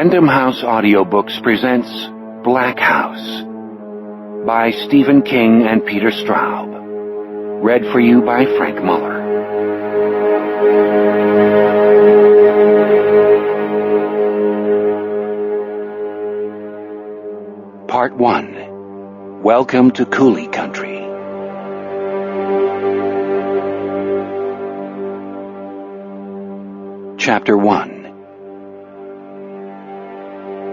Random House Audiobooks presents Black House by Stephen King and Peter Straub. Read for you by Frank Muller. Part 1. Welcome to Coolie Country. Chapter 1.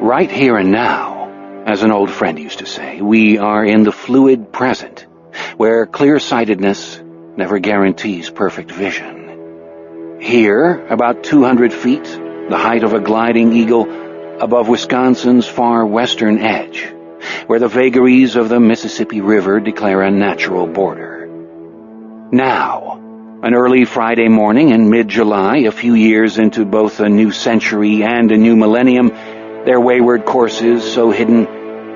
Right here and now, as an old friend used to say, we are in the fluid present, where clear-sightedness never guarantees perfect vision. Here, about 200 feet, the height of a gliding eagle, above Wisconsin's far western edge, where the vagaries of the Mississippi River declare a natural border. Now, an early Friday morning in mid-July, a few years into both a new century and a new millennium, their wayward courses so hidden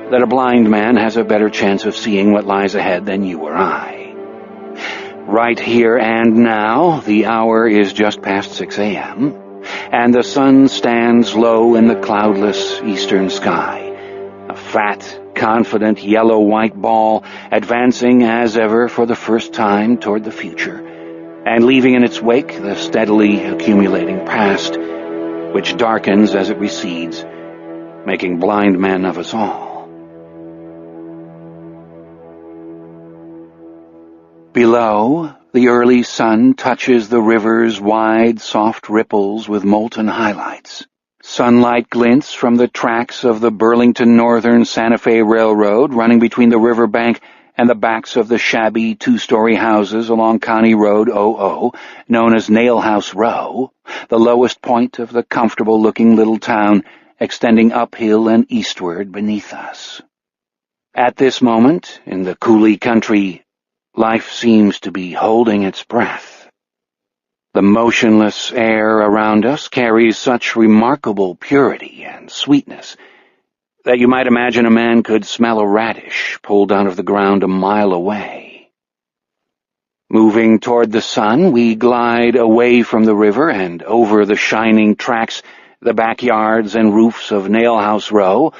that a blind man has a better chance of seeing what lies ahead than you or I. Right here and now, the hour is just past 6 a.m., and the sun stands low in the cloudless eastern sky, a fat, confident yellow-white ball advancing as ever for the first time toward the future, and leaving in its wake the steadily accumulating past, which darkens as it recedes, making blind men of us all. Below, the early sun touches the river's wide, soft ripples with molten highlights. Sunlight glints from the tracks of the Burlington Northern Santa Fe Railroad running between the riverbank and the backs of the shabby two-story houses along County Road 00, known as Nail House Row, the lowest point of the comfortable-looking little town extending uphill and eastward beneath us. At this moment, in the Coolie Country, life seems to be holding its breath. The motionless air around us carries such remarkable purity and sweetness that you might imagine a man could smell a radish pulled out of the ground a mile away. Moving toward the sun, we glide away from the river and over the shining tracks, the backyards and roofs of Nail House Row,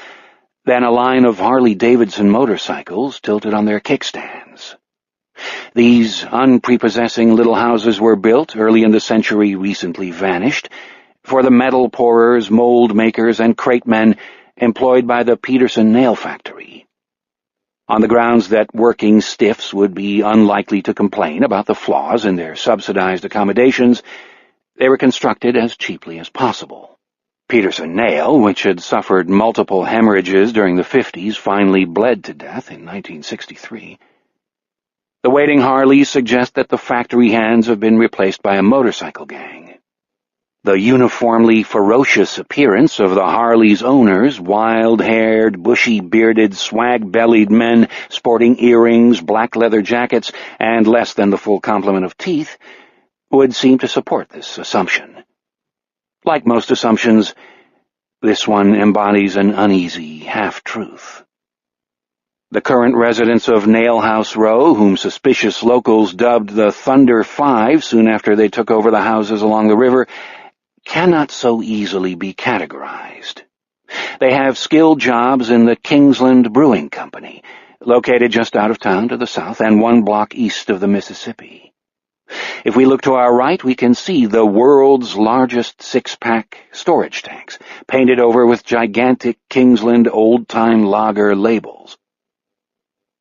then a line of Harley-Davidson motorcycles tilted on their kickstands. These unprepossessing little houses were built early in the century recently vanished for the metal pourers, mold makers, and crate men employed by the Peterson Nail Factory. On the grounds that working stiffs would be unlikely to complain about the flaws in their subsidized accommodations, they were constructed as cheaply as possible. Peterson Nail, which had suffered multiple hemorrhages during the 50s, finally bled to death in 1963. The waiting Harleys suggest that the factory hands have been replaced by a motorcycle gang. The uniformly ferocious appearance of the Harley's owners, wild-haired, bushy-bearded, swag-bellied men sporting earrings, black leather jackets, and less than the full complement of teeth, would seem to support this assumption. Like most assumptions, this one embodies an uneasy half-truth. The current residents of Nail House Row, whom suspicious locals dubbed the Thunder Five soon after they took over the houses along the river, cannot so easily be categorized. They have skilled jobs in the Kingsland Brewing Company, located just out of town to the south and 1 block east of the Mississippi. If we look to our right, we can see the world's largest 6-pack storage tanks, painted over with gigantic Kingsland old-time lager labels.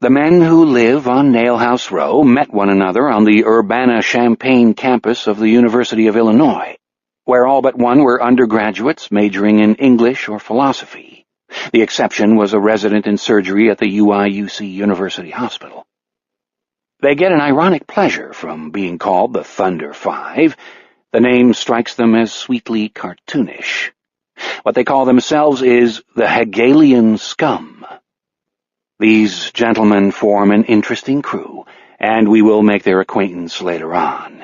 The men who live on Nail House Row met one another on the Urbana-Champaign campus of the University of Illinois, where all but one were undergraduates majoring in English or philosophy. The exception was a resident in surgery at the UIUC University Hospital. They get an ironic pleasure from being called the Thunder Five. The name strikes them as sweetly cartoonish. What they call themselves is the Hegelian Scum. These gentlemen form an interesting crew, and we will make their acquaintance later on.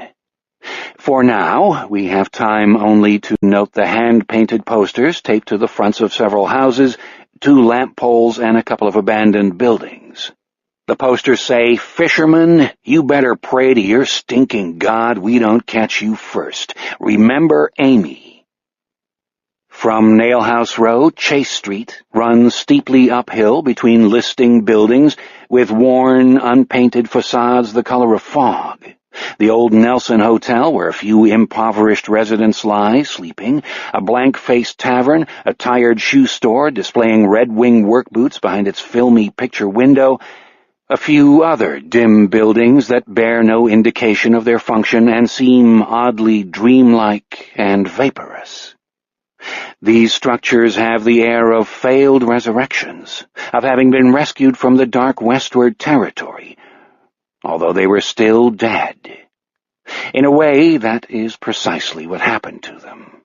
For now, we have time only to note the hand-painted posters taped to the fronts of several houses, 2 lamp poles, and a couple of abandoned buildings. The posters say, "Fisherman, you better pray to your stinking God we don't catch you first. Remember Amy." From Nailhouse Row, Chase Street runs steeply uphill between listing buildings with worn, unpainted facades the color of fog. The old Nelson Hotel, where a few impoverished residents lie, sleeping, a blank-faced tavern, a tired shoe store displaying Red Wing work boots behind its filmy picture window, a few other dim buildings that bear no indication of their function and seem oddly dreamlike and vaporous. These structures have the air of failed resurrections, of having been rescued from the dark westward territory, although they were still dead. In a way, that is precisely what happened to them.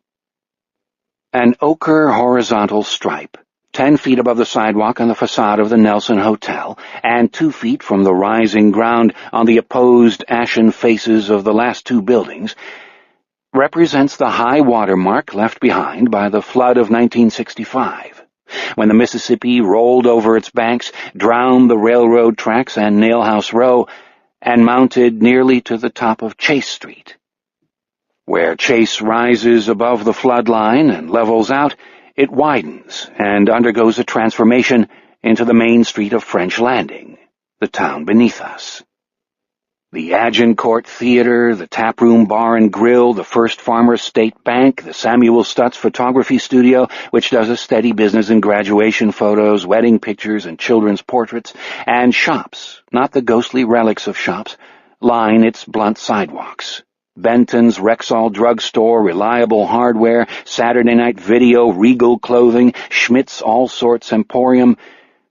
An ochre horizontal stripe, 10 feet above the sidewalk on the facade of the Nelson Hotel, and 2 feet from the rising ground on the opposed ashen faces of the last two buildings, represents the high water mark left behind by the flood of 1965, when the Mississippi rolled over its banks, drowned the railroad tracks and Nailhouse Row, and mounted nearly to the top of Chase Street. Where Chase rises above the flood line and levels out, it widens and undergoes a transformation into the main street of French Landing, the town beneath us. The Agincourt Theater, the Taproom Bar and Grill, the First Farmers State Bank, the Samuel Stutz Photography Studio, which does a steady business in graduation photos, wedding pictures, and children's portraits, and shops, not the ghostly relics of shops, line its blunt sidewalks. Benton's Rexall Drugstore, Reliable Hardware, Saturday Night Video, Regal Clothing, Schmidt's All Sorts Emporium,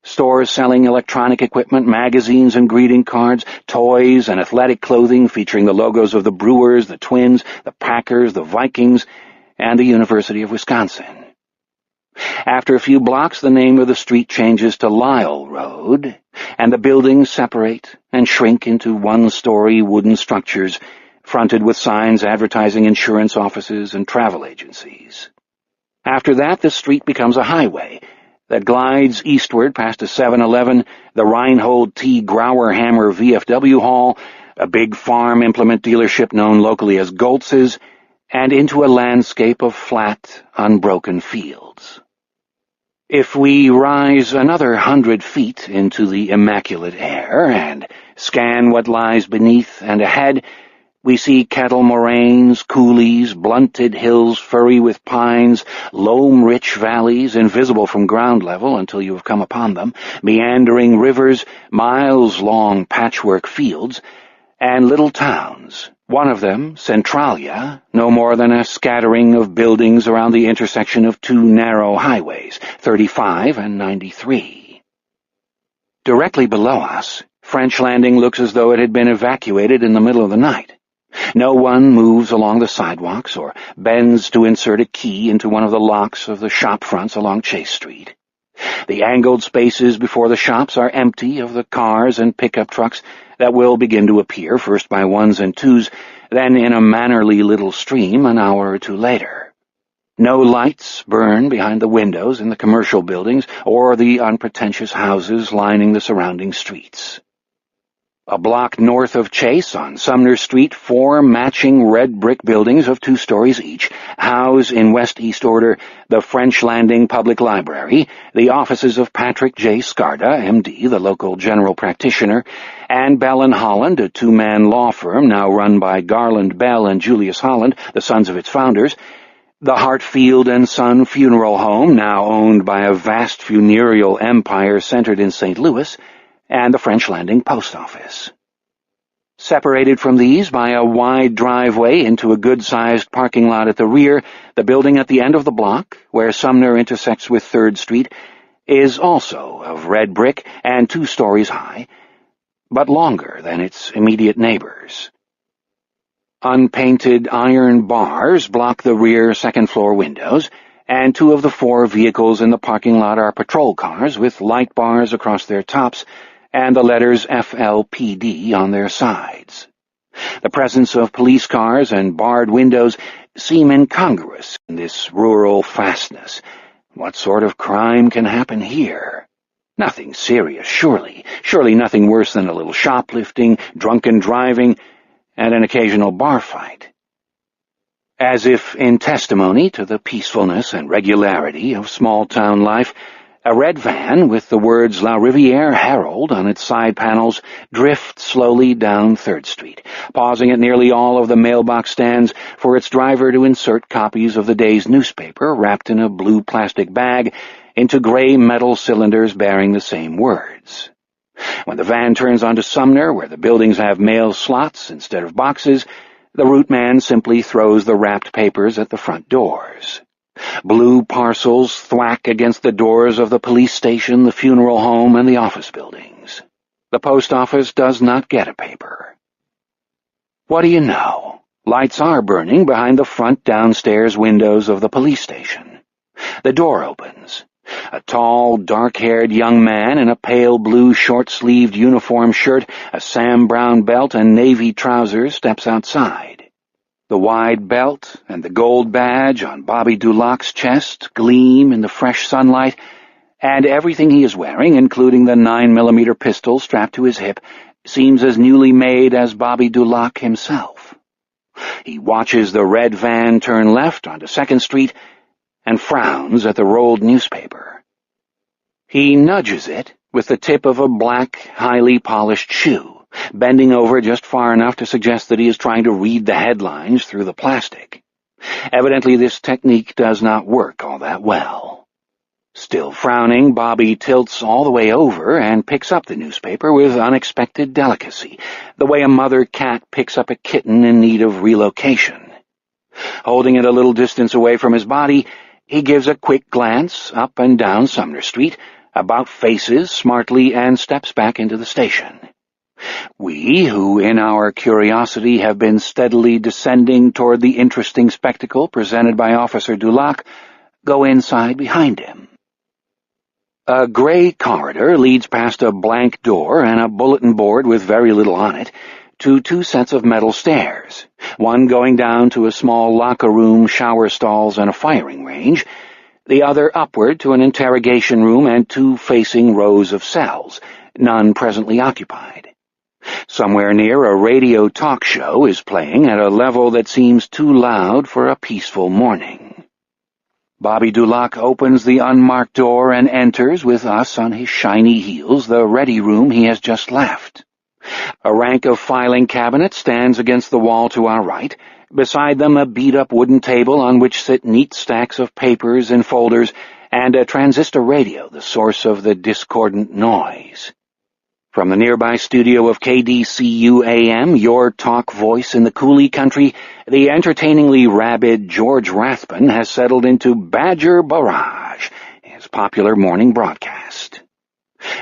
stores selling electronic equipment, magazines and greeting cards, toys and athletic clothing featuring the logos of the Brewers, the Twins, the Packers, the Vikings, and the University of Wisconsin. After a few blocks, the name of the street changes to Lyle Road, and the buildings separate and shrink into one-story wooden structures fronted with signs advertising insurance offices and travel agencies. After that, the street becomes a highway that glides eastward past a 7-Eleven, the Reinhold T. Grauerhammer VFW Hall, a big farm implement dealership known locally as Goltz's, and into a landscape of flat, unbroken fields. If we rise another 100 feet into the immaculate air and scan what lies beneath and ahead, we see kettle moraines, coulees, blunted hills furry with pines, loam-rich valleys invisible from ground level until you have come upon them, meandering rivers, miles-long patchwork fields, and little towns, one of them, Centralia, no more than a scattering of buildings around the intersection of two narrow highways, 35 and 93. Directly below us, French Landing looks as though it had been evacuated in the middle of the night. No one moves along the sidewalks or bends to insert a key into one of the locks of the shop fronts along Chase Street. The angled spaces before the shops are empty of the cars and pickup trucks that will begin to appear, first by ones and twos, then in a mannerly little stream an hour or two later. No lights burn behind the windows in the commercial buildings or the unpretentious houses lining the surrounding streets. A block north of Chase, on Sumner Street, 4 matching red brick buildings of 2 stories each house, in west-east order, the French Landing Public Library, the offices of Patrick J. Scarda, M.D., the local general practitioner, and Bell & Holland, a 2-man law firm now run by Garland Bell and Julius Holland, the sons of its founders, the Hartfield & Son Funeral Home, now owned by a vast funereal empire centered in St. Louis, and the French Landing Post Office. Separated from these by a wide driveway into a good-sized parking lot at the rear, the building at the end of the block, where Sumner intersects with 3rd Street, is also of red brick and 2 stories high, but longer than its immediate neighbors. Unpainted iron bars block the rear second-floor windows, and 2 of the 4 vehicles in the parking lot are patrol cars with light bars across their tops and the letters FLPD on their sides. The presence of police cars and barred windows seem incongruous in this rural fastness. What sort of crime can happen here? Nothing serious, surely. Surely nothing worse than a little shoplifting, drunken driving, and an occasional bar fight. As if in testimony to the peacefulness and regularity of small-town life, a red van with the words La Riviere Herald on its side panels drifts slowly down 3rd Street, pausing at nearly all of the mailbox stands for its driver to insert copies of the day's newspaper wrapped in a blue plastic bag into gray metal cylinders bearing the same words. When the van turns onto Sumner, where the buildings have mail slots instead of boxes, the route man simply throws the wrapped papers at the front doors. Blue parcels thwack against the doors of the police station, the funeral home, and the office buildings. The post office does not get a paper. What do you know? Lights are burning behind the front downstairs windows of the police station. The door opens. A tall, dark-haired young man in a pale blue short-sleeved uniform shirt, a Sam Brown belt, and navy trousers steps outside. The wide belt and the gold badge on Bobby Dulac's chest gleam in the fresh sunlight, and everything he is wearing, including the 9mm pistol strapped to his hip, seems as newly made as Bobby Dulac himself. He watches the red van turn left onto 2nd Street and frowns at the rolled newspaper. He nudges it with the tip of a black, highly polished shoe, bending over just far enough to suggest that he is trying to read the headlines through the plastic. Evidently, this technique does not work all that well. Still frowning, Bobby tilts all the way over and picks up the newspaper with unexpected delicacy, the way a mother cat picks up a kitten in need of relocation. Holding it a little distance away from his body, he gives a quick glance up and down Sumner Street, about faces smartly, and steps back into the station. We, who in our curiosity have been steadily descending toward the interesting spectacle presented by Officer Dulac, go inside behind him. A gray corridor leads past a blank door and a bulletin board with very little on it to 2 sets of metal stairs, one going down to a small locker room, shower stalls, and a firing range, the other upward to an interrogation room and 2 facing rows of cells, none presently occupied. Somewhere near, a radio talk show is playing at a level that seems too loud for a peaceful morning. Bobby Dulac opens the unmarked door and enters with us on his shiny heels the ready room he has just left. A rank of filing cabinets stands against the wall to our right, beside them a beat-up wooden table on which sit neat stacks of papers and folders, and a transistor radio, the source of the discordant noise. From the nearby studio of KDCU-AM, your talk voice in the Coulee Country, the entertainingly rabid George Rathbun has settled into Badger Barrage, his popular morning broadcast.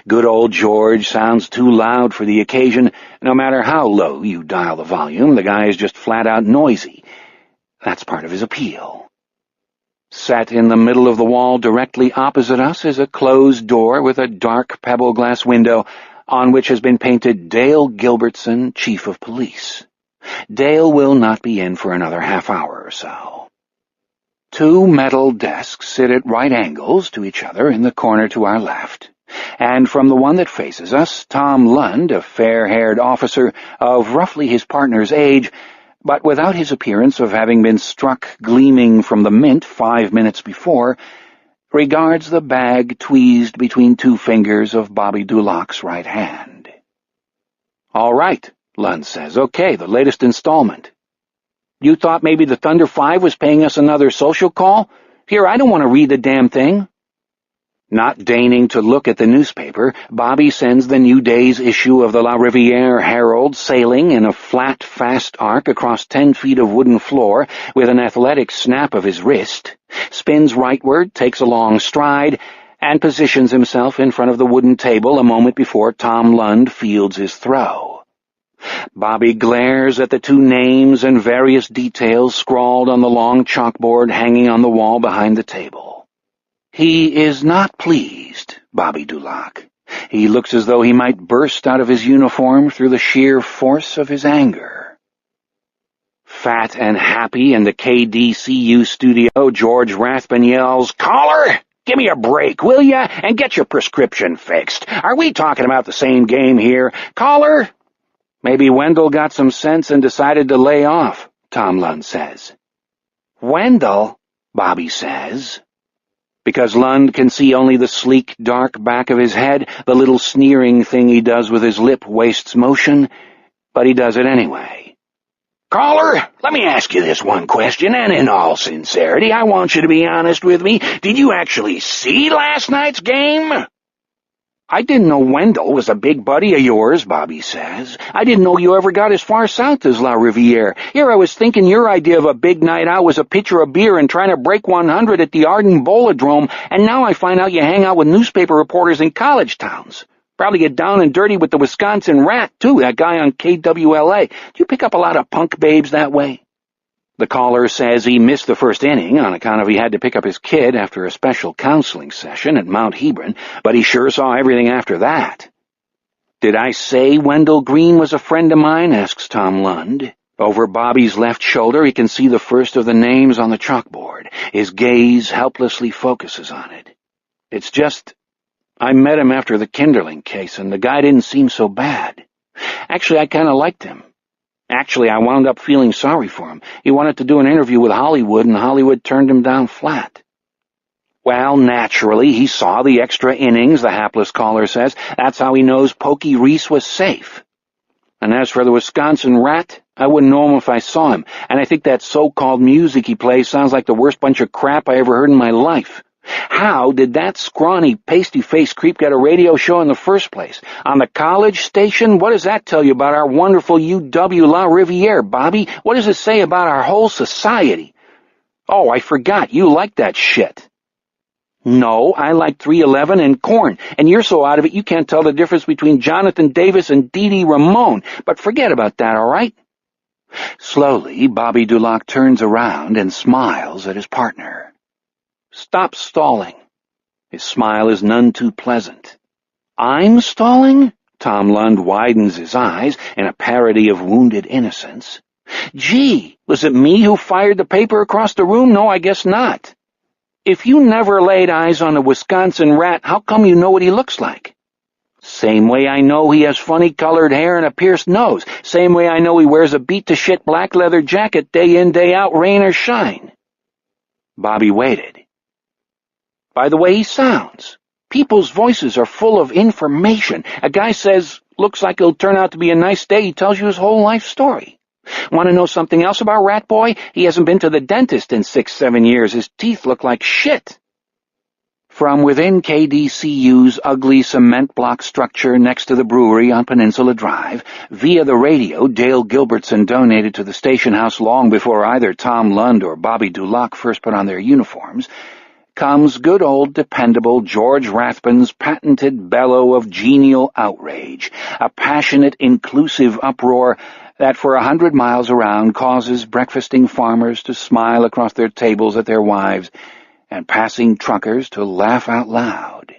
Good old George sounds too loud for the occasion. No matter how low you dial the volume, the guy is just flat-out noisy. That's part of his appeal. Set in the middle of the wall directly opposite us is a closed door with a dark pebble-glass window on which has been painted Dale Gilbertson, Chief of Police. Dale will not be in for another half hour or so. 2 metal desks sit at right angles to each other in the corner to our left, and from the one that faces us, Tom Lund, a fair-haired officer of roughly his partner's age, but without his appearance of having been struck gleaming from the mint 5 minutes before, regards the bag tweezed between 2 fingers of Bobby Dulac's right hand. "All right," Lund says. "Okay, the latest installment. You thought maybe the Thunder 5 was paying us another social call? Here, I don't want to read the damn thing." Not deigning to look at the newspaper, Bobby sends the new day's issue of the La Riviere Herald sailing in a flat, fast arc across 10 feet of wooden floor with an athletic snap of his wrist, spins rightward, takes a long stride, and positions himself in front of the wooden table a moment before Tom Lund fields his throw. Bobby glares at the 2 names and various details scrawled on the long chalkboard hanging on the wall behind the table. He is not pleased, Bobby Dulac. He looks as though he might burst out of his uniform through the sheer force of his anger. Fat and happy in the KDCU studio, George Rathbun yells, "Caller, give me a break, will ya, and get your prescription fixed. Are we talking about the same game here? Caller?" "Maybe Wendell got some sense and decided to lay off," Tom Lund says. "Wendell," Bobby says. Because Lund can see only the sleek, dark back of his head, the little sneering thing he does with his lip wastes motion, but he does it anyway. "Caller, let me ask you this one question, and in all sincerity, I want you to be honest with me. Did you actually see last night's game?" "I didn't know Wendell was a big buddy of yours," Bobby says. "I didn't know you ever got as far south as La Riviere. Here I was thinking your idea of a big night out was a pitcher of beer and trying to break 100 at the Arden Bolodrome, and now I find out you hang out with newspaper reporters in college towns. Probably get down and dirty with the Wisconsin Rat, too, that guy on KWLA. Do you pick up a lot of punk babes that way?" The caller says he missed the first inning on account of he had to pick up his kid after a special counseling session at Mount Hebron, but he sure saw everything after that. "Did I say Wendell Green was a friend of mine?" asks Tom Lund. Over Bobby's left shoulder he can see the first of the names on the chalkboard. His gaze helplessly focuses on it. "It's just, I met him after the Kinderling case, and the guy didn't seem so bad. Actually, I kind of liked him. Actually, I wound up feeling sorry for him. He wanted to do an interview with Hollywood, and Hollywood turned him down flat." "Well, naturally, he saw the extra innings," the hapless caller says. "That's how he knows Pokey Reese was safe. And as for the Wisconsin Rat, I wouldn't know him if I saw him, and I think that so-called music he plays sounds like the worst bunch of crap I ever heard in my life. How did that scrawny, pasty-faced creep get a radio show in the first place? On the college station? What does that tell you about our wonderful UW La Riviere, Bobby? What does it say about our whole society? Oh, I forgot, you like that shit." "No, I like 311 and Korn, and you're so out of it you can't tell the difference between Jonathan Davis and Dee Dee Ramone, but forget about that, all right?" Slowly, Bobby Dulac turns around and smiles at his partner. "Stop stalling." His smile is none too pleasant. "I'm stalling?" Tom Lund widens his eyes in a parody of wounded innocence. "Gee, was it me who fired the paper across the room? No, I guess not. If you never laid eyes on a Wisconsin Rat, how come you know what he looks like?" "Same way I know he has funny-colored hair and a pierced nose. Same way I know he wears a beat-to-shit black leather jacket day in, day out, rain or shine." Bobby waited. "By the way he sounds. People's voices are full of information. A guy says, 'Looks like it'll turn out to be a nice day.' He tells you his whole life story. Want to know something else about Rat Boy? He hasn't been to the dentist in 6-7 years. His teeth look like shit." From within KDCU's ugly cement block structure next to the brewery on Peninsula Drive, via the radio Dale Gilbertson donated to the station house long before either Tom Lund or Bobby Dulac first put on their uniforms, comes good old dependable George Rathbun's patented bellow of genial outrage, a passionate, inclusive uproar that for 100 miles around causes breakfasting farmers to smile across their tables at their wives and passing truckers to laugh out loud.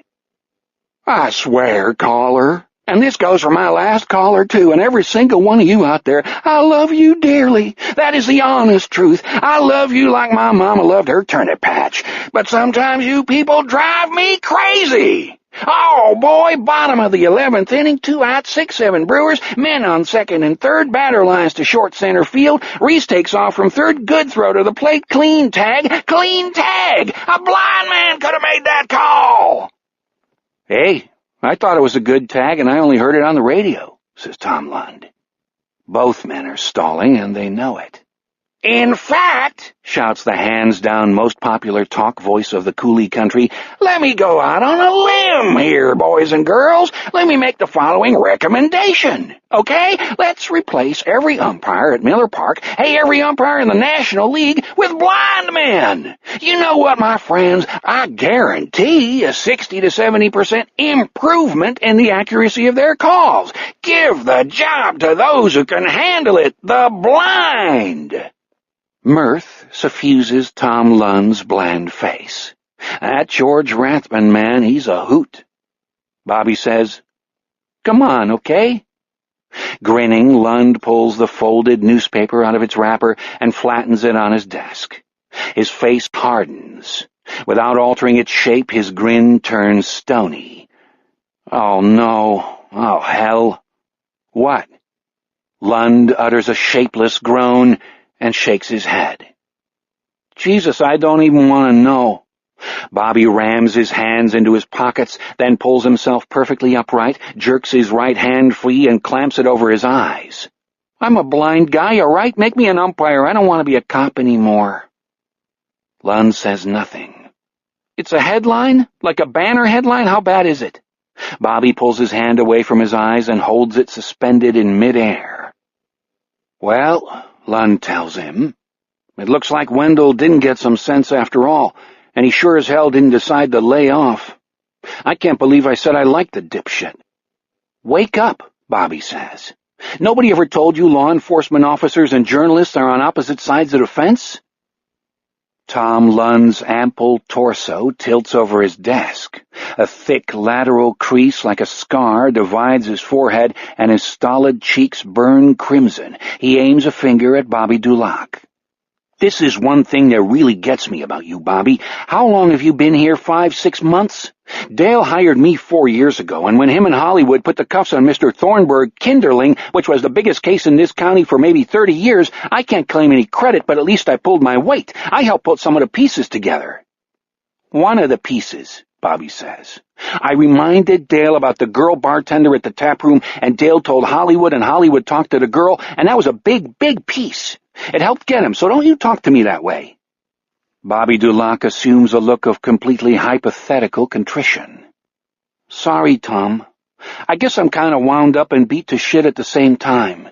"I swear, caller, and this goes for my last caller, too, and every single one of you out there, I love you dearly. That is the honest truth. I love you like my mama loved her turnip patch. But sometimes you people drive me crazy. Oh, boy, bottom of the 11th inning, 2 out, 6-7 Brewers, men on second and third, batter lines to short center field. Reese takes off from third, good throw to the plate, clean tag, clean tag. A blind man could have made that call." "Hey, I thought it was a good tag, and I only heard it on the radio," says Tom Lund. Both men are stalling, and they know it. "In fact," shouts the hands-down most popular talk voice of the Coulee country, "let me go out on a limb here, boys and girls. Let me make the following recommendation. Okay? Let's replace every umpire at Miller Park, hey, every umpire in the National League, with blind men. You know what, my friends? I guarantee a 60 to 70% improvement in the accuracy of their calls. Give the job to those who can handle it, the blind." Mirth suffuses Tom Lund's bland face. That George Rathbun man, he's a hoot. Bobby says, "Come on, okay?" Grinning, Lund pulls the folded newspaper out of its wrapper and flattens it on his desk. His face hardens. Without altering its shape, his grin turns stony. "Oh, no. Oh, hell." "What?" Lund utters a shapeless groan and shakes his head. Jesus, I don't even want to know. Bobby rams his hands into his pockets, then pulls himself perfectly upright, jerks his right hand free, and clamps it over his eyes. I'm a blind guy, all right? Make me an umpire. I don't want to be a cop anymore. Lund says nothing. It's a headline? Like a banner headline? How bad is it? Bobby pulls his hand away from his eyes and holds it suspended in midair. Well, Lund tells him, it looks like Wendell didn't get some sense after all, and he sure as hell didn't decide to lay off. I can't believe I said I liked the dipshit. Wake up, Bobby says. Nobody ever told you law enforcement officers and journalists are on opposite sides of the fence? Tom Lund's ample torso tilts over his desk. A thick lateral crease like a scar divides his forehead, and his stolid cheeks burn crimson. He aims a finger at Bobby Dulac. This is one thing that really gets me about you, Bobby. How long have you been here? 5, 6 months? Dale hired me 4 years ago, and when him and Hollywood put the cuffs on Mr. Thornburg Kinderling, which was the biggest case in this county for maybe 30 years, I can't claim any credit, but at least I pulled my weight. I helped put some of the pieces together. One of the pieces, Bobby says. I reminded Dale about the girl bartender at the tap room, and Dale told Hollywood, and Hollywood talked to the girl, and that was a big, big piece. It helped get him, so don't you talk to me that way. Bobby Dulac assumes a look of completely hypothetical contrition. Sorry, Tom. I guess I'm kind of wound up and beat to shit at the same time.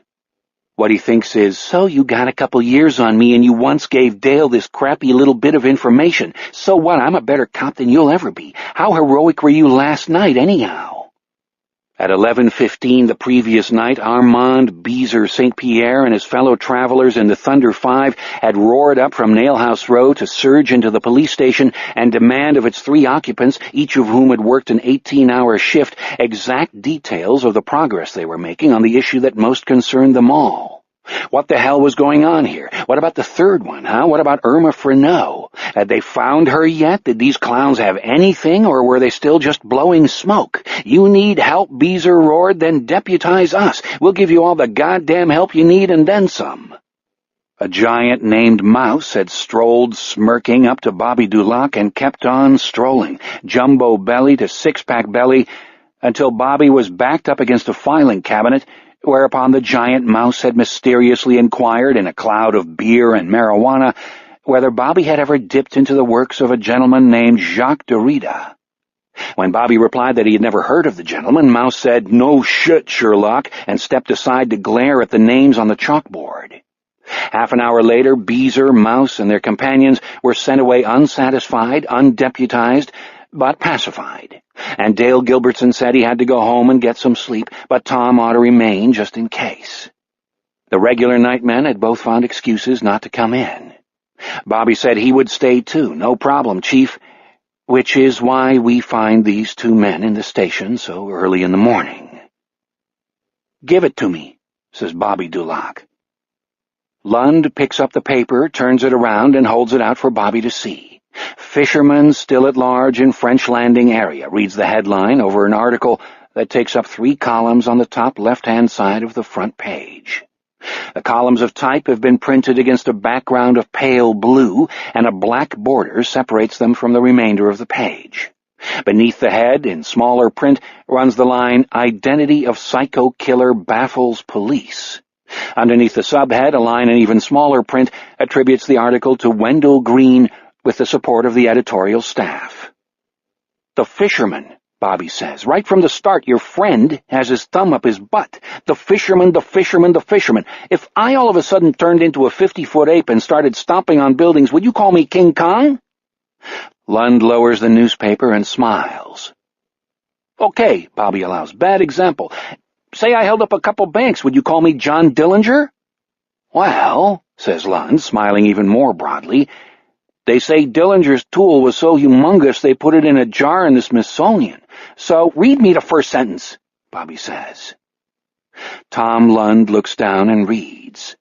What he thinks is, so you got a couple years on me and you once gave Dale this crappy little bit of information. So what, I'm a better cop than you'll ever be. How heroic were you last night, anyhow? At 11:15 the previous night, Armand Beezer St. Pierre and his fellow travelers in the Thunder 5 had roared up from Nailhouse Row to surge into the police station and demand of its 3 occupants, each of whom had worked an 18-hour shift, exact details of the progress they were making on the issue that most concerned them all. What the hell was going on here? What about the third one, huh? What about Irma Freneau? Had they found her yet? Did these clowns have anything, or were they still just blowing smoke? You need help, Beezer roared, then deputize us. We'll give you all the goddamn help you need and then some. A giant named Mouse had strolled smirking up to Bobby Dulac and kept on strolling, jumbo belly to six-pack belly, until Bobby was backed up against a filing cabinet, whereupon the giant Mouse had mysteriously inquired in a cloud of beer and marijuana whether Bobby had ever dipped into the works of a gentleman named Jacques Derrida. When Bobby replied that he had never heard of the gentleman, Mouse said, "No shit, Sherlock," and stepped aside to glare at the names on the chalkboard. Half an hour later, Beezer, Mouse, and their companions were sent away unsatisfied, undeputized, but pacified, and Dale Gilbertson said he had to go home and get some sleep, but Tom ought to remain just in case. The regular nightmen had both found excuses not to come in. Bobby said he would stay too, no problem, Chief, which is why we find these 2 men in the station so early in the morning. Give it to me, says Bobby Dulac. Lund picks up the paper, turns it around, and holds it out for Bobby to see. Fishermen still at large in French Landing area, reads the headline over an article that takes up 3 columns on the top left-hand side of the front page. The columns of type have been printed against a background of pale blue, and a black border separates them from the remainder of the page. Beneath the head, in smaller print, runs the line, "Identity of Psycho Killer Baffles Police." Underneath the subhead, a line in even smaller print attributes the article to Wendell Green, with the support of the editorial staff. The fisherman, Bobby says. Right from the start, your friend has his thumb up his butt. The fisherman, the fisherman, the fisherman. If I all of a sudden turned into a 50-foot ape and started stomping on buildings, would you call me King Kong? Lund lowers the newspaper and smiles. Okay, Bobby allows. Bad example. Say I held up a couple banks, would you call me John Dillinger? Well, says Lund, smiling even more broadly, they say Dillinger's tool was so humongous they put it in a jar in the Smithsonian. So read me the first sentence, Bobby says. Tom Lund looks down and reads.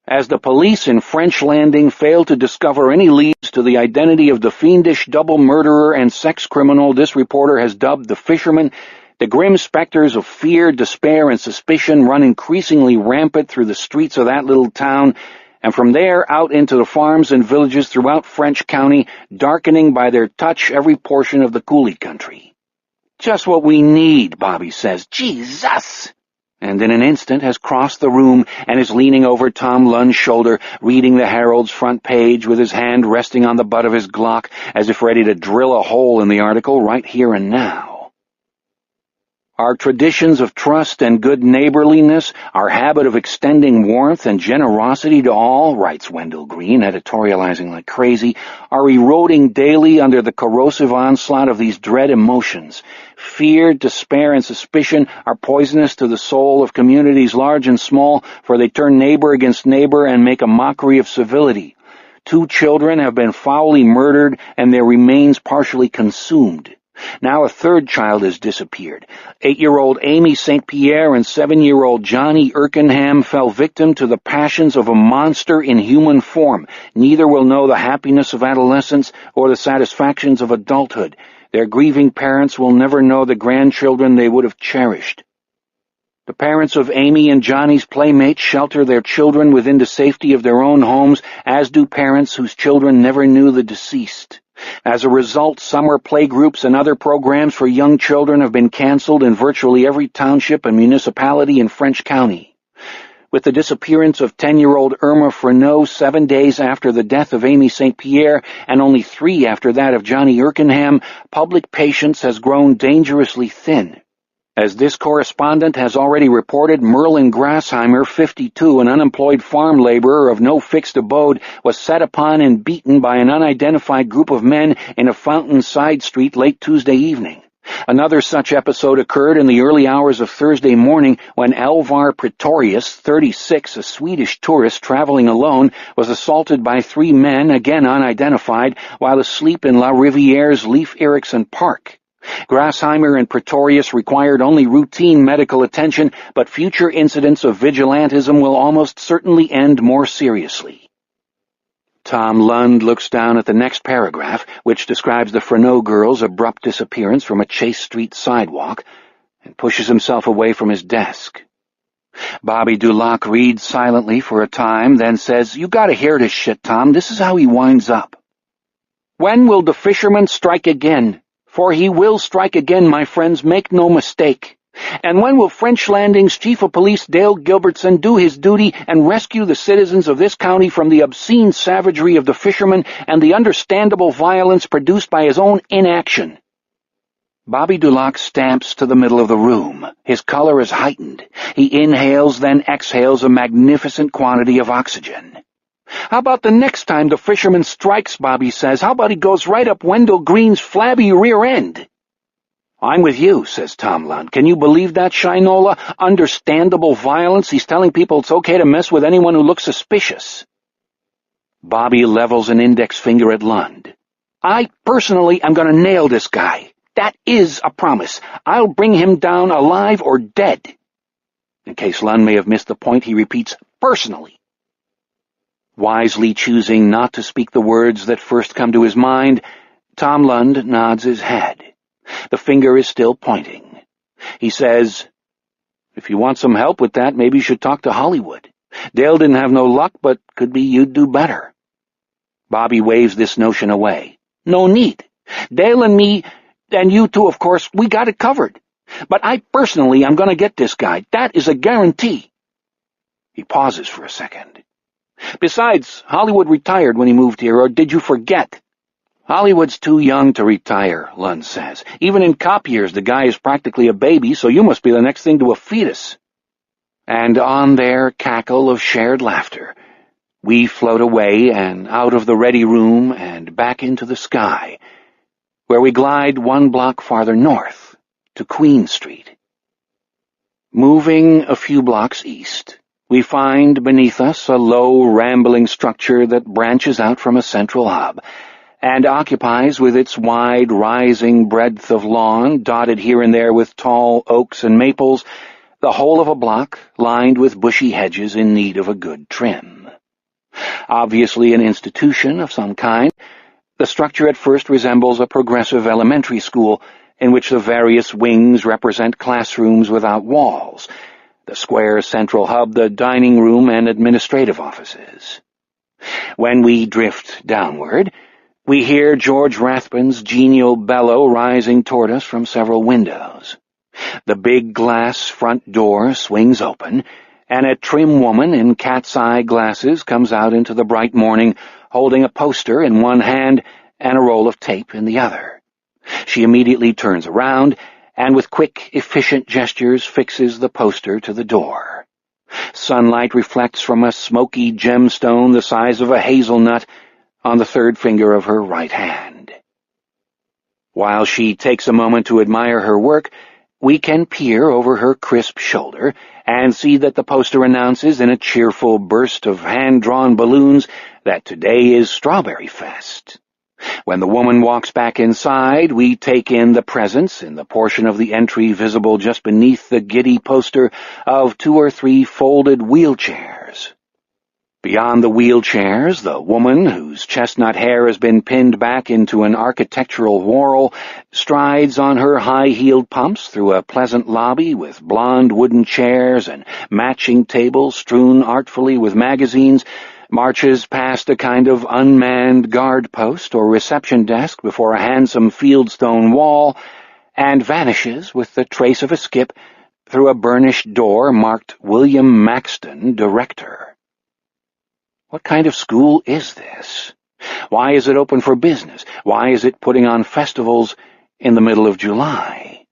As the police in French Landing fail to discover any leads to the identity of the fiendish double murderer and sex criminal this reporter has dubbed the fisherman, the grim specters of fear, despair, and suspicion run increasingly rampant through the streets of that little town, and from there out into the farms and villages throughout French County, darkening by their touch every portion of the coulee country. "Just what we need," Bobby says. "Jesus!" And in an instant has crossed the room and is leaning over Tom Lunn's shoulder, reading the Herald's front page with his hand resting on the butt of his Glock, as if ready to drill a hole in the article right here and now. "Our traditions of trust and good neighborliness, our habit of extending warmth and generosity to all," writes Wendell Green, editorializing like crazy, "are eroding daily under the corrosive onslaught of these dread emotions. Fear, despair, and suspicion are poisonous to the soul of communities large and small, for they turn neighbor against neighbor and make a mockery of civility. 2 children have been foully murdered and their remains partially consumed. Now a 3rd child has disappeared. 8-year-old Amy St. Pierre and 7-year-old Johnny Erkenham fell victim to the passions of a monster in human form. Neither will know the happiness of adolescence or the satisfactions of adulthood. Their grieving parents will never know the grandchildren they would have cherished. The parents of Amy and Johnny's playmates shelter their children within the safety of their own homes, as do parents whose children never knew the deceased. As a result, summer playgroups and other programs for young children have been canceled in virtually every township and municipality in French County. With the disappearance of 10-year-old Irma Freneau 7 days after the death of Amy St. Pierre and only 3 after that of Johnny Erkenham, public patience has grown dangerously thin. As this correspondent has already reported, Merlin Grassheimer, 52, an unemployed farm laborer of no fixed abode, was set upon and beaten by an unidentified group of men in a Fountain side street late Tuesday evening. Another such episode occurred in the early hours of Thursday morning when Alvar Pretorius, 36, a Swedish tourist traveling alone, was assaulted by 3 men, again unidentified, while asleep in La Riviere's Leif Erikson Park. Grassheimer and Pretorius required only routine medical attention, but future incidents of vigilantism will almost certainly end more seriously. Tom Lund looks down at the next paragraph, which describes the Freneau girl's abrupt disappearance from a Chase Street sidewalk, and pushes himself away from his desk. Bobby Dulac reads silently for a time, then says, "You gotta hear this shit, Tom. This is how he winds up. When will the fisherman strike again? For he will strike again, my friends, make no mistake. And when will French Landing's Chief of Police Dale Gilbertson do his duty and rescue the citizens of this county from the obscene savagery of the fisherman and the understandable violence produced by his own inaction?" Bobby Dulac stamps to the middle of the room. His color is heightened. He inhales, then exhales a magnificent quantity of oxygen. "How about the next time the fisherman strikes," Bobby says. "How about he goes right up Wendell Green's flabby rear end?" "I'm with you," says Tom Lund. "Can you believe that, Shinola? Understandable violence. He's telling people it's okay to mess with anyone who looks suspicious." Bobby levels an index finger at Lund. "I personally am going to nail this guy. That is a promise. I'll bring him down alive or dead." In case Lund may have missed the point, he repeats, "personally." Wisely choosing not to speak the words that first come to his mind, Tom Lund nods his head. The finger is still pointing. He says, "If you want some help with that, maybe you should talk to Hollywood. Dale didn't have no luck, but could be you'd do better." Bobby waves this notion away. "No need. Dale and me, and you too, of course, we got it covered. But I personally am going to get this guy. That is a guarantee." He pauses for a second. "Besides, Hollywood retired when he moved here, or did you forget?" "Hollywood's too young to retire," Lund says. "Even in cop years, the guy is practically a baby, so you must be the next thing to a fetus." And on their cackle of shared laughter, we float away and out of the ready room and back into the sky, where we glide 1 block farther north to Queen Street. Moving a few blocks east, we find beneath us a low, rambling structure that branches out from a central hub and occupies with its wide, rising breadth of lawn, dotted here and there with tall oaks and maples, the whole of a block lined with bushy hedges in need of a good trim. Obviously an institution of some kind, the structure at first resembles a progressive elementary school in which the various wings represent classrooms without walls, the square central hub the dining room and administrative offices. When we drift downward, we hear George Rathbun's genial bellow rising toward us from several windows. The big glass front door swings open, and a trim woman in cat's eye glasses comes out into the bright morning, holding a poster in one hand and a roll of tape in the other. She immediately turns around and with quick, efficient gestures fixes the poster to the door. Sunlight reflects from a smoky gemstone the size of a hazelnut on the third finger of her right hand. While she takes a moment to admire her work, we can peer over her crisp shoulder and see that the poster announces in a cheerful burst of hand-drawn balloons that today is Strawberry Fest. When the woman walks back inside, we take in the presence, in the portion of the entry visible just beneath the giddy poster, of 2 or 3 folded wheelchairs. Beyond the wheelchairs, the woman, whose chestnut hair has been pinned back into an architectural whorl, strides on her high-heeled pumps through a pleasant lobby with blonde wooden chairs and matching tables strewn artfully with magazines, marches past a kind of unmanned guard post or reception desk before a handsome fieldstone wall, and vanishes with the trace of a skip through a burnished door marked William Maxton, Director. What kind of school is this? Why is it open for business? Why is it putting on festivals in the middle of July?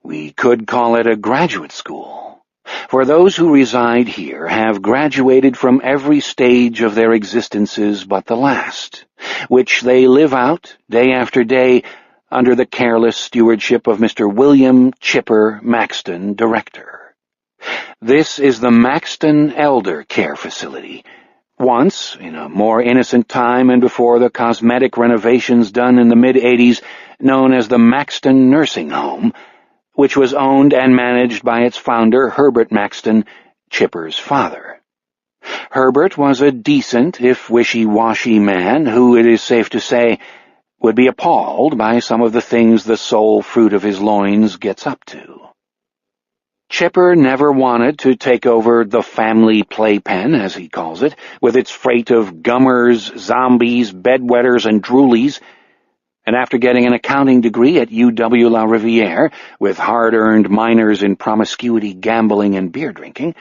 We could call it a graduate school, for those who reside here have graduated from every stage of their existences but the last, which they live out day after day under the careless stewardship of Mr. William Chipper Maxton, Director. This is the Maxton Elder Care Facility, once, in a more innocent time and before the cosmetic renovations done in the mid-'80s, known as the Maxton Nursing Home, which was owned and managed by its founder, Herbert Maxton, Chipper's father. Herbert was a decent, if wishy-washy man who, it is safe to say, would be appalled by some of the things the sole fruit of his loins gets up to. Chipper never wanted to take over the family playpen, as he calls it, with its freight of gummers, zombies, bedwetters, and droolies, and after getting an accounting degree at UW-La Riviere, with hard-earned minors in promiscuity, gambling, and beer drinking,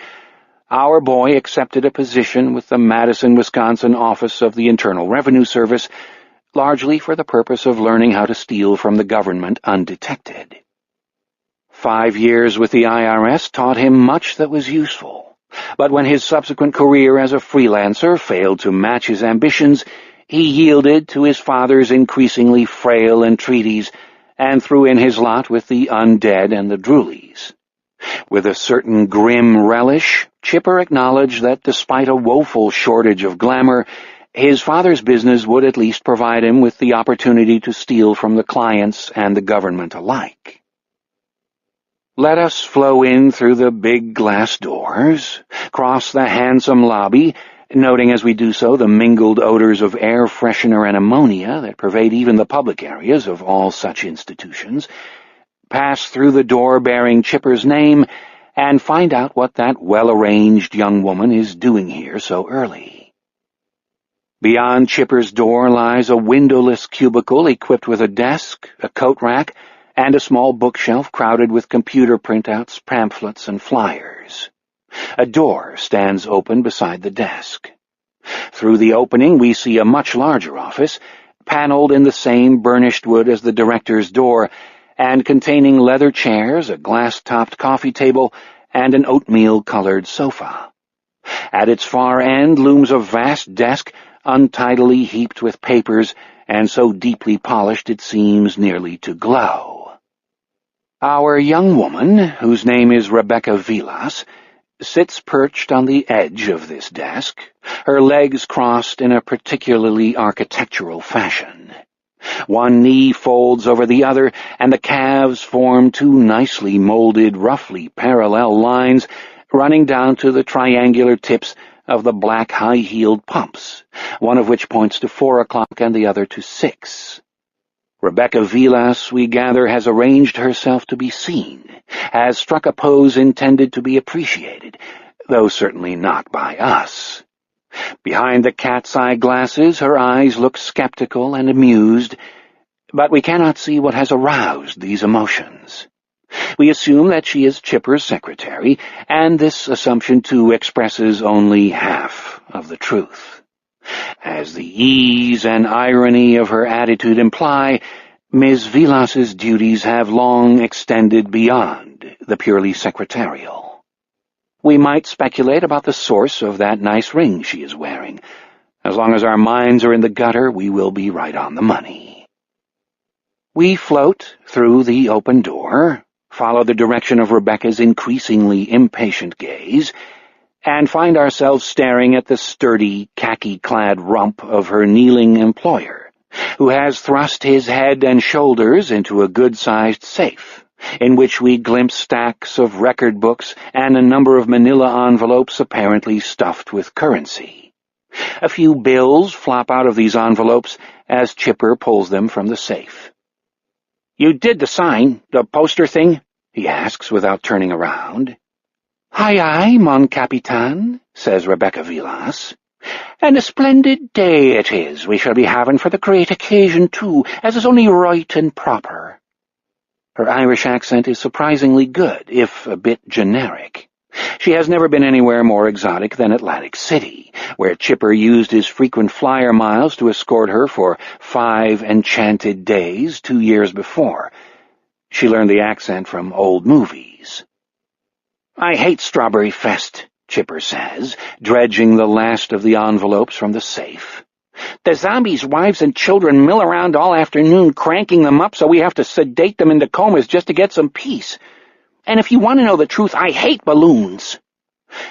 our boy accepted a position with the Madison, Wisconsin office of the Internal Revenue Service, largely for the purpose of learning how to steal from the government undetected. 5 years with the IRS taught him much that was useful, but when his subsequent career as a freelancer failed to match his ambitions, he yielded to his father's increasingly frail entreaties and threw in his lot with the undead and the droolies. With a certain grim relish, Chipper acknowledged that despite a woeful shortage of glamour, his father's business would at least provide him with the opportunity to steal from the clients and the government alike. Let us flow in through the big glass doors, cross the handsome lobby, noting as we do so the mingled odors of air freshener and ammonia that pervade even the public areas of all such institutions, pass through the door bearing Chipper's name, and find out what that well-arranged young woman is doing here so early. Beyond Chipper's door lies a windowless cubicle equipped with a desk, a coat rack, and a small bookshelf crowded with computer printouts, pamphlets, and flyers. A door stands open beside the desk. Through the opening we see a much larger office, paneled in the same burnished wood as the director's door, and containing leather chairs, a glass-topped coffee table, and an oatmeal-colored sofa. At its far end looms a vast desk, untidily heaped with papers, and so deeply polished it seems nearly to glow. Our young woman, whose name is Rebecca Vilas, sits perched on the edge of this desk, her legs crossed in a particularly architectural fashion. One knee folds over the other, and the calves form 2 nicely molded, roughly parallel lines running down to the triangular tips of the black high-heeled pumps, one of which points to 4 o'clock and the other to 6. Rebecca Vilas, we gather, has arranged herself to be seen, has struck a pose intended to be appreciated, though certainly not by us. Behind the cat's eye glasses, her eyes look skeptical and amused, but we cannot see what has aroused these emotions. We assume that she is Chipper's secretary, and this assumption, too, expresses only half of the truth. As the ease and irony of her attitude imply, Ms. Vilas's duties have long extended beyond the purely secretarial. We might speculate about the source of that nice ring she is wearing. As long as our minds are in the gutter, we will be right on the money. We float through the open door, follow the direction of Rebecca's increasingly impatient gaze, and find ourselves staring at the sturdy, khaki-clad rump of her kneeling employer, who has thrust his head and shoulders into a good-sized safe, in which we glimpse stacks of record books and a number of manila envelopes apparently stuffed with currency. A few bills flop out of these envelopes as Chipper pulls them from the safe. "You did the sign, the poster thing?" he asks without turning around. "Aye, mon capitan," says Rebecca Vilas. "And a splendid day it is we shall be having for the great occasion, too, as is only right and proper." Her Irish accent is surprisingly good, if a bit generic. She has never been anywhere more exotic than Atlantic City, where Chipper used his frequent flyer miles to escort her for 5 enchanted days 2 years before. She learned the accent from old movies. "I hate Strawberry Fest," Chipper says, dredging the last of the envelopes from the safe. "The zombies' wives and children mill around all afternoon cranking them up so we have to sedate them into comas just to get some peace. And if you want to know the truth, I hate balloons."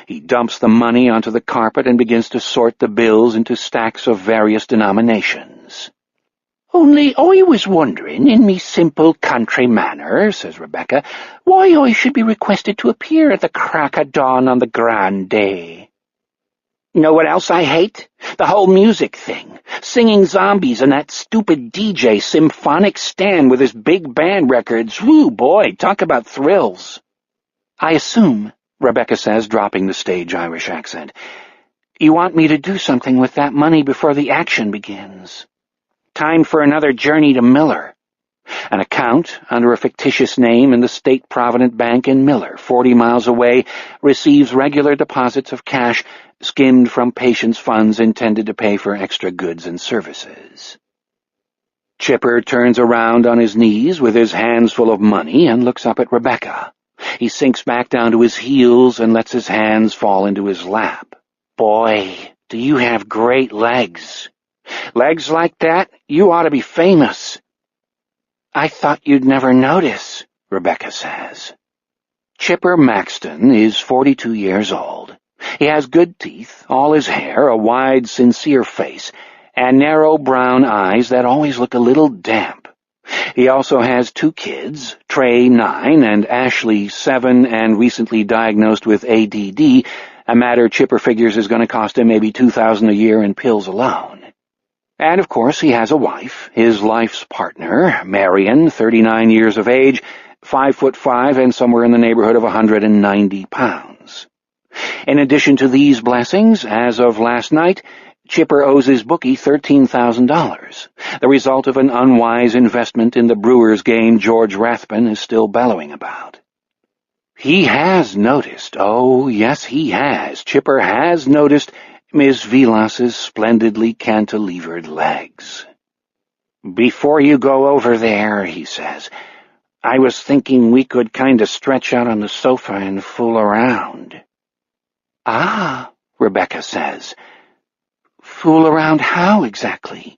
He dumps the money onto the carpet and begins to sort the bills into stacks of various denominations. "Only I was wondering, in me simple country manner," says Rebecca, "why I should be requested to appear at the crack of dawn on the grand day." "Know what else I hate? The whole music thing. Singing zombies and that stupid DJ Symphonic Stan with his big band records. Woo, boy, talk about thrills." "I assume," Rebecca says, dropping the stage Irish accent, "you want me to do something with that money before the action begins." "Time for another journey to Miller." An account under a fictitious name in the State-Provident Bank in Miller, 40 miles away, receives regular deposits of cash skimmed from patients' funds intended to pay for extra goods and services. Chipper turns around on his knees with his hands full of money and looks up at Rebecca. He sinks back down to his heels and lets his hands fall into his lap. "Boy, do you have great legs. Legs like that, you ought to be famous." "I thought you'd never notice," Rebecca says. Chipper Maxton is 42 years old. He has good teeth, all his hair, a wide, sincere face, and narrow brown eyes that always look a little damp. He also has 2 kids, Trey, 9, and Ashley, 7, and recently diagnosed with ADD, a matter Chipper figures is going to cost him maybe $2,000 a year in pills alone. And, of course, he has a wife, his life's partner, Marion, 39 years of age, 5'5" and somewhere in the neighborhood of 190 pounds. In addition to these blessings, as of last night, Chipper owes his bookie $13,000, the result of an unwise investment in the Brewers game George Rathbun is still bellowing about. He has noticed, oh, yes, he has, Chipper has noticed Miss Vilas's splendidly cantilevered legs. "Before you go over there," he says, "I was thinking we could kind of stretch out on the sofa and fool around." "Ah," Rebecca says. "Fool around how exactly?"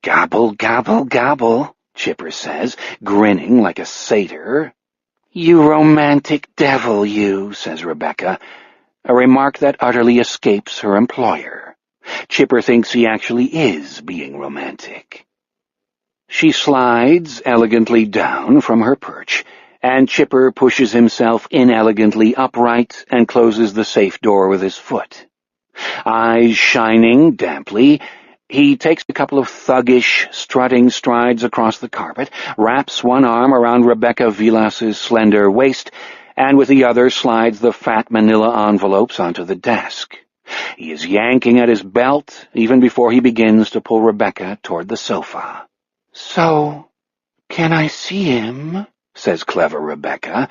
"Gobble, gobble, gobble," Chipper says, grinning like a satyr. "You romantic devil, you," says Rebecca, a remark that utterly escapes her employer. Chipper thinks he actually is being romantic. She slides elegantly down from her perch, and Chipper pushes himself inelegantly upright and closes the safe door with his foot. Eyes shining damply, he takes a couple of thuggish, strutting strides across the carpet, wraps one arm around Rebecca Vilas's slender waist, and with the other slides the fat manila envelopes onto the desk. He is yanking at his belt even before he begins to pull Rebecca toward the sofa. "So, can I see him?" says clever Rebecca,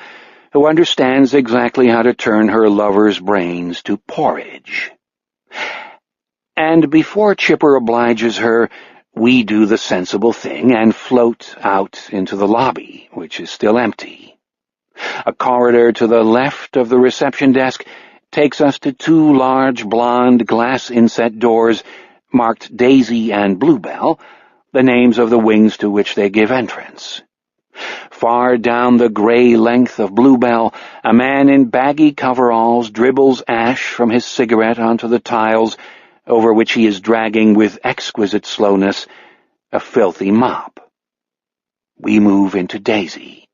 who understands exactly how to turn her lover's brains to porridge. And before Chipper obliges her, we do the sensible thing and float out into the lobby, which is still empty. A corridor to the left of the reception desk takes us to two large blonde glass inset doors marked Daisy and Bluebell, the names of the wings to which they give entrance. Far down the gray length of Bluebell, a man in baggy coveralls dribbles ash from his cigarette onto the tiles, over which he is dragging with exquisite slowness a filthy mop. We move into Daisy.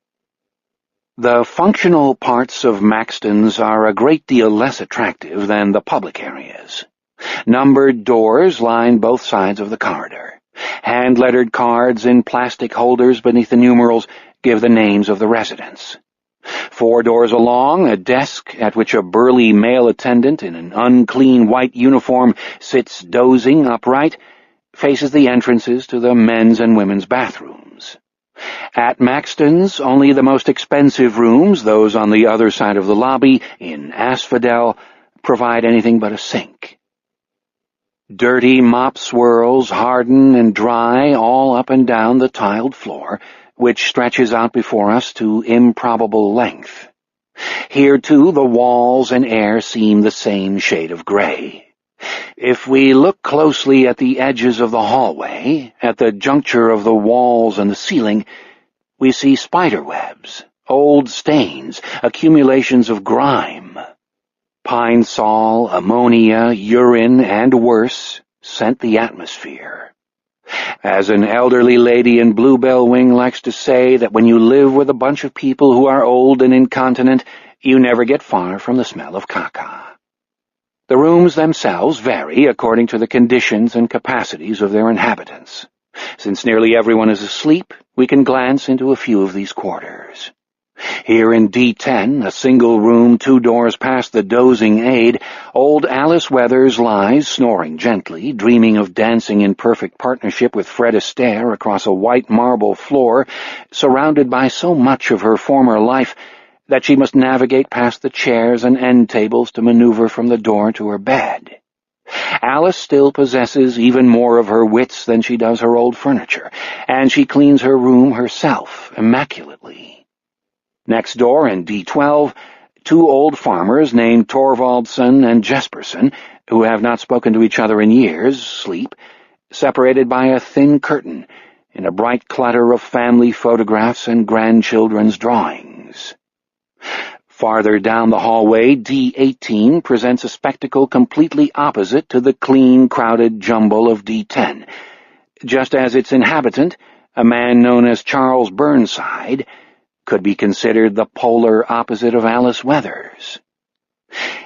The functional parts of Maxton's are a great deal less attractive than the public areas. Numbered doors line both sides of the corridor. Hand-lettered cards in plastic holders beneath the numerals give the names of the residents. 4 doors along, a desk at which a burly male attendant in an unclean white uniform sits dozing upright, faces the entrances to the men's and women's bathrooms. At Maxton's, only the most expensive rooms, those on the other side of the lobby, in asphodel, provide anything but a sink. Dirty mop swirls harden and dry all up and down the tiled floor, which stretches out before us to improbable length. Here, too, the walls and air seem the same shade of gray. If we look closely at the edges of the hallway, at the juncture of the walls and the ceiling, we see spiderwebs, old stains, accumulations of grime. Pine sol, ammonia, urine, and worse scent the atmosphere. As an elderly lady in Bluebell Wing likes to say, that when you live with a bunch of people who are old and incontinent, you never get far from the smell of caca. The rooms themselves vary according to the conditions and capacities of their inhabitants. Since nearly everyone is asleep, we can glance into a few of these quarters. Here in D10, a single room 2 doors past the dozing aide, old Alice Weathers lies, snoring gently, dreaming of dancing in perfect partnership with Fred Astaire across a white marble floor, surrounded by so much of her former life that she must navigate past the chairs and end tables to maneuver from the door to her bed. Alice still possesses even more of her wits than she does her old furniture, and she cleans her room herself immaculately. Next door in D12, 2 old farmers named Torvaldson and Jesperson, who have not spoken to each other in years, sleep, separated by a thin curtain, in a bright clutter of family photographs and grandchildren's drawings. Farther down the hallway, D18 presents a spectacle completely opposite to the clean, crowded jumble of D10, just as its inhabitant, a man known as Charles Burnside, could be considered the polar opposite of Alice Weathers.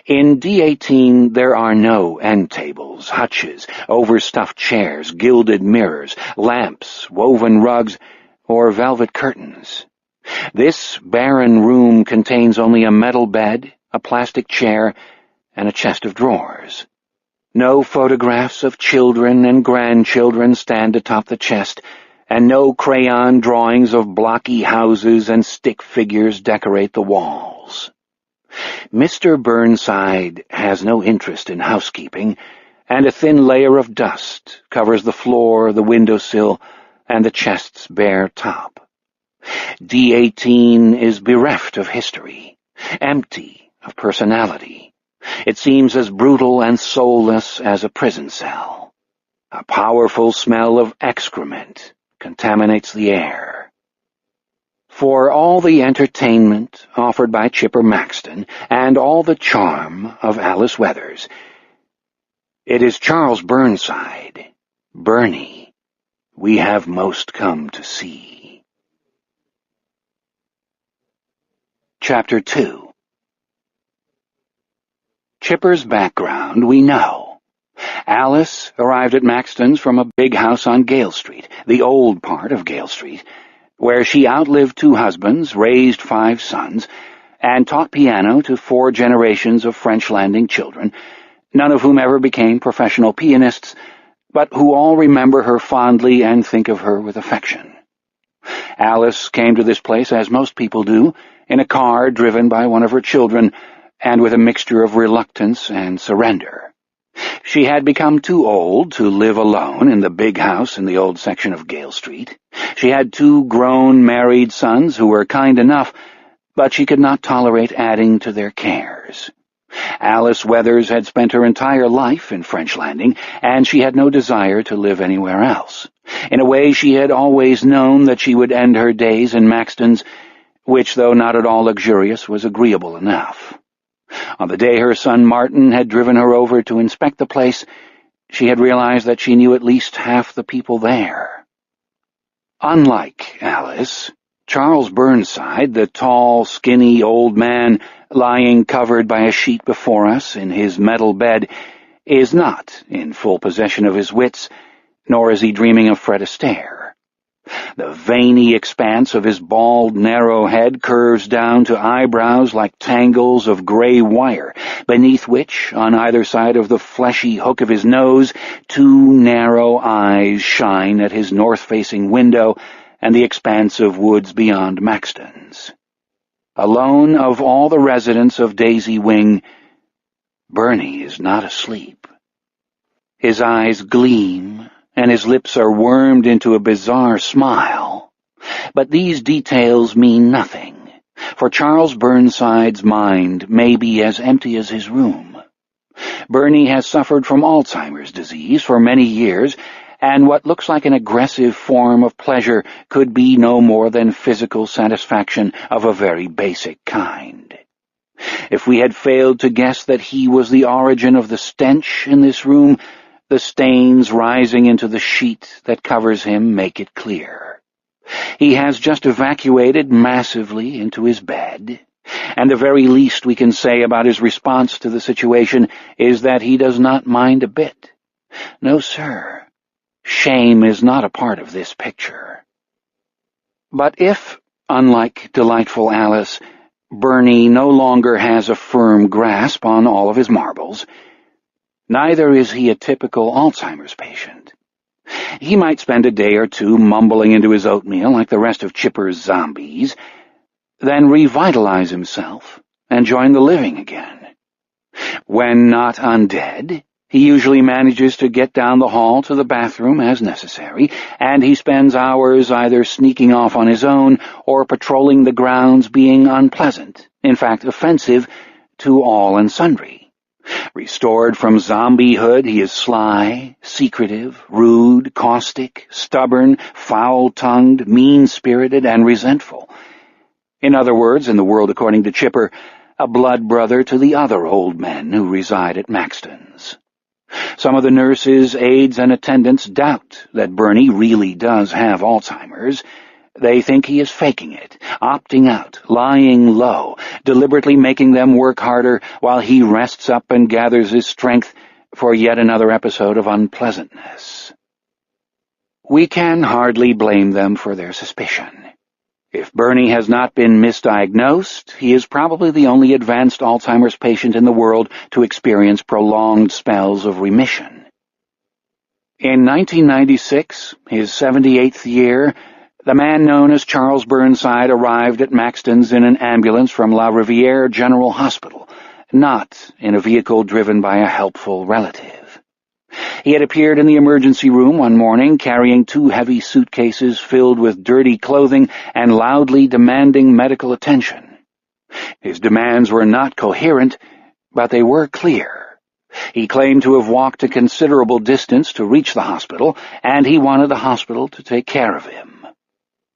In D18 there are no end tables, hutches, overstuffed chairs, gilded mirrors, lamps, woven rugs, or velvet curtains. This barren room contains only a metal bed, a plastic chair, and a chest of drawers. No photographs of children and grandchildren stand atop the chest, and no crayon drawings of blocky houses and stick figures decorate the walls. Mr. Burnside has no interest in housekeeping, and a thin layer of dust covers the floor, the windowsill, and the chest's bare top. D18 is bereft of history, empty of personality. It seems as brutal and soulless as a prison cell. A powerful smell of excrement contaminates the air. For all the entertainment offered by Chipper Maxton and all the charm of Alice Weathers, it is Charles Burnside, Bernie, we have most come to see. Chapter 2. Chipper's background we know. Alice arrived at Maxton's from a big house on Gale Street, the old part of Gale Street, where she outlived 2 husbands, raised 5 sons, and taught piano to 4 generations of French landing children, none of whom ever became professional pianists, but who all remember her fondly and think of her with affection. Alice came to this place, as most people do, in a car driven by one of her children, and with a mixture of reluctance and surrender. She had become too old to live alone in the big house in the old section of Gale Street. She had 2 grown married sons who were kind enough, but she could not tolerate adding to their cares. Alice Weathers had spent her entire life in French Landing, and she had no desire to live anywhere else. In a way, she had always known that she would end her days in Maxton's, which, though not at all luxurious, was agreeable enough. On the day her son Martin had driven her over to inspect the place, she had realized that she knew at least half the people there. Unlike Alice, Charles Burnside, the tall, skinny old man lying covered by a sheet before us in his metal bed, is not in full possession of his wits, nor is he dreaming of Fred Astaire. The veiny expanse of his bald, narrow head curves down to eyebrows like tangles of gray wire, beneath which, on either side of the fleshy hook of his nose, 2 narrow eyes shine at his north-facing window and the expanse of woods beyond Maxton's. Alone of all the residents of Daisy Wing, Bernie is not asleep. His eyes gleam, and his lips are wormed into a bizarre smile. But these details mean nothing, for Charles Burnside's mind may be as empty as his room. Bernie has suffered from Alzheimer's disease for many years, and what looks like an aggressive form of pleasure could be no more than physical satisfaction of a very basic kind. If we had failed to guess that he was the origin of the stench in this room, the stains rising into the sheet that covers him make it clear. He has just evacuated massively into his bed, and the very least we can say about his response to the situation is that he does not mind a bit. No, sir. Shame is not a part of this picture. But if, unlike delightful Alice, Bernie no longer has a firm grasp on all of his marbles, neither is he a typical Alzheimer's patient. He might spend a day or 2 mumbling into his oatmeal like the rest of Chipper's zombies, then revitalize himself and join the living again. When not undead, he usually manages to get down the hall to the bathroom as necessary, and he spends hours either sneaking off on his own or patrolling the grounds, being unpleasant, in fact offensive, to all and sundry. Restored from zombiehood, he is sly, secretive, rude, caustic, stubborn, foul-tongued, mean-spirited, and resentful. In other words, in the world according to Chipper, a blood brother to the other old men who reside at Maxton's. Some of the nurses, aides, and attendants doubt that Bernie really does have Alzheimer's. They think he is faking it, opting out, lying low, deliberately making them work harder while he rests up and gathers his strength for yet another episode of unpleasantness. We can hardly blame them for their suspicion. If Bernie has not been misdiagnosed, he is probably the only advanced Alzheimer's patient in the world to experience prolonged spells of remission. In 1996, his 78th year, the man known as Charles Burnside arrived at Maxton's in an ambulance from La Riviere General Hospital, not in a vehicle driven by a helpful relative. He had appeared in the emergency room one morning carrying 2 heavy suitcases filled with dirty clothing and loudly demanding medical attention. His demands were not coherent, but they were clear. He claimed to have walked a considerable distance to reach the hospital, and he wanted the hospital to take care of him.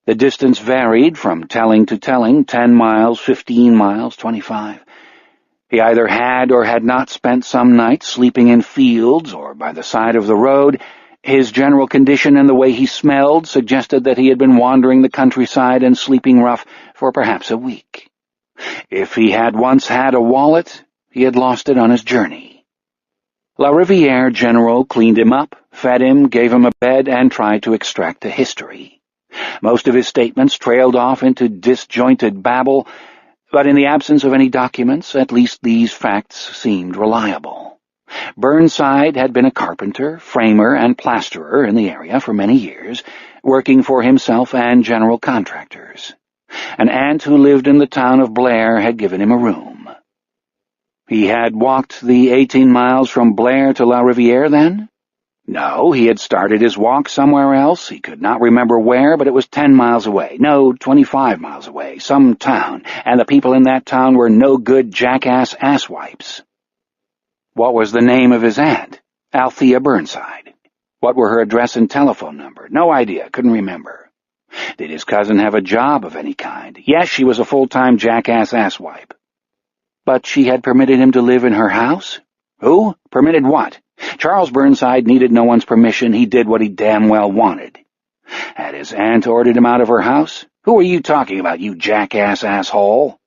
The distance varied from telling to telling, 10 miles, 15 miles, 25. He either had or had not spent some nights sleeping in fields or by the side of the road. His general condition and the way he smelled suggested that he had been wandering the countryside and sleeping rough for perhaps a week. If he had once had a wallet, he had lost it on his journey. La Riviere General cleaned him up, fed him, gave him a bed, and tried to extract a history. Most of his statements trailed off into disjointed babble, but in the absence of any documents, at least these facts seemed reliable. Burnside had been a carpenter, framer, and plasterer in the area for many years, working for himself and general contractors. An aunt who lived in the town of Blair had given him a room. He had walked the 18 miles from Blair to La Riviere, then? No, he had started his walk somewhere else. He could not remember where, but it was 10 miles away. No, 25 miles away, some town, and the people in that town were no good jackass asswipes. What was the name of his aunt? Althea Burnside. What were her address and telephone number? No idea, couldn't remember. Did his cousin have a job of any kind? Yes, she was a full-time jackass asswipe. But she had permitted him to live in her house? Who? Permitted what? Charles Burnside needed no one's permission. He did what he damn well wanted. Had his aunt ordered him out of her house? Who are you talking about, you jackass asshole?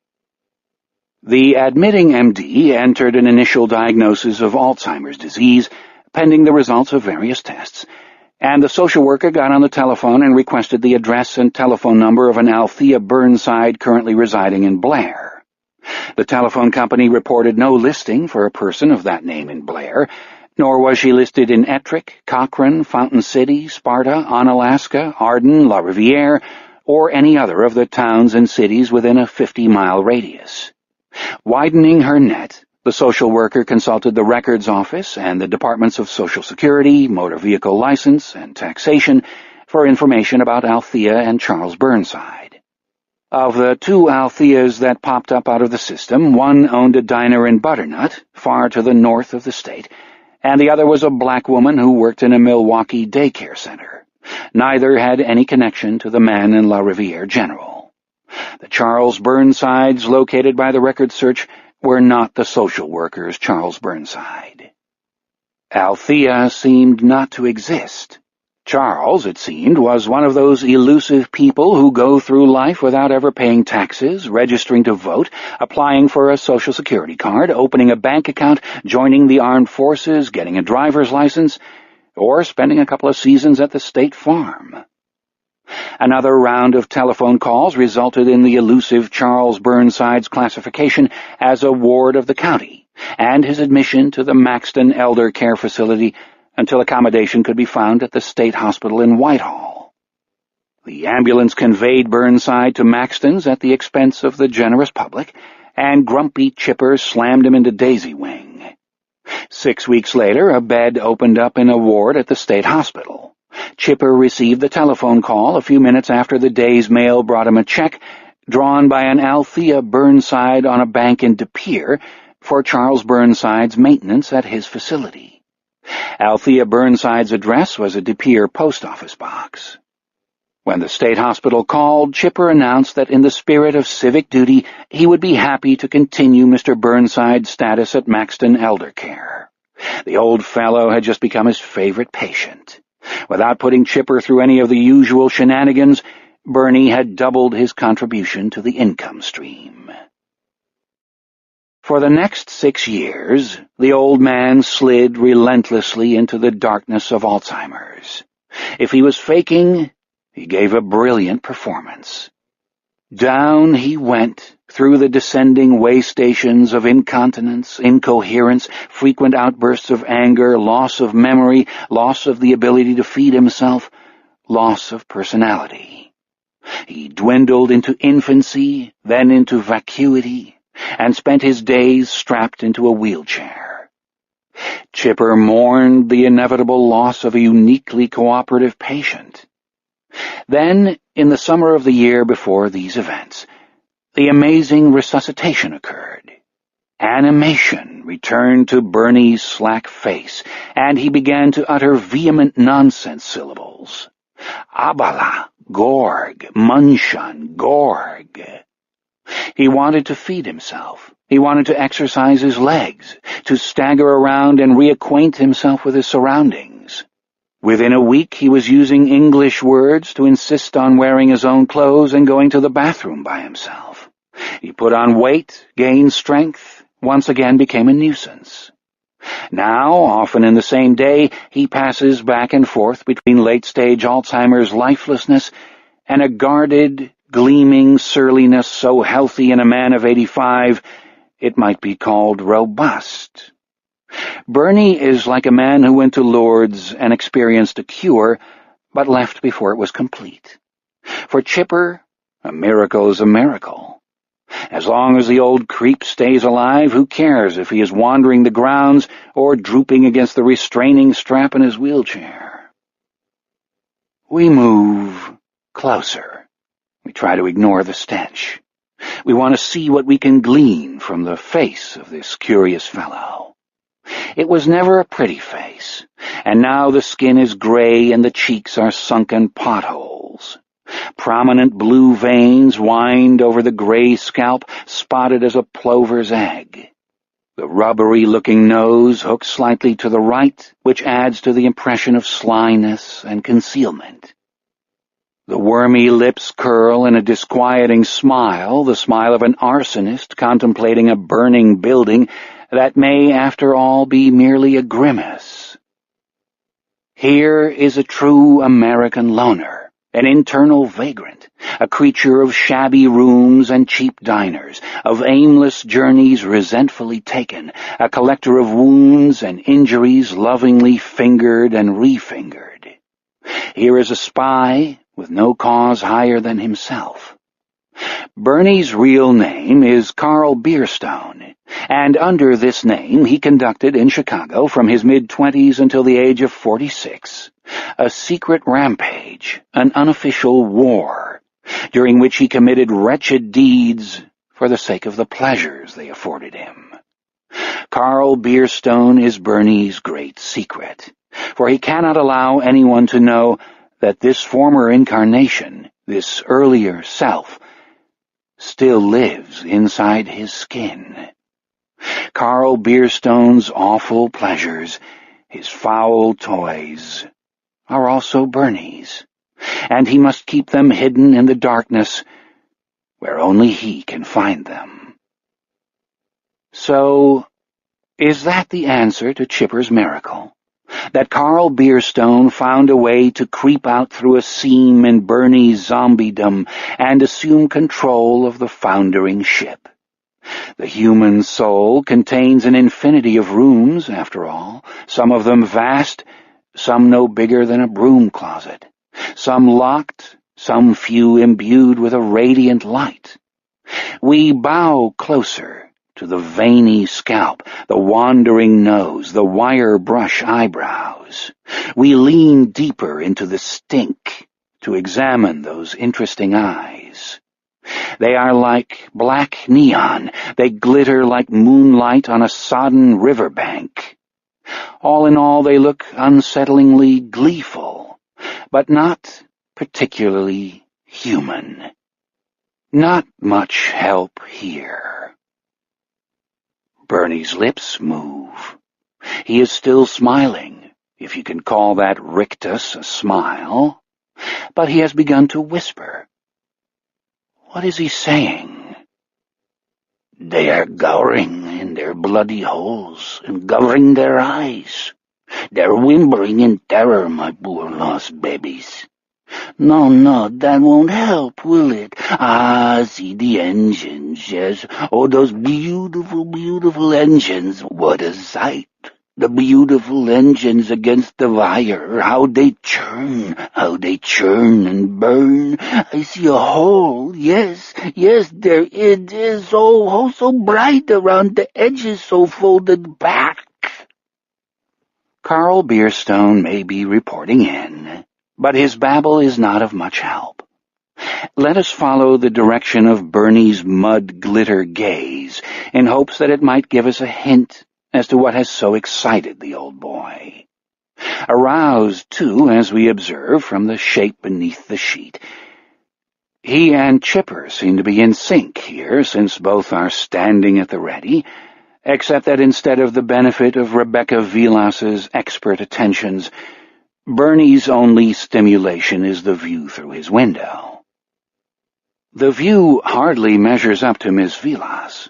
The admitting MD entered an initial diagnosis of Alzheimer's disease, pending the results of various tests, and the social worker got on the telephone and requested the address and telephone number of an Althea Burnside currently residing in Blair. The telephone company reported no listing for a person of that name in Blair, nor was she listed in Ettrick, Cochrane, Fountain City, Sparta, Onalaska, Arden, La Riviere, or any other of the towns and cities within a 50-mile radius. Widening her net, the social worker consulted the records office and the departments of Social Security, motor vehicle license, and taxation for information about Althea and Charles Burnside. Of the two Altheas that popped up out of the system, one owned a diner in Butternut, far to the north of the state, and the other was a black woman who worked in a Milwaukee daycare center. Neither had any connection to the man in La Riviere General. The Charles Burnsides located by the record search were not the social worker's Charles Burnside. Althea seemed not to exist. Charles, it seemed, was one of those elusive people who go through life without ever paying taxes, registering to vote, applying for a Social Security card, opening a bank account, joining the armed forces, getting a driver's license, or spending a couple of seasons at the state farm. Another round of telephone calls resulted in the elusive Charles Burnside's classification as a ward of the county, and his admission to the Maxton Elder Care Facility until accommodation could be found at the state hospital in Whitehall. The ambulance conveyed Burnside to Maxton's at the expense of the generous public, and grumpy Chipper slammed him into Daisy Wing. 6 weeks later, a bed opened up in a ward at the state hospital. Chipper received the telephone call a few minutes after the day's mail brought him a check drawn by an Althea Burnside on a bank in De Pere for Charles Burnside's maintenance at his facility. Althea Burnside's address was a De Pere post office box. When the state hospital called, Chipper announced that in the spirit of civic duty he would be happy to continue Mr. Burnside's status at Maxton Elder Care. The old fellow had just become his favorite patient. Without putting Chipper through any of the usual shenanigans, Bernie had doubled his contribution to the income stream. For the next 6 years, the old man slid relentlessly into the darkness of Alzheimer's. If he was faking, he gave a brilliant performance. Down he went through the descending way stations of incontinence, incoherence, frequent outbursts of anger, loss of memory, loss of the ability to feed himself, loss of personality. He dwindled into infancy, then into vacuity, and spent his days strapped into a wheelchair. Chipper mourned the inevitable loss of a uniquely cooperative patient. Then, in the summer of the year before these events, the amazing resuscitation occurred. Animation returned to Bernie's slack face, and he began to utter vehement nonsense syllables. Abala, Gorg, Munshun, Gorg. He wanted to feed himself. He wanted to exercise his legs, to stagger around and reacquaint himself with his surroundings. Within a week he was using English words to insist on wearing his own clothes and going to the bathroom by himself. He put on weight, gained strength, once again became a nuisance. Now, often in the same day, he passes back and forth between late-stage Alzheimer's lifelessness and a guarded, gleaming surliness so healthy in a man of 85, it might be called robust. Bernie is like a man who went to Lourdes and experienced a cure, but left before it was complete. For Chipper, a miracle is a miracle. As long as the old creep stays alive, who cares if he is wandering the grounds or drooping against the restraining strap in his wheelchair? We move closer. We try to ignore the stench. We want to see what we can glean from the face of this curious fellow. It was never a pretty face, and now the skin is gray and the cheeks are sunken potholes. Prominent blue veins wind over the gray scalp, spotted as a plover's egg. The rubbery-looking nose hooks slightly to the right, which adds to the impression of slyness and concealment. The wormy lips curl in a disquieting smile, the smile of an arsonist contemplating a burning building that may, after all, be merely a grimace. Here is a true American loner, an internal vagrant, a creature of shabby rooms and cheap diners, of aimless journeys resentfully taken, a collector of wounds and injuries lovingly fingered and refingered. Here is a spy with no cause higher than himself. Bernie's real name is Carl Beerstone, and under this name he conducted in Chicago from his mid-20s until the age of 46 a secret rampage, an unofficial war, during which he committed wretched deeds for the sake of the pleasures they afforded him. Carl Beerstone is Bernie's great secret, for he cannot allow anyone to know that this former incarnation, this earlier self, still lives inside his skin. Carl Beerstone's awful pleasures, his foul toys, are also Bernie's, and he must keep them hidden in the darkness where only he can find them. So, is that the answer to Chipper's miracle? That Carl Beerstone found a way to creep out through a seam in Bernie's zombiedom and assume control of the foundering ship. The human soul contains an infinity of rooms, after all, some of them vast, some no bigger than a broom closet, some locked, some few imbued with a radiant light. We bow closer to the veiny scalp, the wandering nose, the wire brush eyebrows. We lean deeper into the stink to examine those interesting eyes. They are like black neon. They glitter like moonlight on a sodden riverbank. All in all, they look unsettlingly gleeful, but not particularly human. Not much help here. Bernie's lips move. He is still smiling, if you can call that rictus a smile, but he has begun to whisper. What is he saying? They are gowering in their bloody holes and covering their eyes. They're whimpering in terror, my poor lost babies. No, that won't help, will it? See the engines, yes. Oh, those beautiful, beautiful engines. What a sight. The beautiful engines against the wire. How they churn and burn. I see a hole. Yes, there it is. Oh, so bright around the edges, so folded back. Carl Beerstone may be reporting in, but his babble is not of much help. Let us follow the direction of Bernie's mud-glitter gaze in hopes that it might give us a hint as to what has so excited the old boy. Aroused, too, as we observe from the shape beneath the sheet. He and Chipper seem to be in sync here, since both are standing at the ready, except that instead of the benefit of Rebecca Vilas's expert attentions, Bernie's only stimulation is the view through his window. The view hardly measures up to Miss Vilas.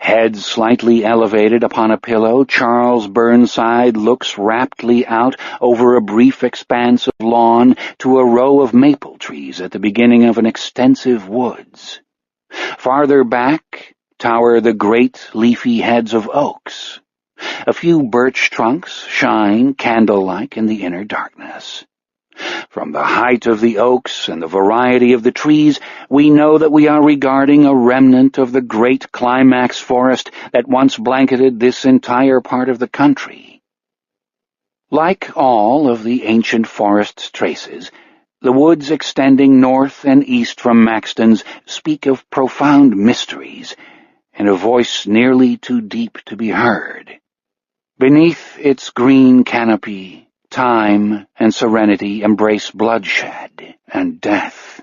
Head slightly elevated upon a pillow, Charles Burnside looks raptly out over a brief expanse of lawn to a row of maple trees at the beginning of an extensive woods. Farther back tower the great leafy heads of oaks. A few birch trunks shine candle-like in the inner darkness. From the height of the oaks and the variety of the trees, we know that we are regarding a remnant of the great climax forest that once blanketed this entire part of the country. Like all of the ancient forest's traces, the woods extending north and east from Maxton's speak of profound mysteries, and a voice nearly too deep to be heard. Beneath its green canopy, time and serenity embrace bloodshed and death.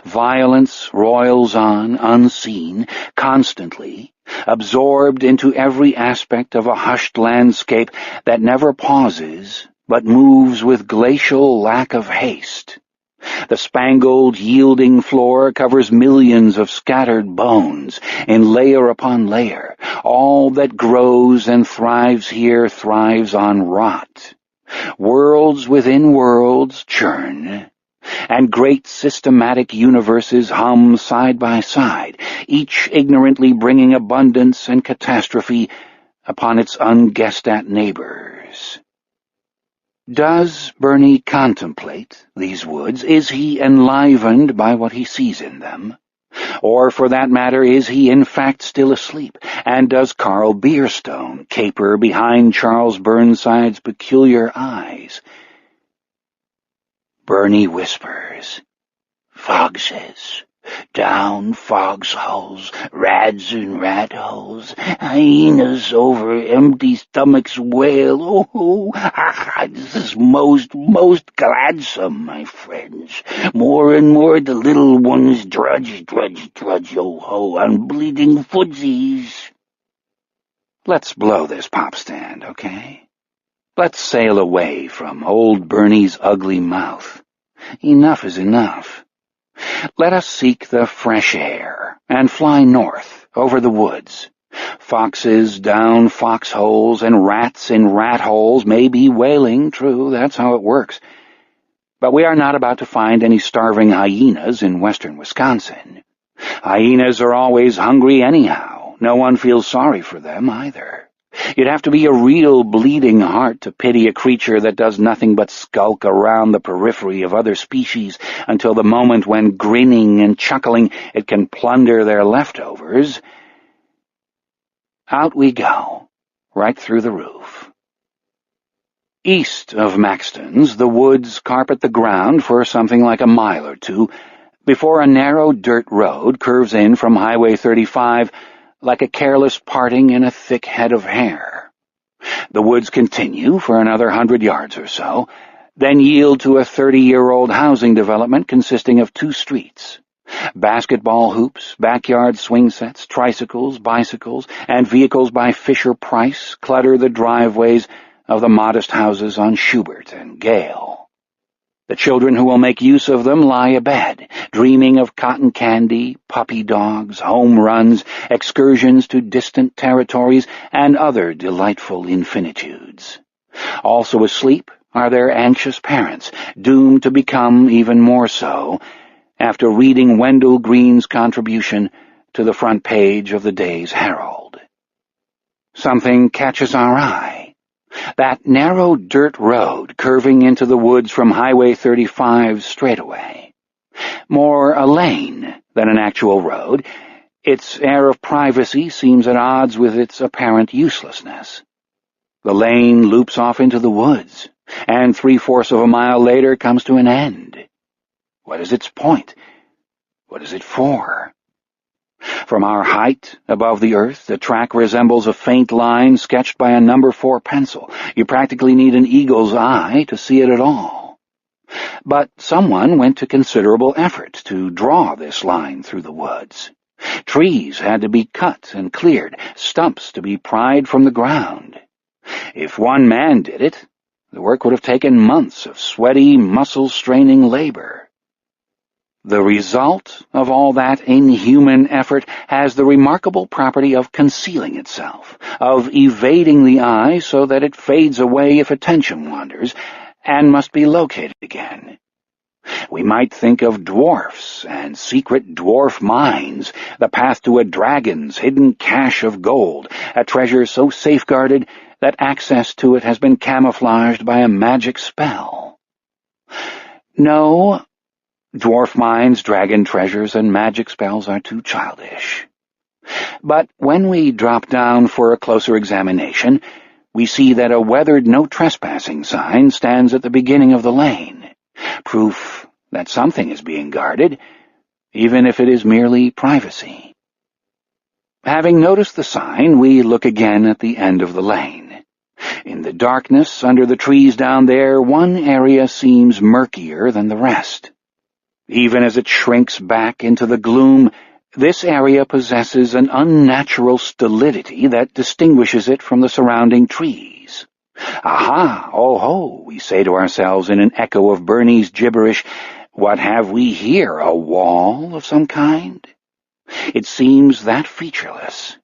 Violence roils on, unseen, constantly, absorbed into every aspect of a hushed landscape that never pauses, but moves with glacial lack of haste. The spangled, yielding floor covers millions of scattered bones in layer upon layer. All that grows and thrives here thrives on rot. Worlds within worlds churn, and great systematic universes hum side by side, each ignorantly bringing abundance and catastrophe upon its unguessed-at neighbors. Does Bernie contemplate these woods? Is he enlivened by what he sees in them? Or, for that matter, is he in fact still asleep? And does Carl Beerstone caper behind Charles Burnside's peculiar eyes? Bernie whispers, "Foxes, down foxholes, rats in rat holes, hyenas over empty stomachs wail. Oh, this is most gladsome, my friends. More and more the little ones drudge, oh ho, on bleeding footsies." Let's blow this pop stand, okay? Let's sail away from old Bernie's ugly mouth. Enough is enough. Let us seek the fresh air and fly north over the woods. Foxes down foxholes and rats in rat holes may be wailing, true, that's how it works. But we are not about to find any starving hyenas in western Wisconsin. Hyenas are always hungry anyhow. No one feels sorry for them either. You'd have to be a real bleeding heart to pity a creature that does nothing but skulk around the periphery of other species until the moment when, grinning and chuckling, it can plunder their leftovers. Out we go, right through the roof. East of Maxton's, the woods carpet the ground for something like a mile or two, before a narrow dirt road curves in from Highway 35 like a careless parting in a thick head of hair. The woods continue for another 100 yards or so, then yield to a 30-year-old housing development consisting of 2 streets. Basketball hoops, backyard swing sets, tricycles, bicycles, and vehicles by Fisher-Price clutter the driveways of the modest houses on Schubert and Gale. The children who will make use of them lie abed, dreaming of cotton candy, puppy dogs, home runs, excursions to distant territories, and other delightful infinitudes. Also asleep are their anxious parents, doomed to become even more so after reading Wendell Green's contribution to the front page of the day's Herald. Something catches our eye. That narrow dirt road curving into the woods from Highway 35 straightaway. More a lane than an actual road, its air of privacy seems at odds with its apparent uselessness. The lane loops off into the woods, and 3/4 of a mile later comes to an end. What is its point? What is it for? From our height above the earth, the track resembles a faint line sketched by a number 4 pencil. You practically need an eagle's eye to see it at all. But someone went to considerable effort to draw this line through the woods. Trees had to be cut and cleared, stumps to be pried from the ground. If one man did it, the work would have taken months of sweaty, muscle-straining labor. The result of all that inhuman effort has the remarkable property of concealing itself, of evading the eye so that it fades away if attention wanders, and must be located again. We might think of dwarfs and secret dwarf mines, the path to a dragon's hidden cache of gold, a treasure so safeguarded that access to it has been camouflaged by a magic spell. No, dwarf mines, dragon treasures, and magic spells are too childish. But when we drop down for a closer examination, we see that a weathered no trespassing sign stands at the beginning of the lane, proof that something is being guarded, even if it is merely privacy. Having noticed the sign, we look again at the end of the lane. In the darkness under the trees down there, one area seems murkier than the rest. Even as it shrinks back into the gloom, this area possesses an unnatural stolidity that distinguishes it from the surrounding trees. Aha, oh-ho, we say to ourselves in an echo of Bernie's gibberish, what have we here, a wall of some kind? It seems that featureless.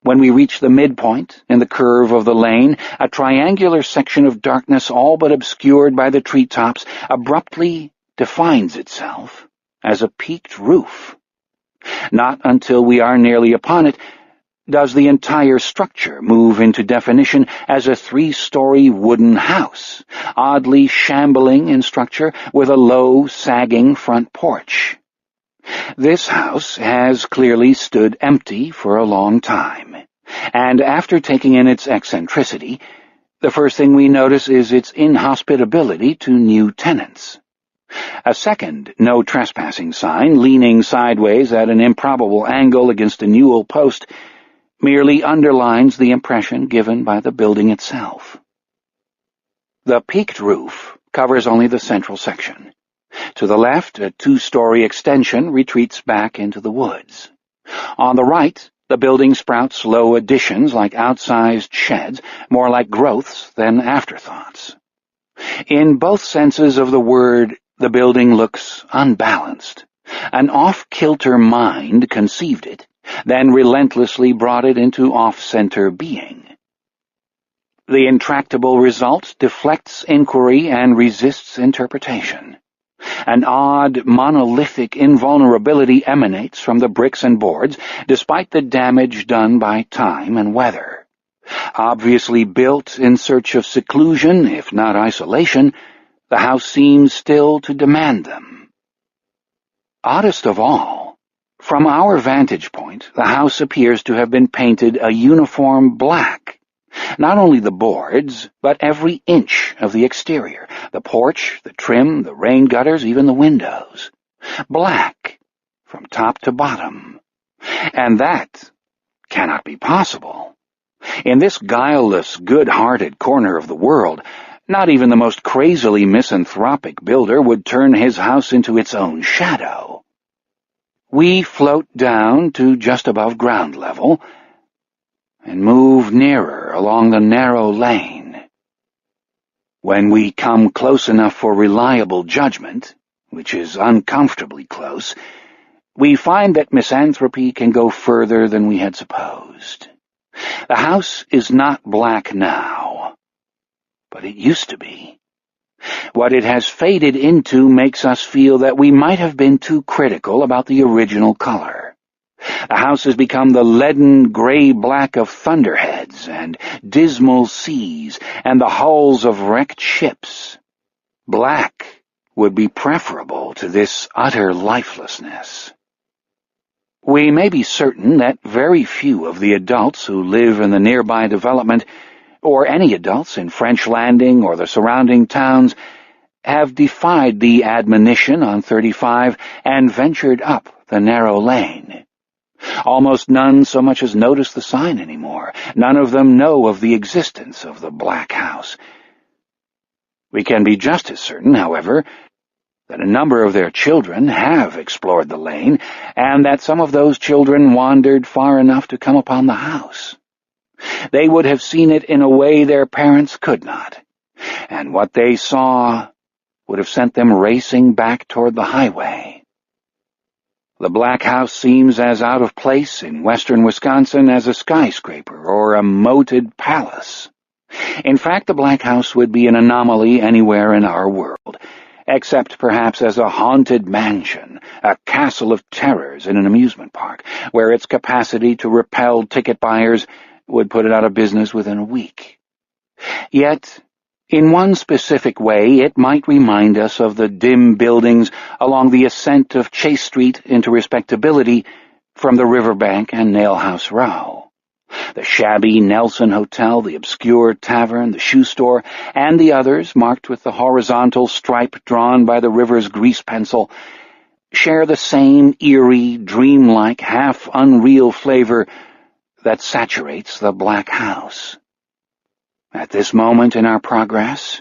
When we reach the midpoint in the curve of the lane, a triangular section of darkness all but obscured by the treetops abruptly defines itself as a peaked roof. Not until we are nearly upon it does the entire structure move into definition as a 3-story wooden house, oddly shambling in structure with a low, sagging front porch. This house has clearly stood empty for a long time, and after taking in its eccentricity, the first thing we notice is its inhospitability to new tenants. A second no trespassing sign, leaning sideways at an improbable angle against a newel post, merely underlines the impression given by the building itself. The peaked roof covers only the central section. To the left, a 2-story extension retreats back into the woods. On the right, the building sprouts low additions like outsized sheds, more like growths than afterthoughts. In both senses of the word, the building looks unbalanced. An off-kilter mind conceived it, then relentlessly brought it into off-center being. The intractable result deflects inquiry and resists interpretation. An odd, monolithic invulnerability emanates from the bricks and boards, despite the damage done by time and weather. Obviously built in search of seclusion, if not isolation, the house seems still to demand them. Oddest of all, from our vantage point, the house appears to have been painted a uniform black. Not only the boards, but every inch of the exterior, the porch, the trim, the rain gutters, even the windows. Black, from top to bottom. And that cannot be possible. In this guileless, good-hearted corner of the world, not even the most crazily misanthropic builder would turn his house into its own shadow. We float down to just above ground level, and move nearer along the narrow lane. When we come close enough for reliable judgment, which is uncomfortably close, we find that misanthropy can go further than we had supposed. The house is not black now, but it used to be. What it has faded into makes us feel that we might have been too critical about the original color. The house has become the leaden gray-black of thunderheads and dismal seas and the hulls of wrecked ships. Black would be preferable to this utter lifelessness. We may be certain that very few of the adults who live in the nearby development, or any adults in French Landing or the surrounding towns, have defied the admonition on 35 and ventured up the narrow lane. Almost none so much as notice the sign anymore. None of them know of the existence of the Black House. We can be just as certain, however, that a number of their children have explored the lane, and that some of those children wandered far enough to come upon the house. They would have seen it in a way their parents could not, and what they saw would have sent them racing back toward the highway. The Black House seems as out of place in western Wisconsin as a skyscraper or a moated palace. In fact, the Black House would be an anomaly anywhere in our world, except perhaps as a haunted mansion, a castle of terrors in an amusement park, where its capacity to repel ticket buyers would put it out of business within a week. Yet, in one specific way, it might remind us of the dim buildings along the ascent of Chase Street into respectability from the riverbank and Nailhouse Row. The shabby Nelson Hotel, the obscure tavern, the shoe store, and the others, marked with the horizontal stripe drawn by the river's grease pencil, share the same eerie, dreamlike, half-unreal flavor that saturates the Black House. At this moment in our progress,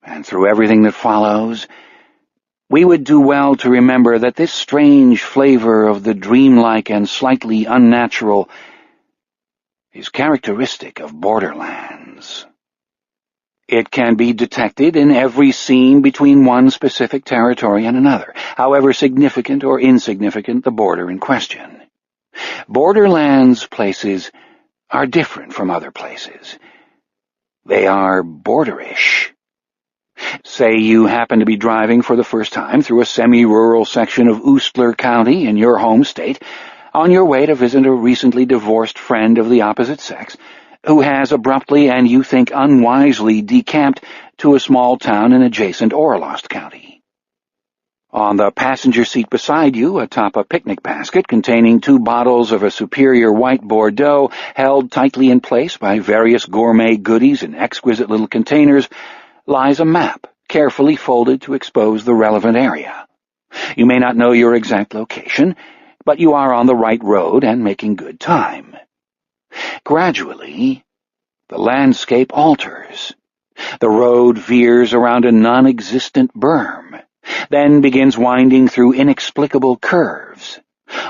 and through everything that follows, we would do well to remember that this strange flavor of the dreamlike and slightly unnatural is characteristic of Borderlands. It can be detected in every scene between one specific territory and another, however significant or insignificant the border in question. Borderlands places are different from other places. They are borderish. Say you happen to be driving for the first time through a semi-rural section of Oostler County in your home state, on your way to visit a recently divorced friend of the opposite sex, who has abruptly and you think unwisely decamped to a small town in adjacent Orlost County. On the passenger seat beside you, atop a picnic basket containing 2 bottles of a superior white Bordeaux held tightly in place by various gourmet goodies in exquisite little containers, lies a map, carefully folded to expose the relevant area. You may not know your exact location, but you are on the right road and making good time. Gradually, the landscape alters. The road veers around a non-existent berm, then begins winding through inexplicable curves.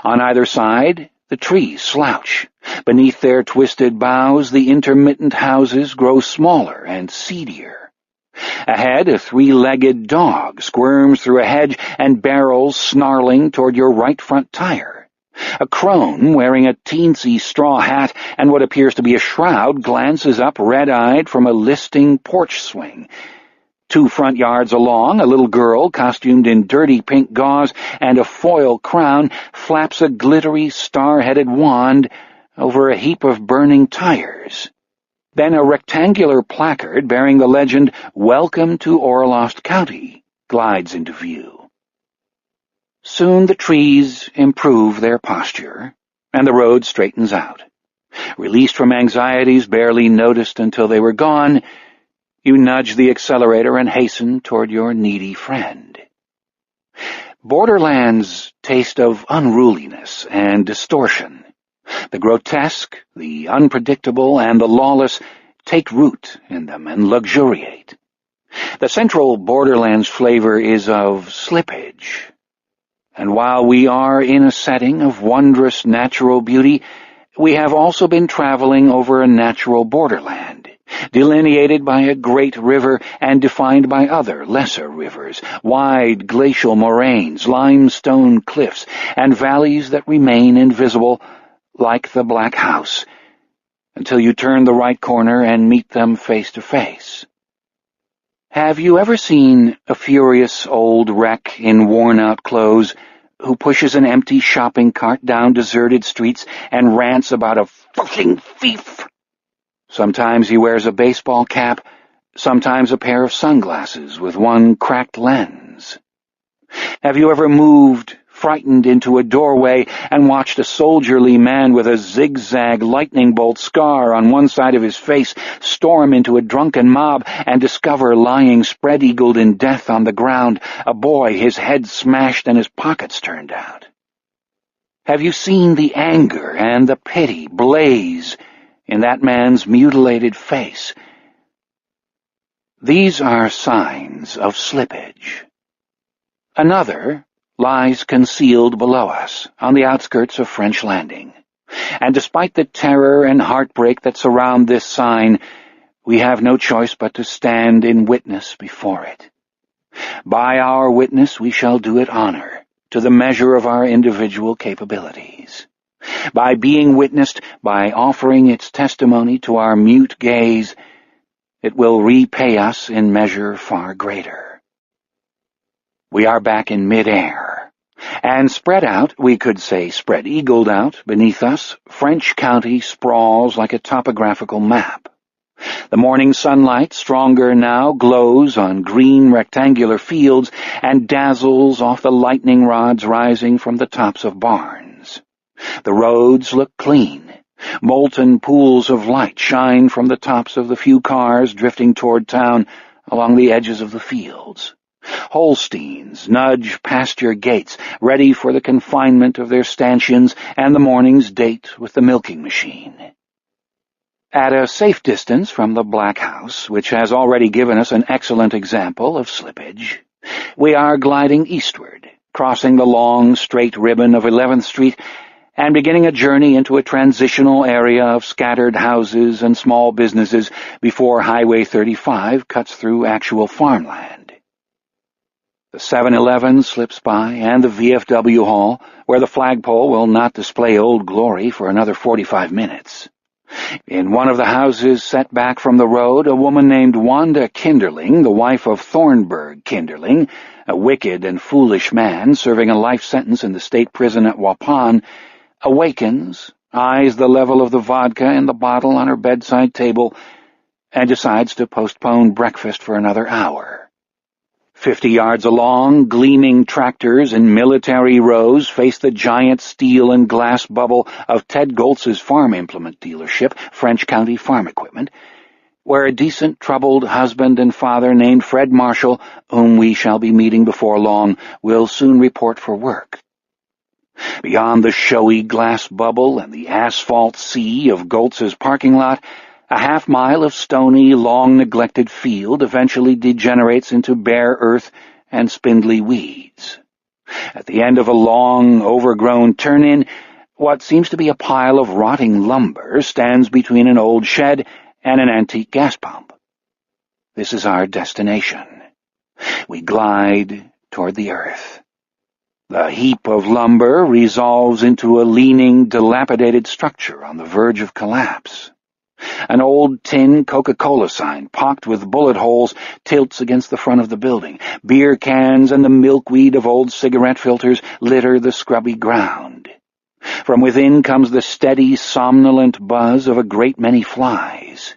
On either side, the trees slouch. Beneath their twisted boughs, the intermittent houses grow smaller and seedier. Ahead, a 3-legged dog squirms through a hedge and barrels snarling toward your right front tire. A crone wearing a teensy straw hat and what appears to be a shroud glances up red-eyed from a listing porch swing. 2 front yards along, a little girl, costumed in dirty pink gauze and a foil crown, flaps a glittery, star-headed wand over a heap of burning tires. Then a rectangular placard bearing the legend, "Welcome to Orlost County," glides into view. Soon the trees improve their posture, and the road straightens out. Released from anxieties barely noticed until they were gone, you nudge the accelerator and hasten toward your needy friend. Borderlands taste of unruliness and distortion. The grotesque, the unpredictable, and the lawless take root in them and luxuriate. The central Borderlands flavor is of slippage. And while we are in a setting of wondrous natural beauty, we have also been traveling over a natural borderland, delineated by a great river and defined by other lesser rivers, wide glacial moraines, limestone cliffs, and valleys that remain invisible like the Black House, until you turn the right corner and meet them face to face. Have you ever seen a furious old wreck in worn-out clothes who pushes an empty shopping cart down deserted streets and rants about a fucking thief? Sometimes he wears a baseball cap, sometimes a pair of sunglasses with one cracked lens. Have you ever moved frightened into a doorway and watched a soldierly man with a zigzag lightning bolt scar on one side of his face storm into a drunken mob and discover lying spread-eagled in death on the ground a boy, his head smashed and his pockets turned out? Have you seen the anger and the pity blaze in that man's mutilated face? These are signs of slippage. Another lies concealed below us, on the outskirts of French Landing. And despite the terror and heartbreak that surround this sign, we have no choice but to stand in witness before it. By our witness we shall do it honor, to the measure of our individual capabilities. By being witnessed, by offering its testimony to our mute gaze, it will repay us in measure far greater. We are back in mid-air, and spread out, we could say spread-eagled out, beneath us, French County sprawls like a topographical map. The morning sunlight, stronger now, glows on green rectangular fields and dazzles off the lightning rods rising from the tops of barns. The roads look clean. Molten pools of light shine from the tops of the few cars drifting toward town along the edges of the fields. Holsteins nudge past your gates, ready for the confinement of their stanchions and the morning's date with the milking machine. At a safe distance from the Black House, which has already given us an excellent example of slippage, we are gliding eastward, crossing the long, straight ribbon of 11th Street and beginning a journey into a transitional area of scattered houses and small businesses before Highway 35 cuts through actual farmland. The 7-Eleven slips by, and the VFW Hall, where the flagpole will not display Old Glory for another 45 minutes. In one of the houses set back from the road, a woman named Wanda Kinderling, the wife of Thornburg Kinderling, a wicked and foolish man serving a life sentence in the state prison at Waupun, awakens, eyes the level of the vodka in the bottle on her bedside table, and decides to postpone breakfast for another hour. 50 yards along, gleaming tractors in military rows face the giant steel and glass bubble of Ted Goltz's farm implement dealership, French County Farm Equipment, where a decent, troubled husband and father named Fred Marshall, whom we shall be meeting before long, will soon report for work. Beyond the showy glass bubble and the asphalt sea of Goltz's parking lot, a half-mile of stony, long-neglected field eventually degenerates into bare earth and spindly weeds. At the end of a long, overgrown turn-in, what seems to be a pile of rotting lumber stands between an old shed and an antique gas pump. This is our destination. We glide toward the earth. The heap of lumber resolves into a leaning, dilapidated structure on the verge of collapse. An old tin Coca-Cola sign, pocked with bullet holes, tilts against the front of the building. Beer cans and the milkweed of old cigarette filters litter the scrubby ground. From within comes the steady, somnolent buzz of a great many flies.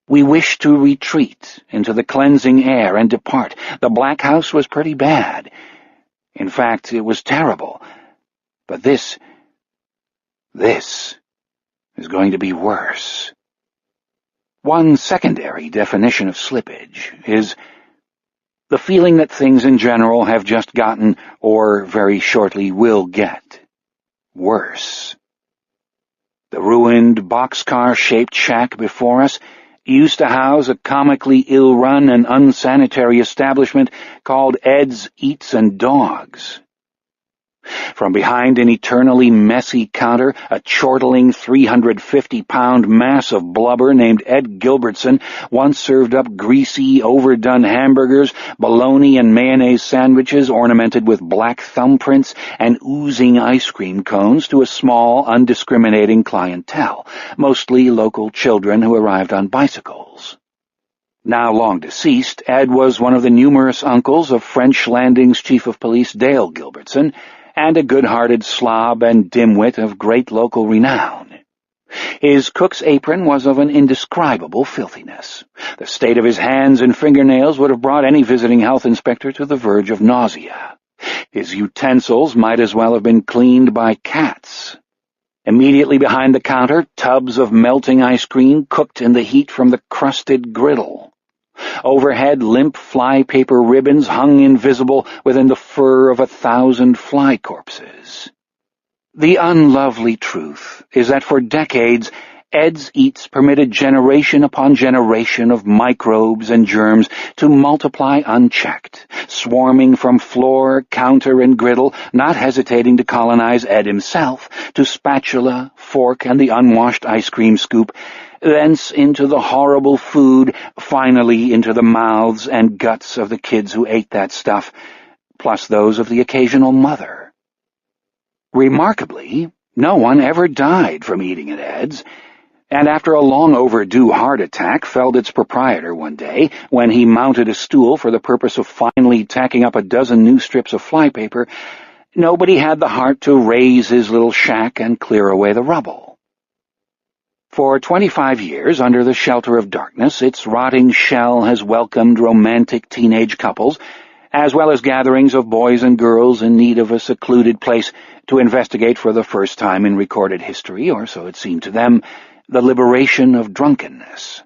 We wish to retreat into the cleansing air and depart. The Black House was pretty bad. In fact, it was terrible. But this is going to be worse. One secondary definition of slippage is the feeling that things in general have just gotten, or very shortly will get, worse. The ruined boxcar-shaped shack before us used to house a comically ill-run and unsanitary establishment called Ed's Eats and Dogs. From behind an eternally messy counter, a chortling 350-pound mass of blubber named Ed Gilbertson once served up greasy, overdone hamburgers, bologna and mayonnaise sandwiches ornamented with black thumbprints, and oozing ice cream cones to a small, undiscriminating clientele, mostly local children who arrived on bicycles. Now long deceased, Ed was one of the numerous uncles of French Landing's chief of police Dale Gilbertson, and a good-hearted slob and dimwit of great local renown. His cook's apron was of an indescribable filthiness. The state of his hands and fingernails would have brought any visiting health inspector to the verge of nausea. His utensils might as well have been cleaned by cats. Immediately behind the counter, tubs of melting ice cream cooked in the heat from the crusted griddle. Overhead, limp fly-paper ribbons hung invisible within the fur of 1,000 fly corpses. The unlovely truth is that for decades, Ed's Eats permitted generation upon generation of microbes and germs to multiply unchecked, swarming from floor, counter, and griddle, not hesitating to colonize Ed himself, to spatula, fork, and the unwashed ice cream scoop, thence into the horrible food, finally into the mouths and guts of the kids who ate that stuff, plus those of the occasional mother. Remarkably, no one ever died from eating at Ed's. and after a long-overdue heart attack felled its proprietor one day when he mounted a stool for the purpose of finally tacking up a dozen new strips of flypaper, nobody had the heart to raise his little shack and clear away the rubble. For 25 years, under the shelter of darkness, its rotting shell has welcomed romantic teenage couples, as well as gatherings of boys and girls in need of a secluded place to investigate for the first time in recorded history, or so it seemed to them, the liberation of drunkenness.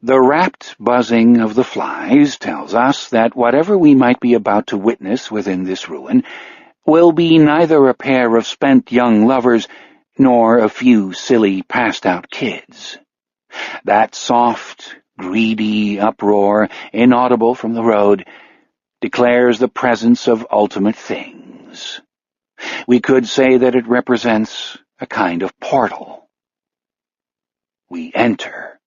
The rapt buzzing of the flies tells us that whatever we might be about to witness within this ruin will be neither a pair of spent young lovers nor a few silly passed-out kids. That soft, greedy uproar, inaudible from the road, declares the presence of ultimate things. We could say that it represents a kind of portal. We enter.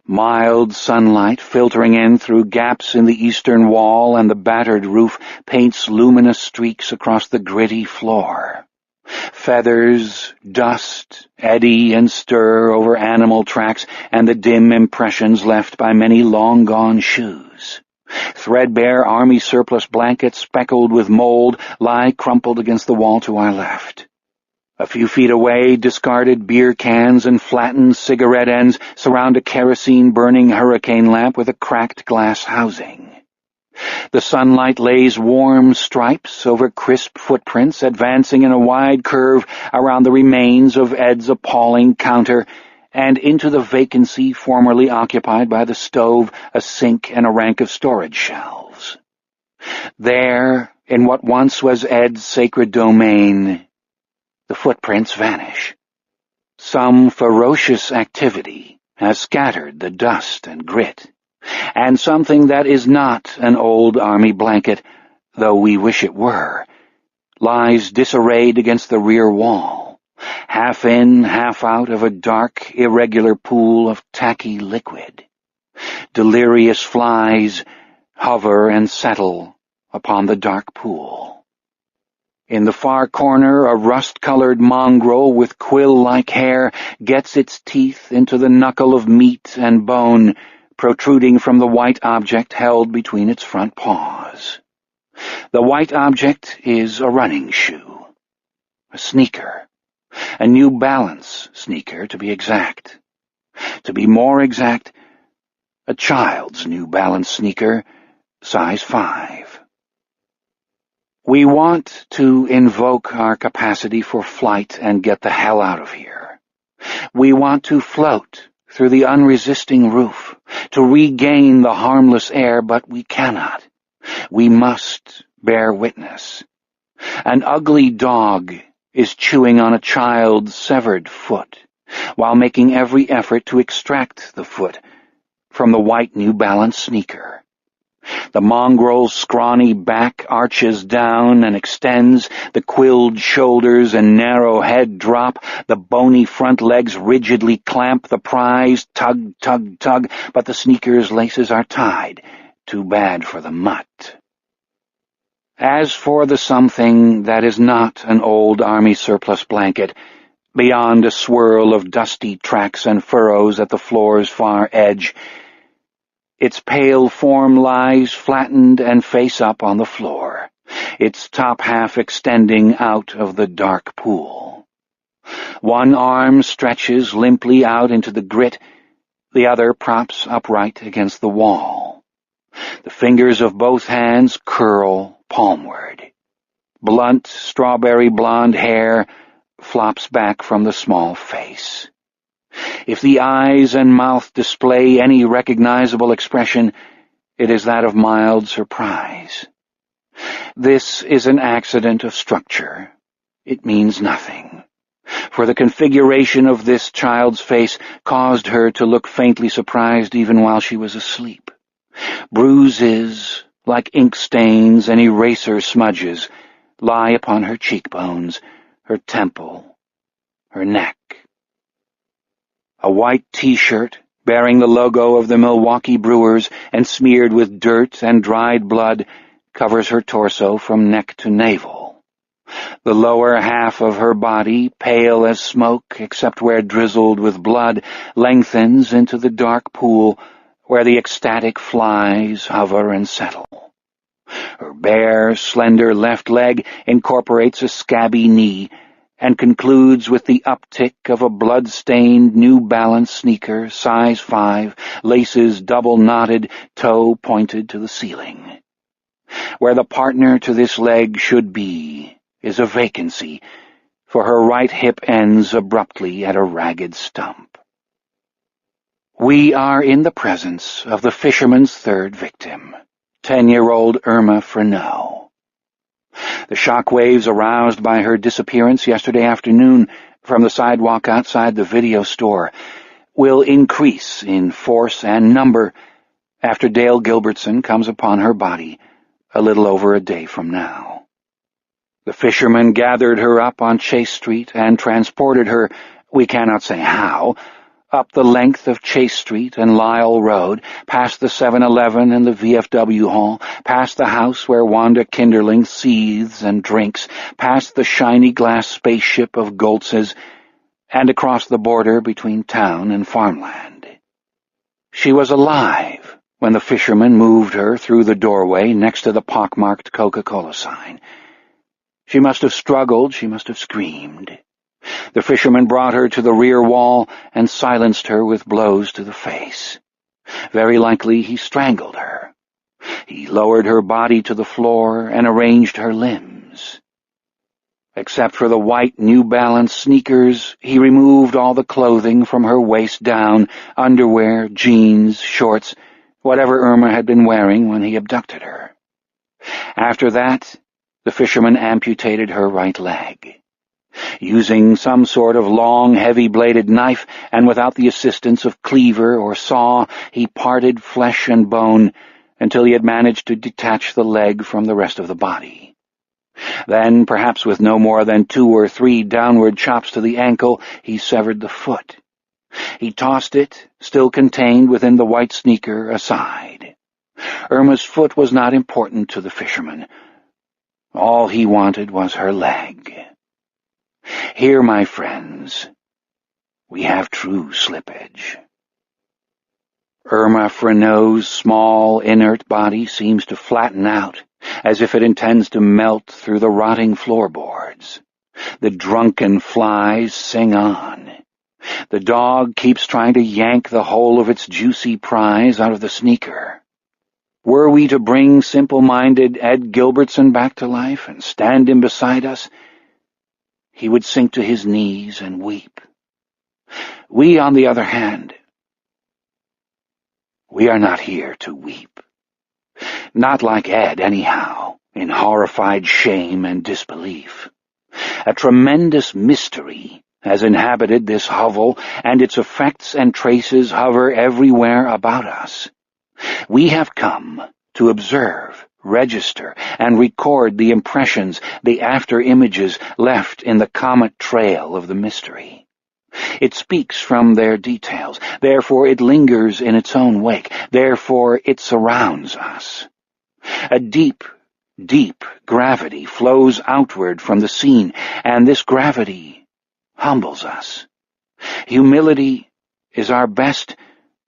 Mild sunlight filtering in through gaps in the eastern wall and the battered roof paints luminous streaks across the gritty floor. Feathers, dust, eddy and stir over animal tracks and the dim impressions left by many long-gone shoes. Threadbare army surplus blankets speckled with mold lie crumpled against the wall to our left. A few feet away, discarded beer cans and flattened cigarette ends surround a kerosene-burning hurricane lamp with a cracked glass housing. The sunlight lays warm stripes over crisp footprints, advancing in a wide curve around the remains of Ed's appalling counter and into the vacancy formerly occupied by the stove, a sink, and a rank of storage shelves. There, in what once was Ed's sacred domain, the footprints vanish. Some ferocious activity has scattered the dust and grit, and something that is not an old army blanket, though we wish it were, lies disarrayed against the rear wall, half in, half out of a dark, irregular pool of tacky liquid. Delirious flies hover and settle upon the dark pool. In the far corner, a rust-colored mongrel with quill-like hair gets its teeth into the knuckle of meat and bone, protruding from the white object held between its front paws. The white object is a running shoe, a sneaker, a New Balance sneaker, to be exact. To be more exact, a child's New Balance sneaker, size 5. We want to invoke our capacity for flight and get the hell out of here. We want to float through the unresisting roof, to regain the harmless air, but we cannot. We must bear witness. An ugly dog is chewing on a child's severed foot, while making every effort to extract the foot from the white New Balance sneaker. The mongrel's scrawny back arches down and extends, the quilled shoulders and narrow head drop, the bony front legs rigidly clamp the prize, tug, tug, tug, but the sneaker's laces are tied. Too bad for the mutt. As for the something that is not an old army surplus blanket, beyond a swirl of dusty tracks and furrows at the floor's far edge, its pale form lies flattened and face up on the floor, its top half extending out of the dark pool. One arm stretches limply out into the grit, the other props upright against the wall. The fingers of both hands curl palmward. Blunt, strawberry blonde hair flops back from the small face. If the eyes and mouth display any recognizable expression, it is that of mild surprise. This is an accident of structure. It means nothing, for the configuration of this child's face caused her to look faintly surprised even while she was asleep. Bruises, like ink stains and eraser smudges, lie upon her cheekbones, her temple, her neck. A white T-shirt, bearing the logo of the Milwaukee Brewers and smeared with dirt and dried blood, covers her torso from neck to navel. The lower half of her body, pale as smoke except where drizzled with blood, lengthens into the dark pool where the ecstatic flies hover and settle. Her bare, slender left leg incorporates a scabby knee and concludes with the uptick of a blood-stained New Balance sneaker, size 5, laces double-knotted, toe pointed to the ceiling. Where the partner to this leg should be is a vacancy, for her right hip ends abruptly at a ragged stump. We are in the presence of the fisherman's third victim, 10-year-old Irma Freneau. The shock waves aroused by her disappearance yesterday afternoon from the sidewalk outside the video store will increase in force and number after Dale Gilbertson comes upon her body a little over a day from now. The fisherman gathered her up on Chase Street and transported her, we cannot say how, up the length of Chase Street and Lyle Road, past the 7-Eleven and the VFW Hall, past the house where Wanda Kinderling seethes and drinks, past the shiny glass spaceship of Goltz's, and across the border between town and farmland. She was alive when the fisherman moved her through the doorway next to the pockmarked Coca-Cola sign. She must have struggled, she must have screamed. The fisherman brought her to the rear wall and silenced her with blows to the face. Very likely he strangled her. He lowered her body to the floor and arranged her limbs. Except for the white New Balance sneakers, he removed all the clothing from her waist down, underwear, jeans, shorts, whatever Irma had been wearing when he abducted her. After that, the fisherman amputated her right leg. Using some sort of long, heavy-bladed knife, and without the assistance of cleaver or saw, he parted flesh and bone until he had managed to detach the leg from the rest of the body. Then, perhaps with no more than 2 or 3 downward chops to the ankle, he severed the foot. He tossed it, still contained within the white sneaker, aside. Irma's foot was not important to the fisherman. All he wanted was her leg. Here, my friends, we have true slippage. Irma Freneau's small, inert body seems to flatten out, as if it intends to melt through the rotting floorboards. The drunken flies sing on. The dog keeps trying to yank the whole of its juicy prize out of the sneaker. Were we to bring simple-minded Ed Gilbertson back to life and stand him beside us, he would sink to his knees and weep. We, on the other hand, we are not here to weep. Not like Ed, anyhow, in horrified shame and disbelief. A tremendous mystery has inhabited this hovel, and its effects and traces hover everywhere about us. We have come to observe, register, and record the impressions, the after-images left in the comet trail of the mystery. It speaks from their details, therefore it lingers in its own wake, therefore it surrounds us. A deep, deep gravity flows outward from the scene, and this gravity humbles us. Humility is our best,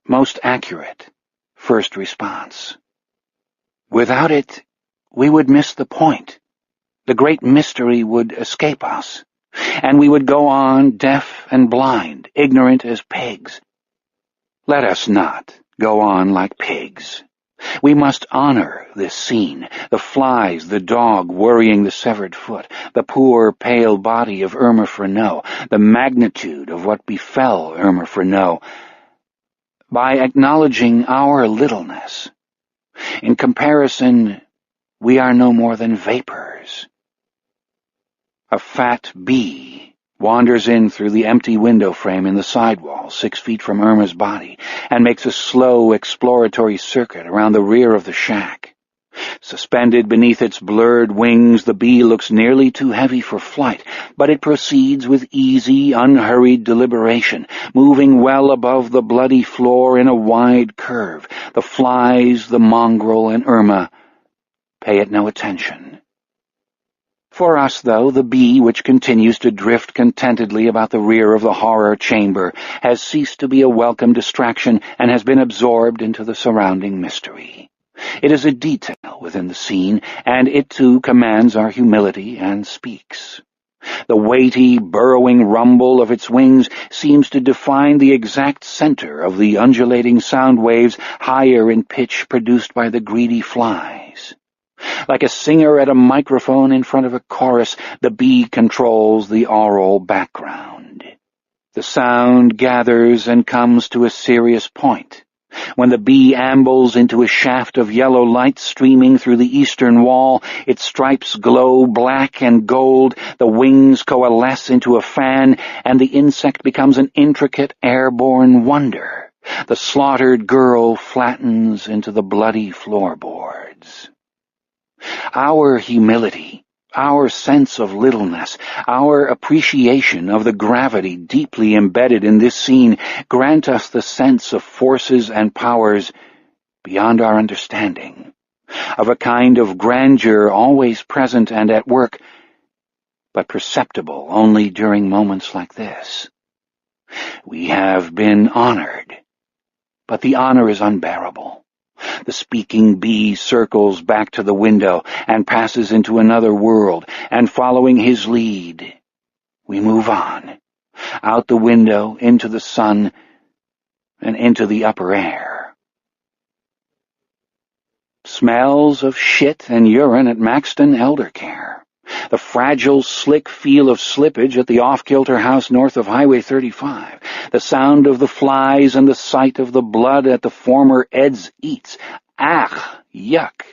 most accurate first response. Without it, we would miss the point. The great mystery would escape us, and we would go on deaf and blind, ignorant as pigs. Let us not go on like pigs. We must honor this scene, the flies, the dog worrying the severed foot, the poor, pale body of Irma Freneau, the magnitude of what befell Irma Freneau, by acknowledging our littleness. In comparison, we are no more than vapors. A fat bee wanders in through the empty window frame in the sidewall 6 feet from Irma's body and makes a slow exploratory circuit around the rear of the shack. Suspended beneath its blurred wings, the bee looks nearly too heavy for flight, but it proceeds with easy, unhurried deliberation, moving well above the bloody floor in a wide curve. The flies, the mongrel, and Irma pay it no attention. For us, though, the bee, which continues to drift contentedly about the rear of the horror chamber, has ceased to be a welcome distraction and has been absorbed into the surrounding mystery. It is a detail within the scene, and it too commands our humility and speaks. The weighty, burrowing rumble of its wings seems to define the exact center of the undulating sound waves higher in pitch produced by the greedy flies. Like a singer at a microphone in front of a chorus, the bee controls the aural background. The sound gathers and comes to a serious point. When the bee ambles into a shaft of yellow light streaming through the eastern wall, its stripes glow black and gold, the wings coalesce into a fan, and the insect becomes an intricate airborne wonder. The slaughtered girl flattens into the bloody floorboards. Our humility, our sense of littleness, our appreciation of the gravity deeply embedded in this scene grant us the sense of forces and powers beyond our understanding, of a kind of grandeur always present and at work, but perceptible only during moments like this. We have been honored, but the honor is unbearable. The speaking bee circles back to the window and passes into another world, and following his lead, we move on, out the window, into the sun, and into the upper air. Smells of shit and urine at Maxton Elder Care. The fragile, slick feel of slippage at the off-kilter house north of Highway 35. The sound of the flies and the sight of the blood at the former Ed's Eats. Ah, yuck.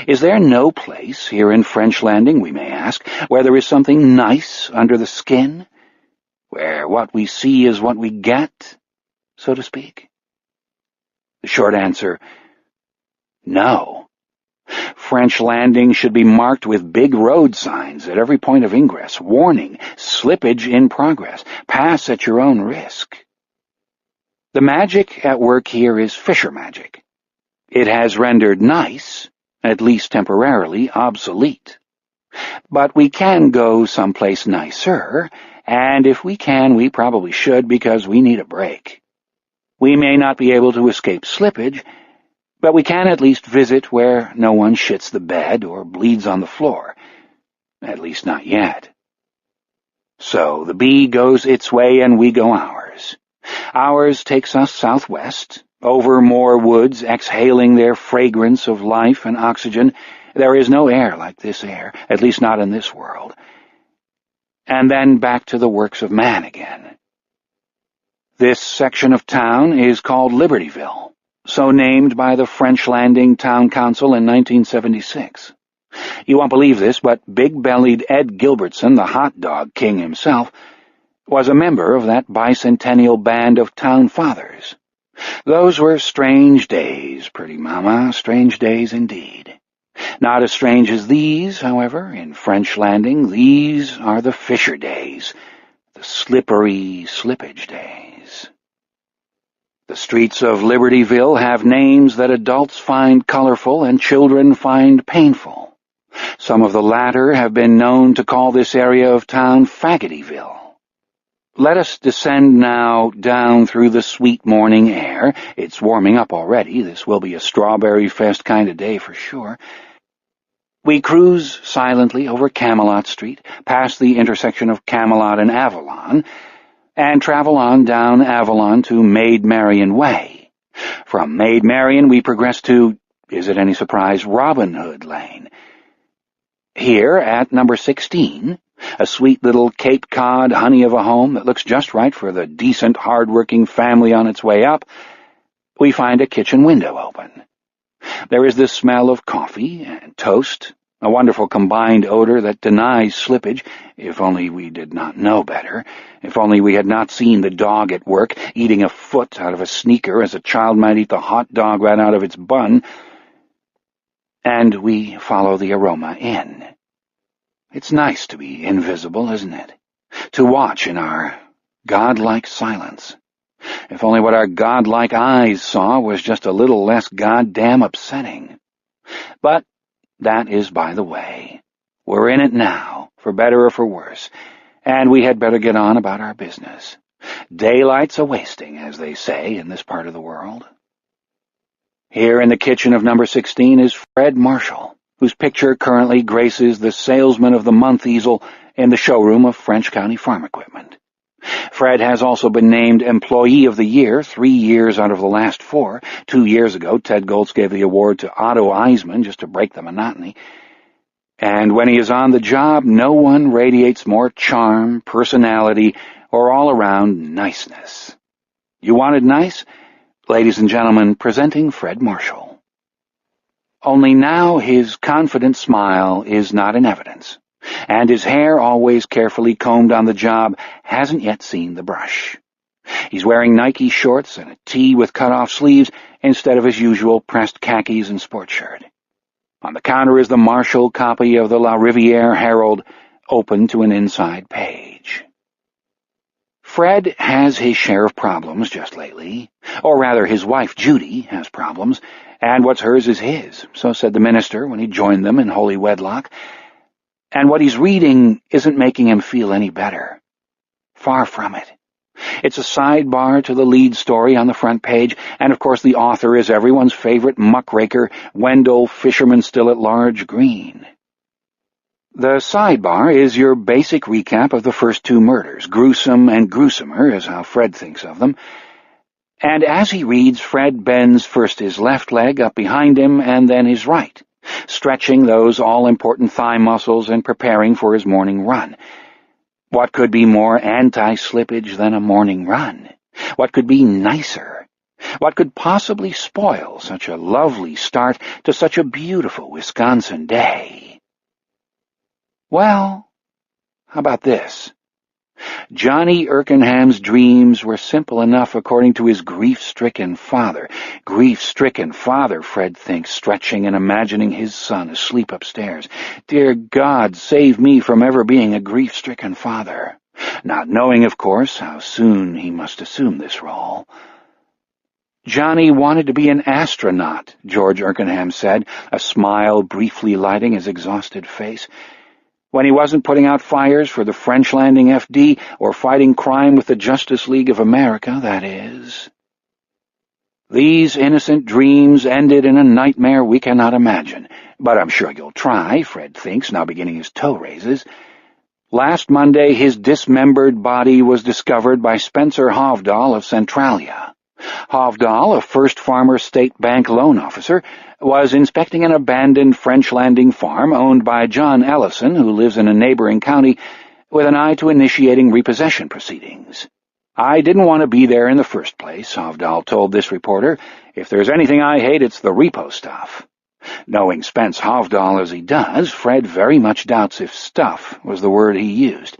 Is there no place here in French Landing, we may ask, where there is something nice under the skin? Where what we see is what we get, so to speak? The short answer, no. French Landing should be marked with big road signs at every point of ingress. Warning, slippage in progress. Pass at your own risk. The magic at work here is fisher magic. It has rendered nice, at least temporarily, obsolete. But we can go someplace nicer, and if we can, we probably should, because we need a break. We may not be able to escape slippage, but we can at least visit where no one shits the bed or bleeds on the floor. At least not yet. So the bee goes its way and we go ours. Ours takes us southwest, over more woods exhaling their fragrance of life and oxygen. There is no air like this air, at least not in this world. And then back to the works of man again. This section of town is called Libertyville, so named by the French Landing Town Council in 1976. You won't believe this, but big-bellied Ed Gilbertson, the hot dog king himself, was a member of that bicentennial band of town fathers. Those were strange days, pretty mama, strange days indeed. Not as strange as these, however. In French Landing, these are the Fisher days, the slippery slippage days. The streets of Libertyville have names that adults find colorful and children find painful. Some of the latter have been known to call this area of town Faggotyville. Let us descend now down through the sweet morning air. It's warming up already. This will be a strawberry fest kind of day for sure. We cruise silently over Camelot Street, past the intersection of Camelot and Avalon, and travel on down Avalon to Maid Marian Way. From Maid Marian we progress to, is it any surprise, Robin Hood Lane. Here, at number 16, a sweet little Cape Cod honey of a home that looks just right for the decent, hard-working family on its way up, we find a kitchen window open. There is the smell of coffee and toast, a wonderful combined odor that denies slippage, if only we did not know better, if only we had not seen the dog at work, eating a foot out of a sneaker as a child might eat the hot dog right out of its bun. And we follow the aroma in. It's nice to be invisible, isn't it? To watch in our godlike silence. If only what our godlike eyes saw was just a little less goddamn upsetting. But that is by the way. We're in it now, for better or for worse, and we had better get on about our business. Daylight's a-wasting, as they say in this part of the world. Here in the kitchen of number 16 is Fred Marshall, whose picture currently graces the Salesman of the Month easel in the showroom of French County Farm Equipment. Fred has also been named Employee of the Year 3 years out of the last 4. 2 years ago, Ted Goltz gave the award to Otto Eisman just to break the monotony. And when he is on the job, no one radiates more charm, personality, or all-around niceness. You wanted nice? Ladies and gentlemen, presenting Fred Marshall. Only now his confident smile is not in evidence, and his hair, always carefully combed on the job, hasn't yet seen the brush. He's wearing Nike shorts and a tee with cut-off sleeves instead of his usual pressed khakis and sports shirt. On the counter is the Marshall copy of the La Riviere Herald, open to an inside page. Fred has his share of problems just lately, or rather his wife Judy has problems, and what's hers is his, so said the minister when he joined them in holy wedlock, and what he's reading isn't making him feel any better. Far from it. It's a sidebar to the lead story on the front page, and of course the author is everyone's favorite muckraker, Wendell Fisherman Still-at-Large Green. The sidebar is your basic recap of the first 2 murders. Gruesome and gruesomer is how Fred thinks of them. And as he reads, Fred bends first his left leg up behind him and then his right, stretching those all-important thigh muscles and preparing for his morning run. What could be more anti-slippage than a morning run? What could be nicer? What could possibly spoil such a lovely start to such a beautiful Wisconsin day? Well, how about this? Johnny Erkenham's dreams were simple enough according to his grief-stricken father. Grief-stricken father, Fred thinks, stretching and imagining his son asleep upstairs. Dear God, save me from ever being a grief-stricken father. Not knowing, of course, how soon he must assume this role. Johnny wanted to be an astronaut, George Erkenham said, a smile briefly lighting his exhausted face. When he wasn't putting out fires for the French Landing FD or fighting crime with the Justice League of America, that is. These innocent dreams ended in a nightmare we cannot imagine, but I'm sure you'll try, Fred thinks, now beginning his toe raises. Last Monday, his dismembered body was discovered by Spencer Hovdahl of Centralia. Hovdahl, a First Farmer State Bank loan officer, was inspecting an abandoned French Landing farm owned by John Ellison, who lives in a neighboring county, with an eye to initiating repossession proceedings. I didn't want to be there in the first place, Hovdahl told this reporter. If there's anything I hate, it's the repo stuff. Knowing Spence Hovdahl as he does, Fred very much doubts if stuff was the word he used.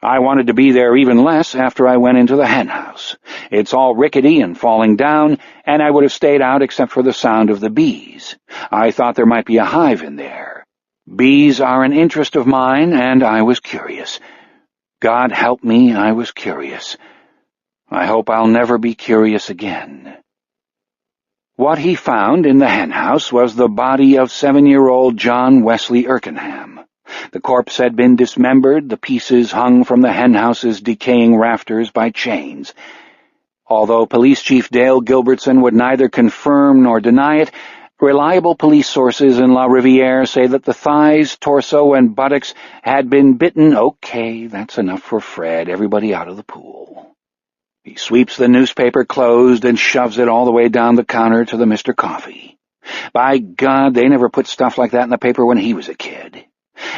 I wanted to be there even less after I went into the henhouse. It's all rickety and falling down, and I would have stayed out except for the sound of the bees. I thought there might be a hive in there. Bees are an interest of mine, and I was curious. God help me, I was curious. I hope I'll never be curious again. What he found in the henhouse was the body of 7-year-old John Wesley Erkenham. The corpse had been dismembered, the pieces hung from the henhouse's decaying rafters by chains. Although Police Chief Dale Gilbertson would neither confirm nor deny it, reliable police sources in La Riviere say that the thighs, torso, and buttocks had been bitten. Okay, that's enough for Fred. Everybody out of the pool. He sweeps the newspaper closed and shoves it all the way down the counter to the Mr. Coffee. By God, they never put stuff like that in the paper when he was a kid.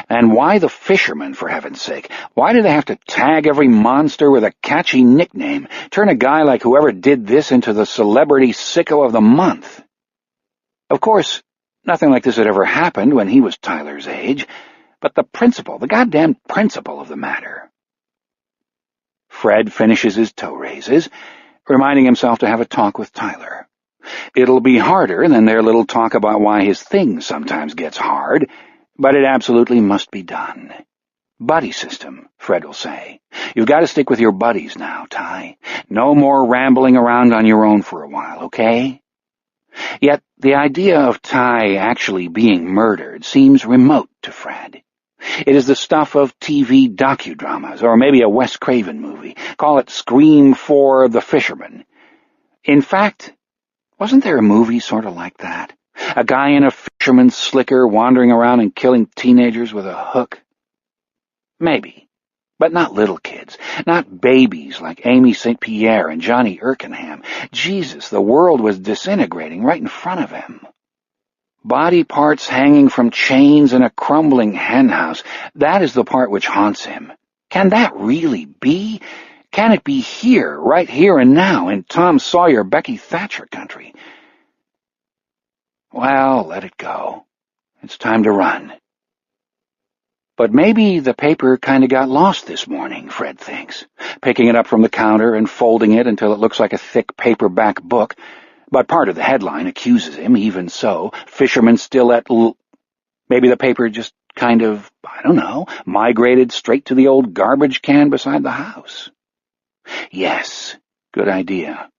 And why the fishermen, for heaven's sake? Why do they have to tag every monster with a catchy nickname, turn a guy like whoever did this into the celebrity sicko of the month? Of course, nothing like this had ever happened when he was Tyler's age, but the principle, the goddamn principle of the matter. Fred finishes his toe raises, reminding himself to have a talk with Tyler. It'll be harder than their little talk about why his thing sometimes gets hard, but it absolutely must be done. Buddy system, Fred will say. You've got to stick with your buddies now, Ty. No more rambling around on your own for a while, okay? Yet the idea of Ty actually being murdered seems remote to Fred. It is the stuff of TV docudramas, or maybe a Wes Craven movie. Call it Scream 4 The Fisherman. In fact, wasn't there a movie sort of like that? A guy in a fisherman's slicker wandering around and killing teenagers with a hook? Maybe, but not little kids, not babies like Amy St. Pierre and Johnny Erkenham. Jesus, the world was disintegrating right in front of him. Body parts hanging from chains in a crumbling henhouse, that is the part which haunts him. Can that really be? Can it be here, right here and now, in Tom Sawyer, Becky Thatcher country? Well, let it go. It's time to run. But maybe the paper kind of got lost this morning, Fred thinks, picking it up from the counter and folding it until it looks like a thick paperback book. But part of the headline accuses him, even so, fisherman still at Maybe the paper just kind of, I don't know, migrated straight to the old garbage can beside the house. Yes, good idea.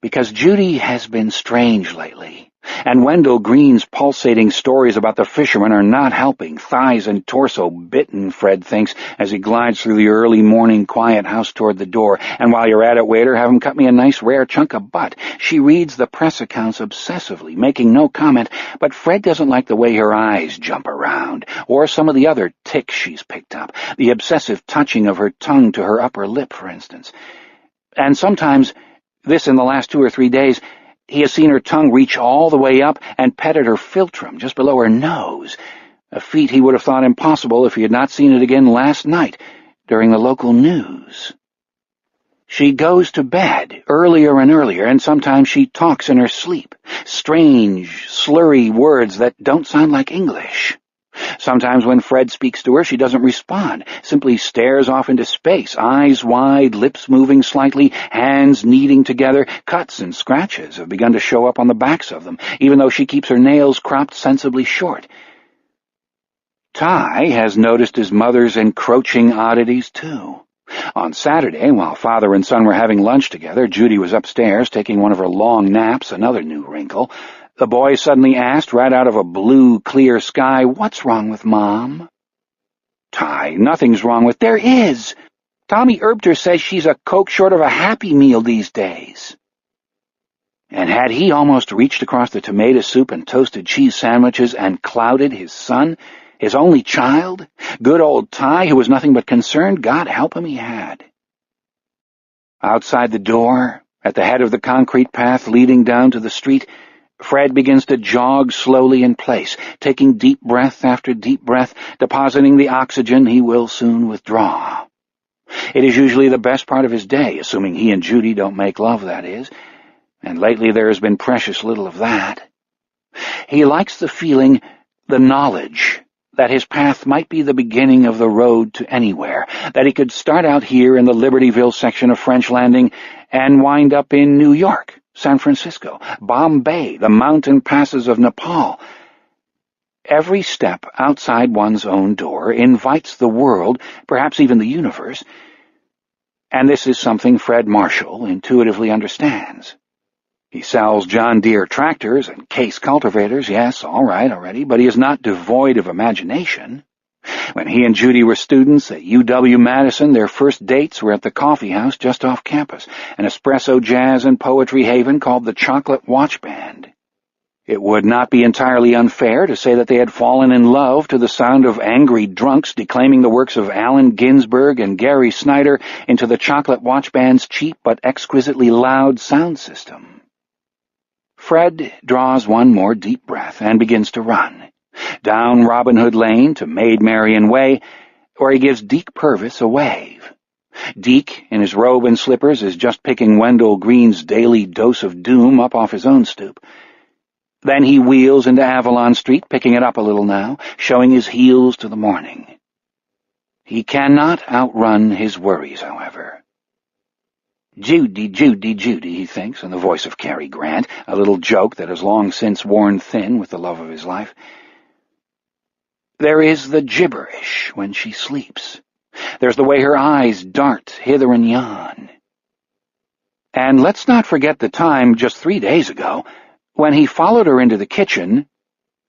Because Judy has been strange lately, and Wendell Green's pulsating stories about the fisherman are not helping. Thighs and torso bitten, Fred thinks, as he glides through the early morning quiet house toward the door. And while you're at it, waiter, have him cut me a nice rare chunk of butt. She reads the press accounts obsessively, making no comment, but Fred doesn't like the way her eyes jump around, or some of the other tics she's picked up, the obsessive touching of her tongue to her upper lip, for instance. And sometimes, this in the last 2 or 3 days, he has seen her tongue reach all the way up and petted her philtrum just below her nose, a feat he would have thought impossible if he had not seen it again last night during the local news. She goes to bed earlier and earlier, and sometimes she talks in her sleep, strange, slurry words that don't sound like English. Sometimes when Fred speaks to her, she doesn't respond, simply stares off into space, eyes wide, lips moving slightly, hands kneading together. Cuts and scratches have begun to show up on the backs of them, even though she keeps her nails cropped sensibly short. Ty has noticed his mother's encroaching oddities, too. On Saturday, while father and son were having lunch together, Judy was upstairs taking one of her long naps, another new wrinkle. The boy suddenly asked, right out of a blue, clear sky, "What's wrong with Mom?" Ty, "Nothing's wrong with—" "There is. Tommy Erbter says she's a Coke short of a Happy Meal these days." And had he almost reached across the tomato soup and toasted cheese sandwiches and clouded his son, his only child? Good old Ty, who was nothing but concerned? God help him, he had. Outside the door, at the head of the concrete path leading down to the street, Fred begins to jog slowly in place, taking deep breath after deep breath, depositing the oxygen he will soon withdraw. It is usually the best part of his day, assuming he and Judy don't make love, that is, and lately there has been precious little of that. He likes the feeling, the knowledge, that his path might be the beginning of the road to anywhere, that he could start out here in the Libertyville section of French Landing and wind up in New York, San Francisco, Bombay, the mountain passes of Nepal. Every step outside one's own door invites the world, perhaps even the universe, and this is something Fred Marshall intuitively understands. He sells John Deere tractors and case cultivators, yes, all right already, but he is not devoid of imagination. When he and Judy were students at UW-Madison, their first dates were at the coffee house just off campus, an espresso jazz and poetry haven called the Chocolate Watch Band. It would not be entirely unfair to say that they had fallen in love to the sound of angry drunks declaiming the works of Allen Ginsberg and Gary Snyder into the Chocolate Watch Band's cheap but exquisitely loud sound system. Fred draws one more deep breath and begins to run. Down Robin Hood Lane to Maid Marian Way, where he gives Deke Purvis a wave. Deke, in his robe and slippers, is just picking Wendell Green's daily dose of doom up off his own stoop. Then he wheels into Avalon Street, picking it up a little now, showing his heels to the morning. He cannot outrun his worries, however. Judy, Judy, Judy, he thinks, in the voice of Cary Grant, a little joke that has long since worn thin with the love of his life. There is the gibberish when she sleeps. There's the way her eyes dart hither and yon. And let's not forget the time just 3 days ago when he followed her into the kitchen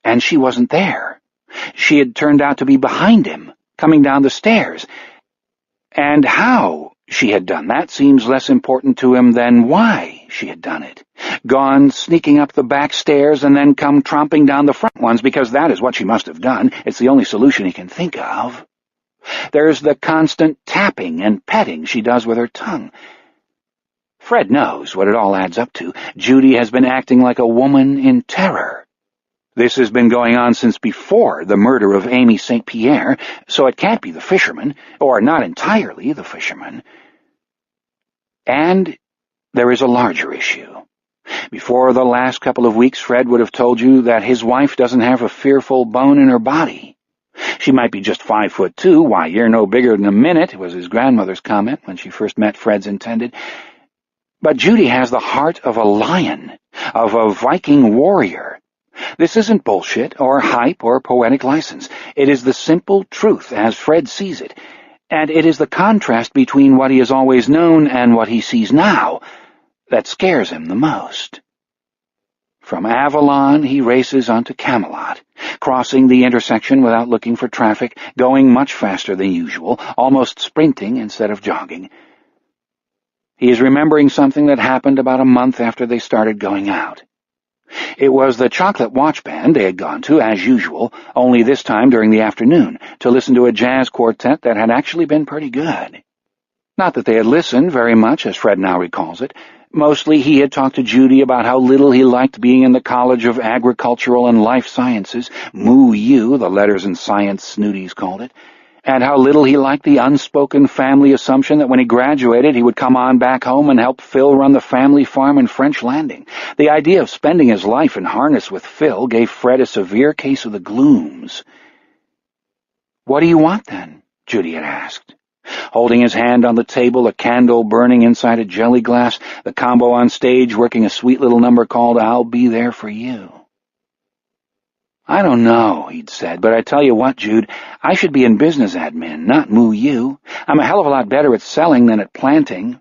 and she wasn't there. She had turned out to be behind him, coming down the stairs. And how she had done that seems less important to him than why she had done it. Gone sneaking up the back stairs and then come tromping down the front ones, because that is what she must have done. It's the only solution he can think of. There's the constant tapping and petting she does with her tongue. Fred knows what it all adds up to. Judy has been acting like a woman in terror. This has been going on since before the murder of Amy St. Pierre, so it can't be the fisherman, or not entirely the fisherman. And there is a larger issue. Before the last couple of weeks, Fred would have told you that his wife doesn't have a fearful bone in her body. She might be just 5'2". Why, you're no bigger than a minute, was his grandmother's comment when she first met Fred's intended. But Judy has the heart of a lion, of a Viking warrior. This isn't bullshit or hype or poetic license. It is the simple truth as Fred sees it, and it is the contrast between what he has always known and what he sees now that scares him the most. From Avalon he races onto Camelot, crossing the intersection without looking for traffic, going much faster than usual, almost sprinting instead of jogging. He is remembering something that happened about a month after they started going out. It was the chocolate watch band they had gone to, as usual, only this time during the afternoon, to listen to a jazz quartet that had actually been pretty good. Not that they had listened very much, as Fred now recalls it. Mostly he had talked to Judy about how little he liked being in the College of Agricultural and Life Sciences, MooU, the letters and science snooties called it, and how little he liked the unspoken family assumption that when he graduated he would come on back home and help Phil run the family farm in French Landing. The idea of spending his life in harness with Phil gave Fred a severe case of the glooms. "What do you want, then?" Judy had asked. Holding his hand on the table, a candle burning inside a jelly glass, the combo on stage working a sweet little number called "I'll Be There for You." "I don't know," he'd said, "but I tell you what, Jude, I should be in business admin, not MooU. I'm a hell of a lot better at selling than at planting."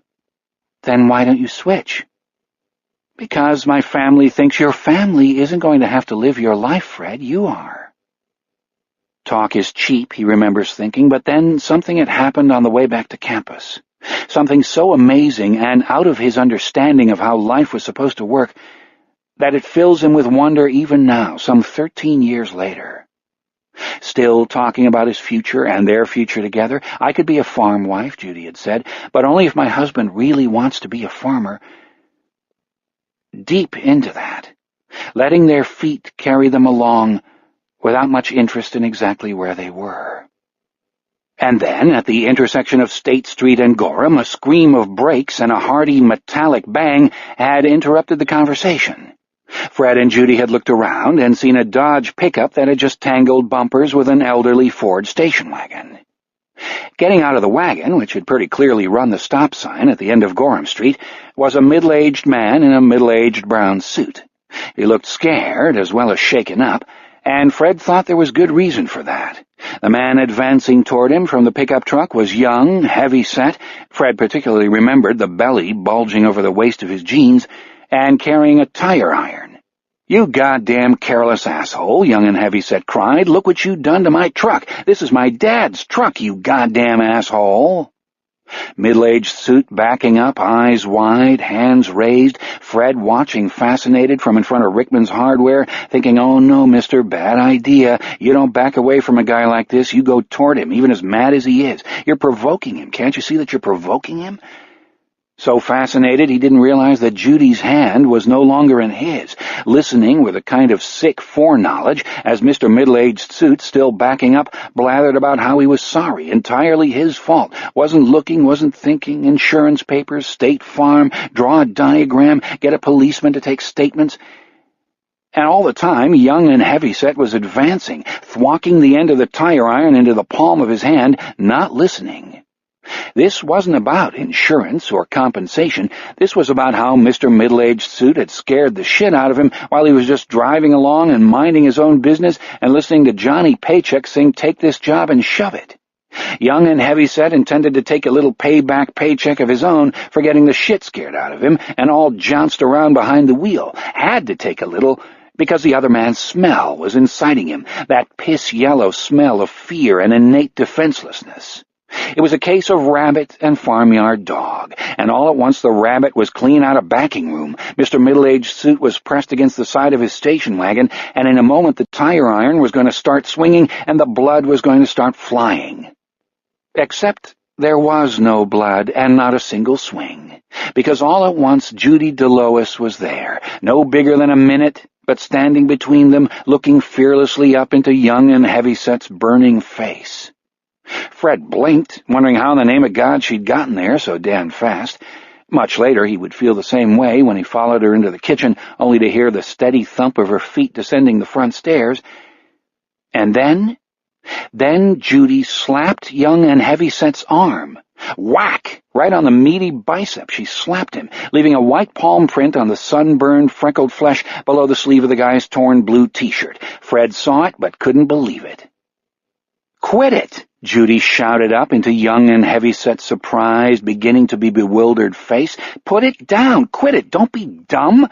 "Then why don't you switch?" "Because my family thinks your family isn't going to have to live your life, Fred. You are." Talk is cheap, he remembers thinking, but then something had happened on the way back to campus. Something so amazing and out of his understanding of how life was supposed to work that it fills him with wonder even now, some 13 years later. Still talking about his future and their future together. "I could be a farm wife," Judy had said, "but only if my husband really wants to be a farmer." Deep into that, letting their feet carry them along without much interest in exactly where they were. And then, at the intersection of State Street and Gorham, a scream of brakes and a hearty metallic bang had interrupted the conversation. Fred and Judy had looked around and seen a Dodge pickup that had just tangled bumpers with an elderly Ford station wagon. Getting out of the wagon, which had pretty clearly run the stop sign at the end of Gorham Street, was a middle-aged man in a middle-aged brown suit. He looked scared as well as shaken up, and Fred thought there was good reason for that. The man advancing toward him from the pickup truck was young, heavy-set. Fred particularly remembered the belly bulging over the waist of his jeans, and carrying a tire iron. "You goddamn careless asshole," young and heavy-set cried. "Look what you done to my truck. This is my dad's truck, you goddamn asshole." Middle-aged suit backing up, eyes wide, hands raised, Fred watching fascinated from in front of Rickman's Hardware, thinking, "Oh no, mister, bad idea. You don't back away from a guy like this. You go toward him, even as mad as he is. You're provoking him. Can't you see that you're provoking him?" So fascinated he didn't realize that Judy's hand was no longer in his, listening with a kind of sick foreknowledge as Mr. Middle-aged Suit, still backing up, blathered about how he was sorry, entirely his fault, wasn't looking, wasn't thinking, insurance papers, State Farm, draw a diagram, get a policeman to take statements. And all the time, young and heavyset was advancing, thwacking the end of the tire iron into the palm of his hand, not listening. This wasn't about insurance or compensation. This was about how Mr. Middle-aged Suit had scared the shit out of him while he was just driving along and minding his own business and listening to Johnny Paycheck sing "Take This Job and Shove It." Young and heavyset intended to take a little payback paycheck of his own for getting the shit scared out of him and all jounced around behind the wheel. Had to take a little because the other man's smell was inciting him, that piss-yellow smell of fear and innate defenselessness. It was a case of rabbit and farmyard dog, and all at once the rabbit was clean out of backing room. Mr. Middle-Aged Suit was pressed against the side of his station wagon, and in a moment the tire iron was going to start swinging and the blood was going to start flying. Except there was no blood and not a single swing, because all at once Judy DeLois was there, no bigger than a minute, but standing between them, looking fearlessly up into young and Heavyset's burning face. Fred blinked, wondering how in the name of God she'd gotten there so damn fast. Much later he would feel the same way when he followed her into the kitchen, only to hear the steady thump of her feet descending the front stairs. And then Judy slapped young and Heavyset's arm. Whack! Right on the meaty bicep she slapped him, leaving a white palm print on the sunburned, freckled flesh below the sleeve of the guy's torn blue t-shirt. Fred saw it, but couldn't believe it. "Quit it!" Judy shouted up into young and Heavyset's surprised, beginning to be bewildered face. "Put it down! Quit it! Don't be dumb!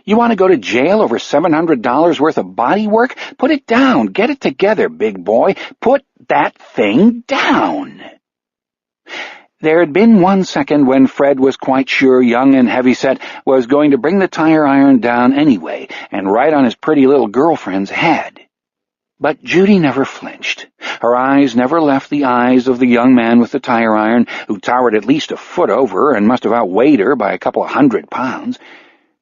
You want to go to jail over $700 worth of body work? Put it down! Get it together, big boy! Put that thing down!" There had been 1 second when Fred was quite sure young and Heavyset was going to bring the tire iron down anyway, and right on his pretty little girlfriend's head. But Judy never flinched. Her eyes never left the eyes of the young man with the tire iron, who towered at least a foot over her and must have outweighed her by a couple of 100 pounds.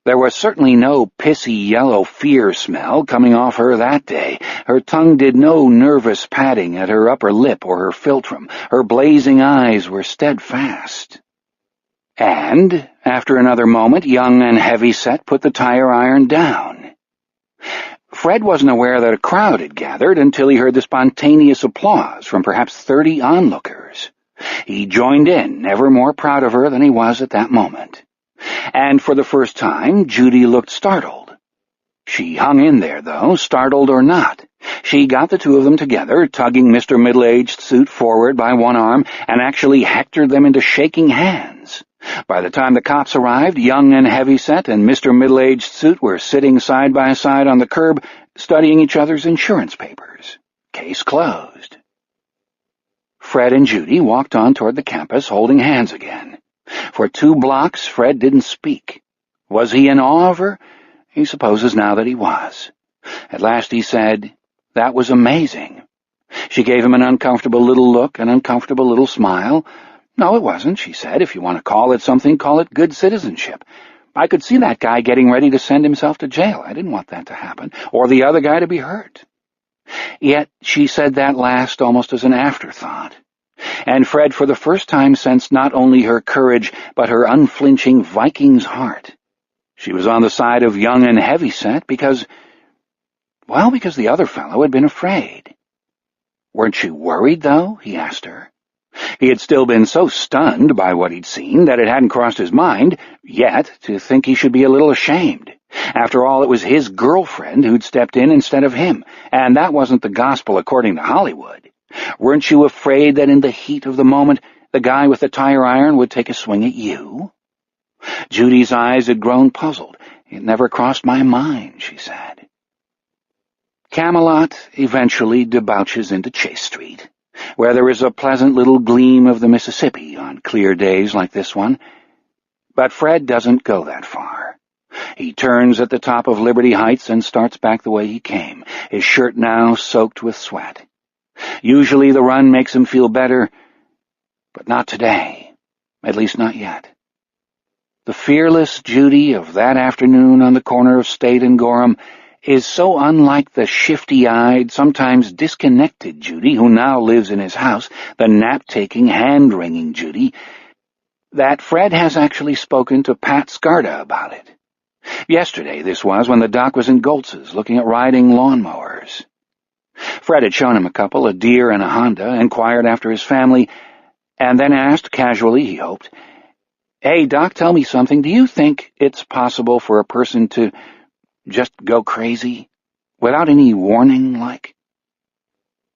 There was certainly no pissy yellow fear smell coming off her that day. Her tongue did no nervous patting at her upper lip or her philtrum. Her blazing eyes were steadfast. And, after another moment, young and Heavyset put the tire iron down. Fred wasn't aware that a crowd had gathered until he heard the spontaneous applause from perhaps 30 onlookers. He joined in, never more proud of her than he was at that moment. And for the first time, Judy looked startled. She hung in there, though, startled or not. She got the two of them together, tugging Mr. Middle-Aged Suit forward by one arm, and actually hectored them into shaking hands. By the time the cops arrived, young and Heavyset and Mr. Middle-Aged Suit were sitting side by side on the curb, studying each other's insurance papers. Case closed. Fred and Judy walked on toward the campus, holding hands again. For 2 blocks, Fred didn't speak. Was he in awe of her? He supposes now that he was. At last he said, "That was amazing." She gave him an uncomfortable little look, an uncomfortable little smile. "No, it wasn't," she said. "If you want to call it something, call it good citizenship. I could see that guy getting ready to send himself to jail. I didn't want that to happen, or the other guy to be hurt." Yet she said that last almost as an afterthought. And Fred for the first time sensed not only her courage, but her unflinching Viking's heart. She was on the side of young and Heavyset because the other fellow had been afraid. "Weren't you worried, though?" he asked her. He had still been so stunned by what he'd seen that it hadn't crossed his mind yet to think he should be a little ashamed. After all, it was his girlfriend who'd stepped in instead of him, and that wasn't the gospel according to Hollywood. "Weren't you afraid that in the heat of the moment the guy with the tire iron would take a swing at you?" Judy's eyes had grown puzzled. "It never crossed my mind," she said. Camelot eventually debouches into Chase Street, where there is a pleasant little gleam of the Mississippi on clear days like this one. But Fred doesn't go that far. He turns at the top of Liberty Heights and starts back the way he came, his shirt now soaked with sweat. Usually the run makes him feel better, but not today, at least not yet. The fearless Judy of that afternoon on the corner of State and Gorham is so unlike the shifty-eyed, sometimes disconnected Judy who now lives in his house, the nap-taking, hand-wringing Judy, that Fred has actually spoken to Pat Scarda about it. Yesterday this was, when the doc was in Goltz's looking at riding lawnmowers. Fred had shown him a couple, a Deere and a Honda, inquired after his family, and then asked, casually, he hoped, "Hey, Doc, tell me something. Do you think it's possible for a person to just go crazy, without any warning, like?"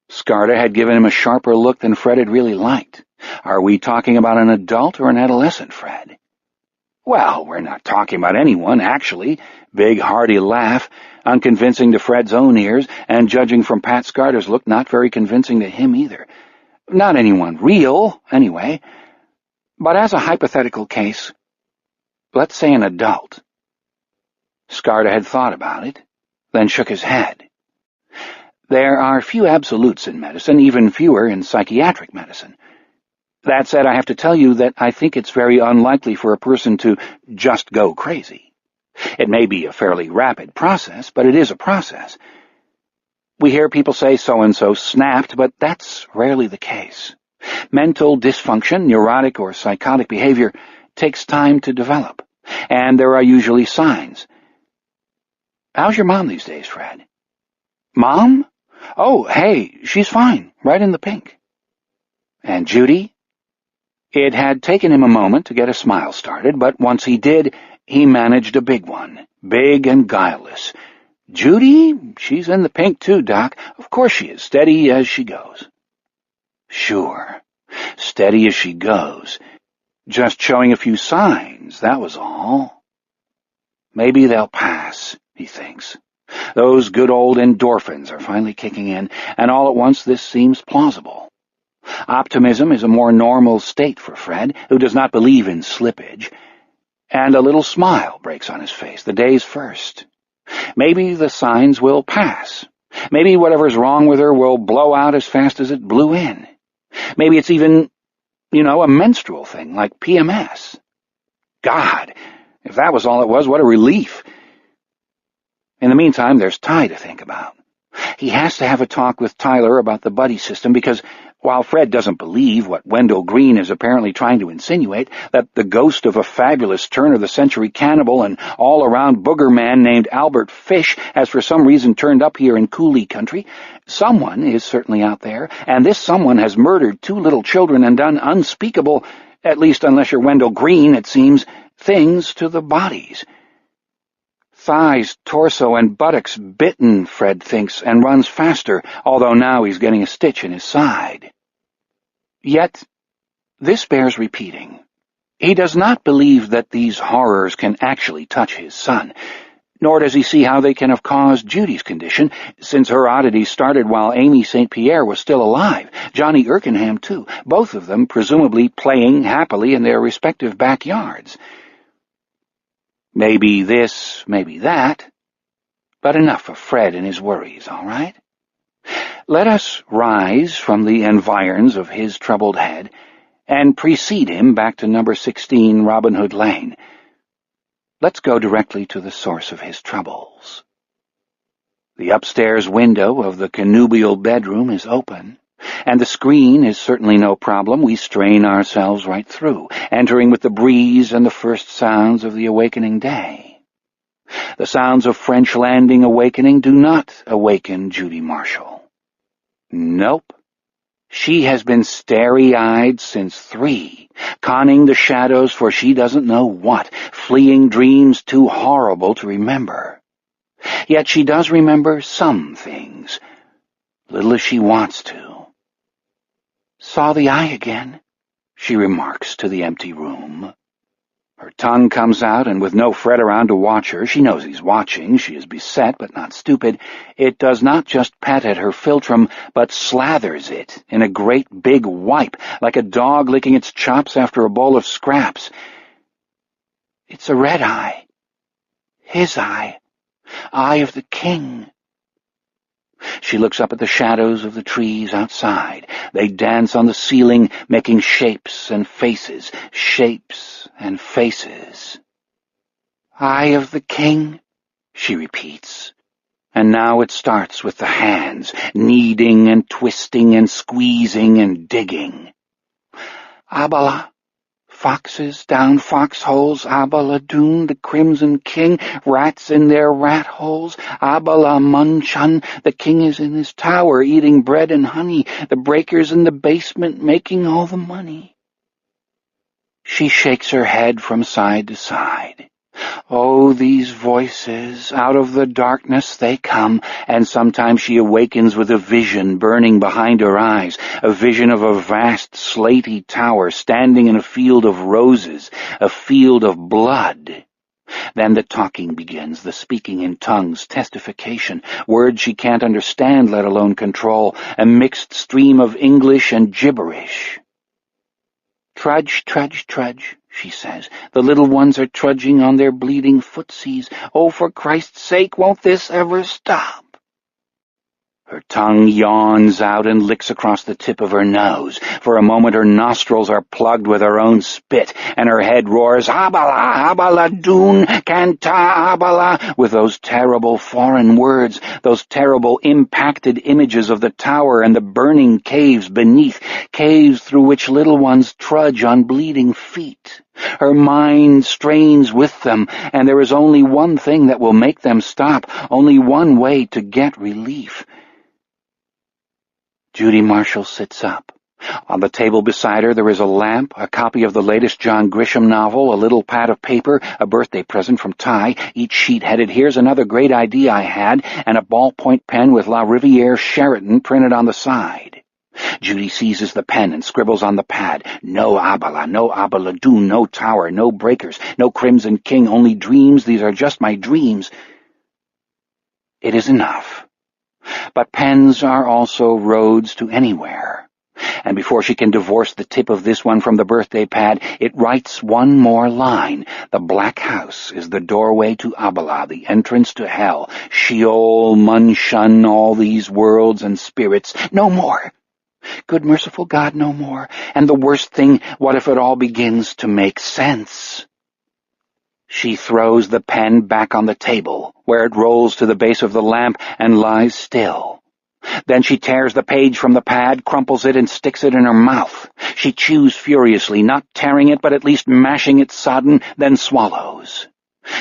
Scarda had given him a sharper look than Fred had really liked. "Are we talking about an adult or an adolescent, Fred?" Well, we're not talking about anyone, actually. Big, hearty laugh, unconvincing to Fred's own ears, and judging from Pat Scarter's look, not very convincing to him either. Not anyone real, anyway. But as a hypothetical case, let's say an adult. Scarter had thought about it, then shook his head. There are few absolutes in medicine, even fewer in psychiatric medicine. That said, I have to tell you that I think it's very unlikely for a person to just go crazy. It may be a fairly rapid process, but it is a process. We hear people say so-and-so snapped, but that's rarely the case. Mental dysfunction, neurotic or psychotic behavior, takes time to develop, and there are usually signs. How's your mom these days, Fred? Mom? Oh, hey, she's fine, right in the pink. And Judy? It had taken him a moment to get a smile started, but once he did, he managed a big one, big and guileless. Judy? She's in the pink too, Doc. Of course she is, steady as she goes. Sure, steady as she goes. Just showing a few signs, that was all. Maybe they'll pass, he thinks. Those good old endorphins are finally kicking in, and all at once this seems plausible. Optimism is a more normal state for Fred, who does not believe in slippage, and a little smile breaks on his face, the day's first. Maybe the signs will pass. Maybe whatever's wrong with her will blow out as fast as it blew in. Maybe it's even, a menstrual thing, like PMS. God, if that was all it was, what a relief. In the meantime, there's Ty to think about. He has to have a talk with Tyler about the buddy system because, while Fred doesn't believe what Wendell Green is apparently trying to insinuate, that the ghost of a fabulous turn-of-the-century cannibal and all-around booger man named Albert Fish has for some reason turned up here in Cooley country, someone is certainly out there, and this someone has murdered 2 little children and done unspeakable, at least unless you're Wendell Green, it seems, things to the bodies. Thighs, torso, and buttocks bitten, Fred thinks, and runs faster, although now he's getting a stitch in his side. Yet, this bears repeating. He does not believe that these horrors can actually touch his son, nor does he see how they can have caused Judy's condition, since her oddities started while Amy St. Pierre was still alive, Johnny Erkenham too, both of them presumably playing happily in their respective backyards. Maybe this, maybe that, but enough of Fred and his worries, all right? Let us rise from the environs of his troubled head and precede him back to number 16 Robin Hood Lane. Let's go directly to the source of his troubles. The upstairs window of the connubial bedroom is open, and the screen is certainly no problem. We strain ourselves right through, entering with the breeze and the first sounds of the awakening day. The sounds of French Landing awakening do not awaken Judy Marshall. Nope. She has been starry-eyed since 3, conning the shadows for she doesn't know what, fleeing dreams too horrible to remember. Yet she does remember some things, little as she wants to. Saw the eye again, she remarks to the empty room. Her tongue comes out, and with no Fred around to watch her, she knows he's watching. She is beset, but not stupid. It does not just pat at her philtrum, but slathers it in a great big wipe, like a dog licking its chops after a bowl of scraps. It's a red eye. His eye. Eye of the king. She looks up at the shadows of the trees outside. They dance on the ceiling, making shapes and faces, shapes and faces. Eye of the king, she repeats. And now it starts with the hands, kneading and twisting and squeezing and digging. Abala. Foxes down foxholes, Abaladoon, the Crimson King, rats in their rat holes, Abala Munchun, the king is in his tower eating bread and honey, the breakers in the basement making all the money. She shakes her head from side to side. Oh, these voices, out of the darkness they come, and sometimes she awakens with a vision burning behind her eyes, a vision of a vast slaty tower standing in a field of roses, a field of blood. Then the talking begins, the speaking in tongues, testification, words she can't understand, let alone control, a mixed stream of English and gibberish. "Trudge, trudge, trudge," she says. "The little ones are trudging on their bleeding footsies. Oh, for Christ's sake, won't this ever stop?" Her tongue yawns out and licks across the tip of her nose. For a moment her nostrils are plugged with her own spit, and her head roars, "Abala, abala, doon, canta, abala," with those terrible foreign words, those terrible impacted images of the tower and the burning caves beneath, caves through which little ones trudge on bleeding feet. Her mind strains with them, and there is only one thing that will make them stop, only one way to get relief. Judy Marshall sits up. On the table beside her there is a lamp, a copy of the latest John Grisham novel, a little pad of paper, a birthday present from Ty, each sheet headed, "Here's another great idea I had," and a ballpoint pen with La Riviere Sheraton printed on the side. Judy seizes the pen and scribbles on the pad, "No Abala, no Abaladoon, no tower, no breakers, no Crimson King, only dreams, these are just my dreams." It is enough. But pens are also roads to anywhere. And before she can divorce the tip of this one from the birthday pad, it writes one more line. "The black house is the doorway to Abala, the entrance to hell. Sheol, Munshun, all these worlds and spirits. No more. Good merciful God, no more. And the worst thing, what if it all begins to make sense?" She throws the pen back on the table, where it rolls to the base of the lamp and lies still. Then she tears the page from the pad, crumples it, and sticks it in her mouth. She chews furiously, not tearing it, but at least mashing it sodden, then swallows.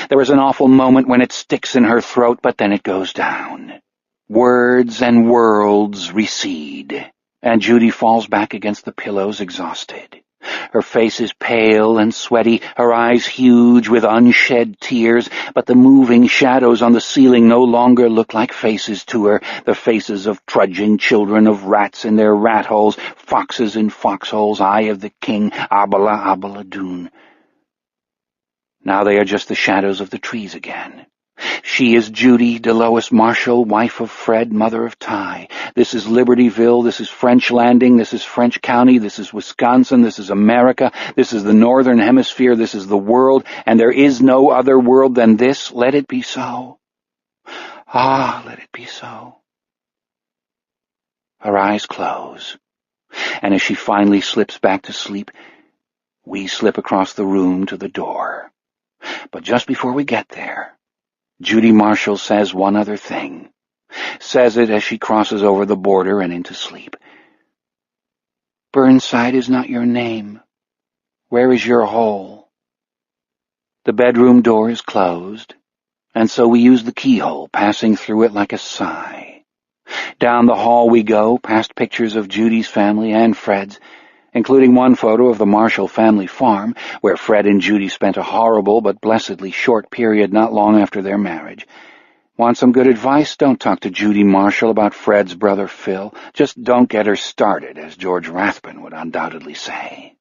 There is an awful moment when it sticks in her throat, but then it goes down. Words and worlds recede, and Judy falls back against the pillows exhausted. Her face is pale and sweaty, her eyes huge with unshed tears, but the moving shadows on the ceiling no longer look like faces to her, the faces of trudging children, of rats in their rat holes, foxes in foxholes, Eye of the King, Abala, Abaladoon. Now they are just the shadows of the trees again. She is Judy DeLois Marshall, wife of Fred, mother of Ty. This is Libertyville, this is French Landing, this is French County, this is Wisconsin, this is America, this is the Northern Hemisphere, this is the world, and there is no other world than this. Let it be so. Ah, let it be so. Her eyes close, and as she finally slips back to sleep, we slip across the room to the door. But just before we get there, Judy Marshall says one other thing, says it as she crosses over the border and into sleep. "Burnside is not your name. Where is your hole?" The bedroom door is closed, and so we use the keyhole, passing through it like a sigh. Down the hall we go, past pictures of Judy's family and Fred's, including one photo of the Marshall family farm, where Fred and Judy spent a horrible but blessedly short period not long after their marriage. Want some good advice? Don't talk to Judy Marshall about Fred's brother Phil. Just don't get her started, as George Rathbun would undoubtedly say.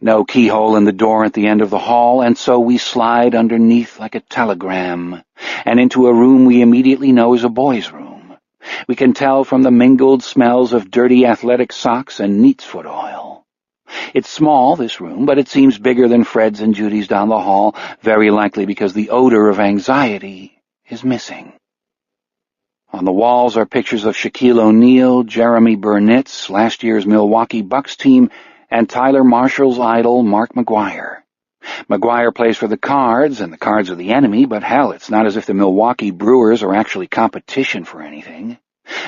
No keyhole in the door at the end of the hall, and so we slide underneath like a telegram, and into a room we immediately know is a boy's room. We can tell from the mingled smells of dirty athletic socks and neat's foot oil. It's small, this room, but it seems bigger than Fred's and Judy's down the hall, very likely because the odor of anxiety is missing. On the walls are pictures of Shaquille O'Neal, Jeremy Burnett's last year's Milwaukee Bucks team, and Tyler Marshall's idol, Mark McGuire. McGuire plays for the Cards, and the Cards are the enemy, but hell, it's not as if the Milwaukee Brewers are actually competition for anything.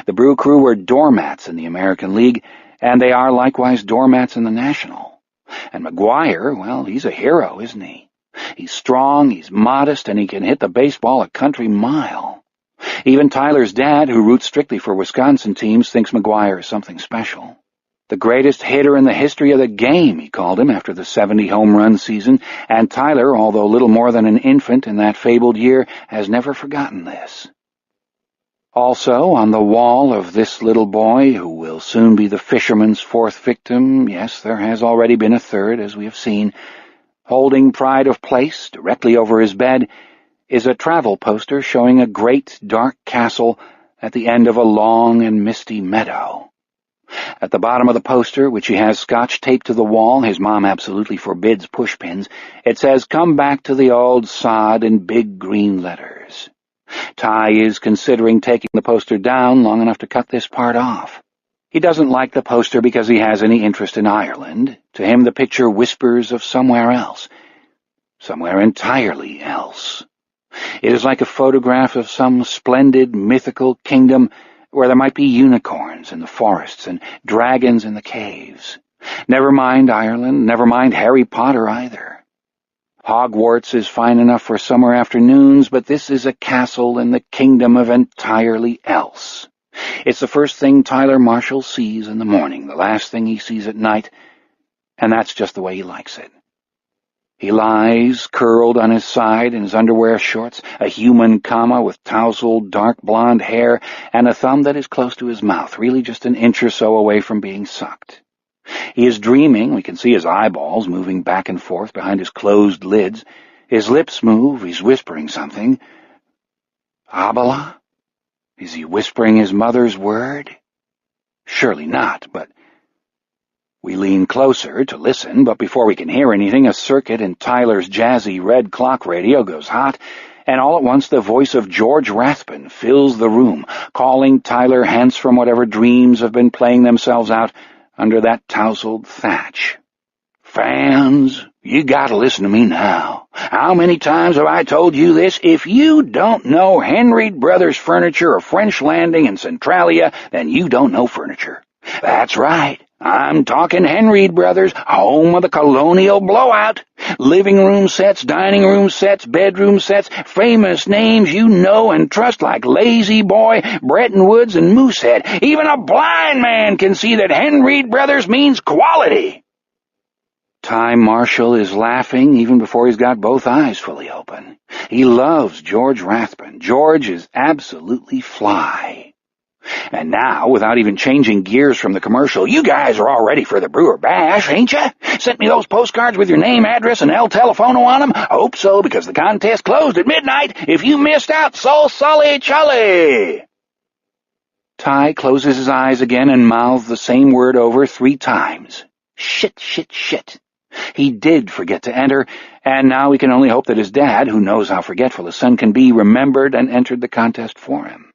The Brew Crew were doormats in the American League, and they are likewise doormats in the National. And McGuire, well, he's a hero, isn't he? He's strong, he's modest, and he can hit the baseball a country mile. Even Tyler's dad, who roots strictly for Wisconsin teams, thinks McGuire is something special. The greatest hitter in the history of the game, he called him after the 70 home run season, and Tyler, although little more than an infant in that fabled year, has never forgotten this. Also, on the wall of this little boy, who will soon be the fisherman's fourth victim, yes, there has already been a third, as we have seen, holding pride of place directly over his bed, is a travel poster showing a great dark castle at the end of a long and misty meadow. At the bottom of the poster, which he has scotch taped to the wall, his mom absolutely forbids pushpins, it says, "Come back to the old sod," in big green letters. Ty is considering taking the poster down long enough to cut this part off. He doesn't like the poster because he has any interest in Ireland. To him, the picture whispers of somewhere else, somewhere entirely else. It is like a photograph of some splendid mythical kingdom where there might be unicorns in the forests and dragons in the caves. Never mind Ireland, never mind Harry Potter either. Hogwarts is fine enough for summer afternoons, but this is a castle in the kingdom of entirely else. It's the first thing Tyler Marshall sees in the morning, the last thing he sees at night, and that's just the way he likes it. He lies, curled on his side in his underwear shorts, a human comma with tousled dark blonde hair and a thumb that is close to his mouth, really just an inch or so away from being sucked. He is dreaming. We can see his eyeballs moving back and forth behind his closed lids. His lips move. He's whispering something. Abala? Is he whispering his mother's word? Surely not, but we lean closer to listen, but before we can hear anything, a circuit in Tyler's jazzy red clock radio goes hot, and all at once the voice of George Rathbun fills the room, calling Tyler hence from whatever dreams have been playing themselves out under that tousled thatch. "Fans, you gotta listen to me now. How many times have I told you this? If you don't know Henry Brothers Furniture of French Landing and Centralia, then you don't know furniture. That's right. I'm talking Henry Brothers, home of the colonial blowout. Living room sets, dining room sets, bedroom sets, famous names you know and trust like Lazy Boy, Bretton Woods, and Moosehead. Even a blind man can see that Henry Brothers means quality." Ty Marshall is laughing even before he's got both eyes fully open. He loves George Rathbun. George is absolutely fly. And now, without even changing gears from the commercial, "You guys are all ready for the Brewer Bash, ain't you? Sent me those postcards with your name, address, and El Telefono on them? Hope so, because the contest closed at midnight. If you missed out, so sully chully." Ty closes his eyes again and mouths the same word over 3 times. Shit, shit, shit. He did forget to enter, and now we can only hope that his dad, who knows how forgetful his son can be, remembered and entered the contest for him.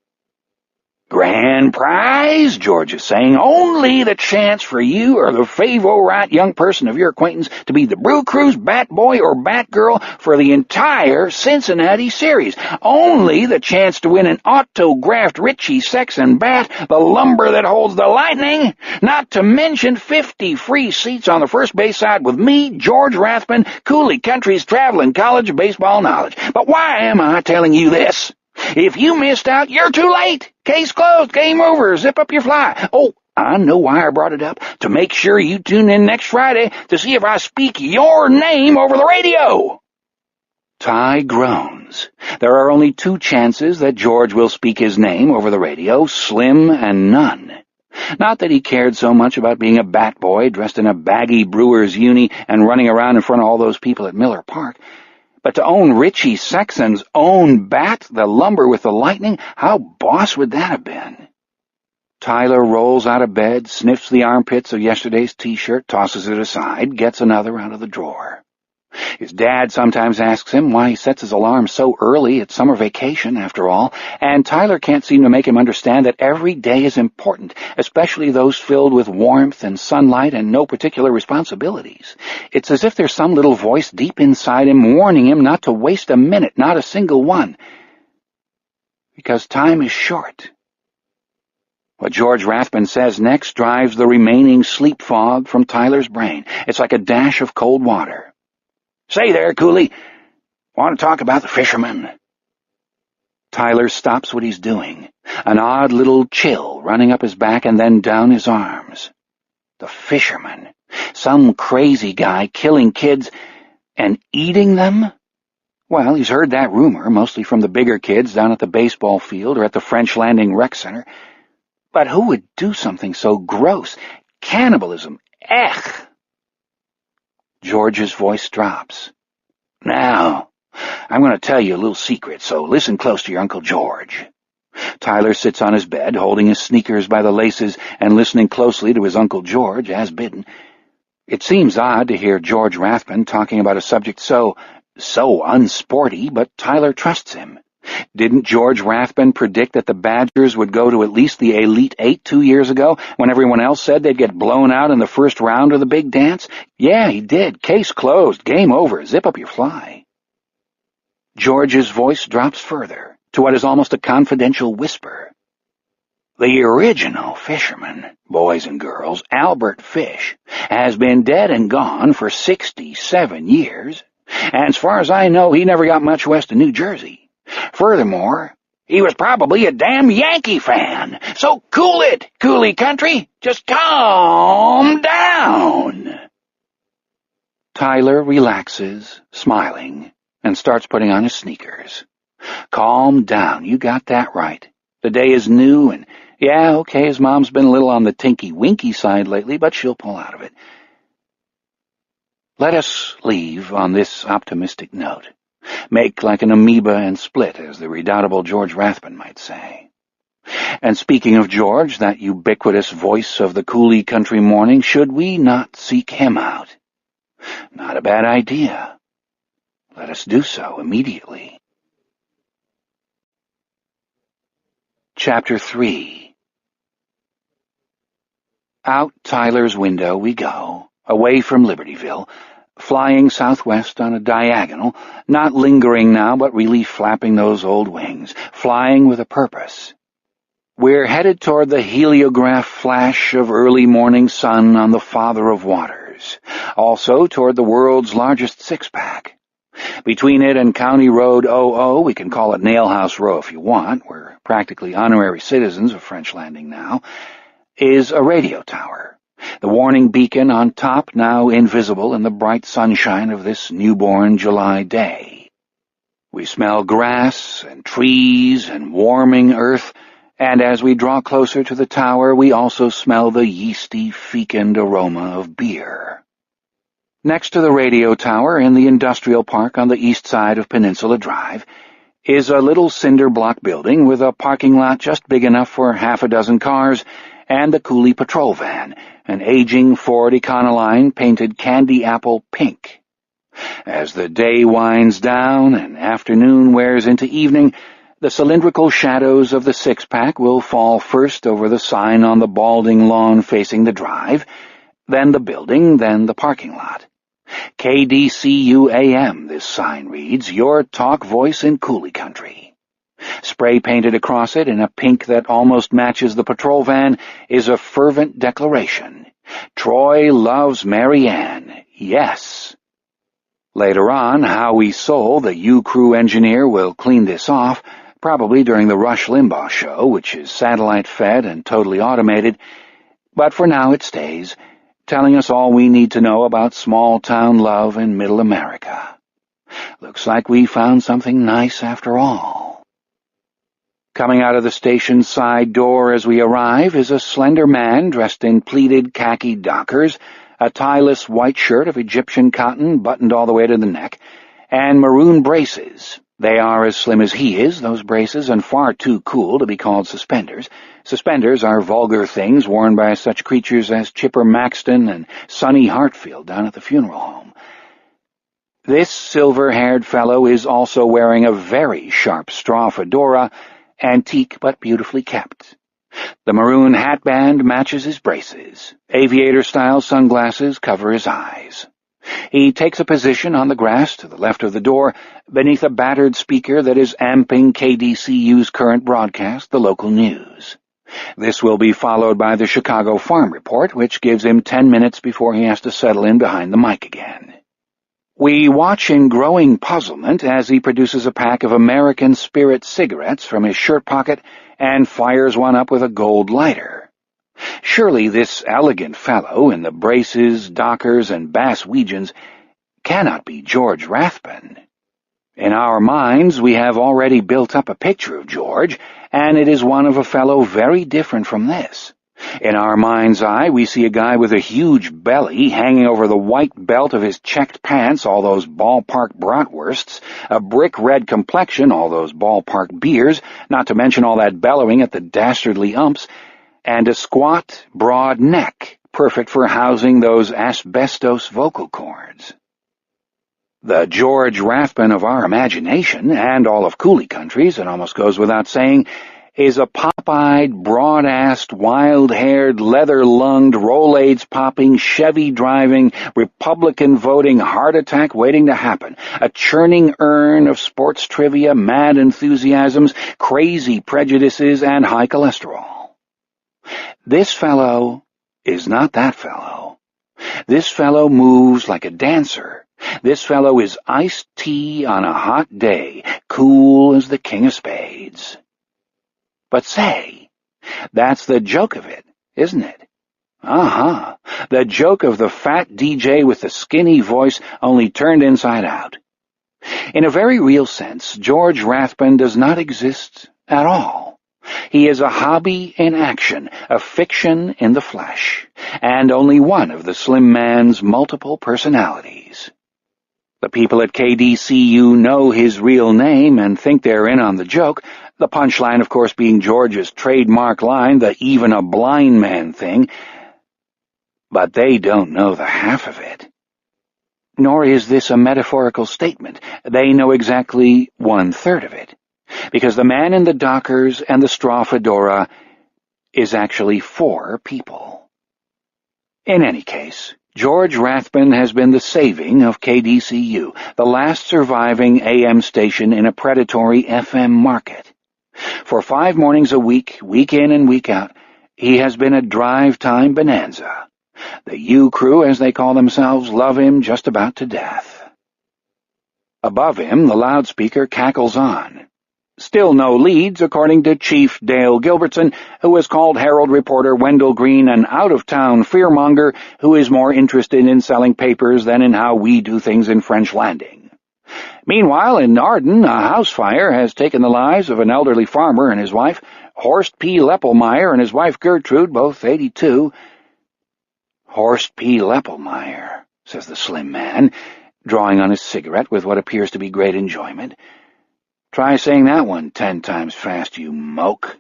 "Grand prize," George is saying, "only the chance for you or the favorite young person of your acquaintance to be the Brew Crew's Bat Boy or Bat Girl for the entire Cincinnati series. Only the chance to win an autographed Richie Sexton bat, the lumber that holds the lightning. Not to mention 50 free seats on the first base side with me, George Rathbun, Cooley Country's traveling college of baseball knowledge. But why am I telling you this? If you missed out, you're too late. Case closed, game over, zip up your fly. Oh, I know why I brought it up. To make sure you tune in next Friday to see if I speak your name over the radio." Ty groans. There are only 2 chances that George will speak his name over the radio, slim and none. Not that he cared so much about being a bat boy dressed in a baggy brewer's uni and running around in front of all those people at Miller Park. But to own Richie Sexton's own bat, the lumber with the lightning, how boss would that have been? Tyler rolls out of bed, sniffs the armpits of yesterday's T-shirt, tosses it aside, gets another out of the drawer. His dad sometimes asks him why he sets his alarm so early. It's summer vacation, after all, and Tyler can't seem to make him understand that every day is important, especially those filled with warmth and sunlight and no particular responsibilities. It's as if there's some little voice deep inside him warning him not to waste a minute, not a single one, because time is short. What George Rathbun says next drives the remaining sleep fog from Tyler's brain. It's like a dash of cold water. "Say there, Cooley. Want to talk about the fisherman?" Tyler stops what he's doing, an odd little chill running up his back and then down his arms. The fisherman. Some crazy guy killing kids and eating them? Well, he's heard that rumor, mostly from the bigger kids down at the baseball field or at the French Landing Rec Center. But who would do something so gross? Cannibalism. Ech! George's voice drops. Now, I'm going to tell you a little secret, so listen close to your Uncle George. Tyler sits on his bed, holding his sneakers by the laces and listening closely to his Uncle George, as bidden. It seems odd to hear George Rathbun talking about a subject so unsporty, but Tyler trusts him. Didn't George Rathbun predict that the Badgers would go to at least the Elite Eight 2 years ago, when everyone else said they'd get blown out in the first round of the big dance? Yeah, he did. Case closed. Game over. Zip up your fly. George's voice drops further, to what is almost a confidential whisper. The original fisherman, boys and girls, Albert Fish, has been dead and gone for 67 years, and as far as I know, he never got much west of New Jersey. Furthermore, he was probably a damn Yankee fan. So cool it, Coulee Country. Just calm down. Tyler relaxes, smiling, and starts putting on his sneakers. Calm down, you got that right. The day is new, and yeah, okay, his mom's been a little on the tinky-winky side lately, but she'll pull out of it. Let us leave on this optimistic note. Make like an amoeba and split, as the redoubtable George Rathbun might say. And speaking of George, that ubiquitous voice of the Coulee Country morning, should we not seek him out? Not a bad idea. Let us do so immediately. Chapter 3. Out Tyler's window we go, away from Libertyville, flying southwest on a diagonal, not lingering now but really flapping those old wings, flying with a purpose. We're headed toward the heliograph flash of early morning sun on the Father of Waters, also toward the world's largest six-pack. Between it and County Road 00, we can call it Nailhouse Row if you want, we're practically honorary citizens of French Landing now, is a radio tower. The warning beacon on top now invisible in the bright sunshine of this newborn July day. We smell grass and trees and warming earth, and as we draw closer to the tower we also smell the yeasty, fecund aroma of beer. Next to the radio tower in the industrial park on the east side of Peninsula Drive is a little cinder block building with a parking lot just big enough for half a dozen cars and the Coulee patrol van, an aging Ford Econoline painted candy apple pink. As the day winds down and afternoon wears into evening, the cylindrical shadows of the six-pack will fall first over the sign on the balding lawn facing the drive, then the building, then the parking lot. KDCU-AM, this sign reads, your talk voice in Coulee Country. Spray-painted across it in a pink that almost matches the patrol van is a fervent declaration. Troy loves Mary Ann, yes. Later on, Howie Soul, the U-Crew engineer, will clean this off, probably during the Rush Limbaugh show, which is satellite-fed and totally automated, but for now it stays, telling us all we need to know about small-town love in Middle America. Looks like we found something nice after all. Coming out of the station's side door as we arrive is a slender man dressed in pleated khaki dockers, a tie-less white shirt of Egyptian cotton buttoned all the way to the neck, and maroon braces. They are as slim as he is, those braces, and far too cool to be called suspenders. Suspenders are vulgar things worn by such creatures as Chipper Maxton and Sonny Hatfield down at the funeral home. This silver-haired fellow is also wearing a very sharp straw fedora, antique but beautifully kept. The maroon hatband matches his braces. Aviator-style sunglasses cover his eyes. He takes a position on the grass to the left of the door, beneath a battered speaker that is amping KDCU's current broadcast, the local news. This will be followed by the Chicago Farm Report, which gives him 10 minutes before he has to settle in behind the mic again. We watch in growing puzzlement as he produces a pack of American Spirit cigarettes from his shirt pocket and fires one up with a gold lighter. Surely this elegant fellow in the braces, dockers, and bass-weegians cannot be George Rathbun. In our minds we have already built up a picture of George, and it is one of a fellow very different from this. In our mind's eye we see a guy with a huge belly hanging over the white belt of his checked pants, all those ballpark bratwursts, a brick-red complexion, all those ballpark beers, not to mention all that bellowing at the dastardly umps, and a squat, broad neck, perfect for housing those asbestos vocal cords. The George Rathbun of our imagination, and all of Coolie countries, it almost goes without saying, is a pop-eyed, broad-assed, wild-haired, leather-lunged, Rolaids-popping, Chevy-driving, Republican-voting heart attack waiting to happen, a churning urn of sports trivia, mad enthusiasms, crazy prejudices, and high cholesterol. This fellow is not that fellow. This fellow moves like a dancer. This fellow is iced tea on a hot day, cool as the king of spades. But say, that's the joke of it, isn't it? The joke of the fat DJ with the skinny voice only turned inside out. In a very real sense, George Rathbun does not exist at all. He is a hobby in action, a fiction in the flesh, and only one of the slim man's multiple personalities. The people at KDCU know his real name and think they're in on the joke, the punchline, of course, being George's trademark line, the even a blind man thing, but they don't know the half of it. Nor is this a metaphorical statement. They know exactly 1/3 of it, because the man in the dockers and the straw fedora is actually 4 people. In any case, George Rathbun has been the saving of KDCU, the last surviving AM station in a predatory FM market. For 5 mornings a week, week in and week out, he has been a drive-time bonanza. The U-Crew, as they call themselves, love him just about to death. Above him, the loudspeaker cackles on. Still no leads, according to Chief Dale Gilbertson, who has called Herald reporter Wendell Green an out-of-town fearmonger who is more interested in selling papers than in how we do things in French Landing. Meanwhile, in Arden, a house fire has taken the lives of an elderly farmer and his wife, Horst P. Leppelmeyer, and his wife Gertrude, both 82. Horst P. Leppelmeyer, says the slim man, drawing on his cigarette with what appears to be great enjoyment. Try saying that one 10 times fast, you moke.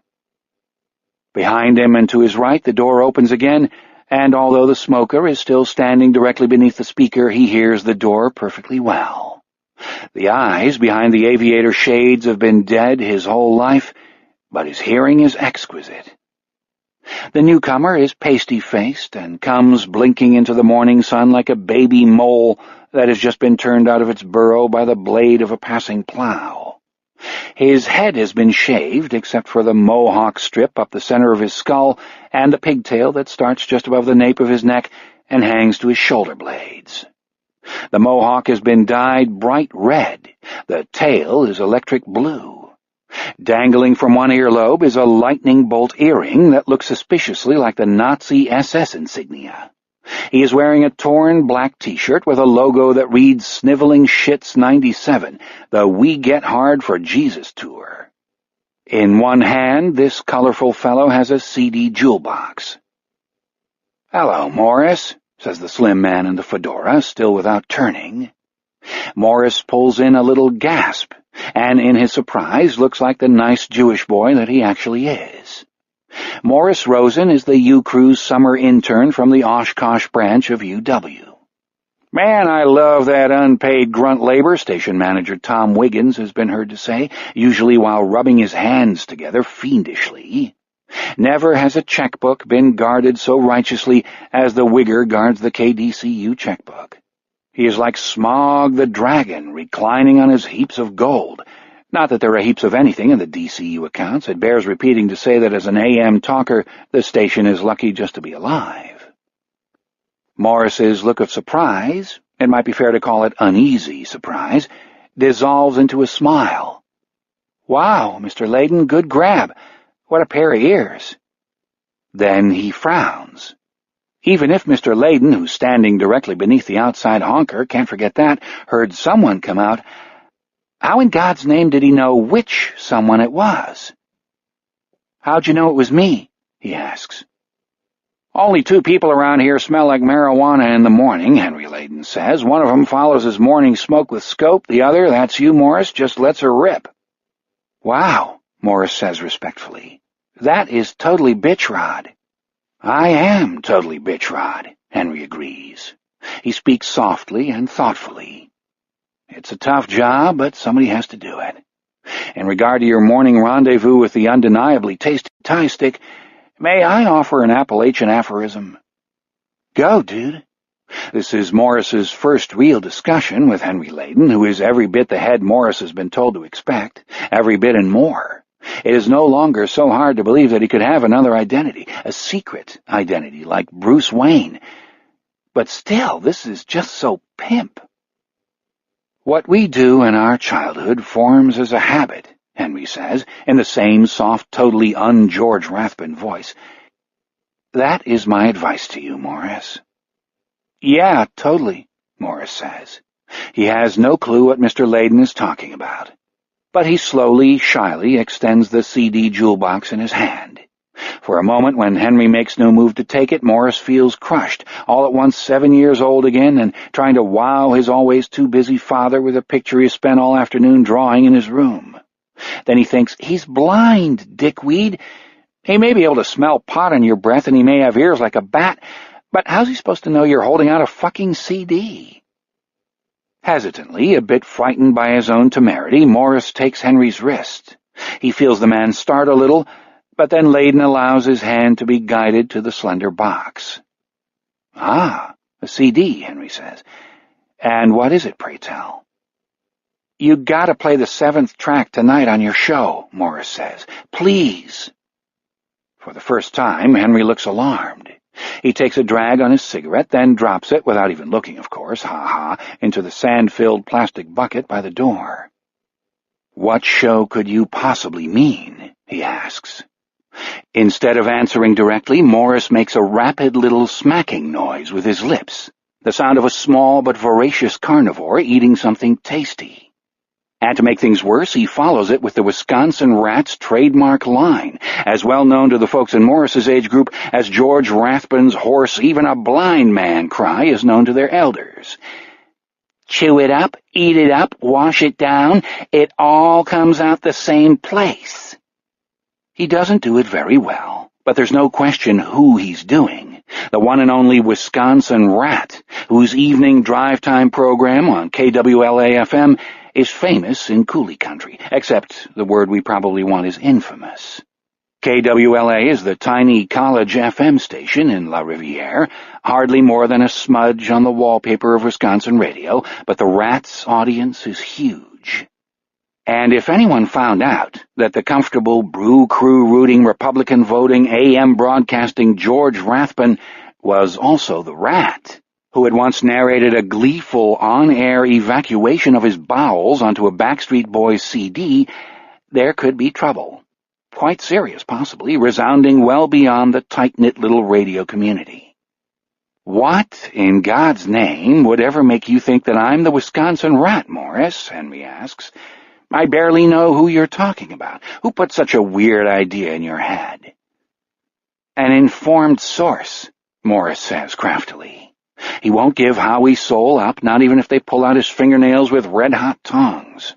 Behind him and to his right, the door opens again, and although the smoker is still standing directly beneath the speaker, he hears the door perfectly well. The eyes behind the aviator shades have been dead his whole life, but his hearing is exquisite. The newcomer is pasty-faced and comes blinking into the morning sun like a baby mole that has just been turned out of its burrow by the blade of a passing plow. His head has been shaved, except for the mohawk strip up the center of his skull and the pigtail that starts just above the nape of his neck and hangs to his shoulder blades. The mohawk has been dyed bright red. The tail is electric blue. Dangling from one earlobe is a lightning bolt earring that looks suspiciously like the Nazi SS insignia. He is wearing a torn black T-shirt with a logo that reads Sniveling Shits 97, the We Get Hard for Jesus tour. In one hand, this colorful fellow has a CD jewel box. "Hello, Morris," says the slim man in the fedora, still without turning. Morris pulls in a little gasp, and in his surprise looks like the nice Jewish boy that he actually is. Morris Rosen is the U-Crew's summer intern from the Oshkosh branch of UW. "Man, I love that unpaid grunt labor," station manager Tom Wiggins has been heard to say, usually while rubbing his hands together fiendishly. Never has a checkbook been guarded so righteously as the Wigger guards the KDCU checkbook. He is like Smog the Dragon, reclining on his heaps of gold. Not that there are heaps of anything in the DCU accounts. It bears repeating to say that as an AM talker, the station is lucky just to be alive. Morris's look of surprise, it might be fair to call it uneasy surprise, dissolves into a smile. "Wow, Mr. Layden, good grab. What a pair of ears." Then he frowns. Even if Mr. Layden, who's standing directly beneath the outside honker, can't forget that, heard someone come out, how in God's name did he know which someone it was? How'd you know it was me? He asks. Only 2 people around here smell like marijuana in the morning, Henry Layden says. One of them follows his morning smoke with scope. The other, that's you, Morris, just lets her rip. Wow, Morris says respectfully. That is totally bitch-rod. I am totally bitch-rod, Henry agrees. He speaks softly and thoughtfully. It's a tough job, but somebody has to do it. In regard to your morning rendezvous with the undeniably tasty tie stick, may I offer an Appalachian aphorism? Go, dude. This is Morris's first real discussion with Henry Layden, who is every bit the head Morris has been told to expect, every bit and more. It is no longer so hard to believe that he could have another identity, a secret identity like Bruce Wayne. But still, this is just so pimp. What we do in our childhood forms as a habit, Henry says, in the same soft, totally un-George Rathbun voice. That is my advice to you, Morris. Yeah, totally, Morris says. He has no clue what Mr. Layden is talking about. But he slowly, shyly extends the CD jewel box in his hand. For a moment, when Henry makes no move to take it, Morris feels crushed, all at once 7 years old again, and trying to wow his always-too-busy father with a picture he spent all afternoon drawing in his room. Then he thinks, he's blind, dickweed. He may be able to smell pot in your breath, and he may have ears like a bat, but how's he supposed to know you're holding out a fucking CD? Hesitantly, a bit frightened by his own temerity, Morris takes Henry's wrist. He feels the man start a little, but then Layden allows his hand to be guided to the slender box. Ah, a CD, Henry says. And what is it, pray tell? You gotta play the 7th track tonight on your show, Morris says. Please. For the first time, Henry looks alarmed. He takes a drag on his cigarette, then drops it, without even looking, of course, into the sand-filled plastic bucket by the door. What show could you possibly mean? He asks. Instead of answering directly, Morris makes a rapid little smacking noise with his lips, the sound of a small but voracious carnivore eating something tasty. And to make things worse, he follows it with the Wisconsin Rat's trademark line, as well known to the folks in Morris's age group as George Rathbun's hoarse, even a blind man cry is known to their elders. Chew it up, eat it up, wash it down, it all comes out the same place. He doesn't do it very well, but there's no question who he's doing. The one and only Wisconsin Rat, whose evening drive time program on KWLA-FM is famous in Coulee country, except the word we probably want is infamous. KWLA is the tiny college FM station in La Riviere, hardly more than a smudge on the wallpaper of Wisconsin radio, but the Rat's audience is huge. And if anyone found out that the comfortable brew crew rooting Republican voting AM broadcasting George Rathbun was also the Rat, who had once narrated a gleeful on-air evacuation of his bowels onto a Backstreet Boys CD, there could be trouble. Quite serious, possibly, resounding well beyond the tight-knit little radio community. What, in God's name, would ever make you think that I'm the Wisconsin Rat, Morris? Henry asks. I barely know who you're talking about. Who put such a weird idea in your head? An informed source, Morris says craftily. He won't give Howie's soul up, not even if they pull out his fingernails with red-hot tongs.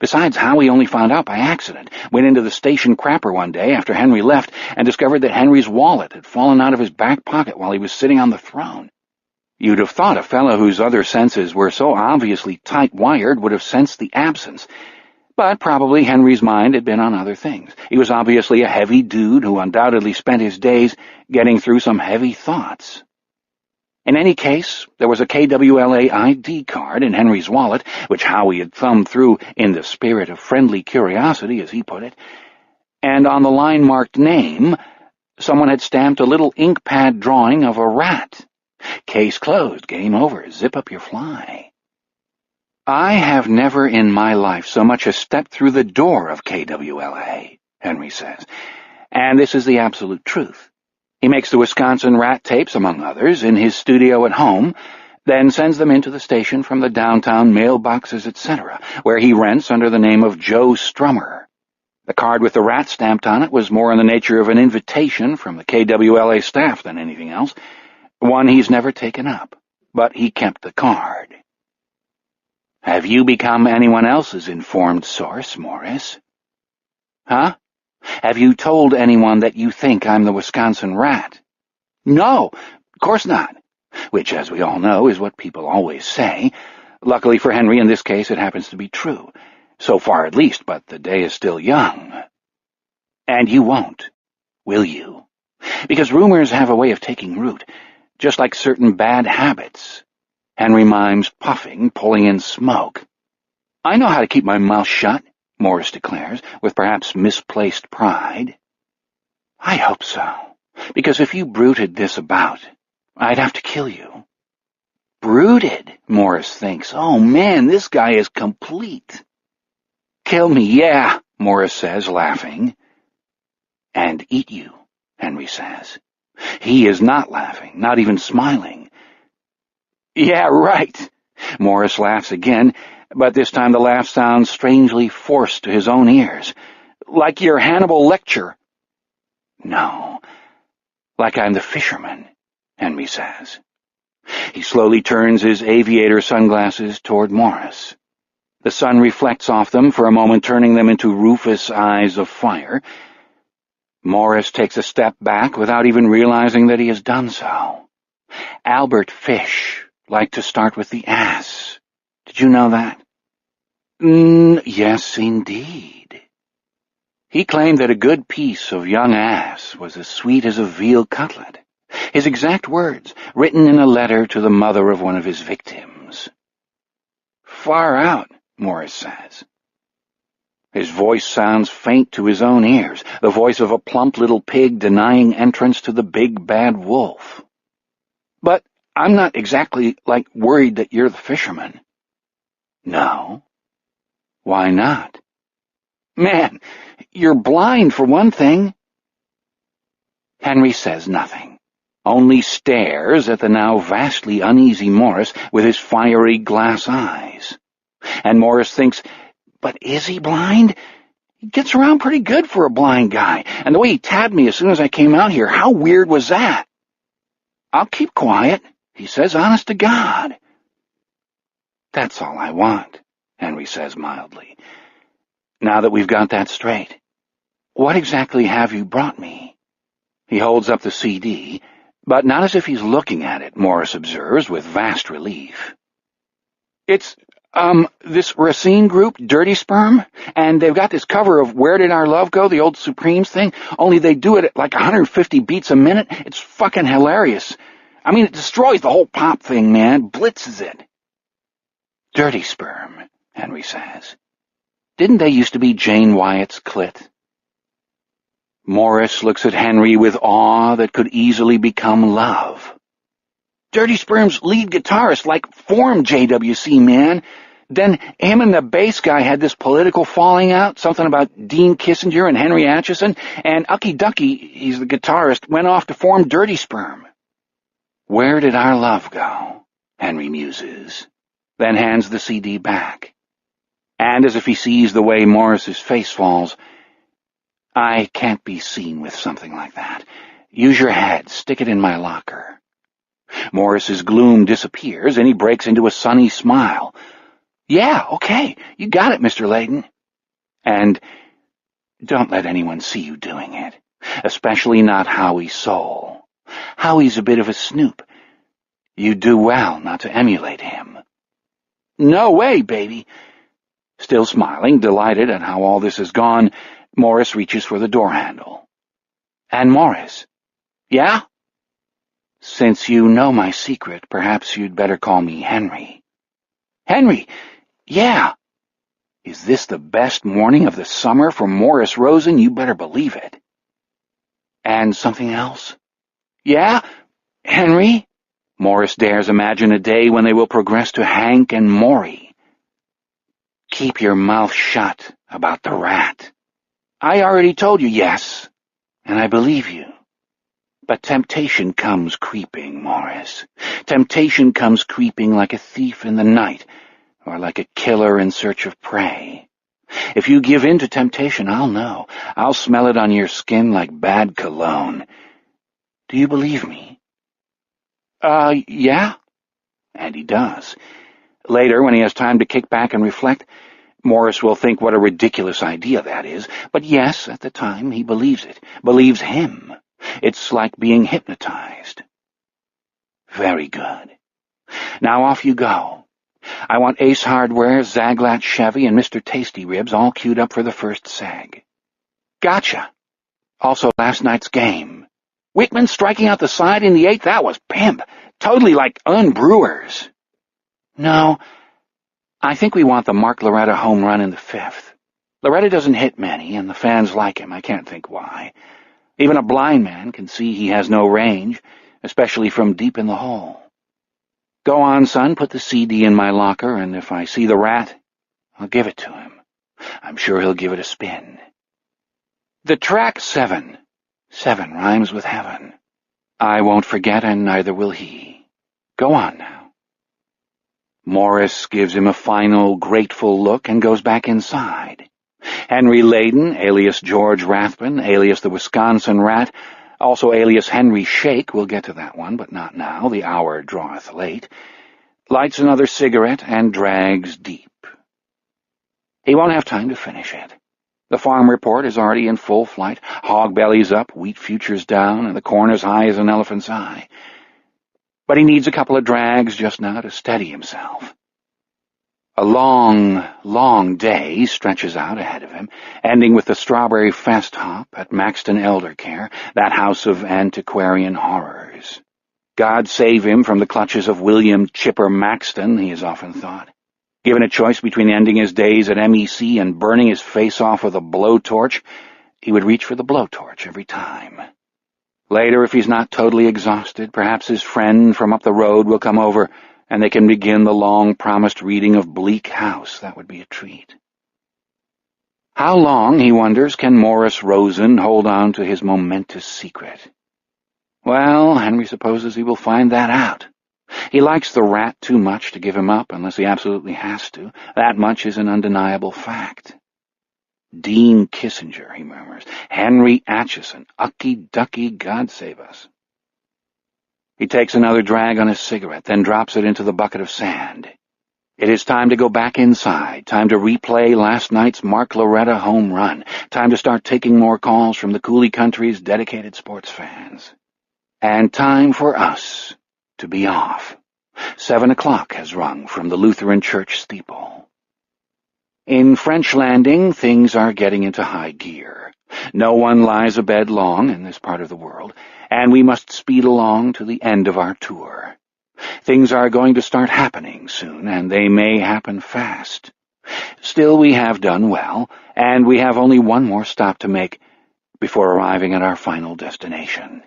Besides, Howie only found out by accident, went into the station crapper one day after Henry left and discovered that Henry's wallet had fallen out of his back pocket while he was sitting on the throne. You'd have thought a fellow whose other senses were so obviously tight-wired would have sensed the absence, but probably Henry's mind had been on other things. He was obviously a heavy dude who undoubtedly spent his days getting through some heavy thoughts. In any case, there was a KWLA ID card in Henry's wallet, which Howie had thumbed through in the spirit of friendly curiosity, as he put it, and on the line marked name, someone had stamped a little ink pad drawing of a rat. Case closed, game over, zip up your fly. I have never in my life so much as stepped through the door of KWLA, Henry says, and this is the absolute truth. He makes the Wisconsin rat tapes, among others, in his studio at home, then sends them into the station from the downtown mailboxes, etc., where he rents under the name of Joe Strummer. The card with the rat stamped on it was more in the nature of an invitation from the KWLA staff than anything else, one he's never taken up, but he kept the card. Have you become anyone else's informed source, Morris? Huh? Have you told anyone that you think I'm the Wisconsin rat? No, of course not. Which, as we all know, is what people always say. Luckily for Henry, in this case, it happens to be true. So far, at least, but the day is still young. And you won't, will you? Because rumors have a way of taking root, just like certain bad habits. Henry mimes puffing, pulling in smoke. I know how to keep my mouth shut, Morris declares, with perhaps misplaced pride. I hope so, because if you bruited this about, I'd have to kill you. Brooded, Morris thinks. Oh, man, this guy is complete. Kill me, yeah, Morris says, laughing. And eat you, Henry says. He is not laughing, not even smiling. Yeah, right. Morris laughs again, but this time the laugh sounds strangely forced to his own ears. Like your Hannibal lecture. No, like I'm the fisherman, Henry says. He slowly turns his aviator sunglasses toward Morris. The sun reflects off them for a moment, turning them into rufous eyes of fire. Morris takes a step back without even realizing that he has done so. Albert Fish liked to start with the ass. Did you know that? Yes, indeed. He claimed that a good piece of young ass was as sweet as a veal cutlet. His exact words, written in a letter to the mother of one of his victims. Far out, Morris says. His voice sounds faint to his own ears, the voice of a plump little pig denying entrance to the big bad wolf. But I'm not exactly, worried that you're the fisherman. No? Why not? Man, you're blind for one thing. Henry says nothing, only stares at the now vastly uneasy Morris with his fiery glass eyes. And Morris thinks, but is he blind? He gets around pretty good for a blind guy, and the way he tabbed me as soon as I came out here, how weird was that? I'll keep quiet, he says, honest to God. That's all I want, Henry says mildly. Now that we've got that straight, what exactly have you brought me? He holds up the CD, but not as if he's looking at it, Morris observes with vast relief. It's, this Racine group, Dirty Sperm, and they've got this cover of Where Did Our Love Go, the old Supremes thing, only they do it at 150 beats a minute. It's fucking hilarious. I mean, it destroys the whole pop thing, man, blitzes it. Dirty Sperm, Henry says. Didn't they used to be Jane Wyatt's clit? Morris looks at Henry with awe that could easily become love. Dirty Sperm's lead guitarist, formed JWC, man. Then him and the bass guy had this political falling out, something about Dean Kissinger and Henry Atchison, and Ucky Ducky, he's the guitarist, went off to form Dirty Sperm. Where did our love go? Henry muses, then hands the CD back. And as if he sees the way Morris's face falls, I can't be seen with something like that. Use your head, stick it in my locker. Morris's gloom disappears, and he breaks into a sunny smile. Yeah, okay, you got it, Mr. Layton. And don't let anyone see you doing it, especially not Howie Soul. Howie's a bit of a snoop. You'd do well not to emulate him. No way, baby. Still smiling, delighted at how all this has gone, Morris reaches for the door handle. And Morris, yeah? Since you know my secret, perhaps you'd better call me Henry. Henry, yeah. Is this the best morning of the summer for Morris Rosen? You better believe it. And something else? Yeah, Henry? Morris dares imagine a day when they will progress to Hank and Maury. Keep your mouth shut about the rat. I already told you yes, and I believe you. But temptation comes creeping, Morris. Temptation comes creeping like a thief in the night, or like a killer in search of prey. If you give in to temptation, I'll know. I'll smell it on your skin like bad cologne. Do you believe me? Yeah? And he does. Later, when he has time to kick back and reflect, Morris will think what a ridiculous idea that is. But yes, at the time, he believes it. Believes him. It's like being hypnotized. Very good. Now off you go. I want Ace Hardware, Zaglat Chevy, and Mr. Tasty Ribs all queued up for the first sag. Gotcha. Also last night's game. Whitman striking out the side in the 8th, that was pimp. Totally like Unbrewers. No, I think we want the Mark Loretta home run in the 5th. Loretta doesn't hit many, and the fans like him. I can't think why. Even a blind man can see he has no range, especially from deep in the hole. Go on, son, put the CD in my locker, and if I see the rat, I'll give it to him. I'm sure he'll give it a spin. The track 7. 7 rhymes with heaven. I won't forget, and neither will he. Go on now. Morris gives him a final, grateful look and goes back inside. Henry Layden, alias George Rathbun, alias the Wisconsin Rat, also alias Henry Shake, we'll get to that one, but not now, the hour draweth late, lights another cigarette and drags deep. He won't have time to finish it. The farm report is already in full flight, hog bellies up, wheat futures down, and the corn as high as an elephant's eye. But he needs a couple of drags just now to steady himself. A long, long day stretches out ahead of him, ending with the Strawberry Fest Hop at Maxton Elder Care, that house of antiquarian horrors. God save him from the clutches of William Chipper Maxton, he has often thought. Given a choice between ending his days at MEC and burning his face off with a blowtorch, he would reach for the blowtorch every time. Later, if he's not totally exhausted, perhaps his friend from up the road will come over and they can begin the long-promised reading of Bleak House. That would be a treat. How long, he wonders, can Morris Rosen hold on to his momentous secret? Well, Henry supposes he will find that out. He likes the rat too much to give him up unless he absolutely has to. That much is an undeniable fact. Dean Kissinger, he murmurs. Henry Atchison. Ucky ducky, God save us. He takes another drag on his cigarette, then drops it into the bucket of sand. It is time to go back inside, time to replay last night's Mark Loretta home run, time to start taking more calls from the Coulee Country's dedicated sports fans. And time for us to be off. 7 o'clock has rung from the Lutheran church steeple. In French Landing, things are getting into high gear. No one lies abed long in this part of the world, and we must speed along to the end of our tour. Things are going to start happening soon, and they may happen fast. Still, we have done well, and we have only one more stop to make before arriving at our final destination.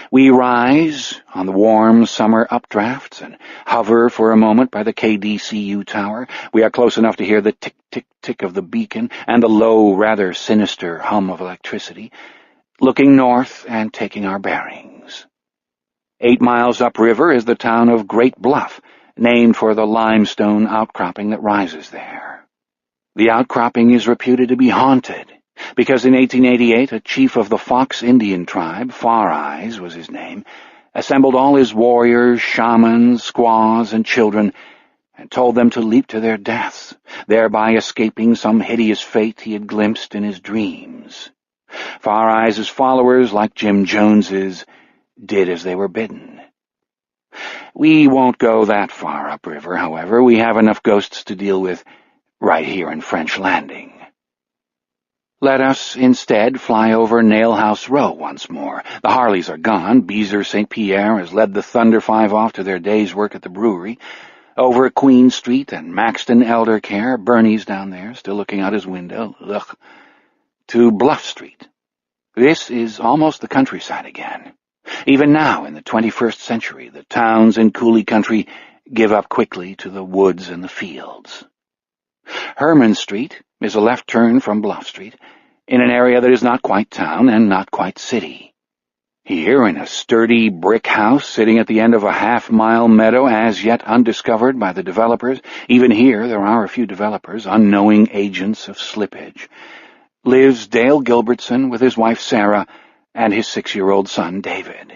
We rise on the warm summer updrafts and hover for a moment by the KDCU tower. We are close enough to hear the tick-tick-tick of the beacon and the low, rather sinister hum of electricity, looking north and taking our bearings. 8 miles upriver is the town of Great Bluff, named for the limestone outcropping that rises there. The outcropping is reputed to be haunted, because in 1888 a chief of the Fox Indian tribe, Far Eyes was his name, assembled all his warriors, shamans, squaws, and children, and told them to leap to their deaths, thereby escaping some hideous fate he had glimpsed in his dreams. Far Eyes' followers, like Jim Jones's, did as they were bidden. We won't go that far upriver, however. We have enough ghosts to deal with right here in French Landing. Let us, instead, fly over Nailhouse Row once more. The Harleys are gone. Beezer St. Pierre has led the Thunder Five off to their day's work at the brewery. Over Queen Street and Maxton Elder Care, Bernie's down there, still looking out his window, to Bluff Street. This is almost the countryside again. Even now, in the 21st century, the towns in Coulee Country give up quickly to the woods and the fields. Herman Street is a left turn from Bluff Street, in an area that is not quite town and not quite city. Here, in a sturdy brick house sitting at the end of a half-mile meadow as yet undiscovered by the developers, even here there are a few developers, unknowing agents of slippage, lives Dale Gilbertson with his wife Sarah and his 6-year-old son David.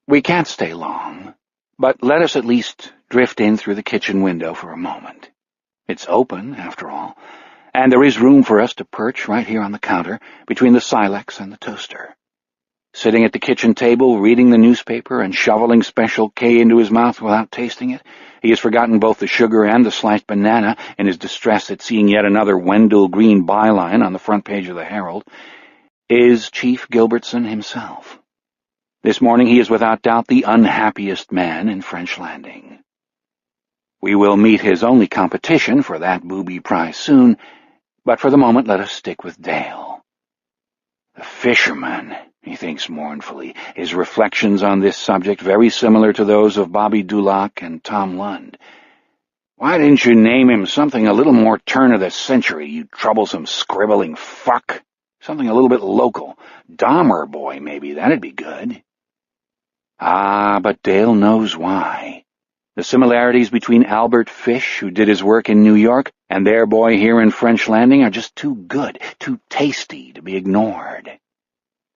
We can't stay long, but let us at least drift in through the kitchen window for a moment. It's open, after all, and there is room for us to perch right here on the counter between the Silex and the toaster. Sitting at the kitchen table, reading the newspaper and shoveling Special K into his mouth without tasting it, he has forgotten both the sugar and the sliced banana in his distress at seeing yet another Wendell Green byline on the front page of the Herald, is Chief Gilbertson himself. This morning he is without doubt the unhappiest man in French Landing. We will meet his only competition for that booby prize soon, but for the moment let us stick with Dale. The fisherman, he thinks mournfully, his reflections on this subject very similar to those of Bobby Dulac and Tom Lund. Why didn't you name him something a little more turn of the century, you troublesome scribbling fuck? Something a little bit local. Dahmer boy, maybe, that'd be good. Ah, but Dale knows why. The similarities between Albert Fish, who did his work in New York, and their boy here in French Landing are just too good, too tasty to be ignored.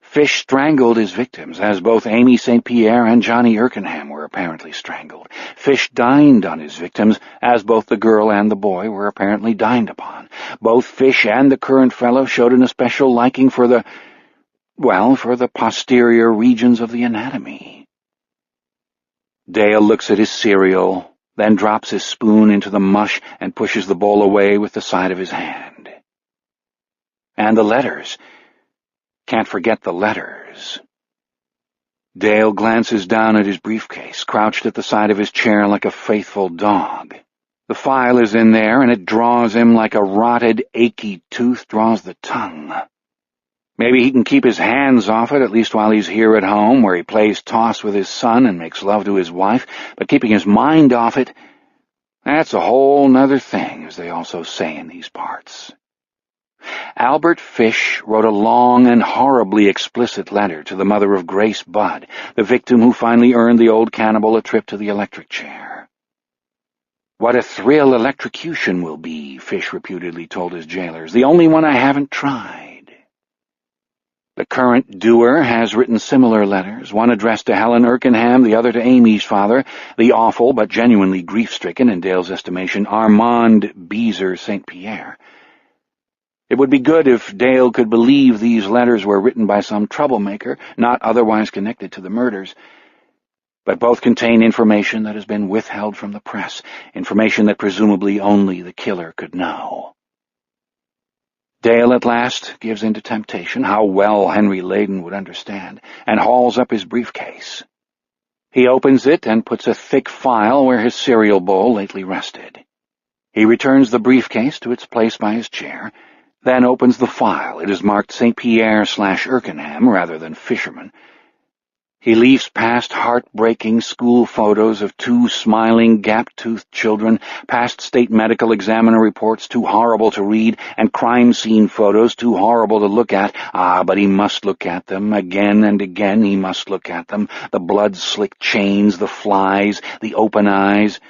Fish strangled his victims, as both Amy St. Pierre and Johnny Erkenham were apparently strangled. Fish dined on his victims, as both the girl and the boy were apparently dined upon. Both Fish and the current fellow showed an especial liking for the posterior regions of the anatomy. Dale looks at his cereal, then drops his spoon into the mush and pushes the bowl away with the side of his hand. And the letters. Can't forget the letters. Dale glances down at his briefcase, crouched at the side of his chair like a faithful dog. The file is in there, and it draws him like a rotted, achy tooth draws the tongue. Maybe he can keep his hands off it, at least while he's here at home, where he plays toss with his son and makes love to his wife, but keeping his mind off it, that's a whole nother thing, as they also say in these parts. Albert Fish wrote a long and horribly explicit letter to the mother of Grace Budd, the victim who finally earned the old cannibal a trip to the electric chair. What a thrill electrocution will be, Fish reputedly told his jailers, the only one I haven't tried. The current doer has written similar letters, one addressed to Helen Erkenham, the other to Amy's father, the awful but genuinely grief-stricken, in Dale's estimation, Armand Beezer St. Pierre. It would be good if Dale could believe these letters were written by some troublemaker, not otherwise connected to the murders, but both contain information that has been withheld from the press, information that presumably only the killer could know. Dale at last gives in to temptation, how well Henry Layden would understand, and hauls up his briefcase. He opens it and puts a thick file where his cereal bowl lately rested. He returns the briefcase to its place by his chair, then opens the file. It is marked St. Pierre/Erkenham rather than Fisherman. He leaves past heartbreaking school photos of 2 smiling, gap-toothed children, past state medical examiner reports too horrible to read, and crime scene photos too horrible to look at. Ah, but he must look at them. Again and again he must look at them. The blood-slicked chains, the flies, the open eyes.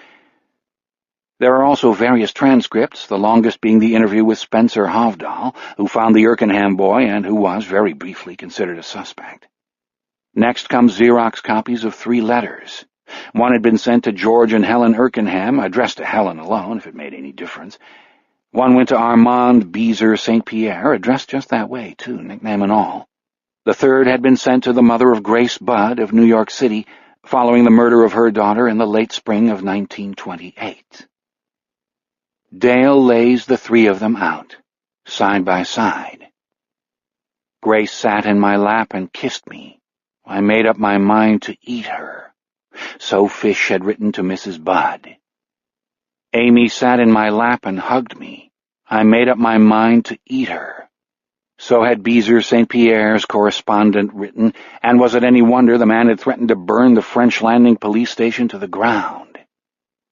There are also various transcripts, the longest being the interview with Spencer Hovdahl, who found the Erkenham boy and who was, very briefly, considered a suspect. Next comes Xerox copies of 3 letters. One had been sent to George and Helen Erkenham, addressed to Helen alone, if it made any difference. One went to Armand Beezer St. Pierre, addressed just that way, too, nickname and all. The third had been sent to the mother of Grace Budd of New York City, following the murder of her daughter in the late spring of 1928. Dale lays the 3 of them out, side by side. Grace sat in my lap and kissed me. I made up my mind to eat her. So Fish had written to Mrs. Budd. Amy sat in my lap and hugged me. I made up my mind to eat her. So had Beezer St. Pierre's correspondent written, and was it any wonder the man had threatened to burn the French Landing police station to the ground?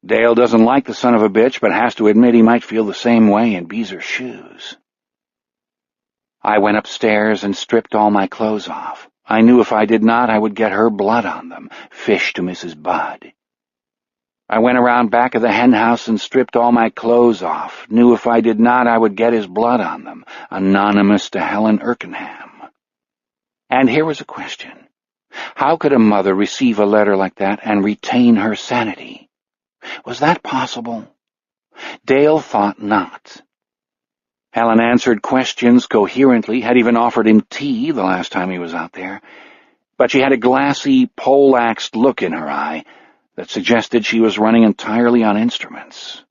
Dale doesn't like the son of a bitch, but has to admit he might feel the same way in Beezer's shoes. I went upstairs and stripped all my clothes off. I knew if I did not, I would get her blood on them. Fish to Mrs. Budd. I went around back of the hen house and stripped all my clothes off. Knew if I did not, I would get his blood on them. Anonymous to Helen Erkenham. And here was a question. How could a mother receive a letter like that and retain her sanity? Was that possible? Dale thought not. Helen answered questions coherently, had even offered him tea the last time he was out there, but she had a glassy, poleaxed look in her eye that suggested she was running entirely on instruments.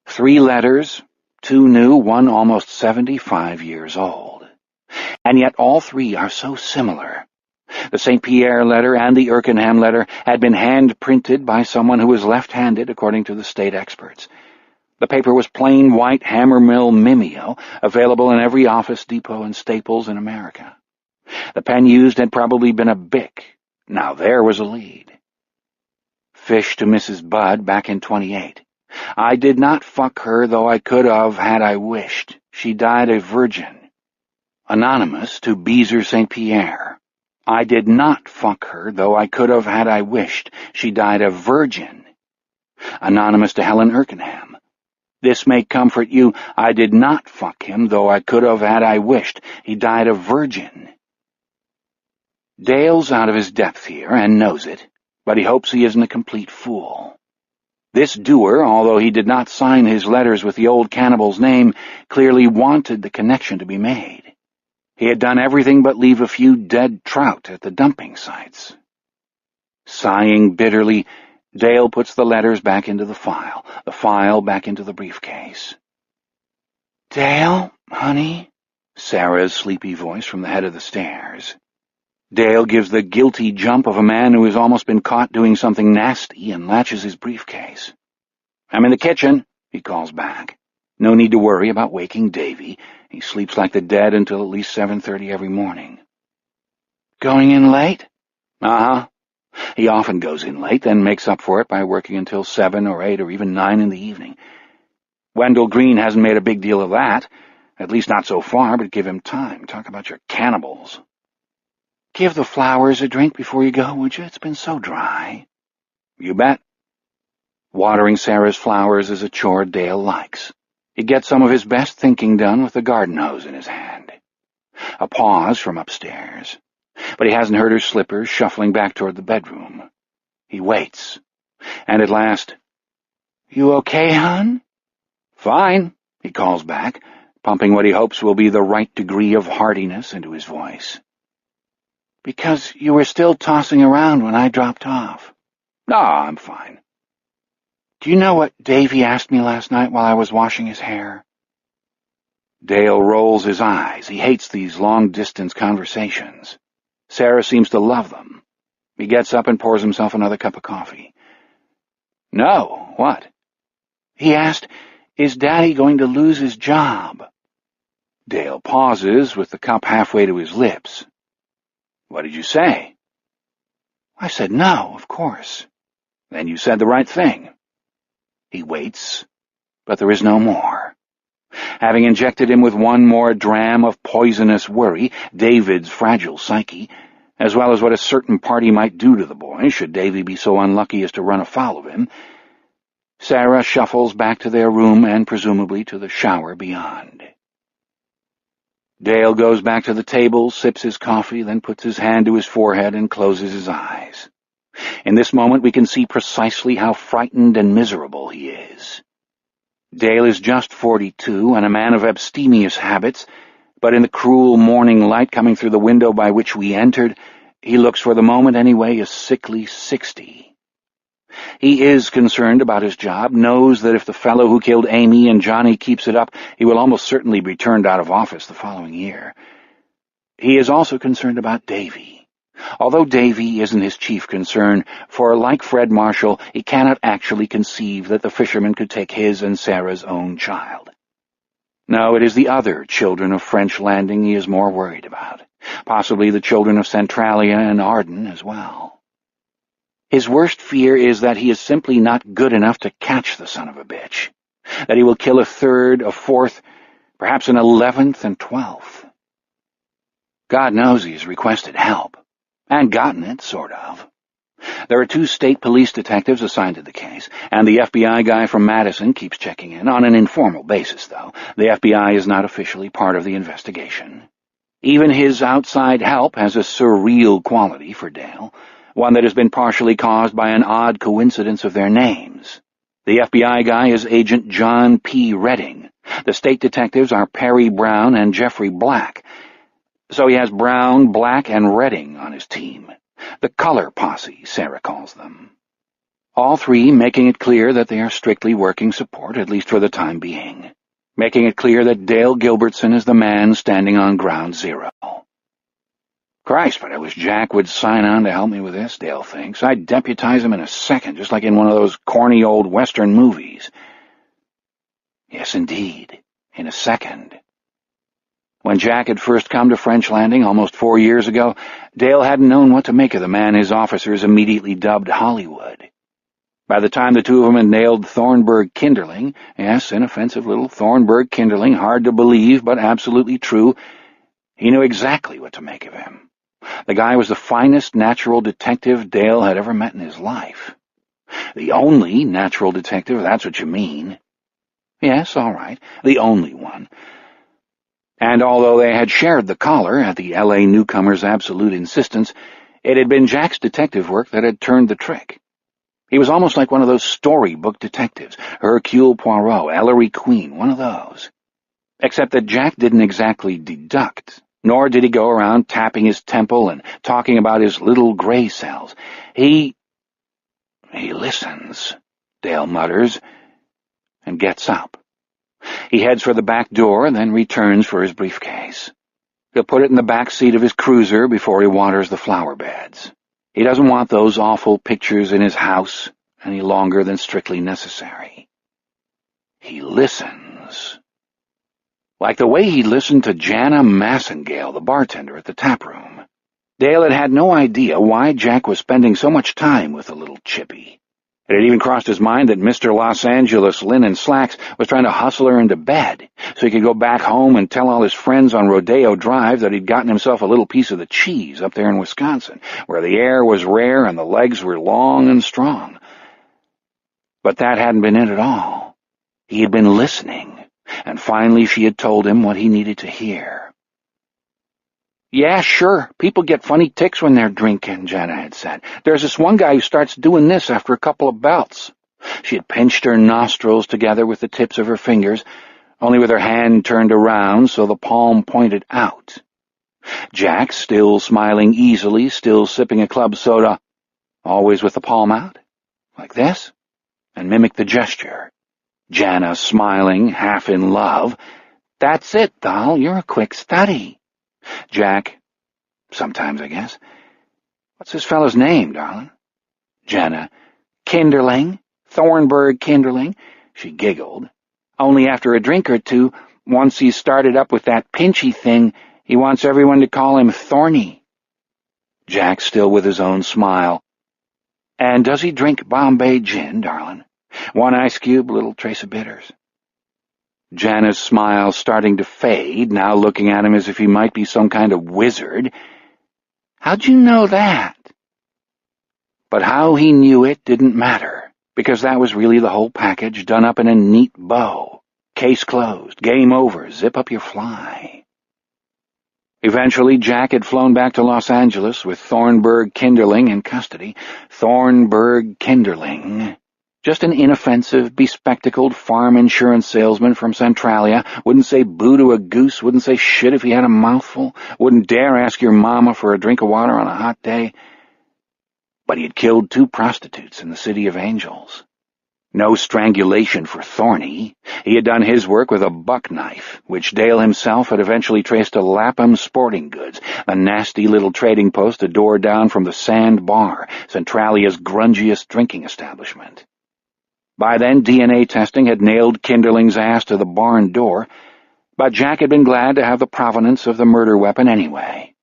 3 letters, 2 new, one almost 75 years old. And yet all 3 are so similar. The St. Pierre letter and the Erkenham letter had been hand-printed by someone who was left-handed, according to the state experts. The paper was plain white hammer-mill mimeo, available in every office depot and Staples in America. The pen used had probably been a Bic. Now there was a lead. Fish to Mrs. Budd back in 28. I did not fuck her, though I could have had I wished. She died a virgin. Anonymous to Beezer St. Pierre. I did not fuck her, though I could have had I wished. She died a virgin. Anonymous to Helen Erkenham. This may comfort you. I did not fuck him, though I could have had I wished. He died a virgin. Dale's out of his depth here, and knows it, but he hopes he isn't a complete fool. This doer, although he did not sign his letters with the old cannibal's name, clearly wanted the connection to be made. He had done everything but leave a few dead trout at the dumping sites. Sighing bitterly, Dale puts the letters back into the file back into the briefcase. "Dale, honey?" Sarah's sleepy voice from the head of the stairs. Dale gives the guilty jump of a man who has almost been caught doing something nasty and latches his briefcase. "I'm in the kitchen," he calls back. No need to worry about waking Davy. He sleeps like the dead until at least 7:30 every morning. "Going in late?" "Uh-huh. He often goes in late, then makes up for it by working until 7 or 8 or even 9 in the evening. Wendell Green hasn't made a big deal of that, at least not so far, but give him time. Talk about your cannibals." "Give the flowers a drink before you go, would you? It's been so dry." "You bet." Watering Sarah's flowers is a chore Dale likes. He gets some of his best thinking done with the garden hose in his hand. A pause from upstairs. But he hasn't heard her slippers shuffling back toward the bedroom. He waits, and at last, "You okay, hon?" "Fine," he calls back, pumping what he hopes will be the right degree of heartiness into his voice. "Because you were still tossing around when I dropped off." "No, I'm fine." "Do you know what Davy asked me last night while I was washing his hair?" Dale rolls his eyes. He hates these long-distance conversations. Sarah seems to love them. He gets up and pours himself another cup of coffee. "No, what?" "He asked, is Daddy going to lose his job?" Dale pauses with the cup halfway to his lips. "What did you say?" "I said no, of course." "Then you said the right thing." He waits, but there is no more. Having injected him with one more dram of poisonous worry, David's fragile psyche, as well as what a certain party might do to the boy should Davy be so unlucky as to run afoul of him, Sarah shuffles back to their room and presumably to the shower beyond. Dale goes back to the table, sips his coffee, then puts his hand to his forehead and closes his eyes. In this moment we can see precisely how frightened and miserable he is. Dale is just 42 and a man of abstemious habits, but in the cruel morning light coming through the window by which we entered, he looks for the moment anyway a sickly 60. He is concerned about his job, knows that if the fellow who killed Amy and Johnny keeps it up, he will almost certainly be turned out of office the following year. He is also concerned about Davy, although Davy isn't his chief concern, for, like Fred Marshall, he cannot actually conceive that the fisherman could take his and Sarah's own child. No, it is the other children of French Landing he is more worried about, possibly the children of Centralia and Arden as well. His worst fear is that he is simply not good enough to catch the son of a bitch, that he will kill a third, a fourth, perhaps an 11th and 12th. God knows he's requested help. And gotten it, sort of. There are 2 state police detectives assigned to the case, and the FBI guy from Madison keeps checking in, on an informal basis, though. The FBI is not officially part of the investigation. Even his outside help has a surreal quality for Dale, one that has been partially caused by an odd coincidence of their names. The FBI guy is Agent John P. Redding. The state detectives are Perry Brown and Jeffrey Black. So he has Brown, Black, and Redding on his team. The color posse, Sarah calls them. All 3 making it clear that they are strictly working support, at least for the time being. Making it clear that Dale Gilbertson is the man standing on ground zero. Christ, but I wish Jack would sign on to help me with this, Dale thinks. I'd deputize him in a second, just like in one of those corny old Western movies. Yes, indeed, in a second. When Jack had first come to French Landing almost 4 years ago, Dale hadn't known what to make of the man his officers immediately dubbed Hollywood. By the time the 2 of them had nailed Thornburg Kinderling, yes, inoffensive little Thornburg Kinderling, hard to believe but absolutely true, he knew exactly what to make of him. The guy was the finest natural detective Dale had ever met in his life. The only natural detective, that's what you mean. Yes, all right, the only one. And although they had shared the collar at the L.A. newcomer's absolute insistence, it had been Jack's detective work that had turned the trick. He was almost like one of those storybook detectives, Hercule Poirot, Ellery Queen, one of those. Except that Jack didn't exactly deduct, nor did he go around tapping his temple and talking about his little gray cells. He listens, Dale mutters, and gets up. He heads for the back door and then returns for his briefcase. He'll put it in the back seat of his cruiser before he waters the flower beds. He doesn't want those awful pictures in his house any longer than strictly necessary. He listens. Like the way he listened to Jana Massengale, the bartender at the tap room. Dale had no idea why Jack was spending so much time with the little chippy. It had even crossed his mind that Mr. Los Angeles Linen Slacks was trying to hustle her into bed so he could go back home and tell all his friends on Rodeo Drive that he'd gotten himself a little piece of the cheese up there in Wisconsin, where the air was rare and the legs were long and strong. But that hadn't been it at all. He had been listening, and finally she had told him what he needed to hear. "Yeah, sure, people get funny tics when they're drinking," Jana had said. "There's this one guy who starts doing this after a couple of bouts." She had pinched her nostrils together with the tips of her fingers, only with her hand turned around so the palm pointed out. Jack, still smiling easily, still sipping a club soda, always with the palm out, like this, and mimicked the gesture. Jana smiling, half in love. "That's it, doll, you're a quick study." Jack, "Sometimes, I guess. What's this fellow's name, darling?" Jana, "Kinderling, Thornburg Kinderling." She giggled. "Only after a drink or two, once he's started up with that pinchy thing, he wants everyone to call him Thorny." Jack, still with his own smile. "And does he drink Bombay gin, darling? 1 ice cube, a little trace of bitters." Jana's smile starting to fade, now looking at him as if he might be some kind of wizard. "How'd you know that?" But how he knew it didn't matter, because that was really the whole package done up in a neat bow. Case closed, game over, zip up your fly. Eventually, Jack had flown back to Los Angeles with Thornburg Kinderling in custody. Thornburg Kinderling. Just an inoffensive, bespectacled farm insurance salesman from Centralia, wouldn't say boo to a goose, wouldn't say shit if he had a mouthful, wouldn't dare ask your mama for a drink of water on a hot day. But he had killed 2 prostitutes in the City of Angels. No strangulation for Thorny. He had done his work with a buck knife, which Dale himself had eventually traced to Lapham Sporting Goods, a nasty little trading post a door down from the Sand Bar, Centralia's grungiest drinking establishment. By then, DNA testing had nailed Kinderling's ass to the barn door, but Jack had been glad to have the provenance of the murder weapon anyway.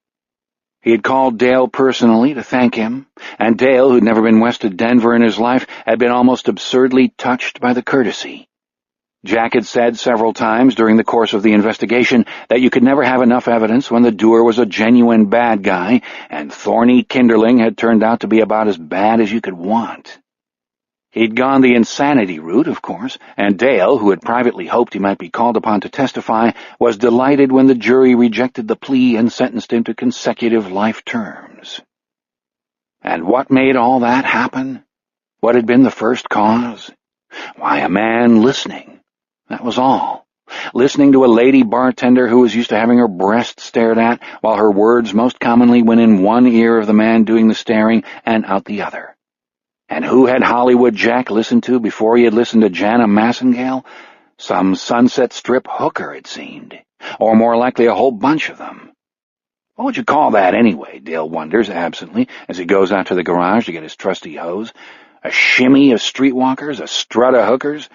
He had called Dale personally to thank him, and Dale, who'd never been west of Denver in his life, had been almost absurdly touched by the courtesy. Jack had said several times during the course of the investigation that you could never have enough evidence when the doer was a genuine bad guy, and Thorny Kinderling had turned out to be about as bad as you could want. He'd gone the insanity route, of course, and Dale, who had privately hoped he might be called upon to testify, was delighted when the jury rejected the plea and sentenced him to consecutive life terms. And what made all that happen? What had been the first cause? Why, a man listening. That was all. Listening to a lady bartender who was used to having her breast stared at, while her words most commonly went in one ear of the man doing the staring and out the other. And who had Hollywood Jack listened to before he had listened to Jana Massengale? Some Sunset Strip hooker, it seemed. Or more likely a whole bunch of them. What would you call that anyway, Dale wonders absently, as he goes out to the garage to get his trusty hose. A shimmy of streetwalkers? A strut of hookers?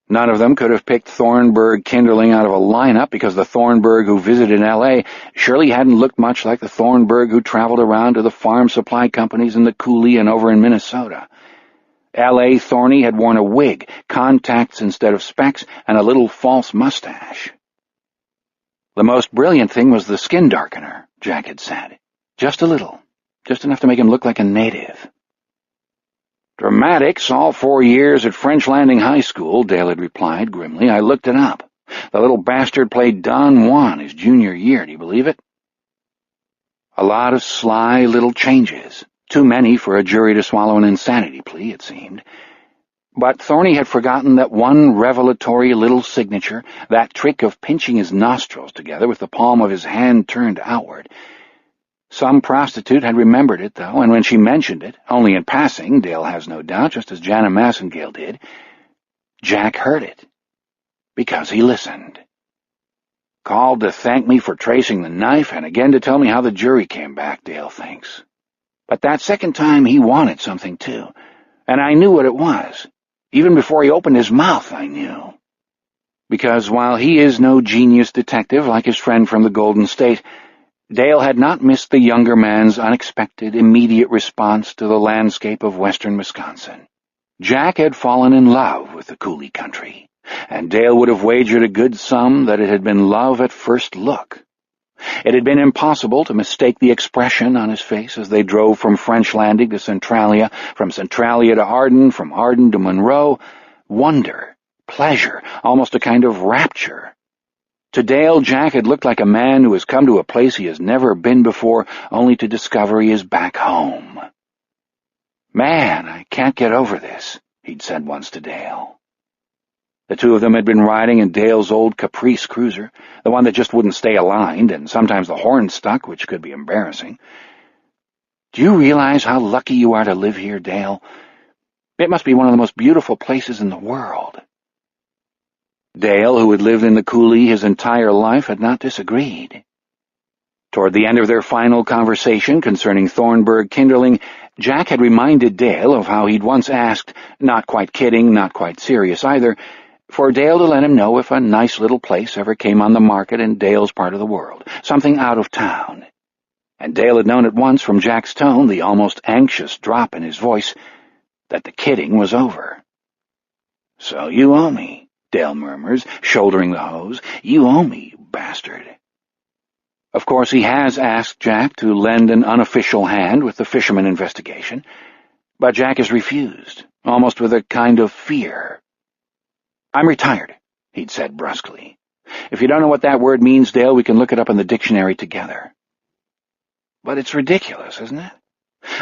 None of them could have picked Thornburg Kinderling out of a lineup because the Thornburg who visited L.A. surely hadn't looked much like the Thornburg who traveled around to the farm supply companies in the Coulee and over in Minnesota. L.A. Thorny had worn a wig, contacts instead of specs, and a little false mustache. The most brilliant thing was the skin darkener, Jack had said. Just a little. Just enough to make him look like a native. Dramatics, all 4 years at French Landing High School, Dale had replied grimly. I looked it up. The little bastard played Don Juan his junior year, do you believe it? A lot of sly little changes. Too many for a jury to swallow an insanity plea, it seemed. But Thorny had forgotten that one revelatory little signature, that trick of pinching his nostrils together with the palm of his hand turned outward. Some prostitute had remembered it, though, and when she mentioned it, only in passing, Dale has no doubt, just as Jana Massengale did, Jack heard it. Because he listened. Called to thank me for tracing the knife, and again to tell me how the jury came back, Dale thinks. But that second time he wanted something, too, and I knew what it was. Even before he opened his mouth, I knew. Because while he is no genius detective like his friend from the Golden State, Dale had not missed the younger man's unexpected, immediate response to the landscape of western Wisconsin. Jack had fallen in love with the Coulee country, and Dale would have wagered a good sum that it had been love at first look. It had been impossible to mistake the expression on his face as they drove from French Landing to Centralia, from Centralia to Arden, from Arden to Monroe. Wonder, pleasure, almost a kind of rapture. To Dale, Jack had looked like a man who has come to a place he has never been before, only to discover he is back home. Man, I can't get over this, he'd said once to Dale. The two of them had been riding in Dale's old Caprice cruiser, the one that just wouldn't stay aligned, and sometimes the horn stuck, which could be embarrassing. Do you realize how lucky you are to live here, Dale? It must be one of the most beautiful places in the world. Dale, who had lived in the Coulee his entire life, had not disagreed. Toward the end of their final conversation concerning Thornburg Kinderling, Jack had reminded Dale of how he'd once asked, not quite kidding, not quite serious either, for Dale to let him know if a nice little place ever came on the market in Dale's part of the world, something out of town. And Dale had known at once from Jack's tone, the almost anxious drop in his voice, that the kidding was over. So you owe me, Dale murmurs, shouldering the hose. You owe me, you bastard. Of course, he has asked Jack to lend an unofficial hand with the fisherman investigation, but Jack has refused, almost with a kind of fear. I'm retired, he'd said brusquely. If you don't know what that word means, Dale, we can look it up in the dictionary together. But it's ridiculous, isn't it?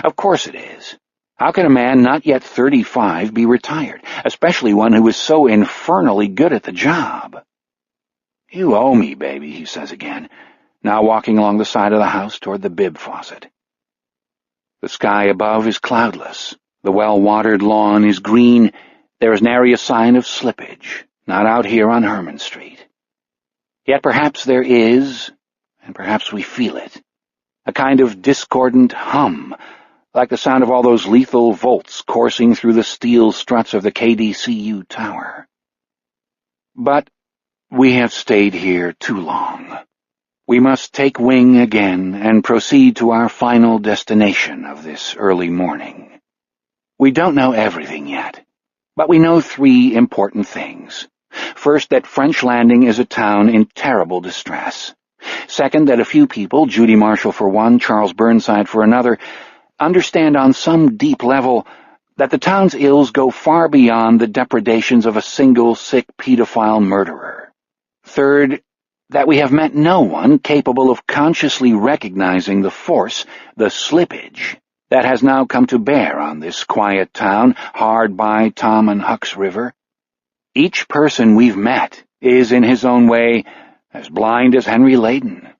Of course it is. How can a man not yet 35 be retired, especially one who is so infernally good at the job? You owe me, baby, he says again, now walking along the side of the house toward the bib faucet. The sky above is cloudless. The well-watered lawn is green. There is nary a sign of slippage, not out here on Herman Street. Yet perhaps there is, and perhaps we feel it, a kind of discordant hum, like the sound of all those lethal volts coursing through the steel struts of the KDCU tower. But we have stayed here too long. We must take wing again and proceed to our final destination of this early morning. We don't know everything yet, But we know 3 important things. First, that French Landing is a town in terrible distress. Second, that a few people, Judy Marshall for one, Charles Burnside for another, understand on some deep level that the town's ills go far beyond the depredations of a single sick pedophile murderer. Third, that we have met no one capable of consciously recognizing the force, the slippage, that has now come to bear on this quiet town hard by Tom and Huck's River. Each person we've met is, in his own way, as blind as Henry Layden.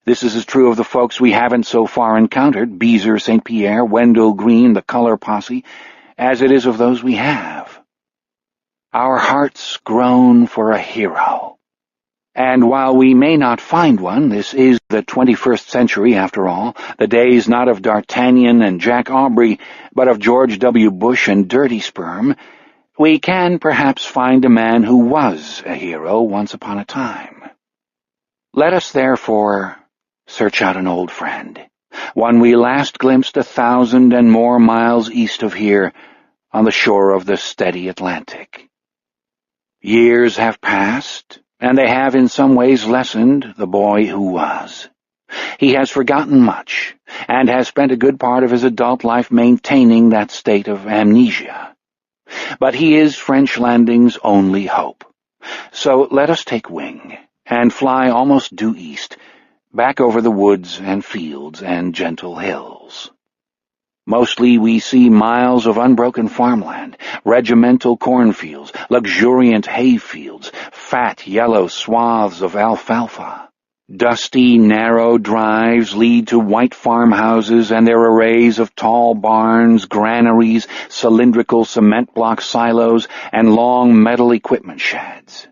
This is as true of the folks we haven't so far encountered, Beezer, St. Pierre, Wendell Green, the Color Posse, as it is of those we have. Our hearts groan for a hero. And while we may not find one, this is the 21st century after all, the days not of D'Artagnan and Jack Aubrey, but of George W. Bush and Dirty Sperm, we can perhaps find a man who was a hero once upon a time. Let us therefore search out an old friend, one we last glimpsed 1,000 and more miles east of here, on the shore of the steady Atlantic. Years have passed, and they have in some ways lessened the boy who was. He has forgotten much, and has spent a good part of his adult life maintaining that state of amnesia. But he is French Landing's only hope. So let us take wing, and fly almost due east, back over the woods and fields and gentle hills. Mostly we see miles of unbroken farmland, regimental cornfields, luxuriant hayfields, fat yellow swaths of alfalfa. Dusty, narrow drives lead to white farmhouses and their arrays of tall barns, granaries, cylindrical cement block silos, and long metal equipment sheds.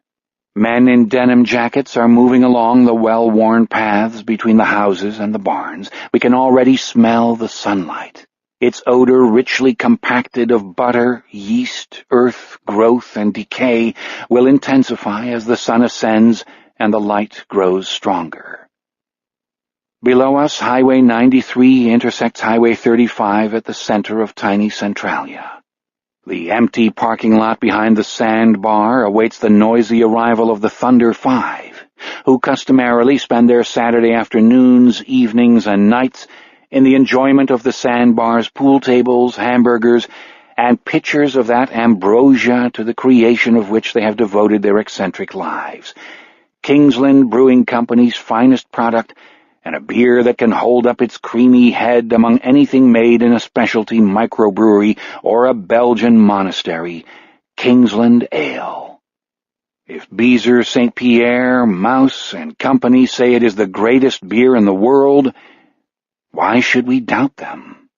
Men in denim jackets are moving along the well-worn paths between the houses and the barns. We can already smell the sunlight. Its odor, richly compacted of butter, yeast, earth, growth, and decay, will intensify as the sun ascends and the light grows stronger. Below us, Highway 93 intersects Highway 35 at the center of tiny Centralia. The empty parking lot behind the sandbar awaits the noisy arrival of the Thunder Five, who customarily spend their Saturday afternoons, evenings, and nights in the enjoyment of the sandbar's pool tables, hamburgers, and pitchers of that ambrosia to the creation of which they have devoted their eccentric lives. Kingsland Brewing Company's finest product, and a beer that can hold up its creamy head among anything made in a specialty microbrewery or a Belgian monastery, Kingsland Ale. If Beezer, St. Pierre, Mouse, and company say it is the greatest beer in the world, why should we doubt them?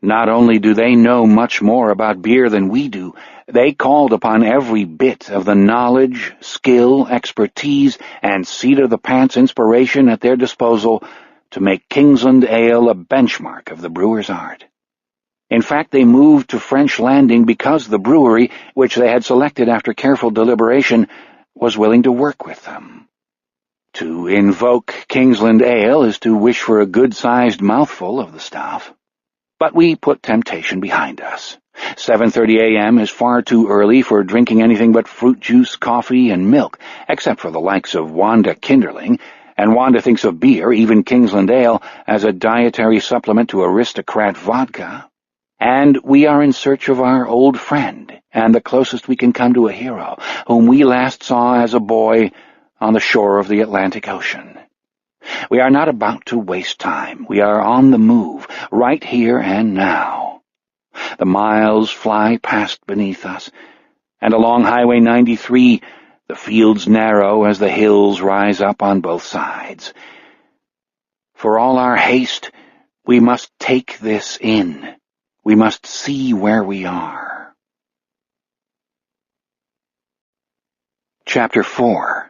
Not only do they know much more about beer than we do, they called upon every bit of the knowledge, skill, expertise, and seat-of-the-pants inspiration at their disposal to make Kingsland Ale a benchmark of the brewer's art. In fact, they moved to French Landing because the brewery, which they had selected after careful deliberation, was willing to work with them. To invoke Kingsland Ale is to wish for a good-sized mouthful of the stuff. But we put temptation behind us. 7:30 a.m. is far too early for drinking anything but fruit juice, coffee, and milk, except for the likes of Wanda Kinderling, and Wanda thinks of beer, even Kingsland Ale, as a dietary supplement to aristocrat vodka. And we are in search of our old friend, and the closest we can come to a hero, whom we last saw as a boy on the shore of the Atlantic Ocean. We are not about to waste time. We are on the move, right here and now. The miles fly past beneath us, and along Highway 93 the fields narrow as the hills rise up on both sides. For all our haste, we must take this in. We must see where we are. Chapter 4.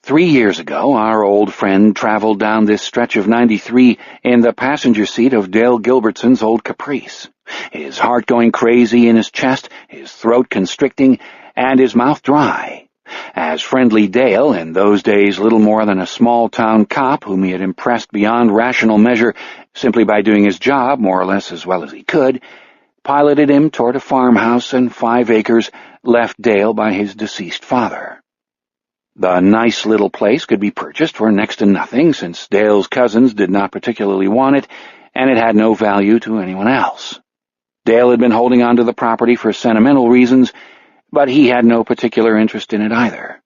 3 years ago, our old friend traveled down this stretch of 93 in the passenger seat of Dale Gilbertson's old Caprice, his heart going crazy in his chest, his throat constricting, and his mouth dry, as friendly Dale, in those days little more than a small-town cop whom he had impressed beyond rational measure simply by doing his job more or less as well as he could, piloted him toward a farmhouse and 5 acres left Dale by his deceased father. The nice little place could be purchased for next to nothing, since Dale's cousins did not particularly want it, and it had no value to anyone else. Dale had been holding on to the property for sentimental reasons, but he had no particular interest in it either.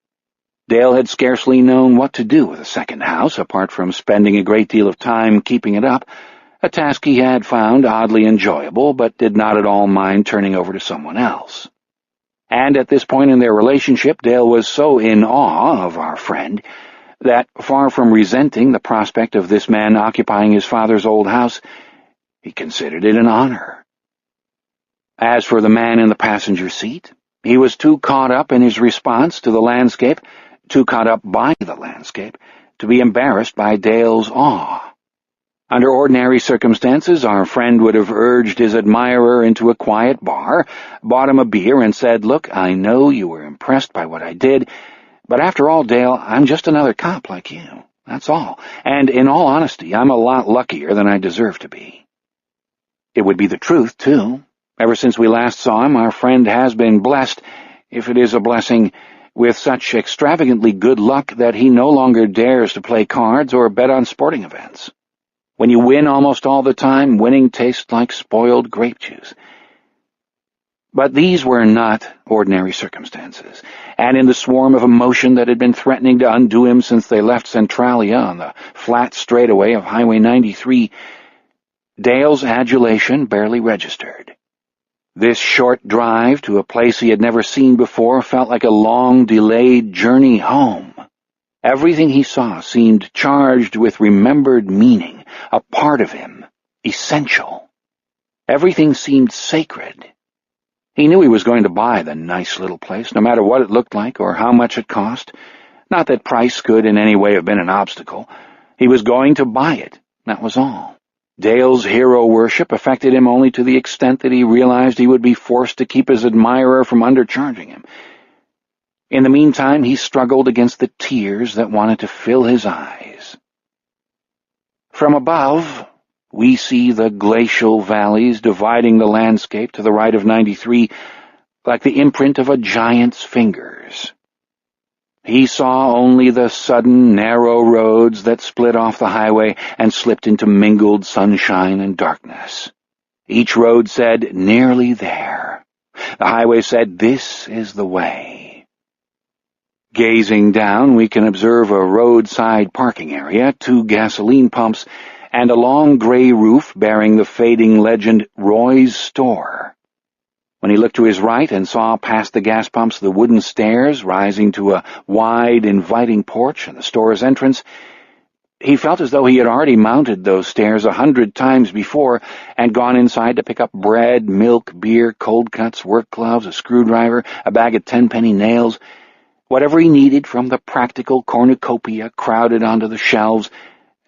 Dale had scarcely known what to do with a second house, apart from spending a great deal of time keeping it up, a task he had found oddly enjoyable, but did not at all mind turning over to someone else. And at this point in their relationship, Dale was so in awe of our friend that, far from resenting the prospect of this man occupying his father's old house, he considered it an honor. As for the man in the passenger seat, he was too caught up in his response to the landscape, too caught up by the landscape, to be embarrassed by Dale's awe. Under ordinary circumstances, our friend would have urged his admirer into a quiet bar, bought him a beer, and said, "Look, I know you were impressed by what I did, but after all, Dale, I'm just another cop like you. That's all. And in all honesty, I'm a lot luckier than I deserve to be." It would be the truth, too. Ever since we last saw him, our friend has been blessed, if it is a blessing, with such extravagantly good luck that he no longer dares to play cards or bet on sporting events. When you win almost all the time, winning tastes like spoiled grape juice. But these were not ordinary circumstances, and in the swarm of emotion that had been threatening to undo him since they left Centralia on the flat straightaway of Highway 93, Dale's adulation barely registered. This short drive to a place he had never seen before felt like a long-delayed journey home. Everything he saw seemed charged with remembered meaning, a part of him, essential. Everything seemed sacred. He knew he was going to buy the nice little place, no matter what it looked like or how much it cost. Not that price could in any way have been an obstacle. He was going to buy it, that was all. Dale's hero worship affected him only to the extent that he realized he would be forced to keep his admirer from undercharging him. In the meantime, he struggled against the tears that wanted to fill his eyes. From above, we see the glacial valleys dividing the landscape to the right of 93 like the imprint of a giant's fingers. He saw only the sudden, narrow roads that split off the highway and slipped into mingled sunshine and darkness. Each road said, "Nearly there." The highway said, "This is the way." Gazing down, we can observe a roadside parking area, 2 gasoline pumps, and a long gray roof bearing the fading legend, "Roy's Store." When he looked to his right and saw past the gas pumps the wooden stairs rising to a wide, inviting porch and the store's entrance, he felt as though he had already mounted those stairs 100 times before and gone inside to pick up bread, milk, beer, cold cuts, work gloves, a screwdriver, a bag of 10-penny nails, whatever he needed from the practical cornucopia crowded onto the shelves,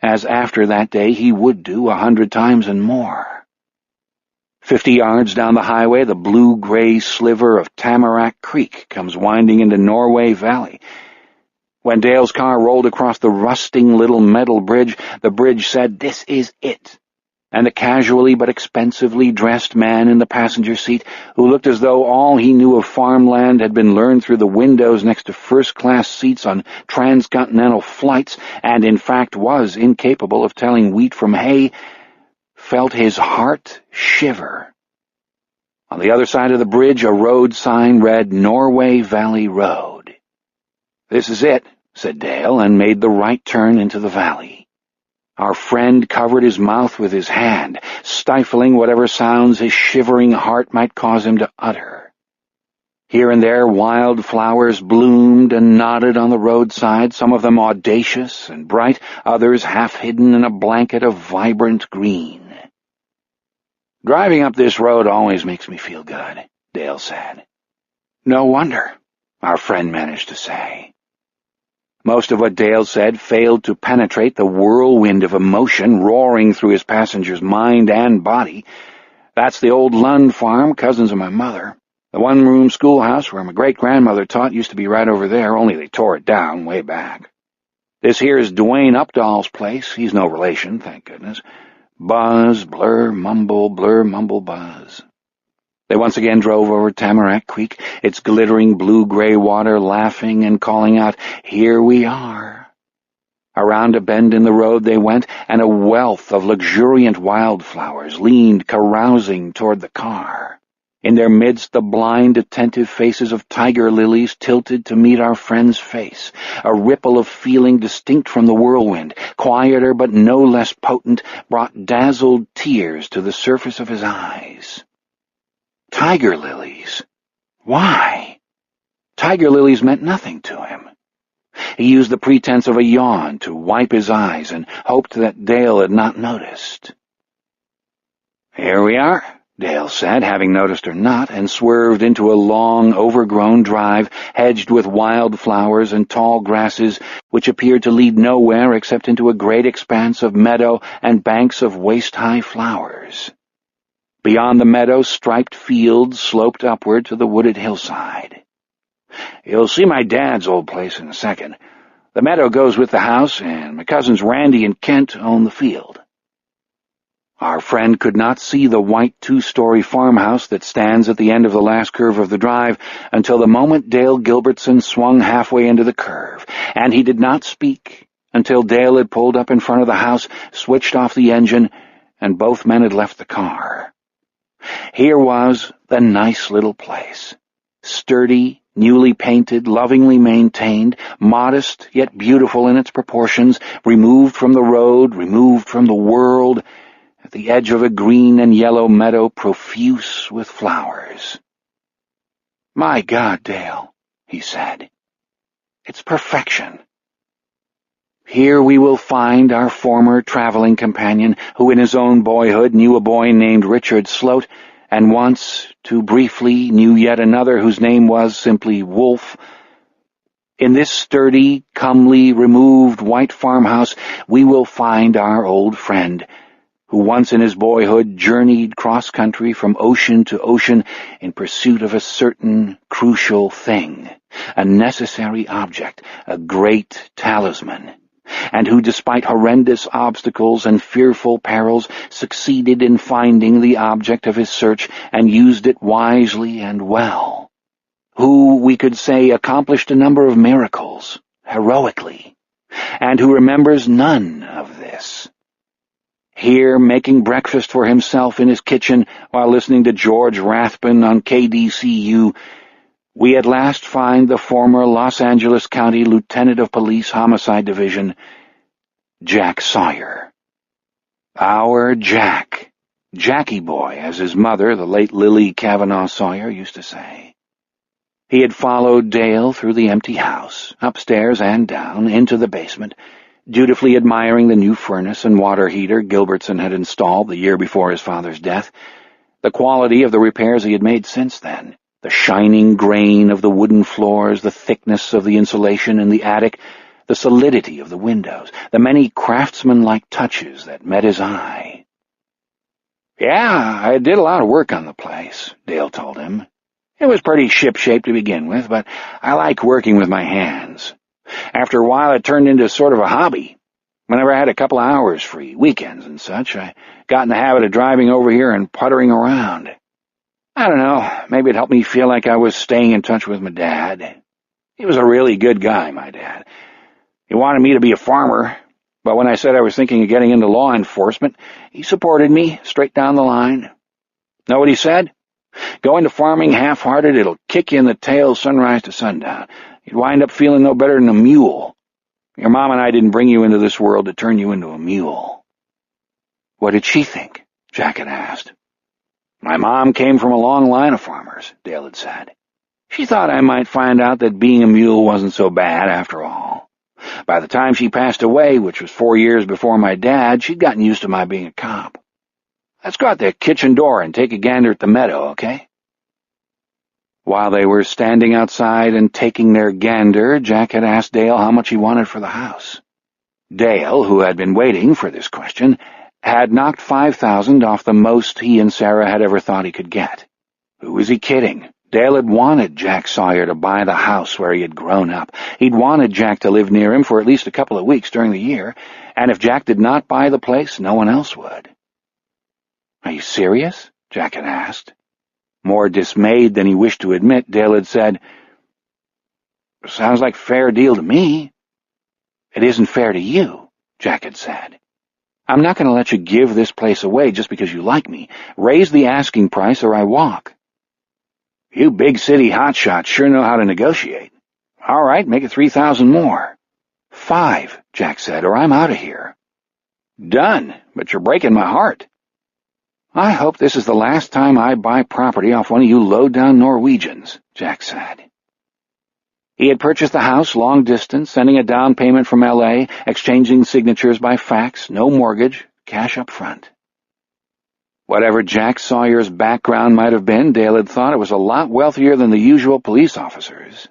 as after that day he would do 100 times and more. 50 yards down the highway, the blue-gray sliver of Tamarack Creek comes winding into Norway Valley. When Dale's car rolled across the rusting little metal bridge, the bridge said, "This is it." And the casually but expensively dressed man in the passenger seat, who looked as though all he knew of farmland had been learned through the windows next to first-class seats on transcontinental flights, and in fact was incapable of telling wheat from hay, felt his heart shiver. On the other side of the bridge, a road sign read Norway Valley Road. "This is it," said Dale, and made the right turn into the valley. Our friend covered his mouth with his hand, stifling whatever sounds his shivering heart might cause him to utter. Here and there wild flowers bloomed and nodded on the roadside, some of them audacious and bright, others half hidden in a blanket of vibrant green. "Driving up this road always makes me feel good," Dale said. "No wonder," our friend managed to say. Most of what Dale said failed to penetrate the whirlwind of emotion roaring through his passenger's mind and body. "That's the old Lund farm, cousins of my mother. The one-room schoolhouse where my great-grandmother taught used to be right over there, only they tore it down way back. This here's Dwayne Updahl's place. He's no relation, thank goodness. Buzz, blur, mumble, buzz. They once again drove over Tamarack Creek, its glittering blue-gray water laughing and calling out, "Here we are." Around a bend in the road they went, and a wealth of luxuriant wildflowers leaned carousing toward the car. In their midst the blind, attentive faces of tiger lilies tilted to meet our friend's face. A ripple of feeling distinct from the whirlwind, quieter but no less potent, brought dazzled tears to the surface of his eyes. Tiger lilies? Why? Tiger lilies meant nothing to him. He used the pretense of a yawn to wipe his eyes and hoped that Dale had not noticed. "Here we are," Dale said, having noticed her not, and swerved into a long, overgrown drive hedged with wildflowers and tall grasses which appeared to lead nowhere except into a great expanse of meadow and banks of waist-high flowers. Beyond the meadow, striped fields sloped upward to the wooded hillside. "You'll see my dad's old place in a second. The meadow goes with the house, and my cousins Randy and Kent own the field." Our friend could not see the white two-story farmhouse that stands at the end of the last curve of the drive until the moment Dale Gilbertson swung halfway into the curve, and he did not speak until Dale had pulled up in front of the house, switched off the engine, and both men had left the car. Here was the nice little place, sturdy, newly painted, lovingly maintained, modest yet beautiful in its proportions, removed from the road, removed from the world, at the edge of a green and yellow meadow profuse with flowers. "My God, Dale," he said, "it's perfection. Here we will find our former traveling companion, who in his own boyhood knew a boy named Richard Sloat, and once, too briefly, knew yet another whose name was simply Wolfe. In this sturdy, comely, removed white farmhouse we will find our old friend, who once in his boyhood journeyed cross-country from ocean to ocean in pursuit of a certain crucial thing, a necessary object, a great talisman, and who, despite horrendous obstacles and fearful perils, succeeded in finding the object of his search and used it wisely and well, who, we could say, accomplished a number of miracles, heroically, and who remembers none of this. Here, making breakfast for himself in his kitchen while listening to George Rathbun on KDCU, we at last find the former Los Angeles County Lieutenant of Police Homicide Division, Jack Sawyer. Our Jack. Jackie boy, as his mother, the late Lily Kavanaugh Sawyer, used to say. He had followed Dale through the empty house, upstairs and down, into the basement, dutifully admiring the new furnace and water heater Gilbertson had installed the year before his father's death, the quality of the repairs he had made since then, the shining grain of the wooden floors, the thickness of the insulation in the attic, the solidity of the windows, the many craftsman-like touches that met his eye. "Yeah, I did a lot of work on the place," Dale told him. "It was pretty ship-shape to begin with, but I like working with my hands. After a while it turned into sort of a hobby. Whenever I had a couple of hours free, weekends and such, I got in the habit of driving over here and puttering around. I don't know, maybe it helped me feel like I was staying in touch with my dad. He was a really good guy, my dad. He wanted me to be a farmer, but when I said I was thinking of getting into law enforcement, he supported me straight down the line. Know what he said? Go into farming half-hearted, it'll kick you in the tail sunrise to sundown. You'd wind up feeling no better than a mule. Your mom and I didn't bring you into this world to turn you into a mule." "What did she think?" Jack had asked. "My mom came from a long line of farmers," Dale had said. "She thought I might find out that being a mule wasn't so bad after all. By the time she passed away, which was 4 years before my dad, she'd gotten used to my being a cop. Let's go out the kitchen door and take a gander at the meadow, okay?" While they were standing outside and taking their gander, Jack had asked Dale how much he wanted for the house. Dale, who had been waiting for this question, had knocked $5,000 off the most he and Sarah had ever thought he could get. Who was he kidding? Dale had wanted Jack Sawyer to buy the house where he had grown up. He'd wanted Jack to live near him for at least a couple of weeks during the year, and if Jack did not buy the place, no one else would. "Are you serious?" Jack had asked. More dismayed than he wished to admit, Dale had said, "Sounds like a fair deal to me." "It isn't fair to you," Jack had said. "I'm not going to let you give this place away just because you like me. Raise the asking price or I walk." "You big city hotshots sure know how to negotiate. All right, make it 3,000 more." "5," Jack said, "or I'm out of here." "Done, but you're breaking my heart." "I hope this is the last time I buy property off one of you low-down Norwegians," Jack said. He had purchased the house long distance, sending a down payment from L.A., exchanging signatures by fax, no mortgage, cash up front. Whatever Jack Sawyer's background might have been, Dale had thought it was a lot wealthier than the usual police officers.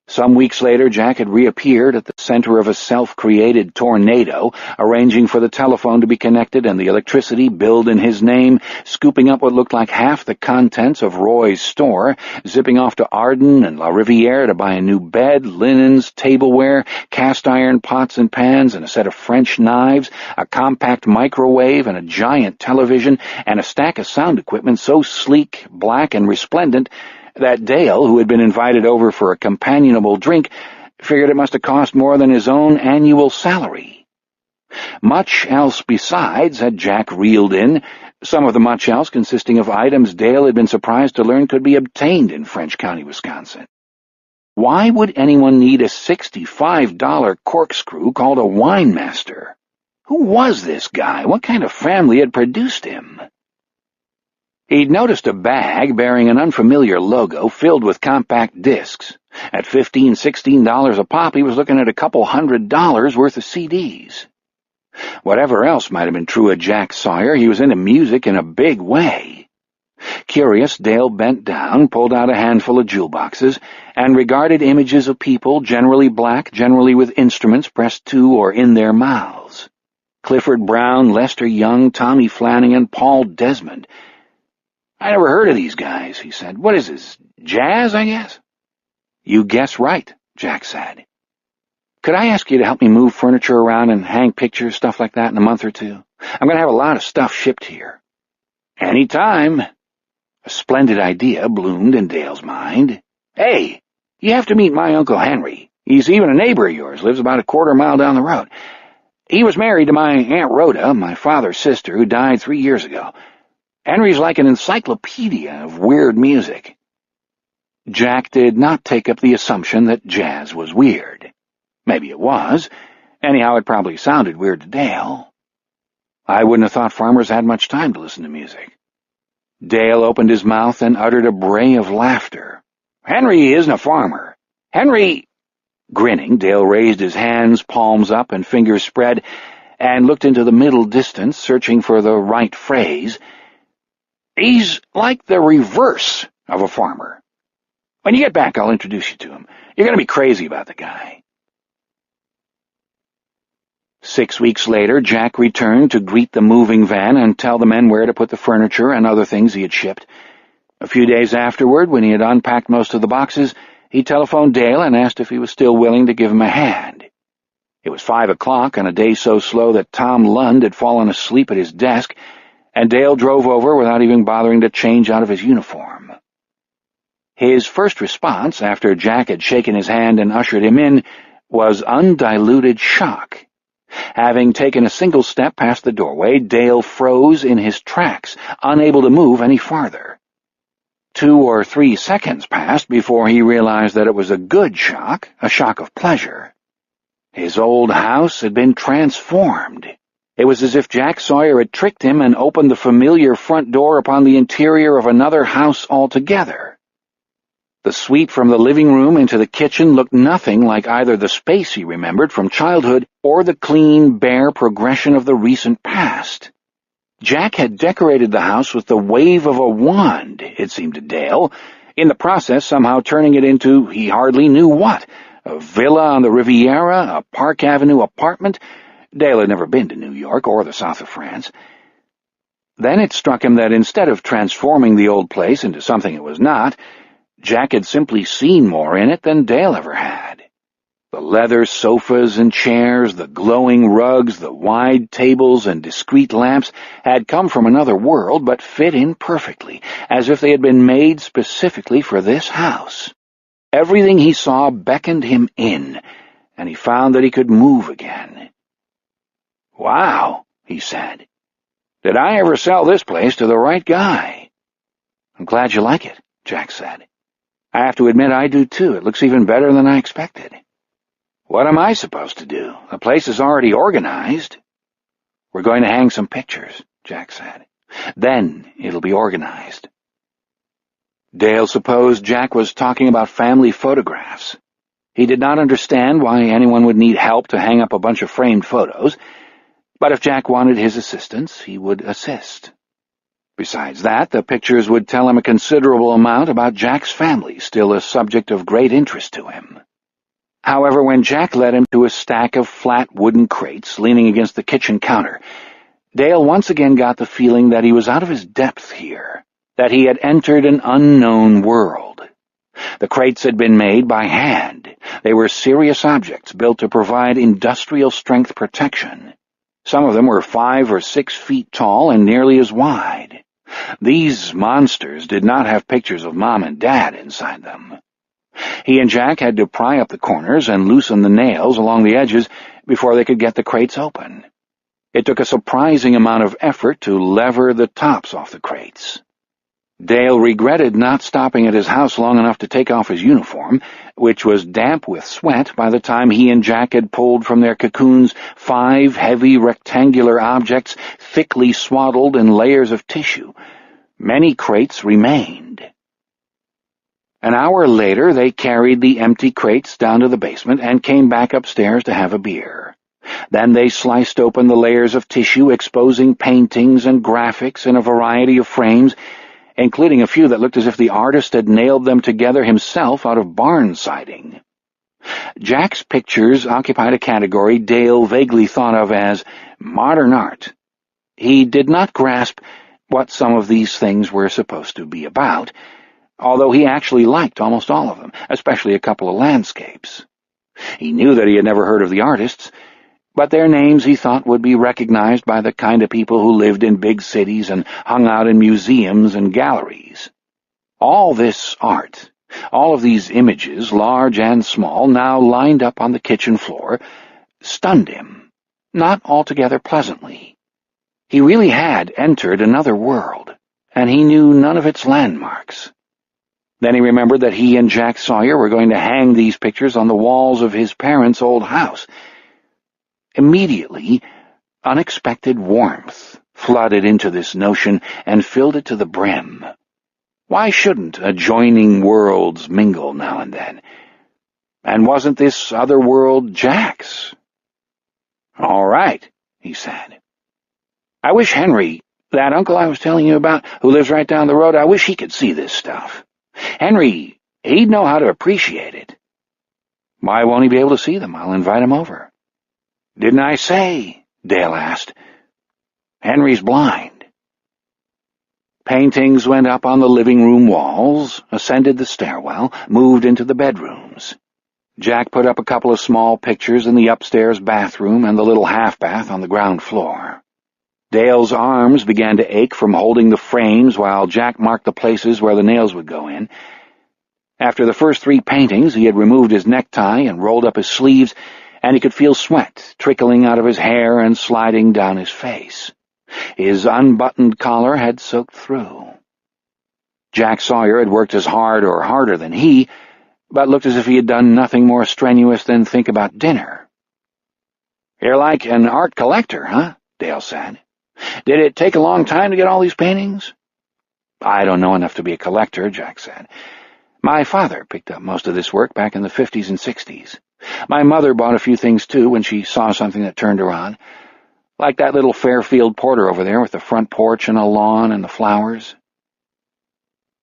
Some weeks later, Jack had reappeared at the center of a self-created tornado, arranging for the telephone to be connected and the electricity billed in his name, scooping up what looked like half the contents of Roy's store, zipping off to Arden and La Riviere to buy a new bed, linens, tableware, cast-iron pots and pans, and a set of French knives, a compact microwave and a giant television, and a stack of sound equipment so sleek, black, and resplendent that Dale, who had been invited over for a companionable drink, figured it must have cost more than his own annual salary. Much else besides had Jack reeled in, some of the much else consisting of items Dale had been surprised to learn could be obtained in French County, Wisconsin. Why would anyone need a $65 corkscrew called a wine master? Who was this guy? What kind of family had produced him? He'd noticed a bag bearing an unfamiliar logo filled with compact discs. At $15, $16 a pop, he was looking at a couple $100 worth of CDs. Whatever else might have been true of Jack Sawyer, he was into music in a big way. Curious, Dale bent down, pulled out a handful of jewel boxes, and regarded images of people, generally black, generally with instruments pressed to or in their mouths. Clifford Brown, Lester Young, Tommy Flanagan, Paul Desmond. "I never heard of these guys," he said. "What is this, jazz, I guess?" "You guess right," Jack said. "Could I ask you to help me move furniture around and hang pictures, stuff like that, in a month or two? I'm going to have a lot of stuff shipped here." "Any time." A splendid idea bloomed in Dale's mind. "Hey, you have to meet my Uncle Henry. He's even a neighbor of yours, lives about a quarter-mile down the road. He was married to my Aunt Rhoda, my father's sister, who died 3 years ago. Henry's like an encyclopedia of weird music." Jack did not take up the assumption that jazz was weird. Maybe it was. Anyhow, it probably sounded weird to Dale. "I wouldn't have thought farmers had much time to listen to music." Dale opened his mouth and uttered a bray of laughter. "Henry isn't a farmer. Henry—" Grinning, Dale raised his hands, palms up and fingers spread, and looked into the middle distance, searching for the right phrase. "He's like the reverse of a farmer. When you get back, I'll introduce you to him. You're going to be crazy about the guy." 6 weeks later, Jack returned to greet the moving van and tell the men where to put the furniture and other things he had shipped. A few days afterward, when he had unpacked most of the boxes, he telephoned Dale and asked if he was still willing to give him a hand. It was 5 o'clock on a day so slow that Tom Lund had fallen asleep at his desk, and Dale drove over without even bothering to change out of his uniform. His first response, after Jack had shaken his hand and ushered him in, was undiluted shock. Having taken a single step past the doorway, Dale froze in his tracks, unable to move any farther. 2 or 3 seconds passed before he realized that it was a good shock, a shock of pleasure. His old house had been transformed. It was as if Jack Sawyer had tricked him and opened the familiar front door upon the interior of another house altogether. The sweep from the living room into the kitchen looked nothing like either the space he remembered from childhood or the clean, bare progression of the recent past. Jack had decorated the house with the wave of a wand, it seemed to Dale, in the process somehow turning it into he hardly knew what, a villa on the Riviera, a Park Avenue apartment. Dale had never been to New York or the south of France. Then it struck him that instead of transforming the old place into something it was not, Jack had simply seen more in it than Dale ever had. The leather sofas and chairs, the glowing rugs, the wide tables and discreet lamps had come from another world but fit in perfectly, as if they had been made specifically for this house. Everything he saw beckoned him in, and he found that he could move again. "Wow," he said. "Did I ever sell this place to the right guy?" "I'm glad you like it," Jack said. "I have to admit I do too. It looks even better than I expected." "What am I supposed to do? The place is already organized." "We're going to hang some pictures," Jack said. "Then it'll be organized." Dale supposed Jack was talking about family photographs. He did not understand why anyone would need help to hang up a bunch of framed photos, but if Jack wanted his assistance, he would assist. Besides that, the pictures would tell him a considerable amount about Jack's family, still a subject of great interest to him. However, when Jack led him to a stack of flat wooden crates leaning against the kitchen counter, Dale once again got the feeling that he was out of his depth here, that he had entered an unknown world. The crates had been made by hand. They were serious objects built to provide industrial-strength protection. Some of them were 5 or 6 feet tall and nearly as wide. These monsters did not have pictures of Mom and Dad inside them. He and Jack had to pry up the corners and loosen the nails along the edges before they could get the crates open. It took a surprising amount of effort to lever the tops off the crates. Dale regretted not stopping at his house long enough to take off his uniform, which was damp with sweat by the time he and Jack had pulled from their cocoons 5 heavy rectangular objects thickly swaddled in layers of tissue. Many crates remained. An hour later, they carried the empty crates down to the basement and came back upstairs to have a beer. Then they sliced open the layers of tissue, exposing paintings and graphics in a variety of frames, including a few that looked as if the artist had nailed them together himself out of barn siding. Jack's pictures occupied a category Dale vaguely thought of as modern art. He did not grasp what some of these things were supposed to be about, although he actually liked almost all of them, especially a couple of landscapes. He knew that he had never heard of the artists, but their names he thought would be recognized by the kind of people who lived in big cities and hung out in museums and galleries. All this art, all of these images, large and small, now lined up on the kitchen floor, stunned him, not altogether pleasantly. He really had entered another world, and he knew none of its landmarks. Then he remembered that he and Jack Sawyer were going to hang these pictures on the walls of his parents' old house. Immediately, unexpected warmth flooded into this notion and filled it to the brim. Why shouldn't adjoining worlds mingle now and then? And wasn't this other world Jack's? "All right," he said. "I wish Henry, that uncle I was telling you about, who lives right down the road, I wish he could see this stuff. Henry, he'd know how to appreciate it." "Why won't he be able to see them? I'll invite him over." "Didn't I say?" Dale asked. "Henry's blind." Paintings went up on the living room walls, ascended the stairwell, moved into the bedrooms. Jack put up a couple of small pictures in the upstairs bathroom and the little half-bath on the ground floor. Dale's arms began to ache from holding the frames while Jack marked the places where the nails would go in. After the first 3 paintings, he had removed his necktie and rolled up his sleeves, and he could feel sweat trickling out of his hair and sliding down his face. His unbuttoned collar had soaked through. Jack Sawyer had worked as hard or harder than he, but looked as if he had done nothing more strenuous than think about dinner. "You're like an art collector, huh?" Dale said. "Did it take a long time to get all these paintings?" "I don't know enough to be a collector," Jack said. "My father picked up most of this work back in the 50s and 60s. My mother bought a few things, too, when she saw something that turned her on, like that little Fairfield Porter over there with the front porch and a lawn and the flowers."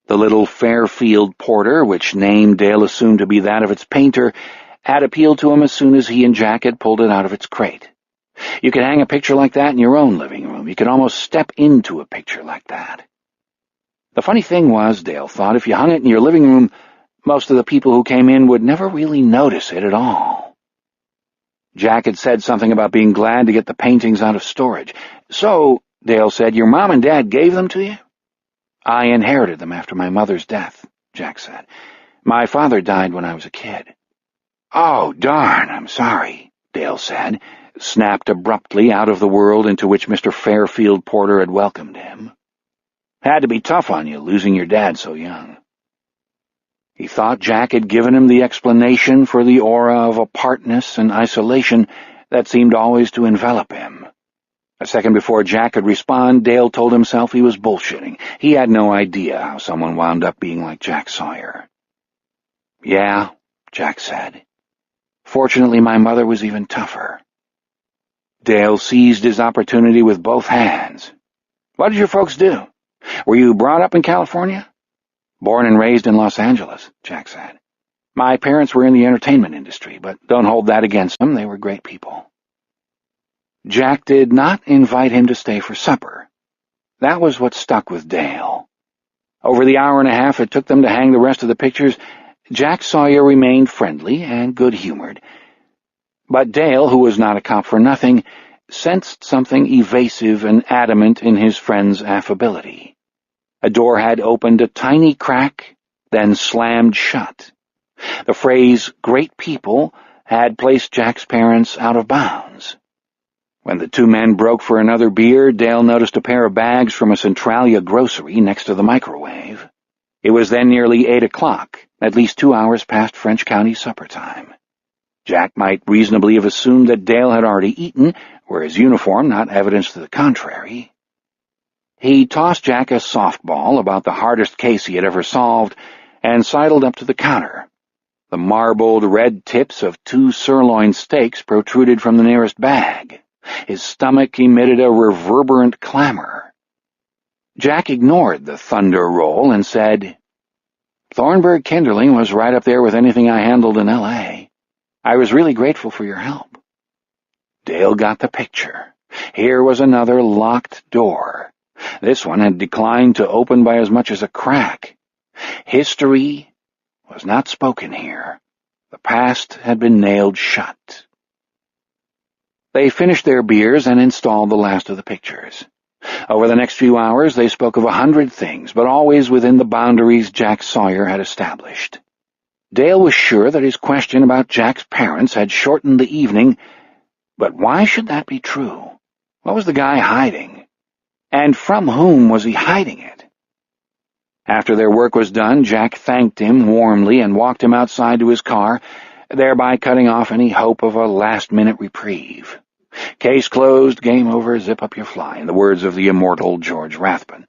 The little Fairfield Porter, which name Dale assumed to be that of its painter, had appealed to him as soon as he and Jack had pulled it out of its crate. You could hang a picture like that in your own living room. You could almost step into a picture like that. The funny thing was, Dale thought, if you hung it in your living room, most of the people who came in would never really notice it at all. Jack had said something about being glad to get the paintings out of storage. "So," Dale said, "your mom and dad gave them to you?" "I inherited them after my mother's death," Jack said. "My father died when I was a kid." "Oh, darn, I'm sorry," Dale said, snapped abruptly out of the world into which Mr. Fairfield Porter had welcomed him. "Had to be tough on you, losing your dad so young." He thought Jack had given him the explanation for the aura of apartness and isolation that seemed always to envelop him. A second before Jack could respond, Dale told himself he was bullshitting. He had no idea how someone wound up being like Jack Sawyer. "Yeah," Jack said. "Fortunately, my mother was even tougher." Dale seized his opportunity with both hands. "What did your folks do? Were you brought up in California?" "Born and raised in Los Angeles," Jack said. "My parents were in the entertainment industry, but don't hold that against them. They were great people." Jack did not invite him to stay for supper. That was what stuck with Dale. Over the hour and a half it took them to hang the rest of the pictures, Jack Sawyer remained friendly and good-humored. But Dale, who was not a cop for nothing, sensed something evasive and adamant in his friend's affability. A door had opened a tiny crack, then slammed shut. The phrase, "great people," had placed Jack's parents out of bounds. When the two men broke for another beer, Dale noticed a pair of bags from a Centralia grocery next to the microwave. It was then nearly 8 o'clock, at least 2 hours past French County supper time. Jack might reasonably have assumed that Dale had already eaten, were his uniform not evidence to the contrary. He tossed Jack a softball about the hardest case he had ever solved and sidled up to the counter. The marbled red tips of 2 sirloin steaks protruded from the nearest bag. His stomach emitted a reverberant clamor. Jack ignored the thunder roll and said, "Thornburg Kindling was right up there with anything I handled in L.A. I was really grateful for your help." Dale got the picture. Here was another locked door. This one had declined to open by as much as a crack. History was not spoken here. The past had been nailed shut. They finished their beers and installed the last of the pictures. Over the next few hours they spoke of 100 things, but always within the boundaries Jack Sawyer had established. Dale was sure that his question about Jack's parents had shortened the evening, but why should that be true? What was the guy hiding? And from whom was he hiding it? After their work was done, Jack thanked him warmly and walked him outside to his car, thereby cutting off any hope of a last-minute reprieve. Case closed, game over, zip up your fly, in the words of the immortal George Rathbun.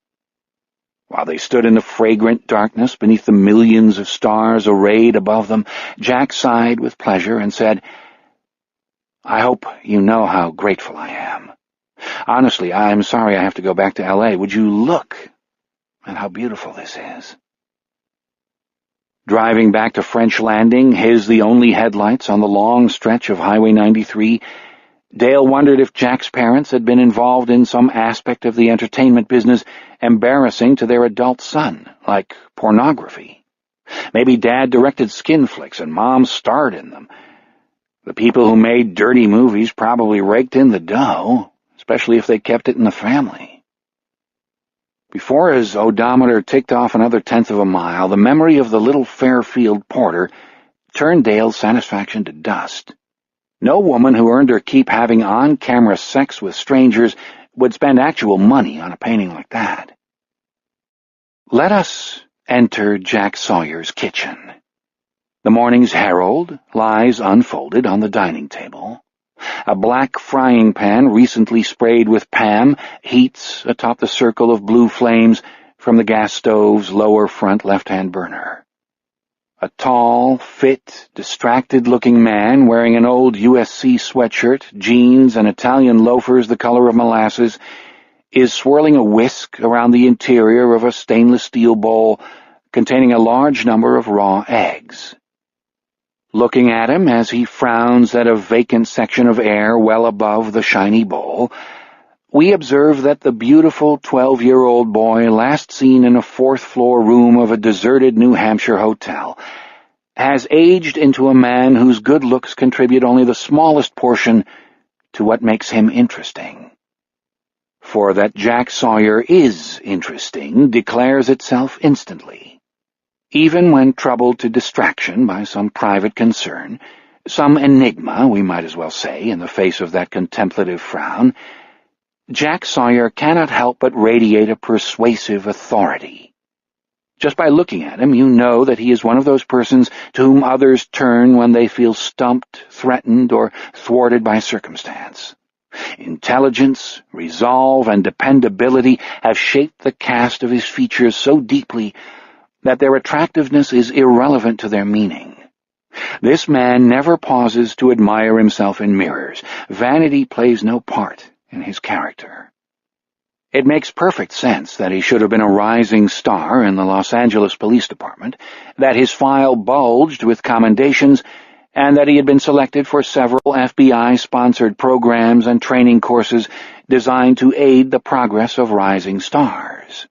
While they stood in the fragrant darkness beneath the millions of stars arrayed above them, Jack sighed with pleasure and said, "I hope you know how grateful I am. Honestly, I'm sorry I have to go back to L.A. Would you look at how beautiful this is?" Driving back to French Landing, his the only headlights on the long stretch of Highway 93, Dale wondered if Jack's parents had been involved in some aspect of the entertainment business embarrassing to their adult son, like pornography. Maybe Dad directed skin flicks and Mom starred in them. The people who made dirty movies probably raked in the dough, especially if they kept it in the family. Before his odometer ticked off another 1/10 of a mile, the memory of the little Fairfield Porter turned Dale's satisfaction to dust. No woman who earned her keep having on-camera sex with strangers would spend actual money on a painting like that. Let us enter Jack Sawyer's kitchen. The morning's Herald lies unfolded on the dining table. A black frying pan recently sprayed with Pam heats atop the circle of blue flames from the gas stove's lower front left-hand burner. A tall, fit, distracted-looking man wearing an old USC sweatshirt, jeans, and Italian loafers the color of molasses is swirling a whisk around the interior of a stainless steel bowl containing a large number of raw eggs. Looking at him as he frowns at a vacant section of air well above the shiny bowl, we observe that the beautiful 12-year-old boy last seen in a fourth-floor room of a deserted New Hampshire hotel has aged into a man whose good looks contribute only the smallest portion to what makes him interesting. For that Jack Sawyer is interesting declares itself instantly. Even when troubled to distraction by some private concern, some enigma, we might as well say, in the face of that contemplative frown, Jack Sawyer cannot help but radiate a persuasive authority. Just by looking at him, you know that he is one of those persons to whom others turn when they feel stumped, threatened, or thwarted by circumstance. Intelligence, resolve, and dependability have shaped the cast of his features so deeply that their attractiveness is irrelevant to their meaning. This man never pauses to admire himself in mirrors. Vanity plays no part in his character. It makes perfect sense that he should have been a rising star in the Los Angeles Police Department, that his file bulged with commendations, and that he had been selected for several FBI-sponsored programs and training courses designed to aid the progress of rising stars.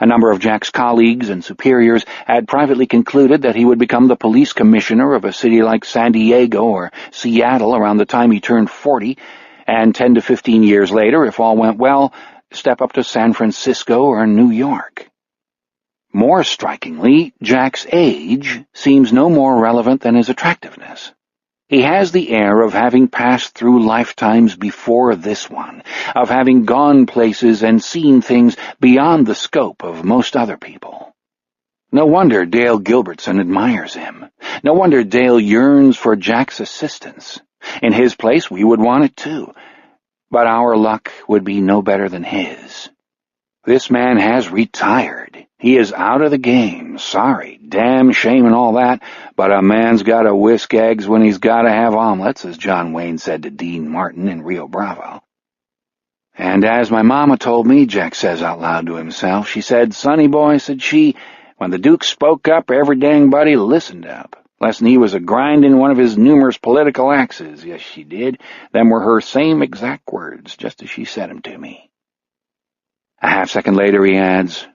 A number of Jack's colleagues and superiors had privately concluded that he would become the police commissioner of a city like San Diego or Seattle around the time he turned 40, and 10 to 15 years later, if all went well, step up to San Francisco or New York. More strikingly, Jack's age seems no more relevant than his attractiveness. He has the air of having passed through lifetimes before this one, of having gone places and seen things beyond the scope of most other people. No wonder Dale Gilbertson admires him. No wonder Dale yearns for Jack's assistance. In his place, we would want it too. But our luck would be no better than his. This man has retired. He is out of the game. Sorry, damn shame and all that, but a man's got to whisk eggs when he's got to have omelets, as John Wayne said to Dean Martin in Rio Bravo. And as my mama told me, Jack says out loud to himself, she said, "Sonny boy," said she, "when the Duke spoke up, every dang buddy listened up. Less'n he was a-grinding one of his numerous political axes. Yes, she did. Them were her same exact words, just as she said 'em to me." A half-second later he adds,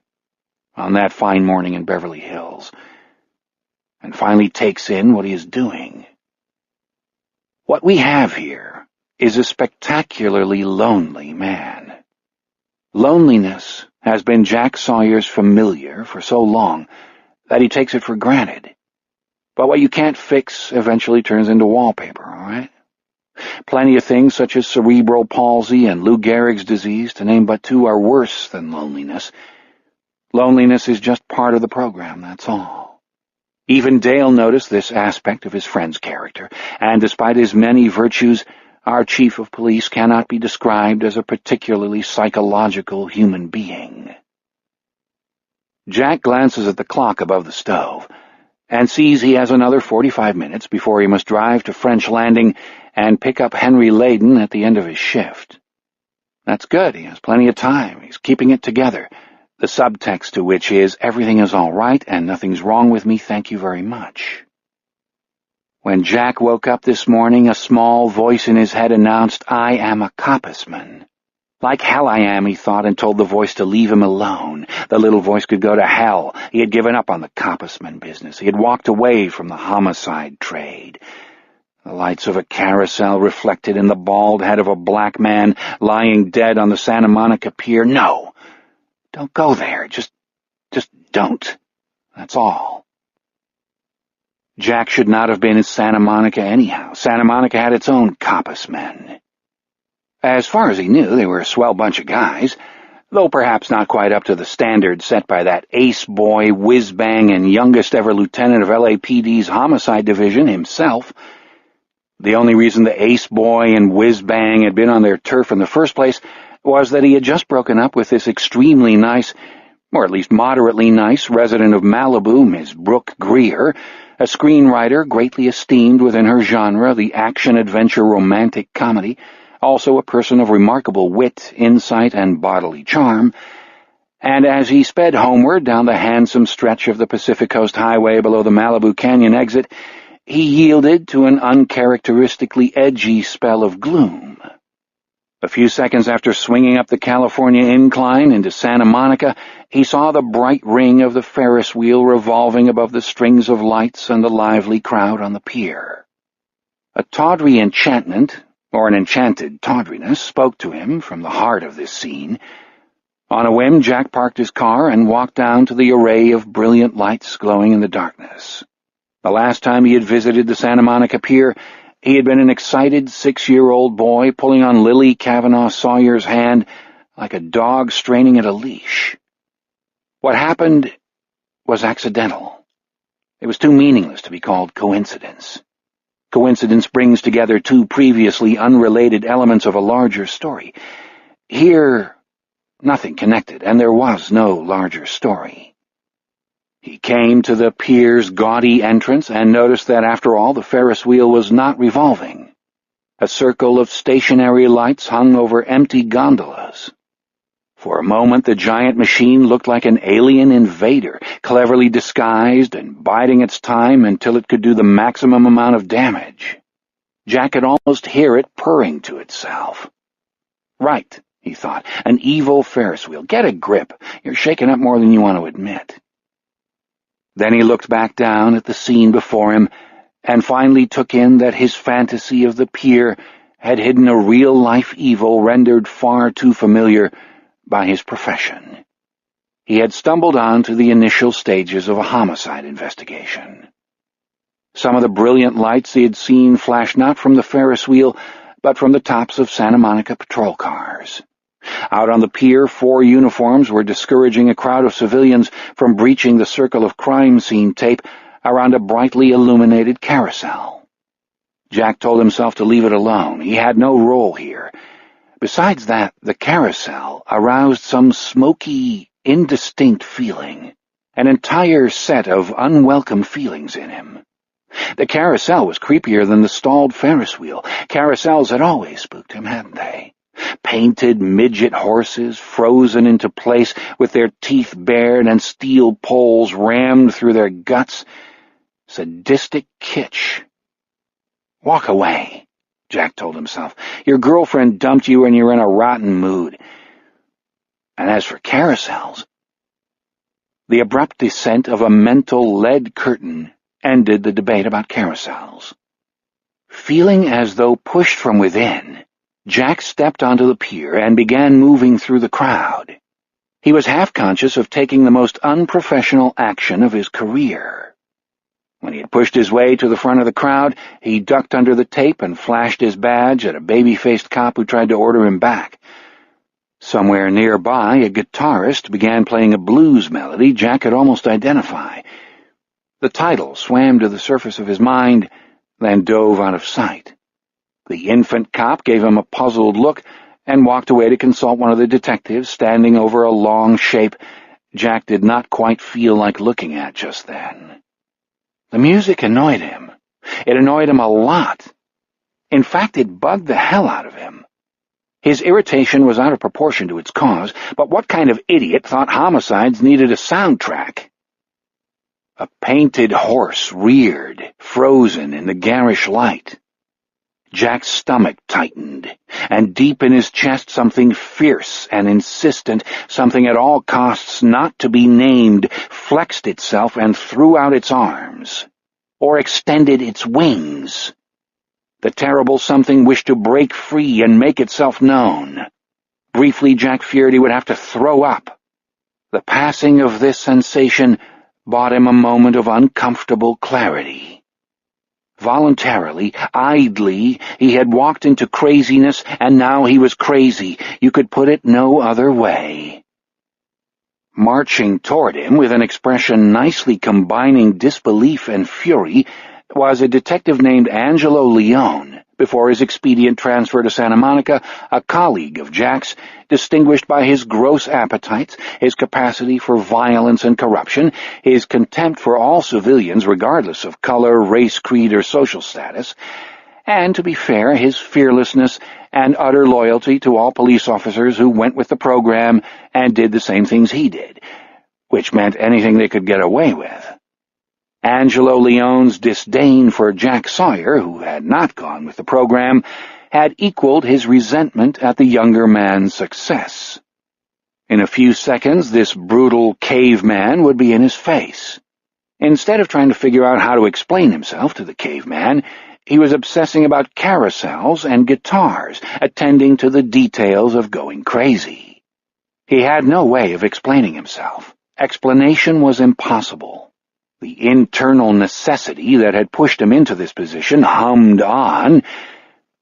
"on that fine morning in Beverly Hills," and finally takes in what he is doing. What we have here is a spectacularly lonely man. Loneliness has been Jack Sawyer's familiar for so long that he takes it for granted. But what you can't fix eventually turns into wallpaper, all right? Plenty of things such as cerebral palsy and Lou Gehrig's disease, to name but two, are worse than loneliness. Loneliness is just part of the program, that's all. Even Dale noticed this aspect of his friend's character, and despite his many virtues, our chief of police cannot be described as a particularly psychological human being. Jack glances at the clock above the stove, and sees he has another 45 minutes before he must drive to French Landing and pick up Henry Layden at the end of his shift. That's good, he has plenty of time, he's keeping it together, the subtext to which is, "everything is all right and nothing's wrong with me, thank you very much." When Jack woke up this morning, a small voice in his head announced, "I am a coppisman." Like hell I am, he thought, and told the voice to leave him alone. The little voice could go to hell. He had given up on the coppisman business. He had walked away from the homicide trade. The lights of a carousel reflected in the bald head of a black man lying dead on the Santa Monica Pier. No, don't go there. Just don't. That's all. Jack should not have been in Santa Monica anyhow. Santa Monica had its own coppismen. As far as he knew, they were a swell bunch of guys, though perhaps not quite up to the standard set by that ace boy, whiz-bang, and youngest-ever lieutenant of LAPD's homicide division himself. The only reason the ace boy and whiz-bang had been on their turf in the first place was that he had just broken up with this extremely nice, or at least moderately nice, resident of Malibu, Miss Brooke Greer, a screenwriter greatly esteemed within her genre, the action-adventure romantic comedy, also a person of remarkable wit, insight, and bodily charm, and as he sped homeward down the handsome stretch of the Pacific Coast Highway below the Malibu Canyon exit, he yielded to an uncharacteristically edgy spell of gloom. A few seconds after swinging up the California incline into Santa Monica, he saw the bright ring of the Ferris wheel revolving above the strings of lights and the lively crowd on the pier. A tawdry enchantment, or an enchanted tawdriness, spoke to him from the heart of this scene. On a whim, Jack parked his car and walked down to the array of brilliant lights glowing in the darkness. The last time he had visited the Santa Monica pier, he had been an excited 6-year-old boy pulling on Lily Kavanaugh Sawyer's hand like a dog straining at a leash. What happened was accidental. It was too meaningless to be called coincidence. Coincidence brings together two previously unrelated elements of a larger story. Here, nothing connected, and there was no larger story. He came to the pier's gaudy entrance and noticed that, after all, the Ferris wheel was not revolving. A circle of stationary lights hung over empty gondolas. For a moment, the giant machine looked like an alien invader, cleverly disguised and biding its time until it could do the maximum amount of damage. Jack could almost hear it purring to itself. Right, he thought, an evil Ferris wheel. Get a grip. You're shaking up more than you want to admit. Then he looked back down at the scene before him and finally took in that his fantasy of the pier had hidden a real-life evil rendered far too familiar by his profession. He had stumbled on to the initial stages of a homicide investigation. Some of the brilliant lights he had seen flashed not from the Ferris wheel, but from the tops of Santa Monica patrol cars. Out on the pier, 4 uniforms were discouraging a crowd of civilians from breaching the circle of crime scene tape around a brightly illuminated carousel. Jack told himself to leave it alone. He had no role here. Besides that, the carousel aroused some smoky, indistinct feeling, an entire set of unwelcome feelings in him. The carousel was creepier than the stalled Ferris wheel. Carousels had always spooked him, hadn't they? Painted midget horses, frozen into place with their teeth bared and steel poles rammed through their guts. Sadistic kitsch. Walk away, Jack told himself. Your girlfriend dumped you and you're in a rotten mood. And as for carousels, the abrupt descent of a mental lead curtain ended the debate about carousels. Feeling as though pushed from within, Jack stepped onto the pier and began moving through the crowd. He was half-conscious of taking the most unprofessional action of his career. When he had pushed his way to the front of the crowd, he ducked under the tape and flashed his badge at a baby-faced cop who tried to order him back. Somewhere nearby, a guitarist began playing a blues melody Jack could almost identify. The title swam to the surface of his mind, then dove out of sight. The infant cop gave him a puzzled look and walked away to consult one of the detectives standing over a long shape Jack did not quite feel like looking at just then. The music annoyed him. It annoyed him a lot. In fact, it bugged the hell out of him. His irritation was out of proportion to its cause, but what kind of idiot thought homicides needed a soundtrack? A painted horse reared, frozen in the garish light. Jack's stomach tightened, and deep in his chest something fierce and insistent, something at all costs not to be named, flexed itself and threw out its arms, or extended its wings. The terrible something wished to break free and make itself known. Briefly, Jack feared he would have to throw up. The passing of this sensation bought him a moment of uncomfortable clarity. Voluntarily, idly, he had walked into craziness, and now he was crazy. You could put it no other way. Marching toward him, with an expression nicely combining disbelief and fury, was a detective named Angelo Leone, before his expedient transfer to Santa Monica, a colleague of Jack's, distinguished by his gross appetites, his capacity for violence and corruption, his contempt for all civilians regardless of color, race, creed, or social status, and, to be fair, his fearlessness and utter loyalty to all police officers who went with the program and did the same things he did, which meant anything they could get away with. Angelo Leone's disdain for Jack Sawyer, who had not gone with the program, had equaled his resentment at the younger man's success. In a few seconds, this brutal caveman would be in his face. Instead of trying to figure out how to explain himself to the caveman, he was obsessing about carousels and guitars, attending to the details of going crazy. He had no way of explaining himself. Explanation was impossible. The internal necessity that had pushed him into this position hummed on,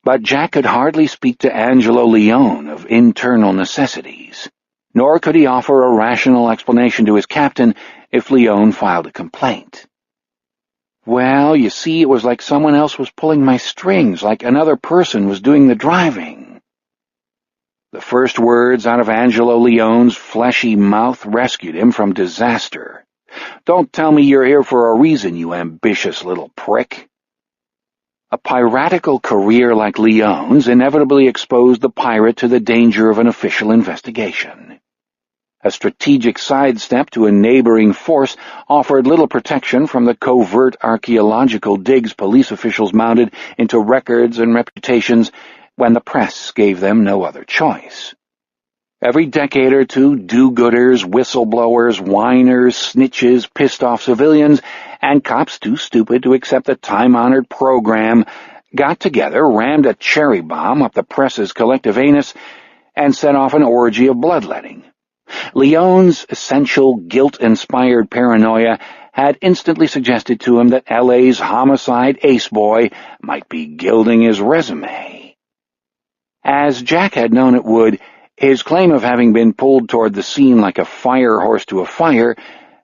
but Jack could hardly speak to Angelo Leone of internal necessities, nor could he offer a rational explanation to his captain if Leone filed a complaint. "Well, you see, it was like someone else was pulling my strings, like another person was doing the driving." The first words out of Angelo Leone's fleshy mouth rescued him from disaster. "Don't tell me you're here for a reason, you ambitious little prick." A piratical career like Leone's inevitably exposed the pirate to the danger of an official investigation. A strategic sidestep to a neighboring force offered little protection from the covert archaeological digs police officials mounted into records and reputations when the press gave them no other choice. Every decade or two, do-gooders, whistleblowers, whiners, snitches, pissed-off civilians, and cops too stupid to accept the time-honored program got together, rammed a cherry bomb up the press's collective anus, and set off an orgy of bloodletting. Leone's essential guilt-inspired paranoia had instantly suggested to him that L.A.'s homicide ace boy might be gilding his resume. As Jack had known it would, his claim of having been pulled toward the scene like a fire horse to a fire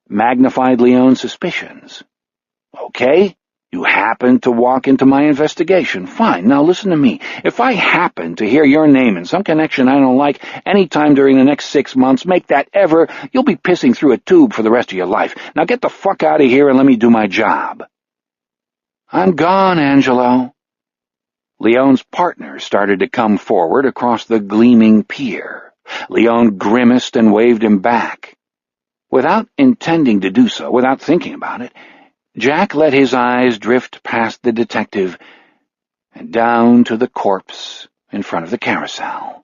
magnified Leone's suspicions. "Okay, you happened to walk into my investigation. Fine, now listen to me. If I happen to hear your name in some connection I don't like any time during the next 6 months, make that ever, you'll be pissing through a tube for the rest of your life. Now get the fuck out of here and let me do my job." "I'm gone, Angelo." Leone's partner started to come forward across the gleaming pier. Leone grimaced and waved him back. Without intending to do so, without thinking about it, Jack let his eyes drift past the detective and down to the corpse in front of the carousel.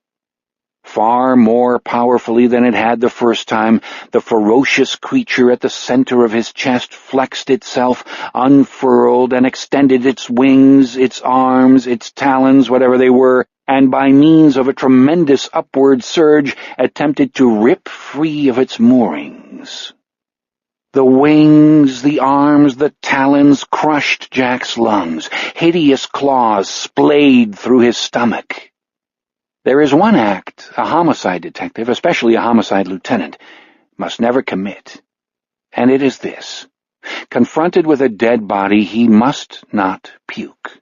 Far more powerfully than it had the first time, the ferocious creature at the center of his chest flexed itself, unfurled, and extended its wings, its arms, its talons, whatever they were, and by means of a tremendous upward surge attempted to rip free of its moorings. The wings, the arms, the talons crushed Jack's lungs. Hideous claws splayed through his stomach. There is one act a homicide detective, especially a homicide lieutenant, must never commit, and it is this. Confronted with a dead body, he must not puke.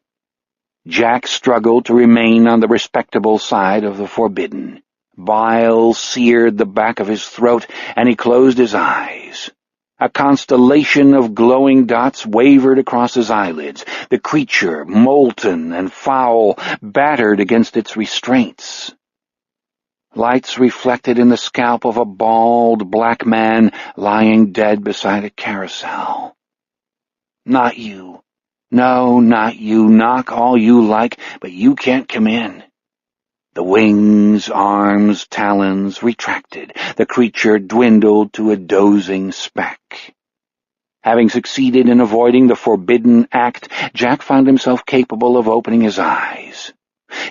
Jack struggled to remain on the respectable side of the forbidden. Bile seared the back of his throat, and he closed his eyes. A constellation of glowing dots wavered across his eyelids, the creature, molten and foul, battered against its restraints. Lights reflected in the scalp of a bald black man lying dead beside a carousel. "Not you. No, not you. Knock all you like, but you can't come in." The wings, arms, talons retracted. The creature dwindled to a dozing speck. Having succeeded in avoiding the forbidden act, Jack found himself capable of opening his eyes.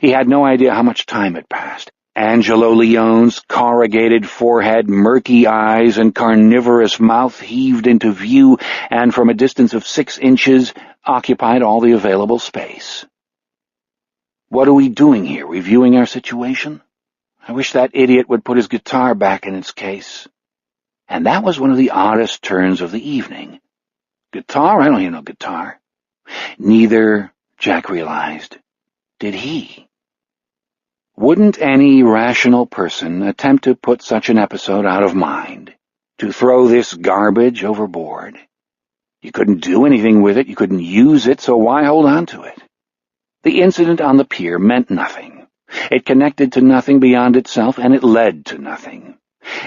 He had no idea how much time had passed. Angelo Leone's corrugated forehead, murky eyes, and carnivorous mouth heaved into view, and from a distance of 6 inches occupied all the available space. "What are we doing here, reviewing our situation? I wish that idiot would put his guitar back in its case." And that was one of the oddest turns of the evening. Guitar? I don't hear no guitar. Neither, Jack realized, did he. Wouldn't any rational person attempt to put such an episode out of mind, to throw this garbage overboard? You couldn't do anything with it, you couldn't use it, so why hold on to it? The incident on the pier meant nothing. It connected to nothing beyond itself, and it led to nothing.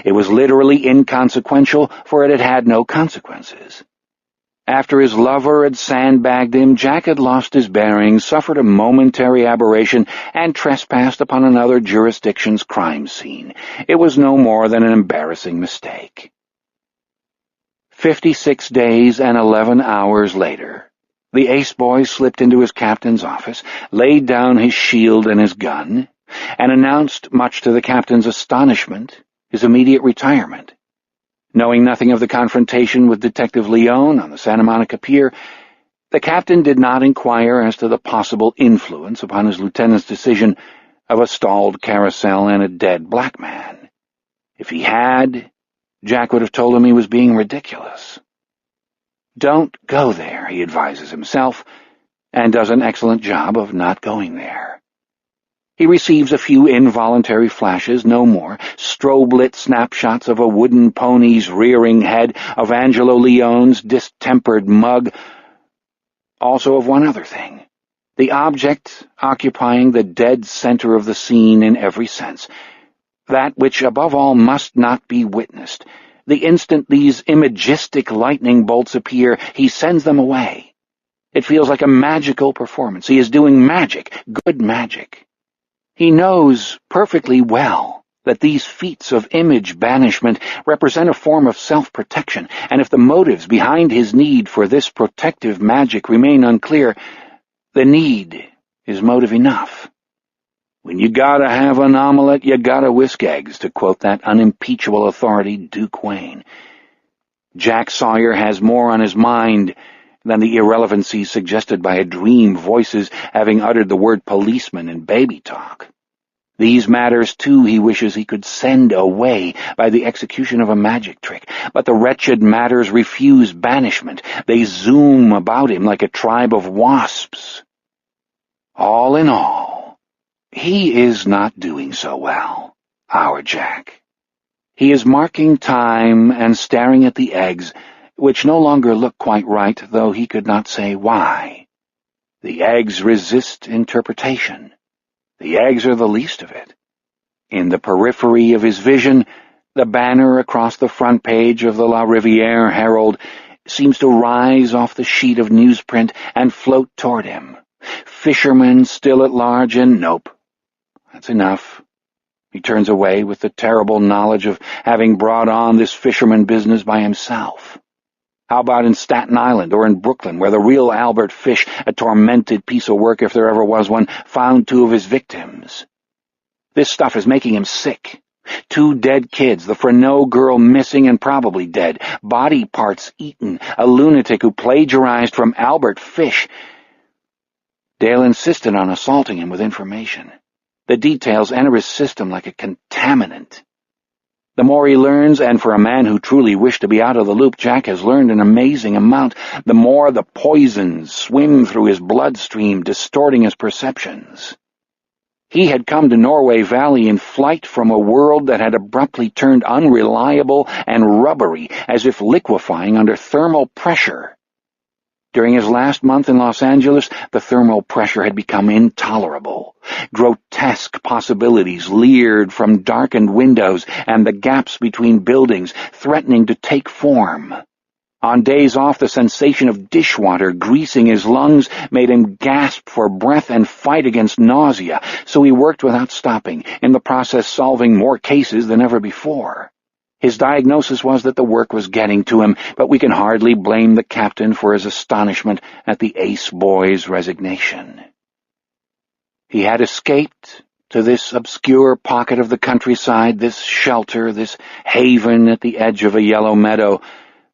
It was literally inconsequential, for it had had no consequences. After his lover had sandbagged him, Jack had lost his bearings, suffered a momentary aberration, and trespassed upon another jurisdiction's crime scene. It was no more than an embarrassing mistake. 56 days and 11 hours later, the ace boy slipped into his captain's office, laid down his shield and his gun, and announced, much to the captain's astonishment, his immediate retirement. Knowing nothing of the confrontation with Detective Leone on the Santa Monica Pier, the captain did not inquire as to the possible influence upon his lieutenant's decision of a stalled carousel and a dead black man. If he had, Jack would have told him he was being ridiculous. Don't go there, he advises himself, and does an excellent job of not going there. He receives a few involuntary flashes, no more, strobe-lit snapshots of a wooden pony's rearing head, of Angelo Leone's distempered mug, also of one other thing, the object occupying the dead center of the scene in every sense, that which above all must not be witnessed. The instant these imagistic lightning bolts appear, he sends them away. It feels like a magical performance. He is doing magic, good magic. He knows perfectly well that these feats of image banishment represent a form of self-protection, and if the motives behind his need for this protective magic remain unclear, the need is motive enough. When you gotta have an omelet, you gotta whisk eggs, to quote that unimpeachable authority, Duke Wayne. Jack Sawyer has more on his mind than the irrelevancies suggested by a dream voices having uttered the word policeman in baby talk. These matters, too, he wishes he could send away by the execution of a magic trick, but the wretched matters refuse banishment. They zoom about him like a tribe of wasps. All in all, he is not doing so well, our Jack. He is marking time and staring at the eggs, which no longer look quite right, though he could not say why. The eggs resist interpretation. The eggs are the least of it. In the periphery of his vision, the banner across the front page of the La Riviere Herald seems to rise off the sheet of newsprint and float toward him. Fishermen still at large, and nope. That's enough. He turns away with the terrible knowledge of having brought on this fisherman business by himself. How about in Staten Island or in Brooklyn, where the real Albert Fish, a tormented piece of work if there ever was one, found 2 of his victims? This stuff is making him sick. 2 dead kids, the Freneau girl missing and probably dead, body parts eaten, a lunatic who plagiarized from Albert Fish. Dale insisted on assaulting him with information. The details enter his system like a contaminant. The more he learns, and for a man who truly wished to be out of the loop, Jack has learned an amazing amount, the more the poisons swim through his bloodstream, distorting his perceptions. He had come to Norway Valley in flight from a world that had abruptly turned unreliable and rubbery, as if liquefying under thermal pressure. During his last month in Los Angeles, the thermal pressure had become intolerable. Grotesque possibilities leered from darkened windows and the gaps between buildings, threatening to take form. On days off, the sensation of dishwater greasing his lungs made him gasp for breath and fight against nausea, so he worked without stopping, in the process solving more cases than ever before. His diagnosis was that the work was getting to him, but we can hardly blame the captain for his astonishment at the ace boy's resignation. He had escaped to this obscure pocket of the countryside, this shelter, this haven at the edge of a yellow meadow,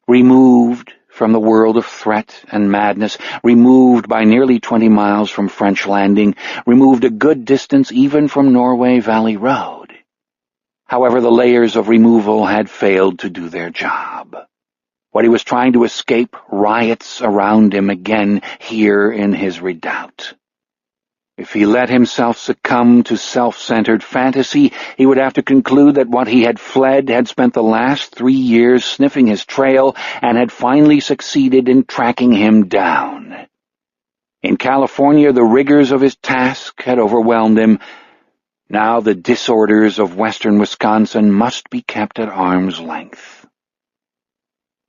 removed from the world of threat and madness, removed by nearly 20 miles from French Landing, removed a good distance even from Norway Valley Road. However, the layers of removal had failed to do their job. What he was trying to escape riots around him again here in his redoubt. If he let himself succumb to self-centered fantasy, he would have to conclude that what he had fled had spent the last 3 years sniffing his trail and had finally succeeded in tracking him down. In California, the rigors of his task had overwhelmed him. Now the disorders of western Wisconsin must be kept at arm's length.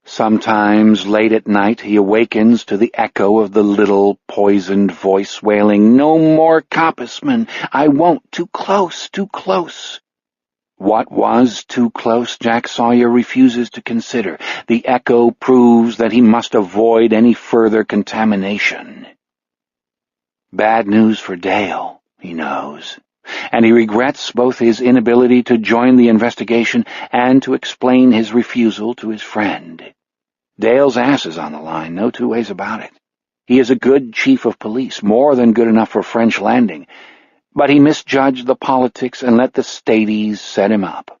Sometimes, late at night, he awakens to the echo of the little, poisoned voice wailing, "No more coppismen! I won't! Too close! Too close!" What was too close, Jack Sawyer refuses to consider. The echo proves that he must avoid any further contamination. Bad news for Dale, he knows, and he regrets both his inability to join the investigation and to explain his refusal to his friend. Dale's ass is on the line, no two ways about it. He is a good chief of police, more than good enough for French Landing, but he misjudged the politics and let the Stadies set him up.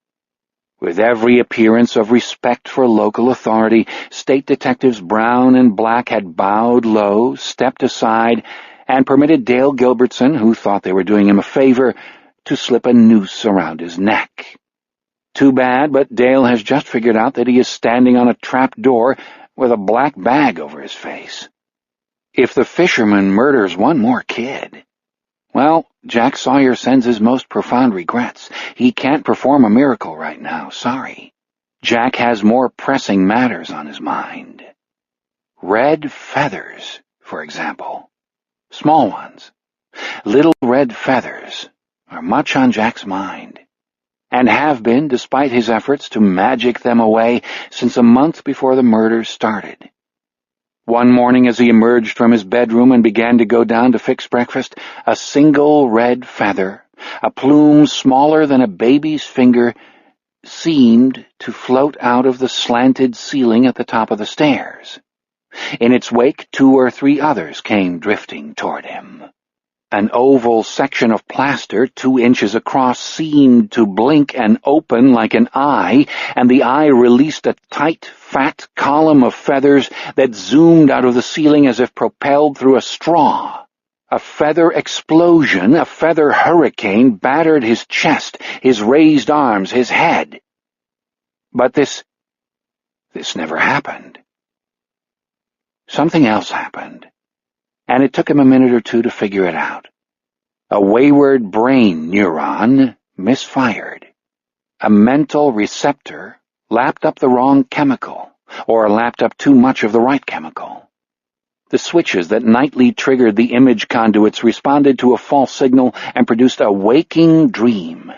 With every appearance of respect for local authority, State Detectives Brown and Black had bowed low, stepped aside, and permitted Dale Gilbertson, who thought they were doing him a favor, to slip a noose around his neck. Too bad, but Dale has just figured out that he is standing on a trap door with a black bag over his face. If the fisherman murders one more kid... Well, Jack Sawyer sends his most profound regrets. He can't perform a miracle right now, sorry. Jack has more pressing matters on his mind. Red feathers, for example. Small ones. Little red feathers are much on Jack's mind, and have been despite his efforts to magic them away since a month before the murder started. One morning as he emerged from his bedroom and began to go down to fix breakfast, a single red feather, a plume smaller than a baby's finger, seemed to float out of the slanted ceiling at the top of the stairs. In its wake, 2 or 3 others came drifting toward him. An oval section of plaster 2 inches across seemed to blink and open like an eye, and the eye released a tight, fat column of feathers that zoomed out of the ceiling as if propelled through a straw. A feather explosion, a feather hurricane, battered his chest, his raised arms, his head. But this never happened. Something else happened, and it took him a minute or 2 to figure it out. A wayward brain neuron misfired. A mental receptor lapped up the wrong chemical, or lapped up too much of the right chemical. The switches that nightly triggered the image conduits responded to a false signal and produced a waking dream.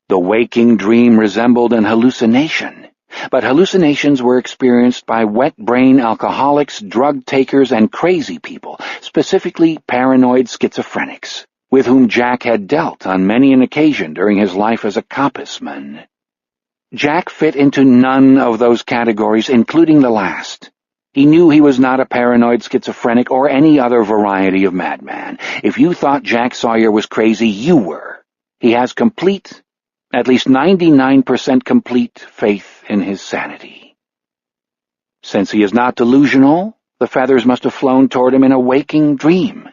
The waking dream resembled an hallucination, but hallucinations were experienced by wet-brain alcoholics, drug-takers, and crazy people, specifically paranoid schizophrenics, with whom Jack had dealt on many an occasion during his life as a coppisman. Jack fit into none of those categories, including the last. He knew he was not a paranoid schizophrenic or any other variety of madman. If you thought Jack Sawyer was crazy, you were. He has complete, at least 99% complete faith in his sanity. Since he is not delusional, the feathers must have flown toward him in a waking dream.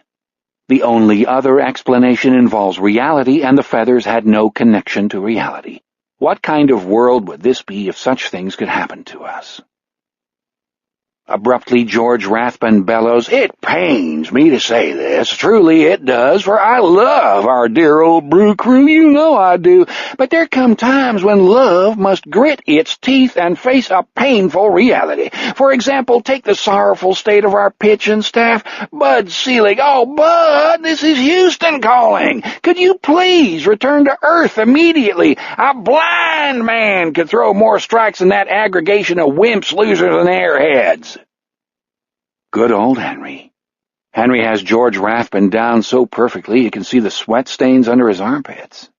The only other explanation involves reality, and the feathers had no connection to reality. What kind of world would this be if such things could happen to us? Abruptly, George Rathbun bellows, "It pains me to say this, truly it does, for I love our dear old brew crew, you know I do, but there come times when love must grit its teeth and face a painful reality. For example, take the sorrowful state of our pitching staff. Bud Selig, oh, Bud, this is Houston calling. Could you please return to Earth immediately? A blind man could throw more strikes than that aggregation of wimps, losers, and airheads." Good old Henry. Henry has George Rathbun down so perfectly you can see the sweat stains under his armpits.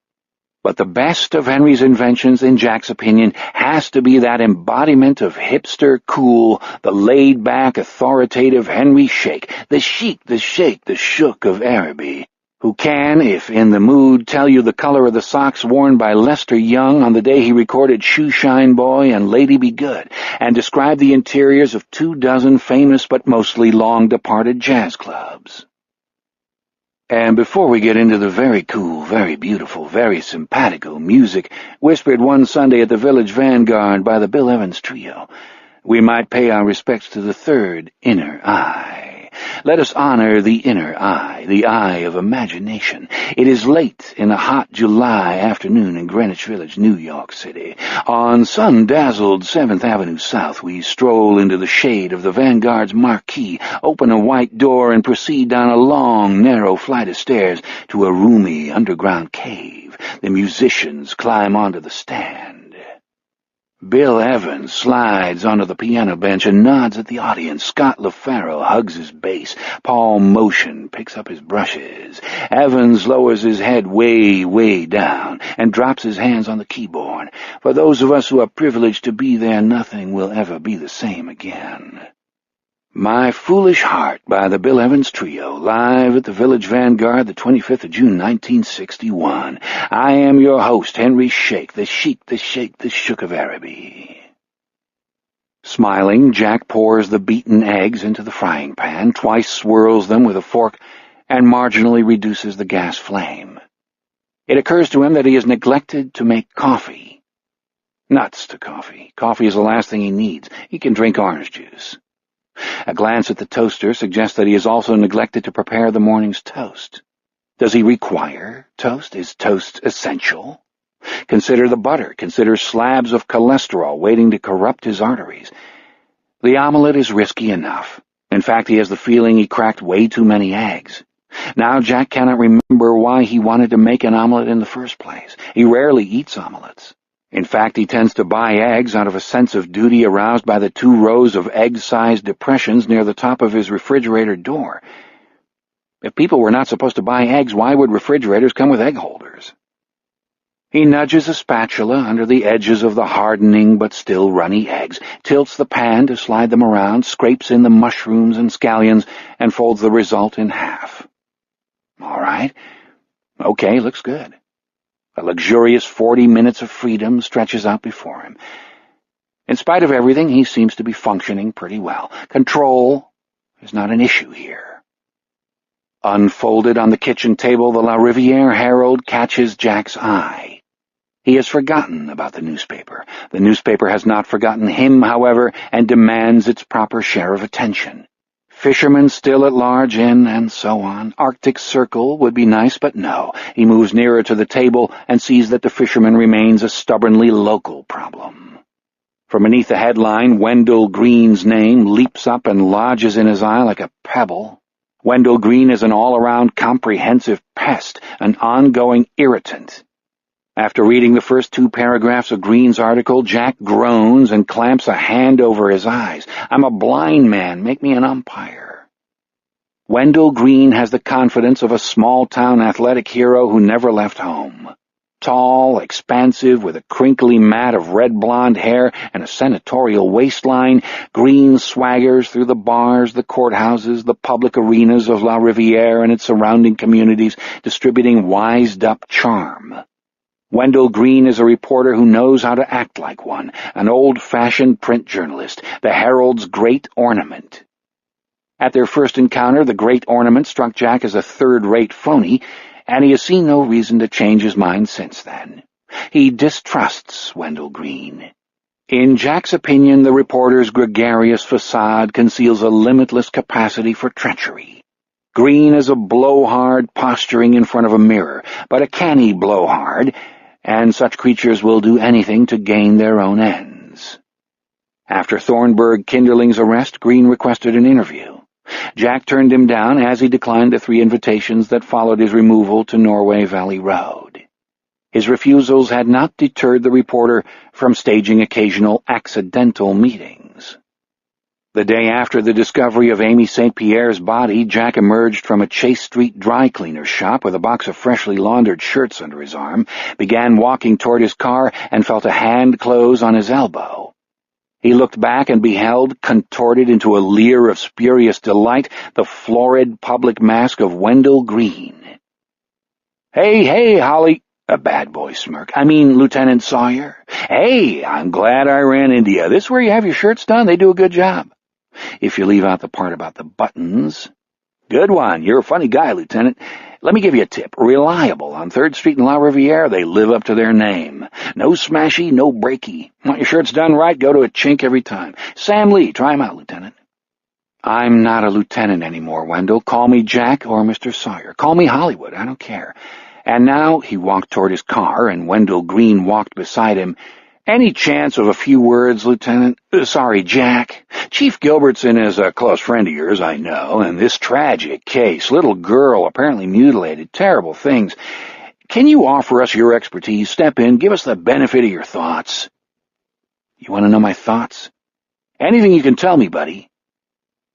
But the best of Henry's inventions, in Jack's opinion, has to be that embodiment of hipster cool, the laid-back, authoritative Henry Shake, the chic, the shake, the shook of Araby, who can, if in the mood, tell you the color of the socks worn by Lester Young on the day he recorded Shoeshine Boy and Lady Be Good, and describe the interiors of 24 famous but mostly long-departed jazz clubs. And before we get into the very cool, very beautiful, very simpatico music whispered one Sunday at the Village Vanguard by the Bill Evans Trio, we might pay our respects to the third inner eye, Let us honor the inner eye, the eye of imagination. It is late in a hot July afternoon in Greenwich Village, New York City. On sun-dazzled 7th Avenue South, we stroll into the shade of the Vanguard's marquee, open a white door, and proceed down a long, narrow flight of stairs to a roomy underground cave. The musicians climb onto the stand. Bill Evans slides onto the piano bench and nods at the audience. Scott LaFaro hugs his bass. Paul Motion picks up his brushes. Evans lowers his head way down and drops his hands on the keyboard. For those of us who are privileged to be there, nothing will ever be the same again. My Foolish Heart by the Bill Evans Trio, live at the Village Vanguard, the 25th of June, 1961. I am your host, Henry Shake, the Sheik, the Shake, the Shook of Araby. Smiling, Jack pours the beaten eggs into the frying pan, twice swirls them with a fork, and marginally reduces the gas flame. It occurs to him that he has neglected to make coffee. Nuts to coffee. Coffee is the last thing he needs. He can drink orange juice. A glance at the toaster suggests that he has also neglected to prepare the morning's toast. Does he require toast? Is toast essential? Consider the butter. Consider slabs of cholesterol waiting to corrupt his arteries. The omelet is risky enough. In fact, he has the feeling he cracked way too many eggs. Now Jack cannot remember why he wanted to make an omelet in the first place. He rarely eats omelets. In fact, he tends to buy eggs out of a sense of duty aroused by the 2 rows of egg-sized depressions near the top of his refrigerator door. If people were not supposed to buy eggs, why would refrigerators come with egg holders? He nudges a spatula under the edges of the hardening but still runny eggs, tilts the pan to slide them around, scrapes in the mushrooms and scallions, and folds the result in half. All right. Okay, looks good. A luxurious 40 minutes of freedom stretches out before him. In spite of everything, he seems to be functioning pretty well. Control is not an issue here. Unfolded on the kitchen table, the La Riviere Herald catches Jack's eye. He has forgotten about the newspaper. The newspaper has not forgotten him, however, and demands its proper share of attention. Fishermen still at large in, and so on. Arctic Circle would be nice, but no. He moves nearer to the table and sees that the fisherman remains a stubbornly local problem. From beneath the headline, Wendell Green's name leaps up and lodges in his eye like a pebble. Wendell Green is an all-around comprehensive pest, an ongoing irritant. After reading the first 2 paragraphs of Green's article, Jack groans and clamps a hand over his eyes. I'm a blind man. Make me an umpire. Wendell Green has the confidence of a small-town athletic hero who never left home. Tall, expansive, with a crinkly mat of red-blonde hair and a senatorial waistline, Green swaggers through the bars, the courthouses, the public arenas of La Riviere and its surrounding communities, distributing wised-up charm. Wendell Green is a reporter who knows how to act like one, an old-fashioned print journalist, the Herald's great ornament. At their first encounter, the great ornament struck Jack as a third-rate phony, and he has seen no reason to change his mind since then. He distrusts Wendell Green. In Jack's opinion, the reporter's gregarious facade conceals a limitless capacity for treachery. Green is a blowhard posturing in front of a mirror, but a canny blowhard, and such creatures will do anything to gain their own ends. After Thornburg Kinderling's arrest, Green requested an interview. Jack turned him down as he declined the 3 invitations that followed his removal to Norway Valley Road. His refusals had not deterred the reporter from staging occasional accidental meetings. The day after the discovery of Amy St. Pierre's body, Jack emerged from a Chase Street dry cleaner's shop with a box of freshly laundered shirts under his arm, began walking toward his car, and felt a hand close on his elbow. He looked back and beheld, contorted into a leer of spurious delight, the florid public mask of Wendell Green. Hey, Holly, a bad boy smirk. I mean, Lieutenant Sawyer. Hey, I'm glad I ran into you. This where you have your shirts done? They do a good job. If you leave out the part about the buttons. Good one. You're a funny guy, Lieutenant. Let me give you a tip. Reliable on 3rd Street in La Riviere, they live up to their name. No smashy, no breaky. Want your shirts done right, go to a chink every time. Sam Lee, try him out, Lieutenant. I'm not a lieutenant anymore, Wendell. Call me Jack or Mr. Sawyer. Call me Hollywood. I don't care. And now he walked toward his car, and Wendell Green walked beside him. Any chance of a few words, Lieutenant? Sorry, Jack. Chief Gilbertson is a close friend of yours, I know, and this tragic case, little girl apparently mutilated, terrible things. Can you offer us your expertise? Step in, give us the benefit of your thoughts. You want to know my thoughts? Anything you can tell me, buddy.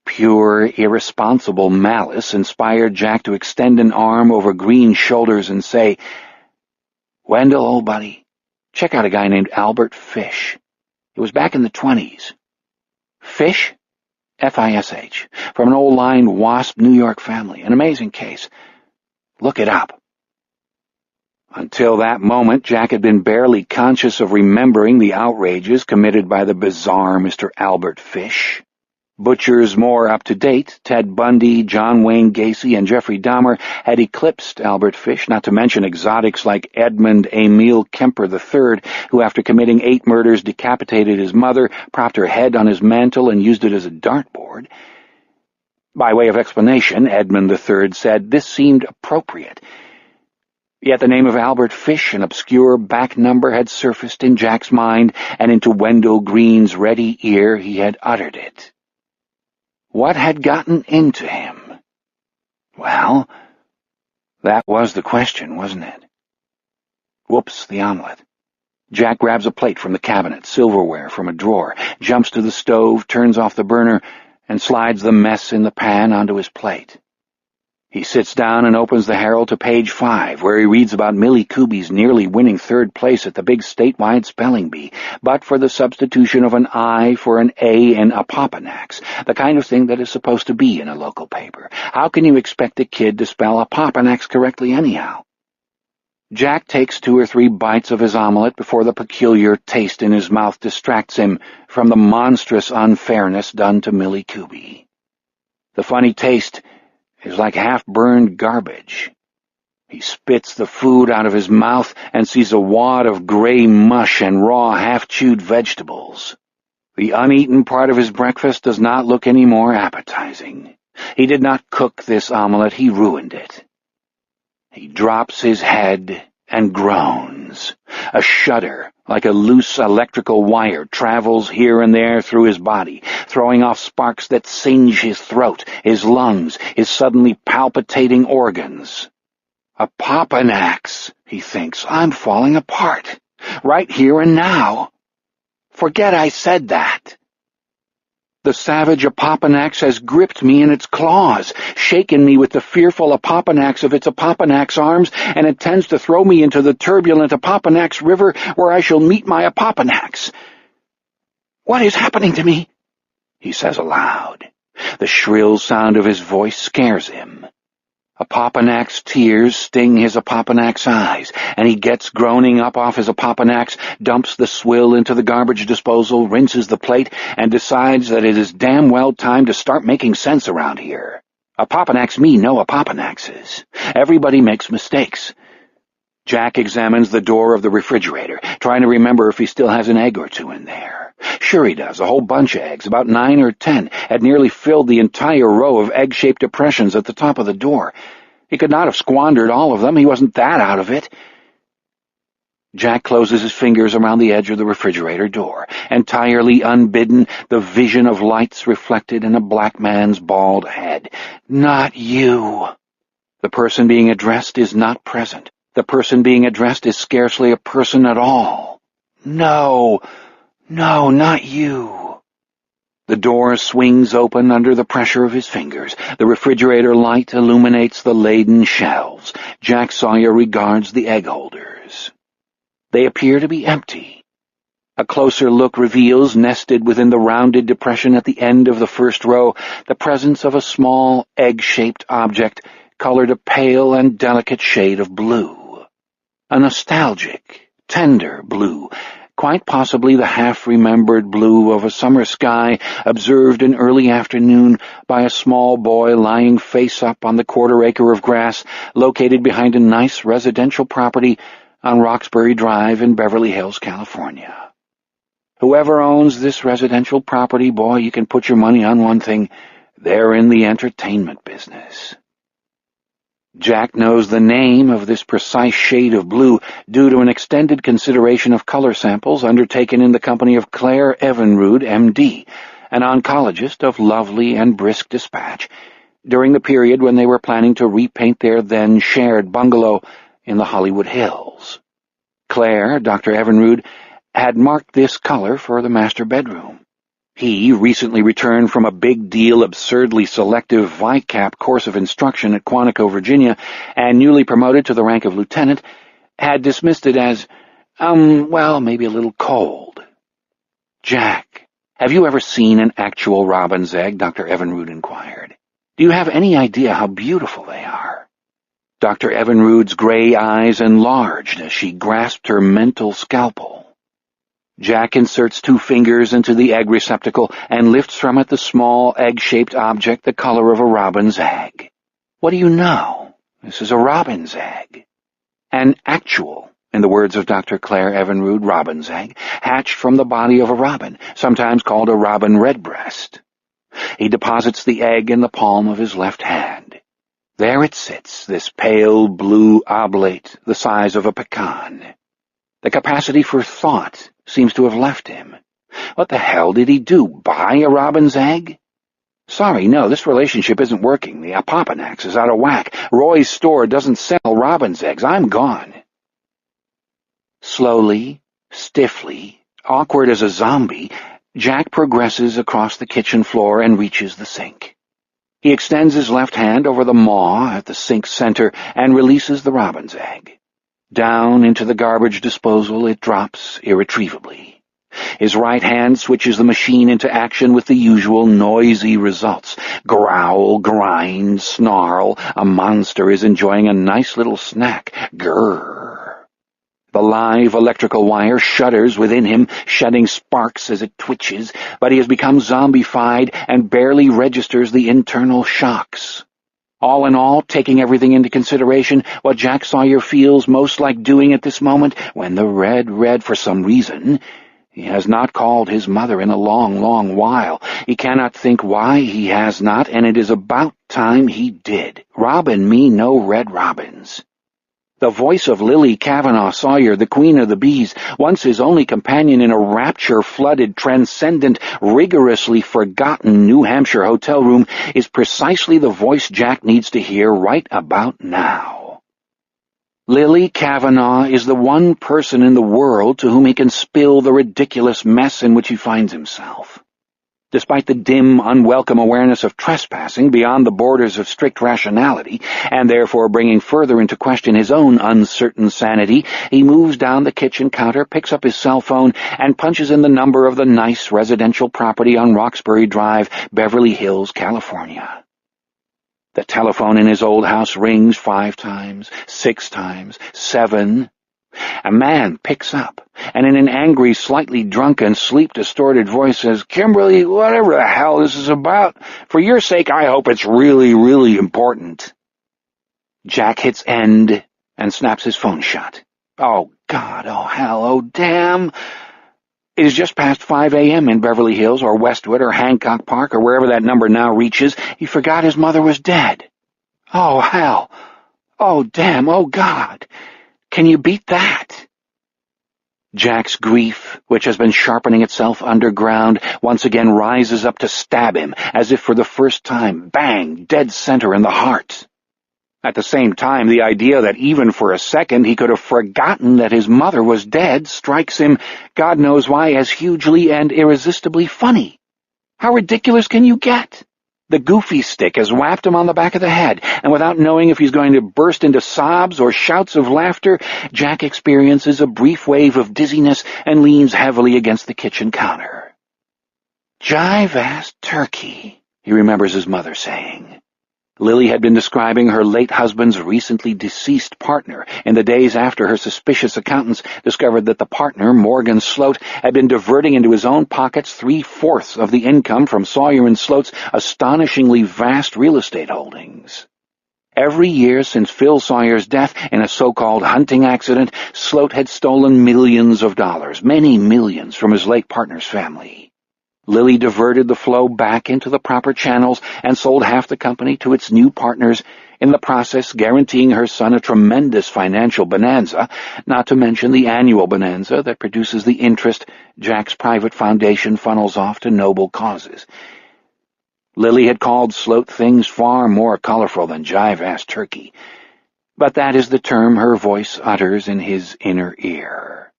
Pure, irresponsible malice inspired Jack to extend an arm over Green's shoulders and say, Wendell, old buddy, check out a guy named Albert Fish. It was back in the 20s. Fish? F-I-S-H. From an old-line WASP New York family. An amazing case. Look it up. Until that moment, Jack had been barely conscious of remembering the outrages committed by the bizarre Mr. Albert Fish. Butchers more up-to-date, Ted Bundy, John Wayne Gacy, and Jeffrey Dahmer had eclipsed Albert Fish, not to mention exotics like Edmund Emil Kemper III, who after committing 8 murders decapitated his mother, propped her head on his mantle, and used it as a dartboard. By way of explanation, Edmund III said this seemed appropriate. Yet the name of Albert Fish, an obscure back number, had surfaced in Jack's mind, and into Wendell Green's ready ear he had uttered it. What had gotten into him? Well, that was the question, wasn't it? Whoops, the omelet. Jack grabs a plate from the cabinet, silverware from a drawer, jumps to the stove, turns off the burner, and slides the mess in the pan onto his plate. He sits down and opens the Herald to page 5, where he reads about Millie Kuby's nearly winning 3rd place at the big statewide spelling bee, but for the substitution of an I for an A in Apopanax, the kind of thing that is supposed to be in a local paper. How can you expect a kid to spell Apopanax correctly anyhow? Jack takes 2 or 3 bites of his omelet before the peculiar taste in his mouth distracts him from the monstrous unfairness done to Millie Kuby. The funny taste is like half-burned garbage. He spits the food out of his mouth and sees a wad of gray mush and raw, half-chewed vegetables. The uneaten part of his breakfast does not look any more appetizing. He did not cook this omelet, he ruined it. He drops his head and groans. A shudder, like a loose electrical wire, travels here and there through his body, throwing off sparks that singe his throat, his lungs, his suddenly palpitating organs. Apopanax, he thinks. I'm falling apart. Right here and now. Forget I said that. The savage Apopanax has gripped me in its claws, shaken me with the fearful Apopanax of its Apopanax arms, and intends to throw me into the turbulent Apopanax River, where I shall meet my Apopanax. What is happening to me? He says aloud. The shrill sound of his voice scares him. Apopanax tears sting his Apopanax eyes, and he gets groaning up off his Apopanax, dumps the swill into the garbage disposal, rinses the plate, and decides that it is damn well time to start making sense around here. Apopanax me no Apopanaxes. Everybody makes mistakes. Jack examines the door of the refrigerator, trying to remember if he still has an egg or 2 in there. Sure he does, a whole bunch of eggs, about 9 or 10, had nearly filled the entire row of egg-shaped depressions at the top of the door. He could not have squandered all of them, he wasn't that out of it. Jack closes his fingers around the edge of the refrigerator door. Entirely unbidden, the vision of lights reflected in a black man's bald head. Not you. The person being addressed is not present. The person being addressed is scarcely a person at all. No, not you. The door swings open under the pressure of his fingers. The refrigerator light illuminates the laden shelves. Jack Sawyer regards the egg holders. They appear to be empty. A closer look reveals, nested within the rounded depression at the end of the first row, the presence of a small egg-shaped object colored a pale and delicate shade of blue. A nostalgic, tender blue, quite possibly the half-remembered blue of a summer sky observed in early afternoon by a small boy lying face-up on the quarter-acre of grass located behind a nice residential property on Roxbury Drive in Beverly Hills, California. Whoever owns this residential property, boy, you can put your money on one thing. They're in the entertainment business. Jack knows the name of this precise shade of blue due to an extended consideration of color samples undertaken in the company of Claire Evinrude, M.D., an oncologist of lovely and brisk dispatch, during the period when they were planning to repaint their then-shared bungalow in the Hollywood Hills. Claire, Dr. Evinrude, had marked this color for the master bedroom. He, recently returned from a big-deal, absurdly selective VICAP course of instruction at Quantico, Virginia, and newly promoted to the rank of lieutenant, had dismissed it as, maybe a little cold. "Jack, have you ever seen an actual robin's egg?" Dr. Evinrude inquired. "Do you have any idea how beautiful they are?" Dr. Evinrude's gray eyes enlarged as she grasped her mental scalpel. Jack inserts 2 fingers into the egg receptacle and lifts from it the small, egg-shaped object the color of a robin's egg. "What do you know? This is a robin's egg." An actual, in the words of Dr. Claire Evinrude, robin's egg, hatched from the body of a robin, sometimes called a robin redbreast. He deposits the egg in the palm of his left hand. There it sits, this pale blue oblate, the size of a pecan. The capacity for thought seems to have left him. What the hell did he do, buy a robin's egg? "Sorry, no, this relationship isn't working. The Apopanax is out of whack. Roy's store doesn't sell robin's eggs. I'm gone." Slowly, stiffly, awkward as a zombie, Jack progresses across the kitchen floor and reaches the sink. He extends his left hand over the maw at the sink's center and releases the robin's egg. Down into the garbage disposal it drops irretrievably. His right hand switches the machine into action with the usual noisy results. Growl, grind, snarl. A monster is enjoying a nice little snack. Grrr. The live electrical wire shudders within him, shedding sparks as it twitches, but he has become zombified and barely registers the internal shocks. All in all, taking everything into consideration, what Jack Sawyer feels most like doing at this moment, when the red, for some reason, he has not called his mother in a long, long while. He cannot think why he has not, and it is about time he did. Robin me no red robins. The voice of Lily Kavanaugh Sawyer, the queen of the bees, once his only companion in a rapture-flooded, transcendent, rigorously forgotten New Hampshire hotel room, is precisely the voice Jack needs to hear right about now. Lily Kavanaugh is the one person in the world to whom he can spill the ridiculous mess in which he finds himself. Despite the dim, unwelcome awareness of trespassing beyond the borders of strict rationality, and therefore bringing further into question his own uncertain sanity, he moves down the kitchen counter, picks up his cell phone, and punches in the number of the nice residential property on Roxbury Drive, Beverly Hills, California. The telephone in his old house rings 5 times, 6 times, 7. A man picks up, and in an angry, slightly drunken, sleep-distorted voice says, "Kimberly, whatever the hell this is about, for your sake I hope it's really, really important." Jack hits end and snaps his phone shut. Oh, God, oh, hell, oh, damn. It is just past 5 a.m. in Beverly Hills or Westwood or Hancock Park or wherever that number now reaches. He forgot his mother was dead. Oh, hell. Oh, damn, oh, God. Can you beat that? Jack's grief, which has been sharpening itself underground, once again rises up to stab him, as if for the first time, bang, dead center in the heart. At the same time, the idea that even for a second he could have forgotten that his mother was dead strikes him, God knows why, as hugely and irresistibly funny. How ridiculous can you get? The goofy stick has whapped him on the back of the head, and without knowing if he's going to burst into sobs or shouts of laughter, Jack experiences a brief wave of dizziness and leans heavily against the kitchen counter. "Jive-ass turkey," he remembers his mother saying. Lily had been describing her late husband's recently deceased partner in the days after her suspicious accountants discovered that the partner, Morgan Sloat, had been diverting into his own pockets 3/4 of the income from Sawyer and Sloat's astonishingly vast real estate holdings. Every year since Phil Sawyer's death in a so-called hunting accident, Sloat had stolen millions of dollars, many millions, from his late partner's family. Lily diverted the flow back into the proper channels and sold half the company to its new partners, in the process guaranteeing her son a tremendous financial bonanza, not to mention the annual bonanza that produces the interest Jack's private foundation funnels off to noble causes. Lily had called Sloat things far more colorful than jive-ass turkey, but that is the term her voice utters in his inner ear.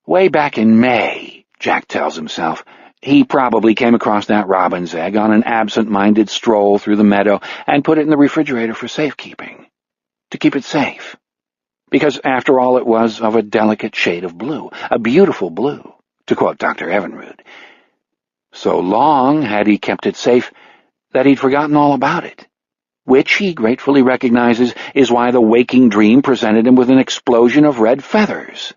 Way back in May, Jack tells himself, he probably came across that robin's egg on an absent-minded stroll through the meadow and put it in the refrigerator for safekeeping, to keep it safe. Because, after all, it was of a delicate shade of blue, a beautiful blue, to quote Dr. Evinrude. So long had he kept it safe that he'd forgotten all about it, which he gratefully recognizes is why the waking dream presented him with an explosion of red feathers.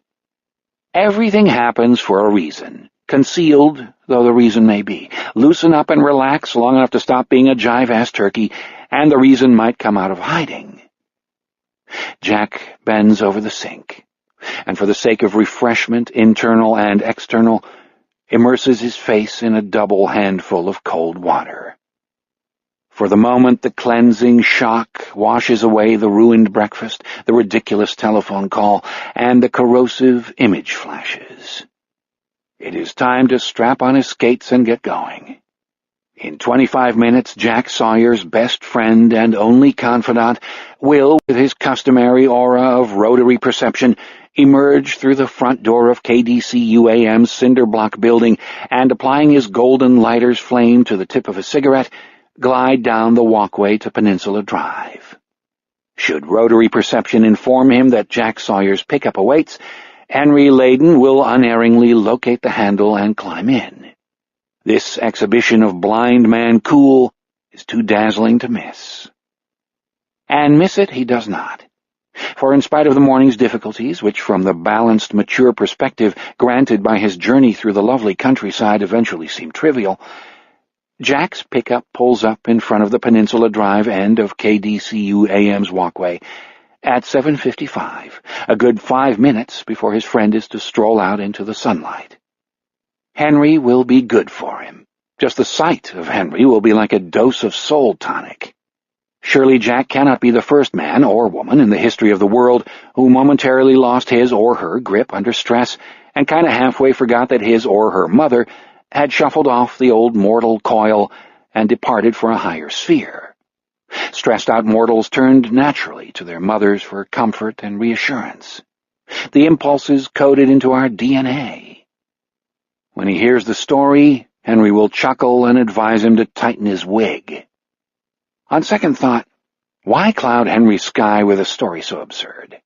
Everything happens for a reason, concealed though the reason may be. Loosen up and relax long enough to stop being a jive-ass turkey, and the reason might come out of hiding. Jack bends over the sink, and for the sake of refreshment, internal and external, immerses his face in a double handful of cold water. For the moment, the cleansing shock washes away the ruined breakfast, the ridiculous telephone call, and the corrosive image flashes. It is time to strap on his skates and get going. In 25 minutes, Jack Sawyer's best friend and only confidant will, with his customary aura of rotary perception, emerge through the front door of KDCUAM's cinder block building and, applying his golden lighter's flame to the tip of a cigarette, glide down the walkway to Peninsula Drive. Should rotary perception inform him that Jack Sawyer's pickup awaits, Henry Layden will unerringly locate the handle and climb in. This exhibition of blind man cool is too dazzling to miss. And miss it he does not. For in spite of the morning's difficulties, which from the balanced, mature perspective granted by his journey through the lovely countryside eventually seemed trivial, Jack's pickup pulls up in front of the Peninsula Drive end of KDCUAM's walkway at 7:55, a good 5 minutes before his friend is to stroll out into the sunlight. Henry will be good for him. Just the sight of Henry will be like a dose of soul tonic. Surely Jack cannot be the first man or woman in the history of the world who momentarily lost his or her grip under stress and kind of halfway forgot that his or her mother had shuffled off the old mortal coil and departed for a higher sphere. Stressed-out mortals turned naturally to their mothers for comfort and reassurance. The impulses coded into our DNA. When he hears the story, Henry will chuckle and advise him to tighten his wig. On second thought, why cloud Henry's sky with a story so absurd?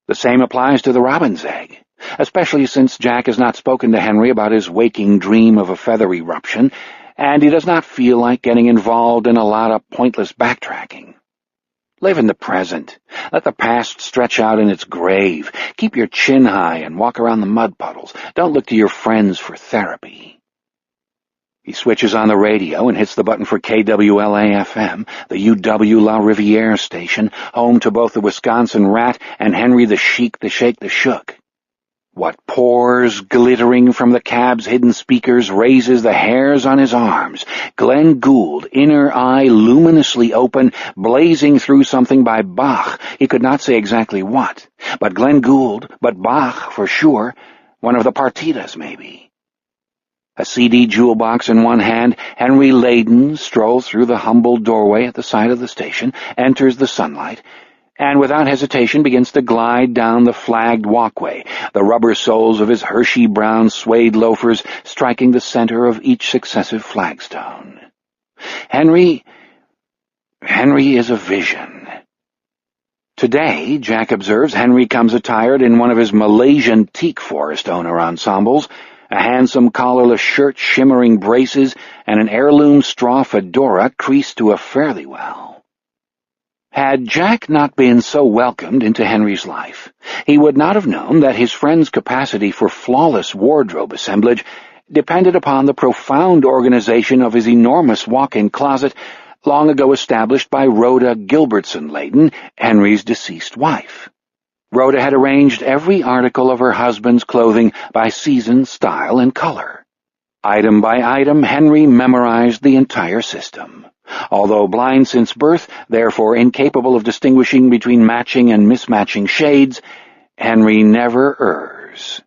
The same applies to the robin's egg, especially since Jack has not spoken to Henry about his waking dream of a feather eruption, and he does not feel like getting involved in a lot of pointless backtracking. Live in the present. Let the past stretch out in its grave. Keep your chin high and walk around the mud puddles. Don't look to your friends for therapy. He switches on the radio and hits the button for KWLA-FM, the UW La Riviere station, home to both the Wisconsin Rat and Henry the Sheik the Shake the Shook. What pours glittering from the cab's hidden speakers raises the hairs on his arms. Glenn Gould, inner eye luminously open, blazing through something by Bach. He could not say exactly what. But Glenn Gould, but Bach for sure. One of the partitas, maybe. A CD jewel box in one hand, Henry Layden strolls through the humble doorway at the side of the station, enters the sunlight, and without hesitation begins to glide down the flagged walkway, the rubber soles of his Hershey-brown suede loafers striking the center of each successive flagstone. Henry is a vision. Today, Jack observes, Henry comes attired in one of his Malaysian teak forest owner ensembles, a handsome collarless shirt, shimmering braces, and an heirloom straw fedora creased to a fare-thee-well. Had Jack not been so welcomed into Henry's life, he would not have known that his friend's capacity for flawless wardrobe assemblage depended upon the profound organization of his enormous walk-in closet, long ago established by Rhoda Gilbertson Layden, Henry's deceased wife. Rhoda had arranged every article of her husband's clothing by season, style, and color. Item by item, Henry memorized the entire system. Although blind since birth, therefore incapable of distinguishing between matching and mismatching shades, Henry never errs.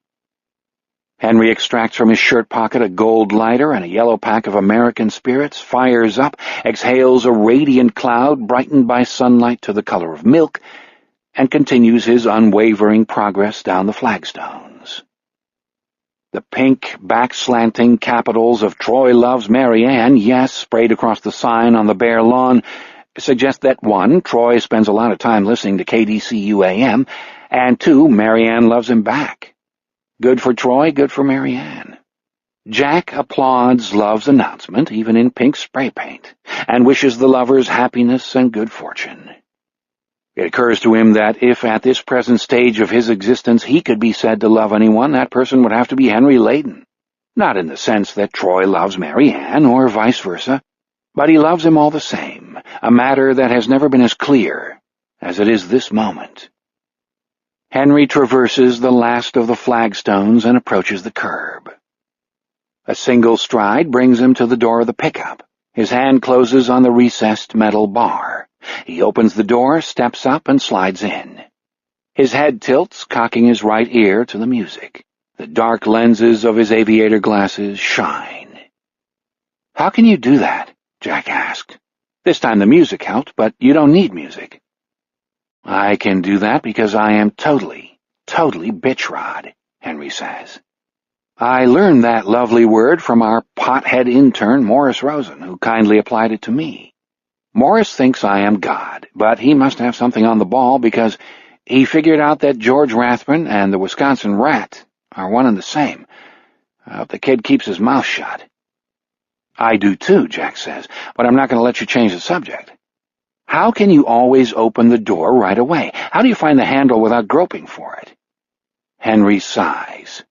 Henry extracts from his shirt pocket a gold lighter and a yellow pack of American spirits, fires up, exhales a radiant cloud brightened by sunlight to the color of milk, and continues his unwavering progress down the flagstones. The pink, back-slanting capitals of Troy Loves Mary Ann, yes, sprayed across the sign on the bare lawn, suggest that 1, Troy spends a lot of time listening to KDCU-AM, and 2, Mary Ann loves him back. Good for Troy, good for Mary Ann. Jack applauds Love's announcement, even in pink spray paint, and wishes the lovers happiness and good fortune. It occurs to him that if at this present stage of his existence he could be said to love anyone, that person would have to be Henry Layton. Not in the sense that Troy loves Mary Ann, or vice versa, but he loves him all the same, a matter that has never been as clear as it is this moment. Henry traverses the last of the flagstones and approaches the curb. A single stride brings him to the door of the pickup. His hand closes on the recessed metal bar. He opens the door, steps up, and slides in. His head tilts, cocking his right ear to the music. The dark lenses of his aviator glasses shine. "How can you do that?" Jack asked. "This time the music helped, but you don't need music." "I can do that because I am totally bitch-rod," Henry says. "I learned that lovely word from our pothead intern, Morris Rosen, who kindly applied it to me. Morris thinks I am God, but he must have something on the ball because he figured out that George Rathbun and the Wisconsin Rat are one and the same. I hope the kid keeps his mouth shut." "I do too," Jack says, "but I'm not going to let you change the subject. How can you always open the door right away? How do you find the handle without groping for it?" Henry sighs.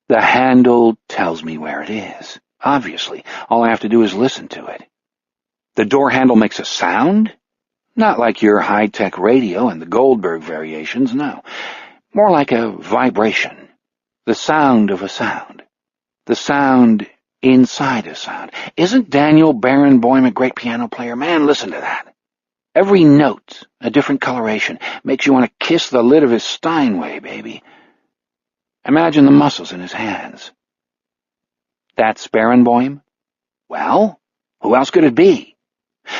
"The handle tells me where it is. Obviously, all I have to do is listen to it." "The door handle makes a sound?" "Not like your high-tech radio and the Goldberg variations, no. More like a vibration. The sound of a sound. The sound inside a sound. Isn't Daniel Barenboim a great piano player? Man, listen to that. Every note, a different coloration, makes you want to kiss the lid of his Steinway, baby. Imagine the muscles in his hands." "That's Barenboim?" "Well, who else could it be?"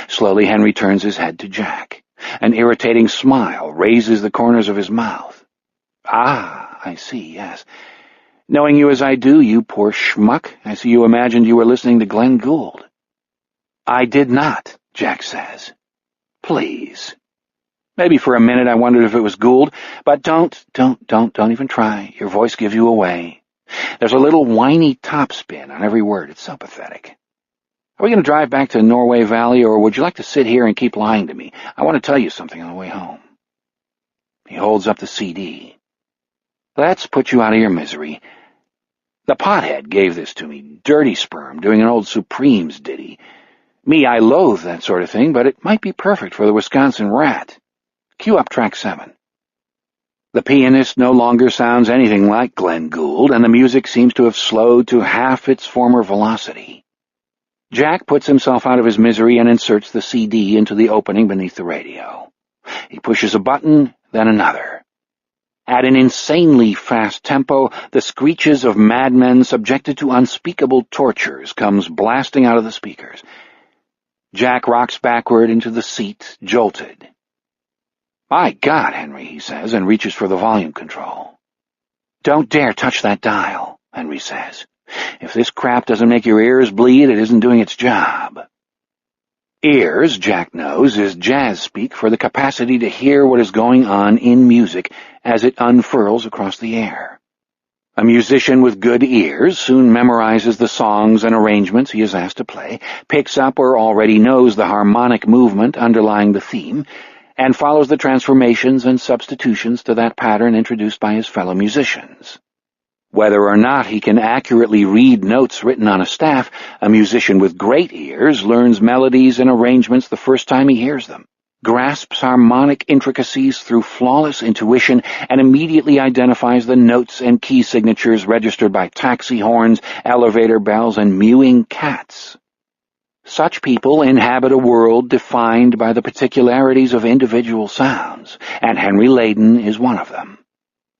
Slowly Henry turns his head to Jack. An irritating smile raises the corners of his mouth. "Ah, I see, yes. Knowing you as I do, you poor schmuck, I see you imagined you were listening to Glenn Gould." "I did not," Jack says. "Please." "Maybe for a minute I wondered if it was Gould, but don't even try. Your voice gives you away. There's a little whiny topspin on every word. It's so pathetic. Are we going to drive back to Norway Valley, or would you like to sit here and keep lying to me? I want to tell you something on the way home." He holds up the CD. "Let's put you out of your misery. The pothead gave this to me, dirty sperm, doing an old Supremes ditty. Me, I loathe that sort of thing, but it might be perfect for the Wisconsin Rat. Cue up track 7. The pianist no longer sounds anything like Glenn Gould, and the music seems to have slowed to half its former velocity. Jack puts himself out of his misery and inserts the CD into the opening beneath the radio. He pushes a button, then another. At an insanely fast tempo, the screeches of madmen subjected to unspeakable tortures comes blasting out of the speakers. Jack rocks backward into the seat, jolted. "My God, Henry," he says, and reaches for the volume control. "Don't dare touch that dial," Henry says. "If this crap doesn't make your ears bleed, it isn't doing its job." Ears, Jack knows, is jazz speak for the capacity to hear what is going on in music as it unfurls across the air. A musician with good ears soon memorizes the songs and arrangements he is asked to play, picks up or already knows the harmonic movement underlying the theme, and follows the transformations and substitutions to that pattern introduced by his fellow musicians. Whether or not he can accurately read notes written on a staff, a musician with great ears learns melodies and arrangements the first time he hears them. grasps harmonic intricacies through flawless intuition, and immediately identifies the notes and key signatures registered by taxi horns, elevator bells, and mewing cats. Such people inhabit a world defined by the particularities of individual sounds, and Henry Layden is one of them.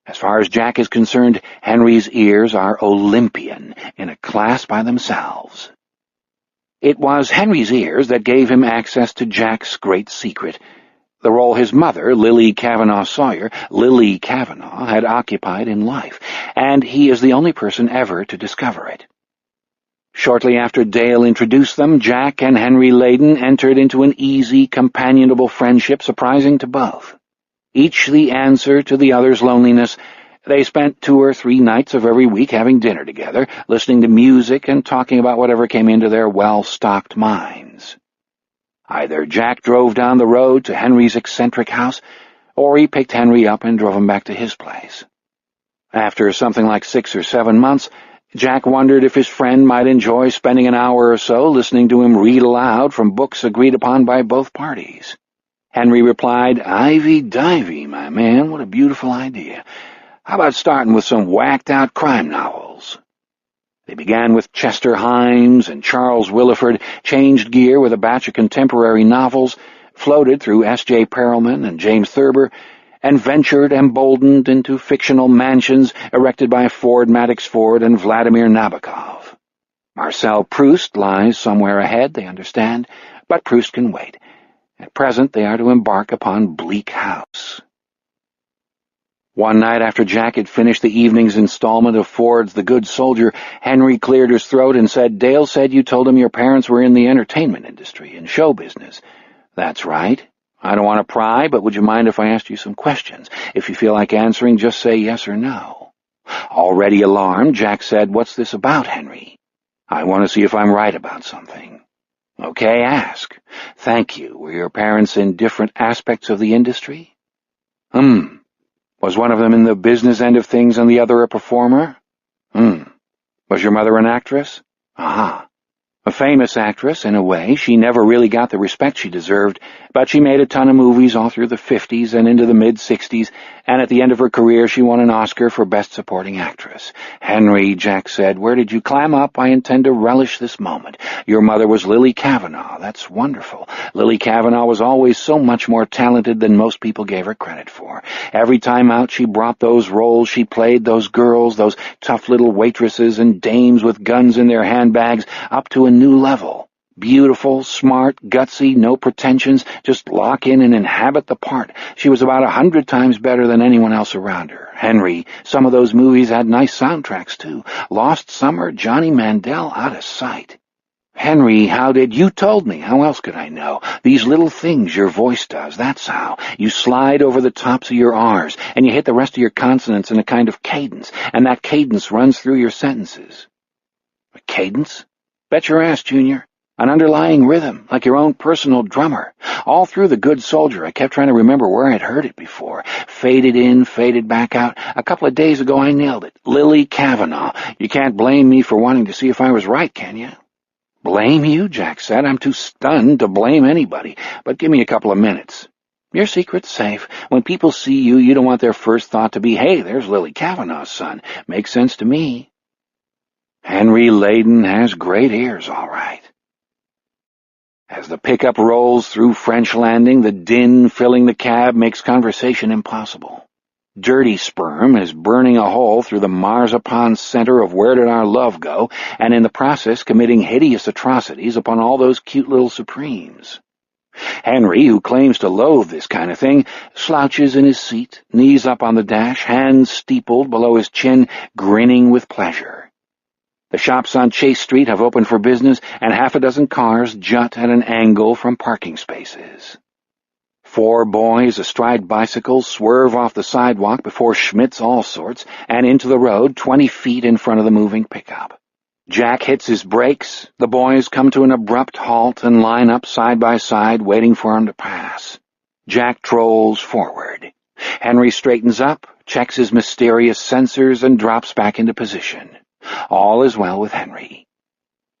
As far as Jack is concerned, Henry's ears are Olympian, in a class by themselves. It was Henry's ears that gave him access to Jack's great secret, the role his mother, Lily Kavanaugh Sawyer, Lily Kavanaugh, had occupied in life, and he is the only person ever to discover it. Shortly after Dale introduced them, Jack and Henry Layden entered into an easy, companionable friendship surprising to both. Each the answer to the other's loneliness, they spent 2 or 3 nights of every week having dinner together, listening to music and talking about whatever came into their well-stocked minds. Either Jack drove down the road to Henry's eccentric house, or he picked Henry up and drove him back to his place. After something like 6 or 7 months, Jack wondered if his friend might enjoy spending an hour or so listening to him read aloud from books agreed upon by both parties. Henry replied, "Ivy-divey, my man, what a beautiful idea. How about starting with some whacked-out crime novels?" They began with Chester Himes and Charles Willeford, changed gear with a batch of contemporary novels, floated through S.J. Perelman and James Thurber, and ventured emboldened into fictional mansions erected by Ford Madox Ford and Vladimir Nabokov. Marcel Proust lies somewhere ahead, they understand, but Proust can wait. At present they are to embark upon Bleak House. One night after Jack had finished the evening's installment of Ford's The Good Soldier, Henry cleared his throat and said, "Dale said you told him your parents were in the entertainment industry, in show business." "That's right. I don't want to pry, but would you mind if I asked you some questions? If you feel like answering, just say yes or no." Already alarmed, Jack said, "What's this about, Henry?" "I want to see if I'm right about something." "Okay, ask." "Thank you. Were your parents in different aspects of the industry?" "Was one of them in the business end of things and the other a performer?" "Was your mother an actress?" "Aha." "A famous actress, in a way. She never really got the respect she deserved, but she made a ton of movies all through the 50s and into the mid-60s, and at the end of her career she won an Oscar for Best Supporting Actress." "Henry," Jack said, "where did you climb up? I intend to relish this moment. Your mother was Lily Kavanaugh. That's wonderful. Lily Kavanaugh was always so much more talented than most people gave her credit for. Every time out she brought those roles she played, those girls, those tough little waitresses and dames with guns in their handbags, up to a new level. Beautiful, smart, gutsy, no pretensions, just lock in and inhabit the part. She was about 100 times better than anyone else around her. Henry, some of those movies had nice soundtracks, too. Lost Summer, Johnny Mandel, out of sight." "Henry, how did you told me? How else could I know? These little things your voice does, that's how. You slide over the tops of your R's, and you hit the rest of your consonants in a kind of cadence, and that cadence runs through your sentences." "A cadence?" "Bet your ass, Junior. An underlying rhythm, like your own personal drummer. All through The Good Soldier, I kept trying to remember where I'd heard it before. Faded in, faded back out. A couple of days ago I nailed it. Lily Kavanaugh. You can't blame me for wanting to see if I was right, can you?" "Blame you?" Jack said. "I'm too stunned to blame anybody, but give me a couple of minutes." "Your secret's safe. When people see you, you don't want their first thought to be, 'Hey, there's Lily Kavanaugh's son.' Makes sense to me." Henry Layden has great ears, all right. As the pickup rolls through French Landing, the din filling the cab makes conversation impossible. Dirty sperm is burning a hole through the marzipan center of Where Did Our Love Go, and in the process committing hideous atrocities upon all those cute little supremes. Henry, who claims to loathe this kind of thing, slouches in his seat, knees up on the dash, hands steepled below his chin, grinning with pleasure. The shops on Chase Street have opened for business, and half a dozen cars jut at an angle from parking spaces. 4 boys astride bicycles swerve off the sidewalk before Schmidt's All Sorts and into the road 20 feet in front of the moving pickup. Jack hits his brakes. The boys come to an abrupt halt and line up side by side, waiting for him to pass. Jack trolls forward. Henry straightens up, checks his mysterious sensors, and drops back into position. All is well with Henry.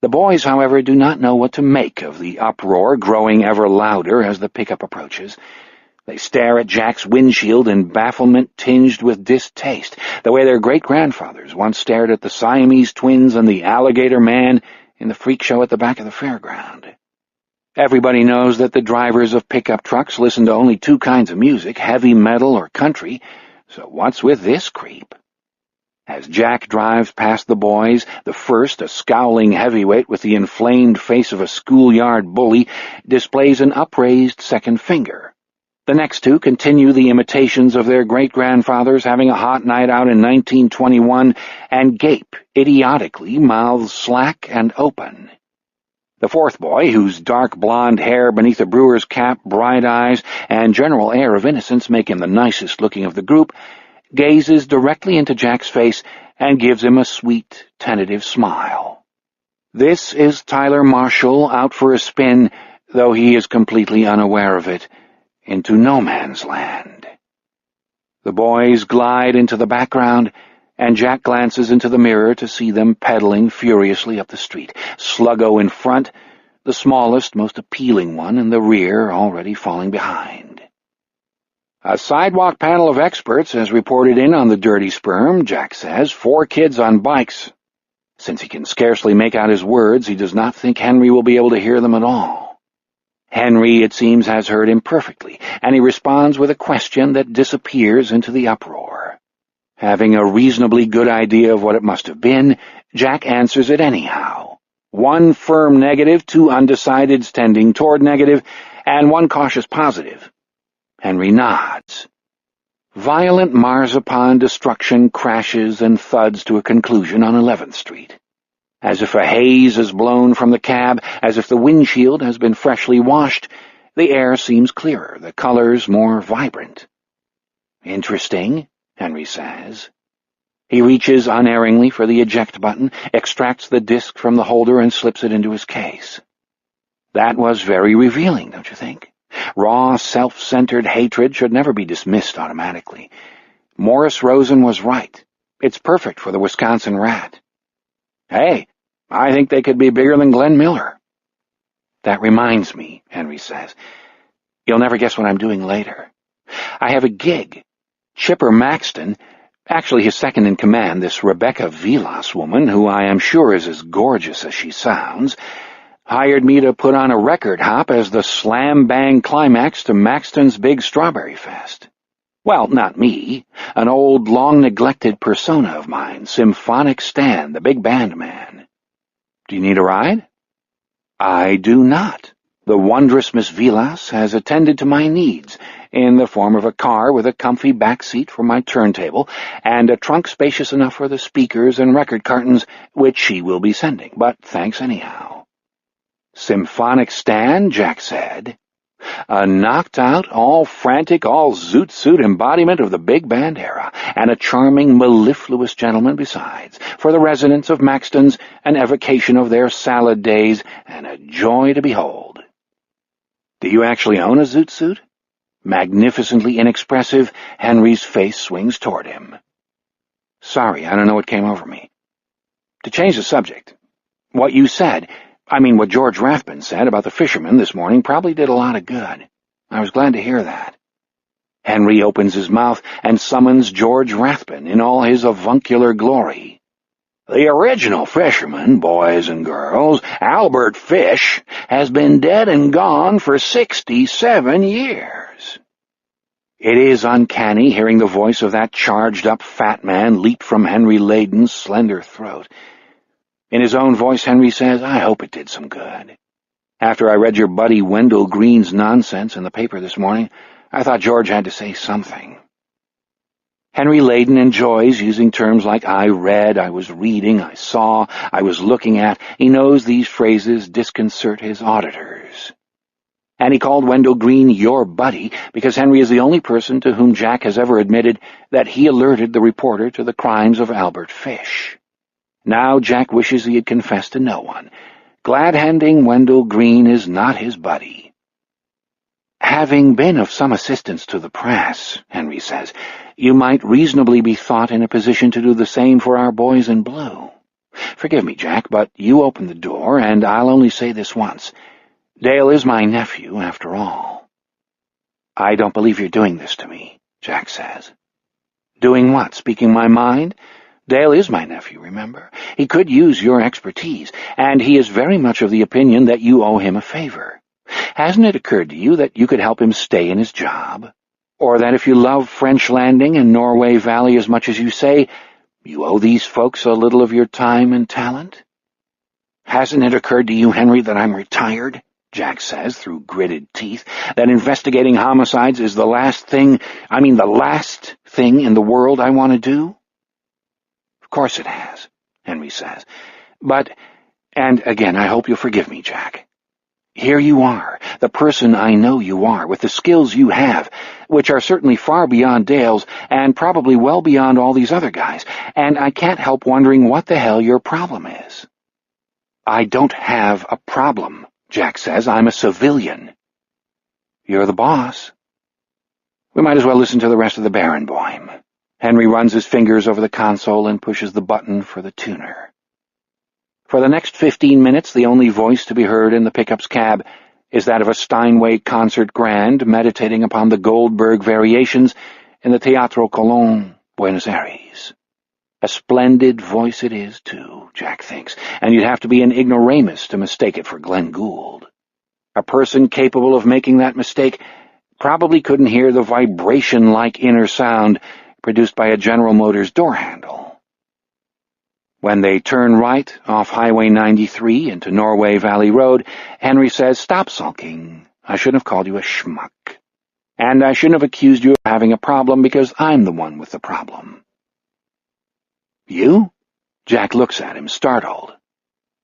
The boys, however, do not know what to make of the uproar growing ever louder as the pickup approaches. They stare at Jack's windshield in bafflement tinged with distaste, the way their great-grandfathers once stared at the Siamese twins and the alligator man in the freak show at the back of the fairground. Everybody knows that the drivers of pickup trucks listen to only two kinds of music, heavy metal or country, so what's with this creep? As Jack drives past the boys, the first, a scowling heavyweight with the inflamed face of a schoolyard bully, displays an upraised second finger. The next two continue the imitations of their great-grandfathers having a hot night out in 1921 and gape idiotically, mouths slack and open. The fourth boy, whose dark blonde hair beneath a brewer's cap, bright eyes, and general air of innocence make him the nicest-looking of the group, gazes directly into Jack's face and gives him a sweet, tentative smile. This is Tyler Marshall out for a spin, though he is completely unaware of it, into no man's land. The boys glide into the background, and Jack glances into the mirror to see them pedaling furiously up the street, Sluggo in front, the smallest, most appealing one in the rear already falling behind. A sidewalk panel of experts has reported in on the dirty sperm, Jack says, 4 kids on bikes. Since he can scarcely make out his words, he does not think Henry will be able to hear them at all. Henry, it seems, has heard him perfectly, and he responds with a question that disappears into the uproar. Having a reasonably good idea of what it must have been, Jack answers it anyhow. 1 firm negative, 2 undecideds tending toward negative, and 1 cautious positive. Henry nods. Violent marzipan destruction crashes and thuds to a conclusion on 11th Street. As if a haze is blown from the cab, as if the windshield has been freshly washed, the air seems clearer, the colors more vibrant. Interesting, Henry says. He reaches unerringly for the eject button, extracts the disc from the holder and slips it into his case. That was very revealing, don't you think? Raw, self-centered hatred should never be dismissed automatically. Morris Rosen was right. It's perfect for the Wisconsin rat. Hey, I think they could be bigger than Glenn Miller. That reminds me, Henry says. You'll never guess what I'm doing later. I have a gig. Chipper Maxton, actually his second-in-command, this Rebecca Vilas woman, who I am sure is as gorgeous as she sounds, hired me to put on a record hop as the slam-bang climax to Maxton's big Strawberry Fest. Well, not me. An old, long-neglected persona of mine, Symphonic Stan, the big band man. Do you need a ride? I do not. The wondrous Miss Vilas has attended to my needs, in the form of a car with a comfy back seat for my turntable, and a trunk spacious enough for the speakers and record cartons, which she will be sending, but thanks anyhow. Symphonic Stan, Jack said. A knocked-out, all-frantic, all-zoot-suit embodiment of the big band era, and a charming, mellifluous gentleman besides, for the residents of Maxton's, an evocation of their salad days, and a joy to behold. Do you actually own a zoot suit? Magnificently inexpressive, Henry's face swings toward him. Sorry, I don't know what came over me. To change the subject, what you said, what George Rathbun said about the fishermen this morning probably did a lot of good. I was glad to hear that. Henry opens his mouth and summons George Rathbun in all his avuncular glory. The original fisherman, boys and girls, Albert Fish, has been dead and gone for 67 years. It is uncanny hearing the voice of that charged-up fat man leap from Henry Layden's slender throat. In his own voice, Henry says, I hope it did some good. After I read your buddy Wendell Green's nonsense in the paper this morning, I thought George had to say something. Henry Layden enjoys using terms like I read, I was reading, I saw, I was looking at. He knows these phrases disconcert his auditors. And he called Wendell Green your buddy because Henry is the only person to whom Jack has ever admitted that he alerted the reporter to the crimes of Albert Fish. Now Jack wishes he had confessed to no one. Glad-handing Wendell Green is not his buddy. Having been of some assistance to the press, Henry says, you might reasonably be thought in a position to do the same for our boys in blue. Forgive me, Jack, but you opened the door, and I'll only say this once. Dale is my nephew, after all. I don't believe you're doing this to me, Jack says. Doing what? Speaking my mind? Dale is my nephew, remember? He could use your expertise, and he is very much of the opinion that you owe him a favor. Hasn't it occurred to you that you could help him stay in his job? Or that if you love French Landing and Norway Valley as much as you say, you owe these folks a little of your time and talent? Hasn't it occurred to you, Henry, that I'm retired? Jack says through gritted teeth, that investigating homicides is the last thing in the world I want to do? Of course it has, Henry says. But, and again, I hope you'll forgive me, Jack. Here you are, the person I know you are, with the skills you have, which are certainly far beyond Dale's, and probably well beyond all these other guys, and I can't help wondering what the hell your problem is. I don't have a problem, Jack says. I'm a civilian. You're the boss. We might as well listen to the rest of the Barenboim. Henry runs his fingers over the console and pushes the button for the tuner. For the next 15 minutes, the only voice to be heard in the pickup's cab is that of a Steinway concert grand meditating upon the Goldberg variations in the Teatro Colón, Buenos Aires. A splendid voice it is, too, Jack thinks, and you'd have to be an ignoramus to mistake it for Glenn Gould. A person capable of making that mistake probably couldn't hear the vibration-like inner sound produced by a General Motors door handle. When they turn right off Highway 93 into Norway Valley Road, Henry says, "Stop sulking. I shouldn't have called you a schmuck. And I shouldn't have accused you of having a problem because I'm the one with the problem." You? Jack looks at him, startled.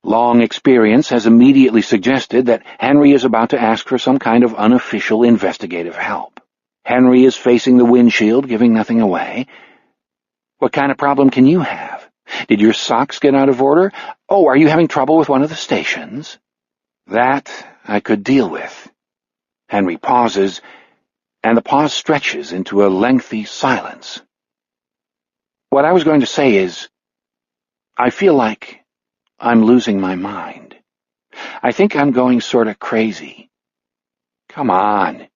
Long experience has immediately suggested that Henry is about to ask for some kind of unofficial investigative help. Henry is facing the windshield, giving nothing away. What kind of problem can you have? Did your socks get out of order? Oh, are you having trouble with one of the stations? That I could deal with. Henry pauses, and the pause stretches into a lengthy silence. What I was going to say is, I feel like I'm losing my mind. I think I'm going sort of crazy. Come on.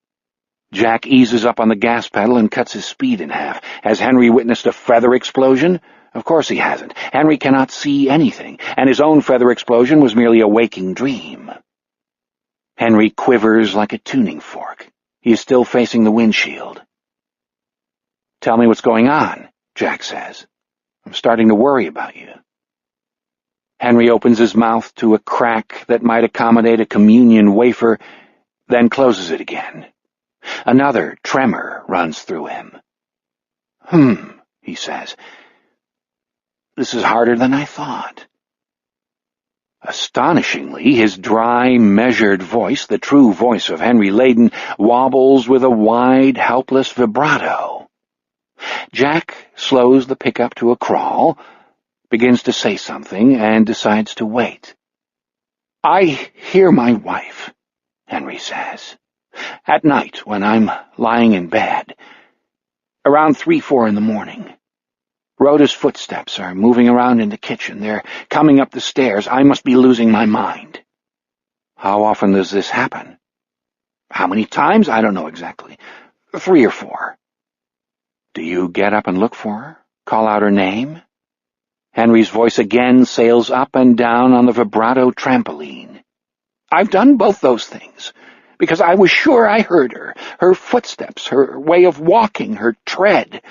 Jack eases up on the gas pedal and cuts his speed in half. Has Henry witnessed a feather explosion? Of course he hasn't. Henry cannot see anything, and his own feather explosion was merely a waking dream. Henry quivers like a tuning fork. He is still facing the windshield. "Tell me what's going on," Jack says. "I'm starting to worry about you." Henry opens his mouth to a crack that might accommodate a communion wafer, then closes it again. Another tremor runs through him. He says. "This is harder than I thought." Astonishingly, his dry, measured voice, the true voice of Henry Layden, wobbles with a wide, helpless vibrato. Jack slows the pickup to a crawl, begins to say something, and decides to wait. "I hear my wife," Henry says, "at night when I'm lying in bed, around 3-4 in the morning. Rhoda's footsteps are moving around in the kitchen. They're coming up the stairs. I must be losing my mind." "How often does this happen?" "How many times? I don't know exactly. 3 or 4. "Do you get up and look for her? Call out her name?" Henry's voice again sails up and down on the vibrato trampoline. "I've done both those things, because I was sure I heard her footsteps, her way of walking, her tread.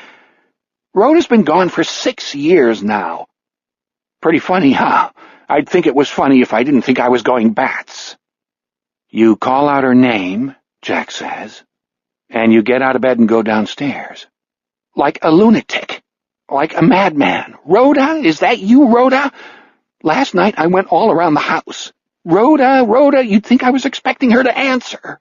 Rhoda's been gone for 6 years now. Pretty funny, huh? I'd think it was funny if I didn't think I was going bats." "You call out her name," Jack says, "and you get out of bed and go downstairs." "Like a lunatic. Like a madman. 'Rhoda? Is that you, Rhoda?' Last night I went all around the house. 'Rhoda, Rhoda,' you'd think I was expecting her to answer."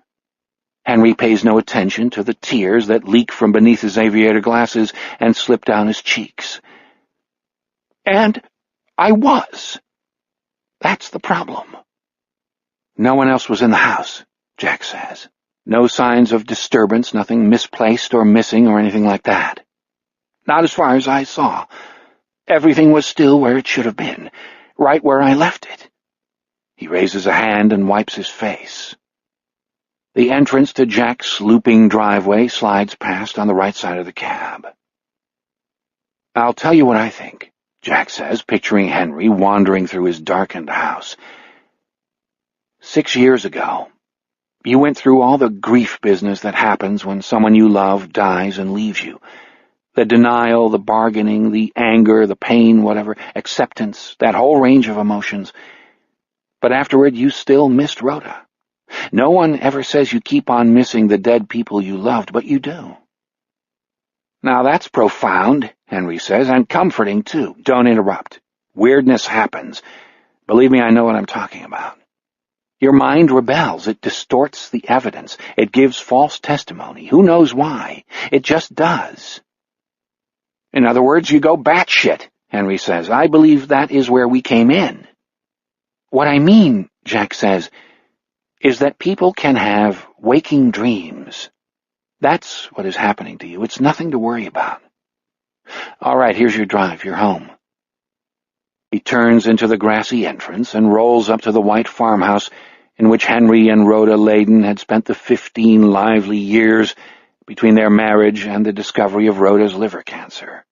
Henry pays no attention to the tears that leak from beneath his aviator glasses and slip down his cheeks. "And I was. That's the problem." "No one else was in the house," Jack says. "No signs of disturbance, nothing misplaced or missing or anything like that." "Not as far as I saw. Everything was still where it should have been. right where I left it." He raises a hand and wipes his face. The entrance to Jack's looping driveway slides past on the right side of the cab. "I'll tell you what I think," Jack says, picturing Henry wandering through his darkened house. 6 years ago, you went through all the grief business that happens when someone you love dies and leaves you. The denial, the bargaining, the anger, the pain, whatever, acceptance, that whole range of emotions. But afterward, you still missed Rhoda. No one ever says you keep on missing the dead people you loved, but you do." "Now that's profound," Henry says, "and comforting, too." "Don't interrupt. Weirdness happens. Believe me, I know what I'm talking about. Your mind rebels. It distorts the evidence. It gives false testimony. Who knows why? It just does." "In other words, you go batshit," Henry says. "I believe that is where we came in." "What I mean," Jack says, "is that people can have waking dreams. That's what is happening to you. It's nothing to worry about. All right, here's your drive. You're home." He turns into the grassy entrance and rolls up to the white farmhouse in which Henry and Rhoda Layden had spent the 15 lively years between their marriage and the discovery of Rhoda's liver cancer.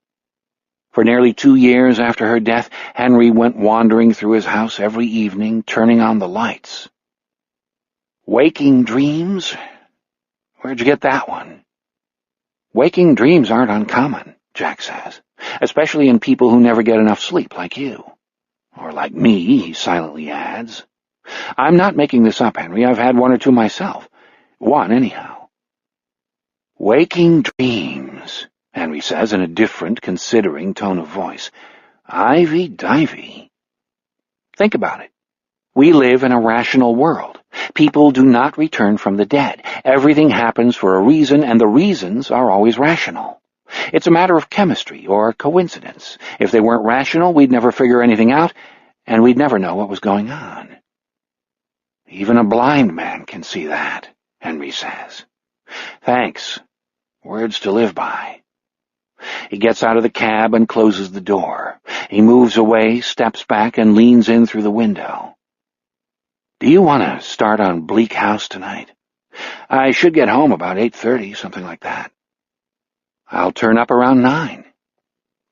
For nearly 2 years after her death, Henry went wandering through his house every evening, turning on the lights. "Waking dreams? Where'd you get that one?" "Waking dreams aren't uncommon," Jack says, "especially in people who never get enough sleep, like you. Or like me," he silently adds. "I'm not making this up, Henry. I've had 1 or 2 myself. 1, anyhow." "Waking dreams," Henry says in a different, considering tone of voice. "Ivy-divey. Think about it. We live in a rational world. People do not return from the dead. Everything happens for a reason, and the reasons are always rational. It's a matter of chemistry or coincidence. If they weren't rational, we'd never figure anything out, and we'd never know what was going on." "Even a blind man can see that," Henry says. "Thanks. Words to live by." He gets out of the cab and closes the door. He moves away, steps back, and leans in through the window. "Do you want to start on Bleak House tonight? I should get home about 8:30, something like that." "I'll turn up around 9.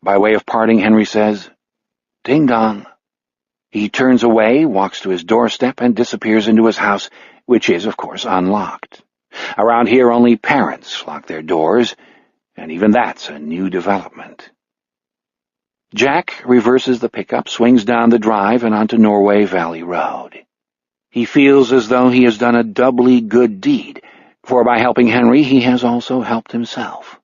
By way of parting, Henry says, "Ding-dong." He turns away, walks to his doorstep, and disappears into his house, which is, of course, unlocked. Around here, only parents lock their doors, and even that's a new development. Jack reverses the pickup, swings down the drive and onto Norway Valley Road. He feels as though he has done a doubly good deed, for by helping Henry he has also helped himself.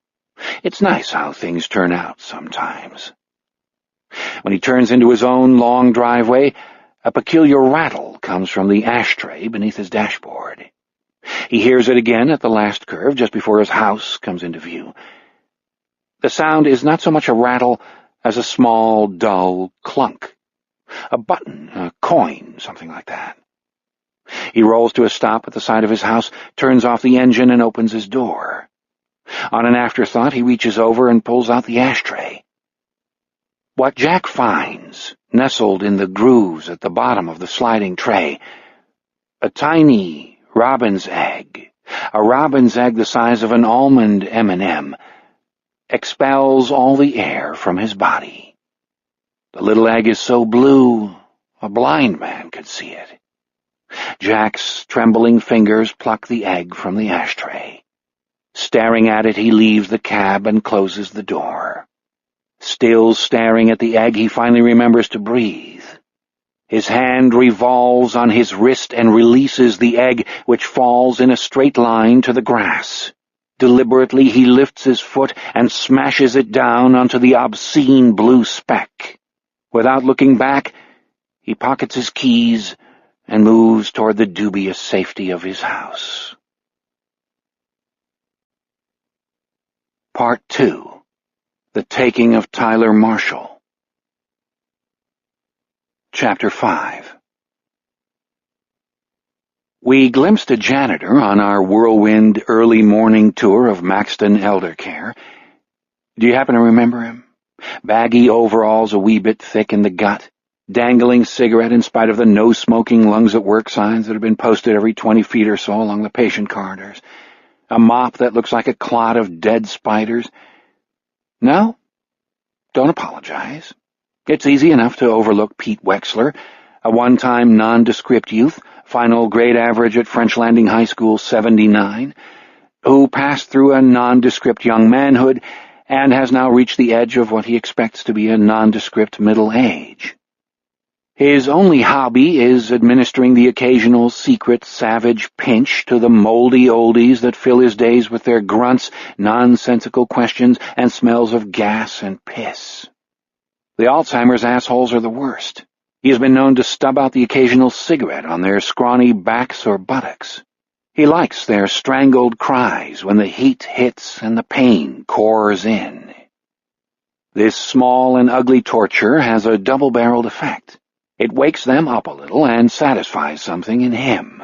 It's nice how things turn out sometimes. When he turns into his own long driveway, a peculiar rattle comes from the ashtray beneath his dashboard. He hears it again at the last curve, just before his house comes into view. The sound is not so much a rattle as a small, dull clunk. A button, a coin, something like that. He rolls to a stop at the side of his house, turns off the engine, and opens his door. On an afterthought, he reaches over and pulls out the ashtray. What Jack finds, nestled in the grooves at the bottom of the sliding tray, a tiny robin's egg, a robin's egg the size of an almond M&M, expels all the air from his body. The little egg is so blue, a blind man could see it. Jack's trembling fingers pluck the egg from the ashtray. Staring at it, he leaves the cab and closes the door. Still staring at the egg, he finally remembers to breathe. His hand revolves on his wrist and releases the egg, which falls in a straight line to the grass. Deliberately, he lifts his foot and smashes it down onto the obscene blue speck. Without looking back, he pockets his keys and moves toward the dubious safety of his house. Part 2. The Taking of Tyler Marshall. Chapter 5. We glimpsed a janitor on our whirlwind early morning tour of Maxton Elder Care. Do you happen to remember him? Baggy overalls a wee bit thick in the gut, dangling cigarette in spite of the no-smoking lungs at work signs that have been posted every 20 feet or so along the patient corridors, a mop that looks like a clot of dead spiders. No, don't apologize. It's easy enough to overlook Pete Wexler, a one-time nondescript youth, final grade average at French Landing High School 79, who passed through a nondescript young manhood and has now reached the edge of what he expects to be a nondescript middle age. His only hobby is administering the occasional secret savage pinch to the moldy oldies that fill his days with their grunts, nonsensical questions, and smells of gas and piss. The Alzheimer's assholes are the worst. He has been known to stub out the occasional cigarette on their scrawny backs or buttocks. He likes their strangled cries when the heat hits and the pain cores in. This small and ugly torture has a double-barreled effect. It wakes them up a little and satisfies something in him.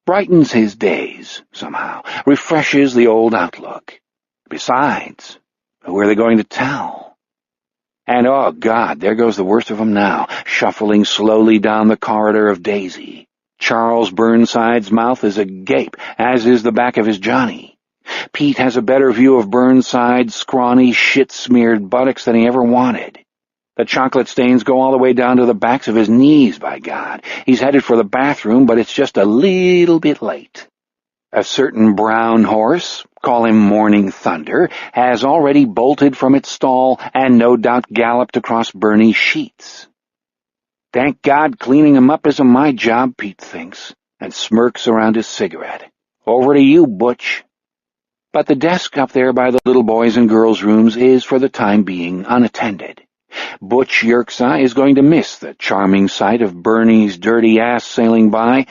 Brightens his days, somehow. Refreshes the old outlook. Besides, who are they going to tell? And, oh God, there goes the worst of them now, shuffling slowly down the corridor of Daisy. Charles Burnside's mouth is agape, as is the back of his Johnny. Pete has a better view of Burnside's scrawny, shit-smeared buttocks than he ever wanted. The chocolate stains go all the way down to the backs of his knees, by God. He's headed for the bathroom, but it's just a little bit late. A certain brown horse, call him Morning Thunder, has already bolted from its stall and no doubt galloped across Bernie's sheets. Thank God cleaning him up isn't my job, Pete thinks, and smirks around his cigarette. Over to you, Butch. But the desk up there by the little boys' and girls' rooms is, for the time being, unattended. Butch Yerksai is going to miss the charming sight of Bernie's dirty ass sailing by.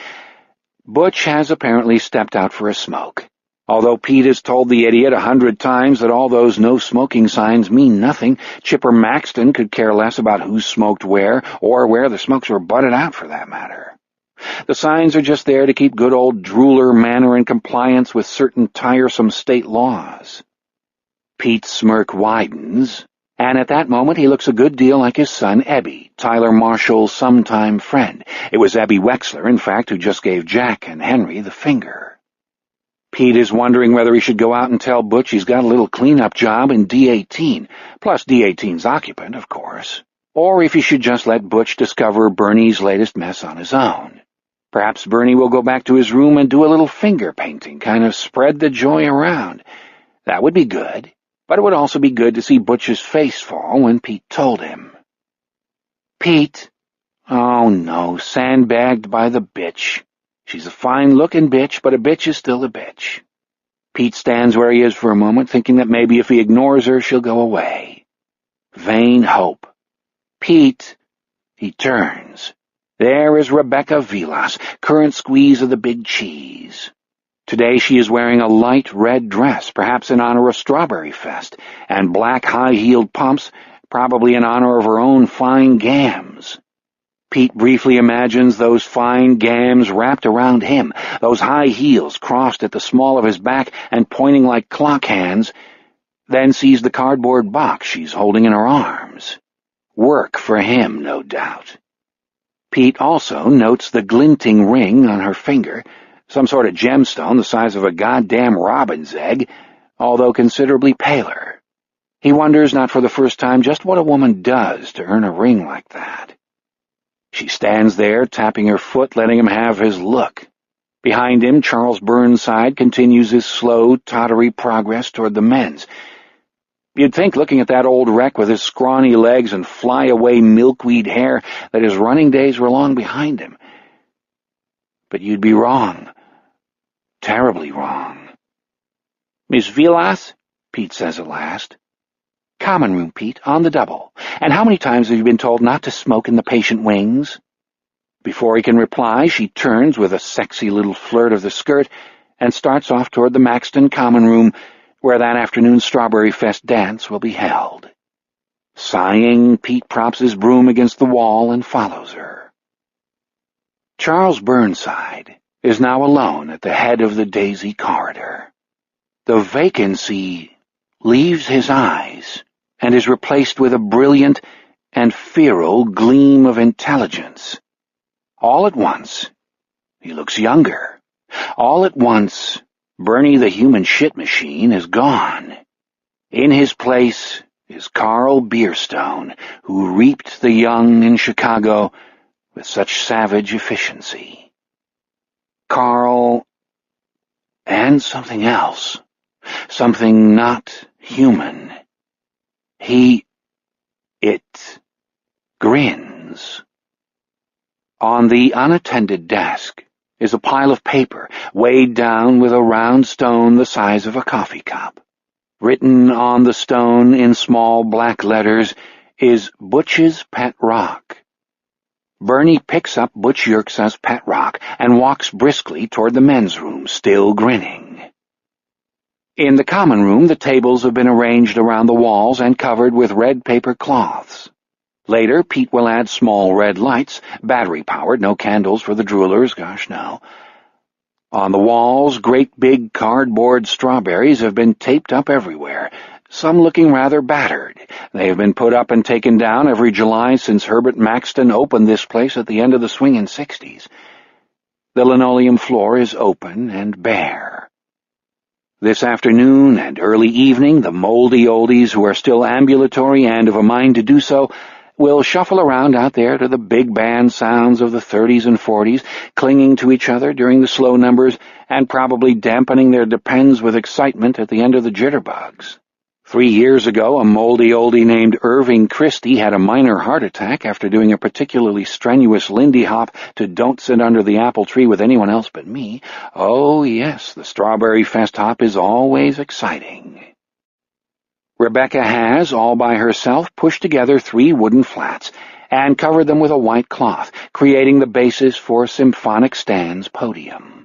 Butch has apparently stepped out for a smoke, although Pete has told the idiot 100 times that all those no-smoking signs mean nothing. Chipper Maxton could care less about who smoked where, or where the smokes were butted out, for that matter. The signs are just there to keep good old Drooler Manor in compliance with certain tiresome state laws. Pete's smirk widens, and at that moment he looks a good deal like his son Ebby, Tyler Marshall's sometime friend. It was Ebby Wexler, in fact, who just gave Jack and Henry the finger. Pete is wondering whether he should go out and tell Butch he's got a little cleanup job in D18, plus D18's occupant, of course, or if he should just let Butch discover Bernie's latest mess on his own. Perhaps Bernie will go back to his room and do a little finger painting, kind of spread the joy around. That would be good. But it would also be good to see Butch's face fall when Pete told him. Pete? Oh no, sandbagged by the bitch. She's a fine-looking bitch, but a bitch is still a bitch. Pete stands where he is for a moment, thinking that maybe if he ignores her, she'll go away. Vain hope. Pete. He turns. There is Rebecca Vilas, current squeeze of the big cheese. Today she is wearing a light red dress, perhaps in honor of Strawberry Fest, and black high-heeled pumps, probably in honor of her own fine gams. Pete briefly imagines those fine gams wrapped around him, those high heels crossed at the small of his back and pointing like clock hands, then sees the cardboard box she's holding in her arms. Work for him, no doubt. Pete also notes the glinting ring on her finger, some sort of gemstone the size of a goddamn robin's egg, although considerably paler. He wonders, not for the first time, just what a woman does to earn a ring like that. She stands there, tapping her foot, letting him have his look. Behind him, Charles Burnside continues his slow, tottery progress toward the men's. You'd think, looking at that old wreck with his scrawny legs and fly-away milkweed hair, that his running days were long behind him. But you'd be wrong. Terribly wrong. Miss Vilas? Pete says at last. Common room, Pete, on the double. And how many times have you been told not to smoke in the patient wings? Before he can reply, she turns with a sexy little flirt of the skirt and starts off toward the Maxton common room, where that afternoon's Strawberry Fest dance will be held. Sighing, Pete props his broom against the wall and follows her. Charles Burnside is now alone at the head of the Daisy corridor. The vacancy leaves his eyes and is replaced with a brilliant, and feral gleam of intelligence. All at once, he looks younger. All at once, Bernie the human shit machine is gone. In his place is Carl Beerstone, who reaped the young in Chicago with such savage efficiency. Carl, and something else, something not human. It grins. On the unattended desk is a pile of paper weighed down with a round stone the size of a coffee cup. Written on the stone in small black letters is Butch's Pet Rock. Bernie picks up Butch Yerksa's pet rock and walks briskly toward the men's room, still grinning. In the common room, the tables have been arranged around the walls and covered with red paper cloths. Later, Pete will add small red lights, battery-powered, no candles for the droolers, gosh no. On the walls, great big cardboard strawberries have been taped up everywhere, some looking rather battered. They have been put up and taken down every July since Herbert Maxton opened this place at the end of the swingin' 60s. The linoleum floor is open and bare. This afternoon and early evening, the moldy oldies who are still ambulatory and of a mind to do so will shuffle around out there to the big band sounds of the 30s and 40s, clinging to each other during the slow numbers and probably dampening their depends with excitement at the end of the jitterbugs. 3 years ago, a moldy oldie named Irving Christie had a minor heart attack after doing a particularly strenuous Lindy Hop to Don't Sit Under the Apple Tree with Anyone Else But Me. Oh, yes, the Strawberry Fest hop is always exciting. Rebecca has, all by herself, pushed together 3 wooden flats and covered them with a white cloth, creating the basis for Symphonic Stan's podium.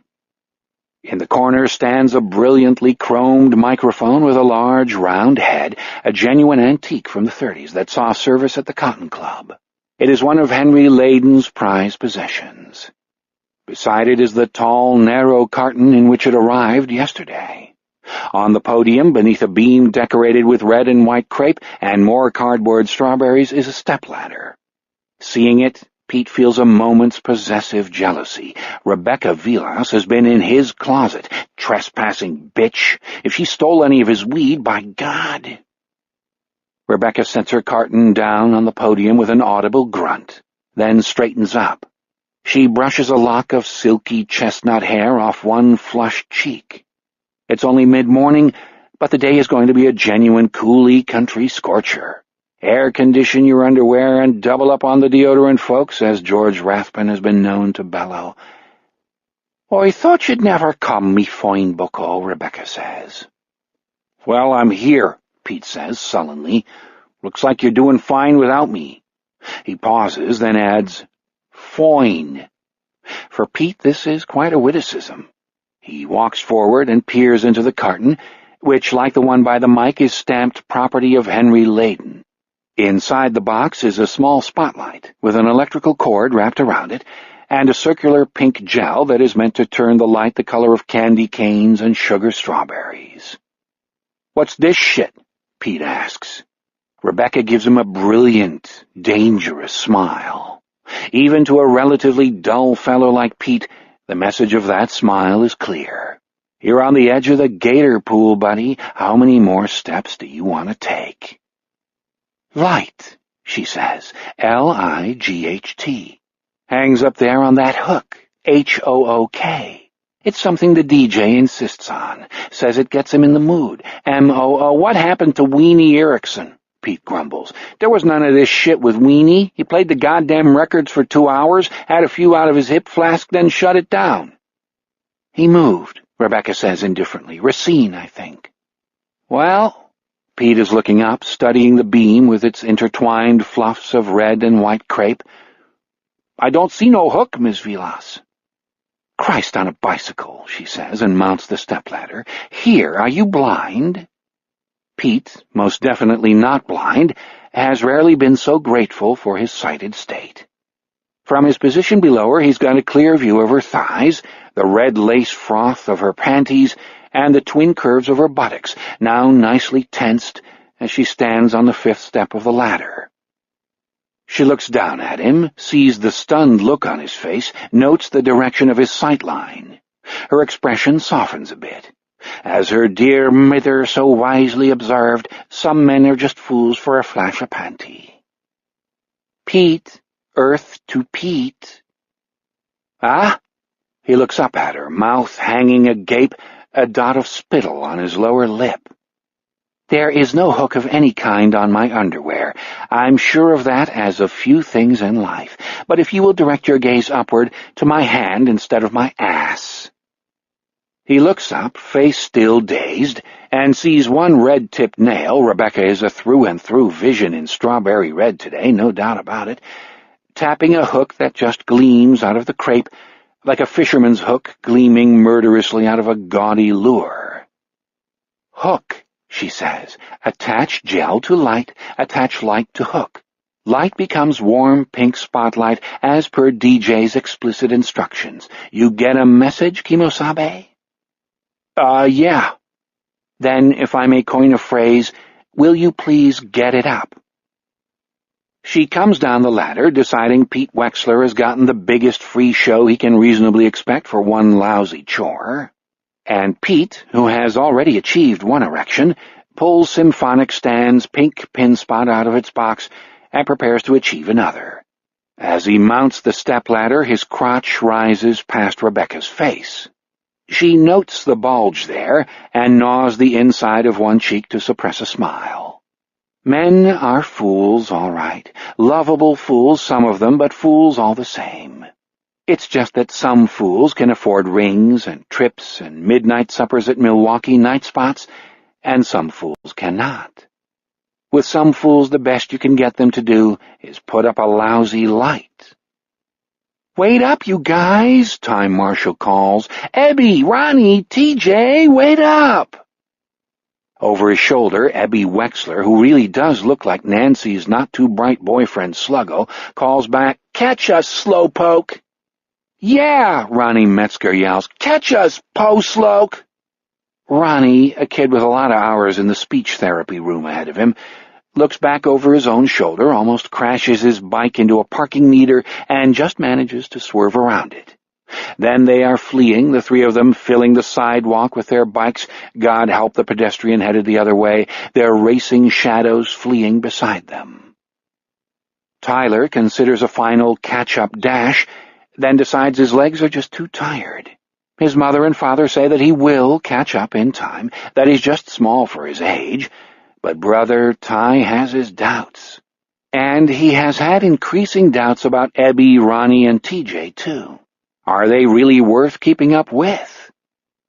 In the corner stands a brilliantly chromed microphone with a large, round head, a genuine antique from the 30s that saw service at the Cotton Club. It is one of Henry Layden's prized possessions. Beside it is the tall, narrow carton in which it arrived yesterday. On the podium, beneath a beam decorated with red and white crepe and more cardboard strawberries, is a stepladder. Seeing it, Pete feels a moment's possessive jealousy. Rebecca Vilas has been in his closet. Trespassing bitch. If she stole any of his weed, by God. Rebecca sets her carton down on the podium with an audible grunt, then straightens up. She brushes a lock of silky chestnut hair off one flushed cheek. It's only mid-morning, but the day is going to be a genuine coolie country scorcher. Air condition your underwear and double up on the deodorant, folks, as George Rathbun has been known to bellow. "I thought you'd never come, me fine bucko," Rebecca says. "Well, I'm here," Pete says sullenly. "Looks like you're doing fine without me." He pauses, then adds, "Fine." For Pete, this is quite a witticism. He walks forward and peers into the carton, which, like the one by the mic, is stamped property of Henry Layden. Inside the box is a small spotlight with an electrical cord wrapped around it and a circular pink gel that is meant to turn the light the color of candy canes and sugar strawberries. "What's this shit?" Pete asks. Rebecca gives him a brilliant, dangerous smile. Even to a relatively dull fellow like Pete, the message of that smile is clear. You're on the edge of the gator pool, buddy. How many more steps do you want to take? "Light," she says, L-I-G-H-T. "Hangs up there on that hook, H-O-O-K. It's something the DJ insists on. Says it gets him in the mood. M-O-O. What happened to Weenie Erickson?" Pete grumbles. "There was none of this shit with Weenie. He played the goddamn records for 2 hours, had a few out of his hip flask, then shut it down." "He moved," Rebecca says indifferently. "Racine, I think." "Well," Pete is looking up, studying the beam with its intertwined fluffs of red and white crepe. "I don't see no hook, Miss Vilas." "Christ on a bicycle," she says, and mounts the stepladder. "Here, are you blind?" Pete, most definitely not blind, has rarely been so grateful for his sighted state. From his position below her, he's got a clear view of her thighs, the red lace froth of her panties, and the twin curves of her buttocks, now nicely tensed as she stands on the 5th step of the ladder. She looks down at him, sees the stunned look on his face, notes the direction of his sightline. Her expression softens a bit. As her dear mither so wisely observed, some men are just fools for a flash o' panty. Pete, earth to Pete. Ah? He looks up at her, mouth hanging agape, a dot of spittle on his lower lip. There is no hook of any kind on my underwear. I'm sure of that as of few things in life. But if you will direct your gaze upward to my hand instead of my ass. He looks up, face still dazed, and sees one red-tipped nail. Rebecca is a through-and-through vision in strawberry red today, no doubt about it, tapping a hook that just gleams out of the crepe, like a fisherman's hook gleaming murderously out of a gaudy lure. Hook, she says. Attach gel to light, attach light to hook. Light becomes warm pink spotlight as per DJ's explicit instructions. You get a message, Kimosabe? Yeah. Then, if I may coin a phrase, will you please get it up? She comes down the ladder, deciding Pete Wexler has gotten the biggest free show he can reasonably expect for one lousy chore. And Pete, who has already achieved one erection, pulls Symphonic Stand's pink pin spot out of its box and prepares to achieve another. As he mounts the stepladder, his crotch rises past Rebecca's face. She notes the bulge there and gnaws the inside of one cheek to suppress a smile. Men are fools, all right. Lovable fools, some of them, but fools all the same. It's just that some fools can afford rings and trips and midnight suppers at Milwaukee night spots, and some fools cannot. With some fools, the best you can get them to do is put up a lousy light. "Wait up, you guys," Time Marshal calls. "Ebby, Ronnie, TJ, wait up!" Over his shoulder, Ebby Wexler, who really does look like Nancy's not-too-bright boyfriend Sluggo, calls back, "Catch us, slowpoke!" "Yeah," Ronnie Metzger yells, "Catch us, po-sloke!" Ronnie, a kid with a lot of hours in the speech therapy room ahead of him, looks back over his own shoulder, almost crashes his bike into a parking meter, and just manages to swerve around it. Then they are fleeing, the three of them filling the sidewalk with their bikes. God help the pedestrian headed the other way, their racing shadows fleeing beside them. Tyler considers a final catch-up dash, then decides his legs are just too tired. His mother and father say that he will catch up in time, that he's just small for his age, but brother Ty has his doubts. And he has had increasing doubts about Ebby, Ronnie, and TJ, too. Are they really worth keeping up with?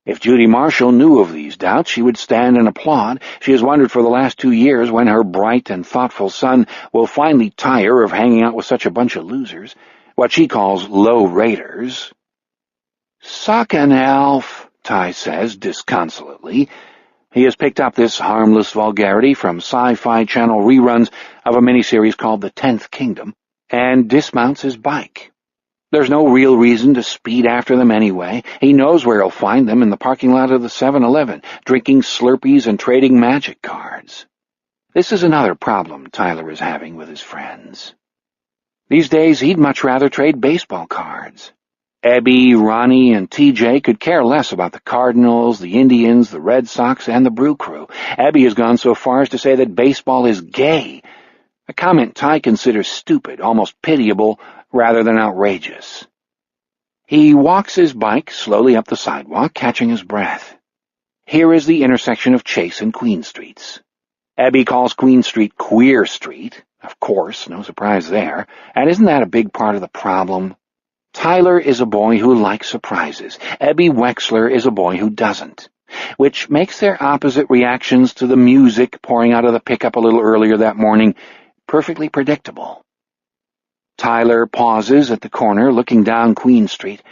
If Judy Marshall knew of these doubts, she would stand and applaud. She has wondered for the last 2 years when her bright and thoughtful son will finally tire of hanging out with such a bunch of losers, what she calls low-raters. "Suck an elf," Ty says disconsolately. He has picked up this harmless vulgarity from Sci-Fi Channel reruns of a miniseries called The 10th Kingdom, and dismounts his bike. There's no real reason to speed after them anyway. He knows where he'll find them, in the parking lot of the 7-Eleven, drinking Slurpees and trading magic cards. This is another problem Tyler is having with his friends. These days, he'd much rather trade baseball cards. Ebby, Ronnie, and TJ could care less about the Cardinals, the Indians, the Red Sox, and the Brew Crew. Ebby has gone so far as to say that baseball is gay, a comment Ty considers stupid, almost pitiable, rather than outrageous. He walks his bike slowly up the sidewalk, catching his breath. Here is the intersection of Chase and Queen Streets. Ebby calls Queen Street Queer Street. Of course, no surprise there. And isn't that a big part of the problem? Tyler is a boy who likes surprises. Ebby Wexler is a boy who doesn't, which makes their opposite reactions to the music pouring out of the pickup a little earlier that morning perfectly predictable. Tyler pauses at the corner, looking down Queen Street.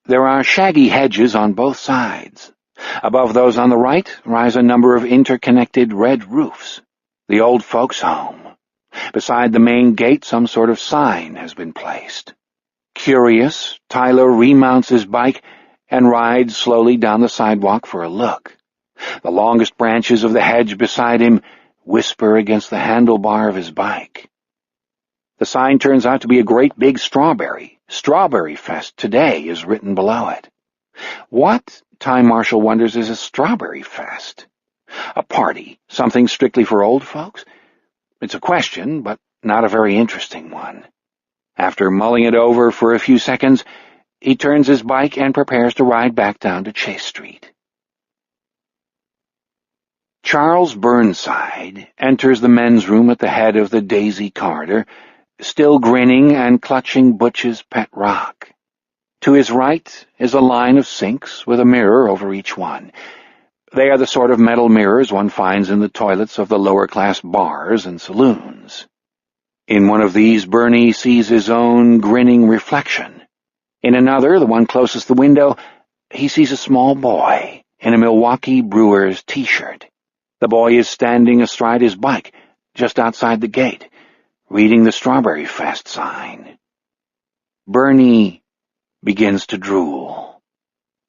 There are shaggy hedges on both sides. Above those on the right rise a number of interconnected red roofs. The old folks' home. Beside the main gate, some sort of sign has been placed. Curious, Tyler remounts his bike and rides slowly down the sidewalk for a look. The longest branches of the hedge beside him whisper against the handlebar of his bike. The sign turns out to be a great big strawberry. Strawberry Fest today is written below it. What, Time Marshal wonders, is a strawberry fest? A party, something strictly for old folks? It's a question, but not a very interesting one. After mulling it over for a few seconds, he turns his bike and prepares to ride back down to Chase Street. Charles Burnside enters the men's room at the head of the Daisy corridor, still grinning and clutching Butch's pet rock. To his right is a line of sinks with a mirror over each one. They are the sort of metal mirrors one finds in the toilets of the lower-class bars and saloons. In one of these, Bernie sees his own grinning reflection. In another, the one closest the window, he sees a small boy in a Milwaukee Brewers t-shirt. The boy is standing astride his bike, just outside the gate, reading the Strawberry Fest sign. Bernie begins to drool.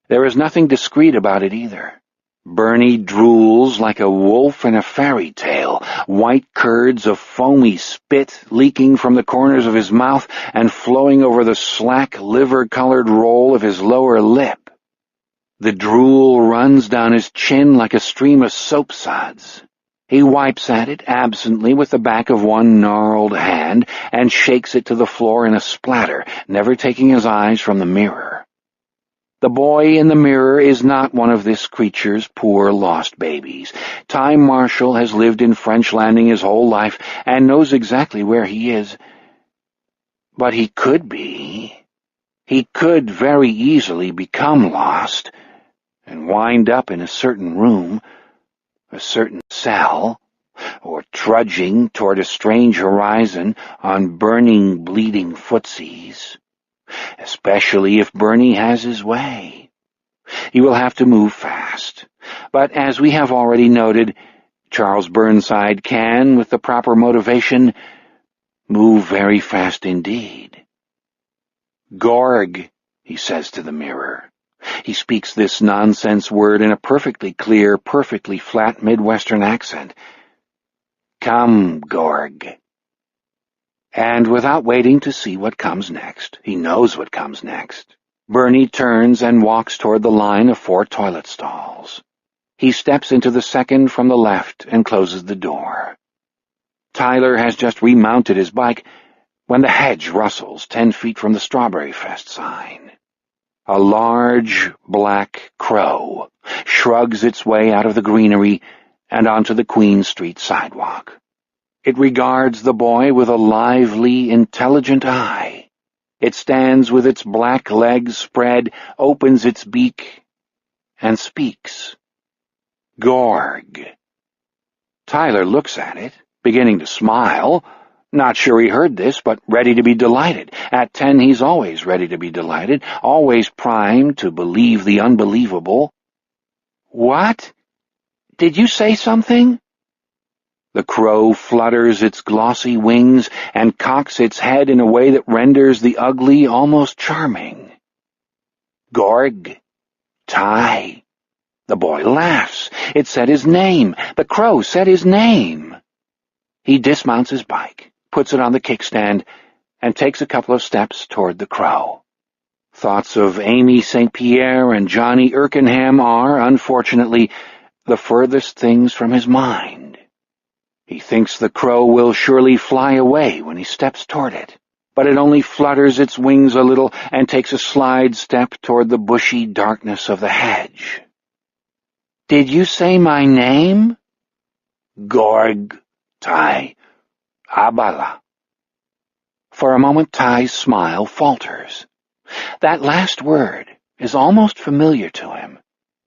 There is nothing discreet about it either. Bernie drools like a wolf in a fairy tale, white curds of foamy spit leaking from the corners of his mouth and flowing over the slack, liver-colored roll of his lower lip. The drool runs down his chin like a stream of soapsuds. He wipes at it absently with the back of one gnarled hand and shakes it to the floor in a splatter, never taking his eyes from the mirror. The boy in the mirror is not one of this creature's poor lost babies. Time Marshal has lived in French Landing his whole life and knows exactly where he is. But he could be. He could very easily become lost and wind up in a certain room, a certain cell, or trudging toward a strange horizon on burning, bleeding footsies. Especially if Bernie has his way. He will have to move fast. But as we have already noted, Charles Burnside can, with the proper motivation, move very fast indeed. Gorg, he says to the mirror. He speaks this nonsense word in a perfectly clear, perfectly flat Midwestern accent. Come, Gorg. And without waiting to see what comes next, he knows what comes next, Bernie turns and walks toward the line of 4 toilet stalls. He steps into the second from the left and closes the door. Tyler has just remounted his bike when the hedge rustles 10 feet from the Strawberry Fest sign. A large black crow shrugs its way out of the greenery and onto the Queen Street sidewalk. It regards the boy with a lively, intelligent eye. It stands with its black legs spread, opens its beak, and speaks. Gorg. Tyler looks at it, beginning to smile. Not sure he heard this, but ready to be delighted. At 10, he's always ready to be delighted, always primed to believe the unbelievable. What? Did you say something? The crow flutters its glossy wings and cocks its head in a way that renders the ugly almost charming. Gorg. Ty. The boy laughs. It said his name. The crow said his name. He dismounts his bike, puts it on the kickstand, and takes a couple of steps toward the crow. Thoughts of Amy St. Pierre and Johnny Erkenham are, unfortunately, the furthest things from his mind. He thinks the crow will surely fly away when he steps toward it, but it only flutters its wings a little and takes a slide step toward the bushy darkness of the hedge. Did you say my name? Gorg, Ty, Abala. For a moment Ty's smile falters. That last word is almost familiar to him,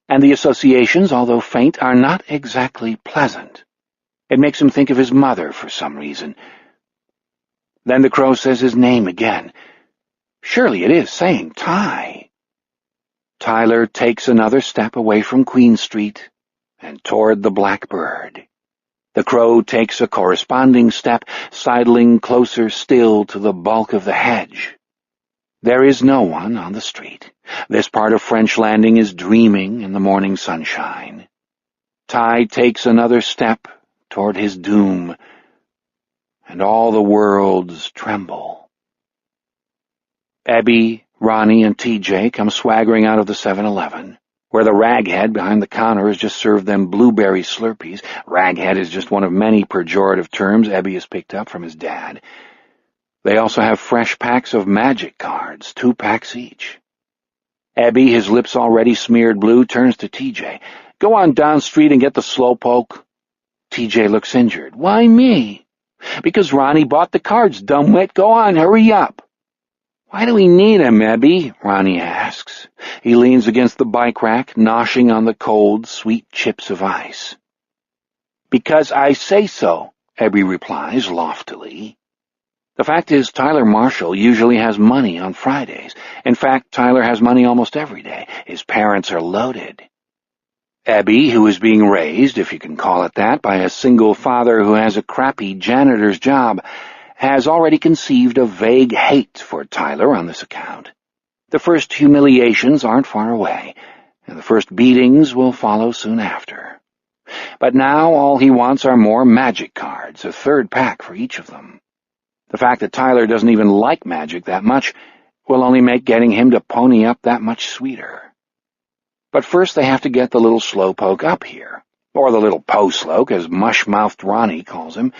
and the associations, although faint, are not exactly pleasant. It makes him think of his mother for some reason. Then the crow says his name again. Surely it is saying Ty. Tyler takes another step away from Queen Street and toward the blackbird. The crow takes a corresponding step, sidling closer still to the bulk of the hedge. There is no one on the street. This part of French Landing is dreaming in the morning sunshine. Ty takes another step toward his doom, and all the worlds tremble. Abby, Ronnie, and TJ come swaggering out of the 7-Eleven, where the raghead behind the counter has just served them blueberry Slurpees. Raghead is just one of many pejorative terms Abby has picked up from his dad. They also have fresh packs of magic cards, 2 packs each. Abby, his lips already smeared blue, turns to TJ. "Go on down street and get the slowpoke." TJ looks injured. "Why me?" "Because Ronnie bought the cards, dumbwit. Go on, hurry up." "Why do we need 'em, Abby?" Ronnie asks. He leans against the bike rack, noshing on the cold, sweet chips of ice. "Because I say so," Abby replies loftily. The fact is, Tyler Marshall usually has money on Fridays. In fact, Tyler has money almost every day. His parents are loaded. Abby, who is being raised, if you can call it that, by a single father who has a crappy janitor's job, has already conceived a vague hate for Tyler on this account. The first humiliations aren't far away, and the first beatings will follow soon after. But now all he wants are more magic cards, a 3rd pack for each of them. The fact that Tyler doesn't even like magic that much will only make getting him to pony up that much sweeter. But first they have to get the little slowpoke up here, or the little po-sloke, as mush-mouthed Ronnie calls him.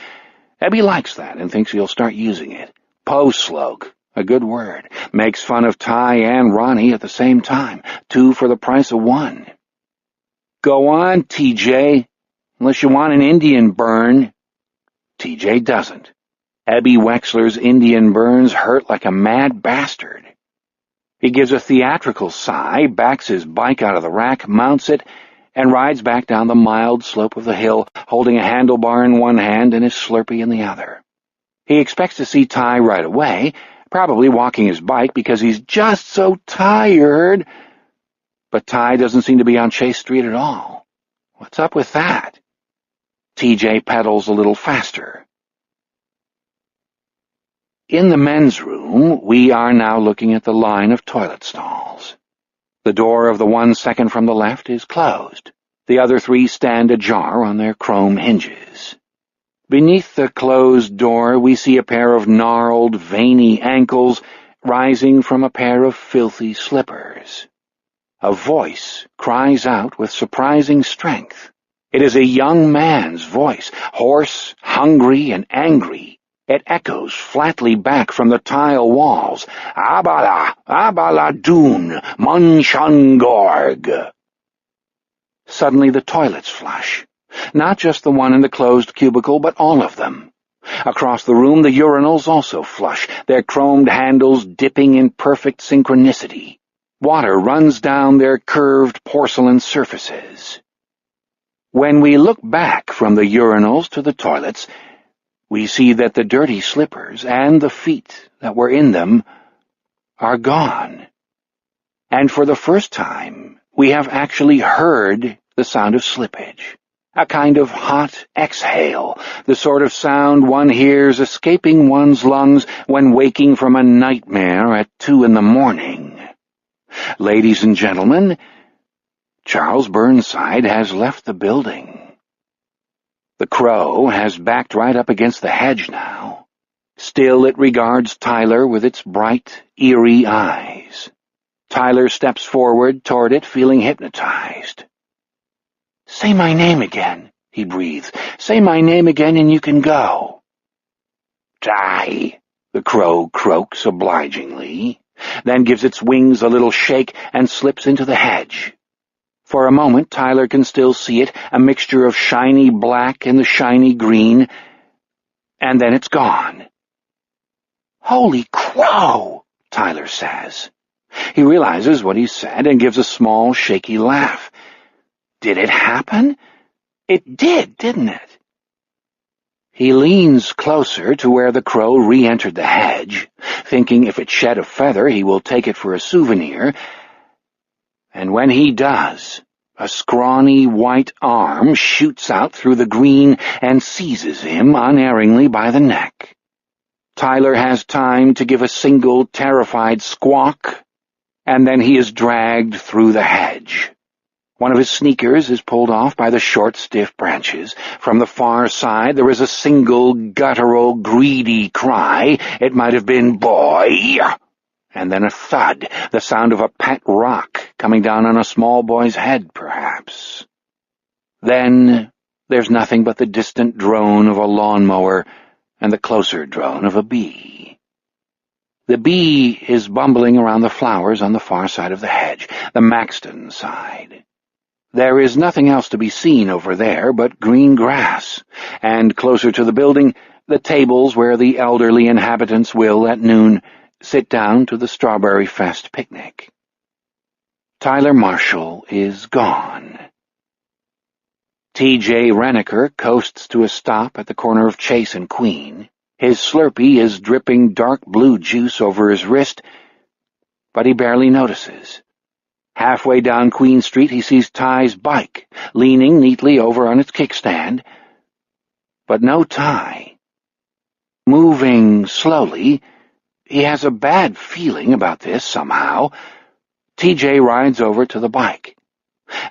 Abby likes that and thinks he'll start using it. Po-sloke, a good word. Makes fun of Ty and Ronnie at the same time. 2 for the price of 1. "Go on, TJ, unless you want an Indian burn." TJ doesn't. Abby Wexler's Indian burns hurt like a mad bastard. He gives a theatrical sigh, backs his bike out of the rack, mounts it, and rides back down the mild slope of the hill, holding a handlebar in one hand and his Slurpee in the other. He expects to see Ty right away, probably walking his bike because he's just so tired. But Ty doesn't seem to be on Chase Street at all. What's up with that? TJ pedals a little faster. In the men's room, we are now looking at the line of toilet stalls. The door of the one second from the left is closed. The other 3 stand ajar on their chrome hinges. Beneath the closed door, we see a pair of gnarled, veiny ankles rising from a pair of filthy slippers. A voice cries out with surprising strength. It is a young man's voice, hoarse, hungry, and angry. It echoes flatly back from the tile walls. "Abala, abala doon, munshangorg." Suddenly the toilets flush. Not just the one in the closed cubicle, but all of them. Across the room, the urinals also flush, their chromed handles dipping in perfect synchronicity. Water runs down their curved porcelain surfaces. When we look back from the urinals to the toilets, we see that the dirty slippers and the feet that were in them are gone. And for the first time, we have actually heard the sound of slippage. A kind of hot exhale, the sort of sound one hears escaping one's lungs when waking from a nightmare at 2 a.m. Ladies and gentlemen, Charles Burnside has left the building. The crow has backed right up against the hedge now. Still it regards Tyler with its bright, eerie eyes. Tyler steps forward toward it, feeling hypnotized. "Say my name again," he breathes. "Say my name again and you can go." "Ty," the crow croaks obligingly, then gives its wings a little shake and slips into the hedge. For a moment, Tyler can still see it, a mixture of shiny black and the shiny green, and then it's gone. "Holy crow!" Tyler says. He realizes what he said and gives a small, shaky laugh. Did it happen? It did, didn't it? He leans closer to where the crow re-entered the hedge, thinking if it shed a feather he will take it for a souvenir, and when he does, a scrawny white arm shoots out through the green and seizes him unerringly by the neck. Tyler has time to give a single terrified squawk, and then he is dragged through the hedge. One of his sneakers is pulled off by the short, stiff branches. From the far side there is a single, guttural, greedy cry. It might have been, "Boy!" And then a thud, the sound of a pet rock coming down on a small boy's head, perhaps. Then there's nothing but the distant drone of a lawnmower and the closer drone of a bee. The bee is bumbling around the flowers on the far side of the hedge, the Maxton side. There is nothing else to be seen over there but green grass, and closer to the building, the tables where the elderly inhabitants will, at noon, sit down to the Strawberry Fest picnic. Tyler Marshall is gone. T.J. Renneker coasts to a stop at the corner of Chase and Queen. His Slurpee is dripping dark blue juice over his wrist, but he barely notices. Halfway down Queen Street he sees Ty's bike, leaning neatly over on its kickstand, but no Ty. Moving slowly, he has a bad feeling about this somehow. TJ rides over to the bike.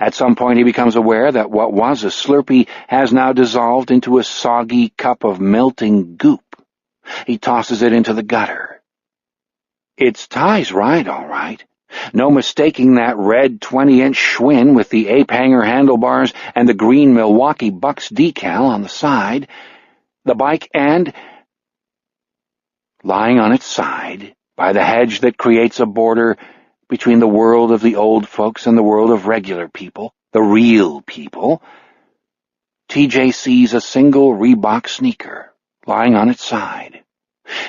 At some point he becomes aware that what was a Slurpee has now dissolved into a soggy cup of melting goop. He tosses it into the gutter. It's Ty's ride, all right. No mistaking that red 20-inch Schwinn with the ape-hanger handlebars and the green Milwaukee Bucks decal on the side. The bike and, lying on its side, by the hedge that creates a border between the world of the old folks and the world of regular people, the real people, TJ sees a single Reebok sneaker lying on its side.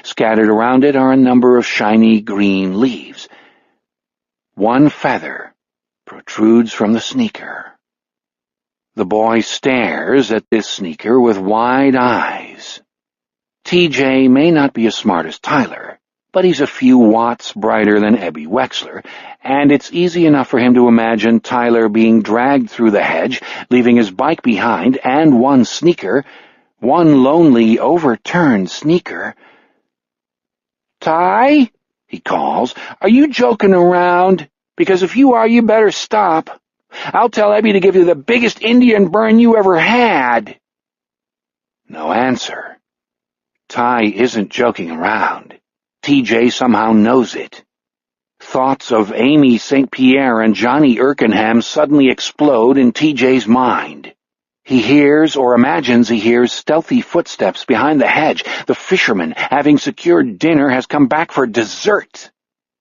Scattered around it are a number of shiny green leaves. One feather protrudes from the sneaker. The boy stares at this sneaker with wide eyes. TJ may not be as smart as Tyler, but he's a few watts brighter than Ebby Wexler, and it's easy enough for him to imagine Tyler being dragged through the hedge, leaving his bike behind and one sneaker, one lonely, overturned sneaker. "Ty?" he calls. "Are you joking around? Because if you are, you better stop. I'll tell Ebby to give you the biggest Indian burn you ever had." No answer. Ty isn't joking around. TJ somehow knows it. Thoughts of Amy St. Pierre and Johnny Erkenham suddenly explode in TJ's mind. He hears, or imagines he hears, stealthy footsteps behind the hedge. The fisherman, having secured dinner, has come back for dessert.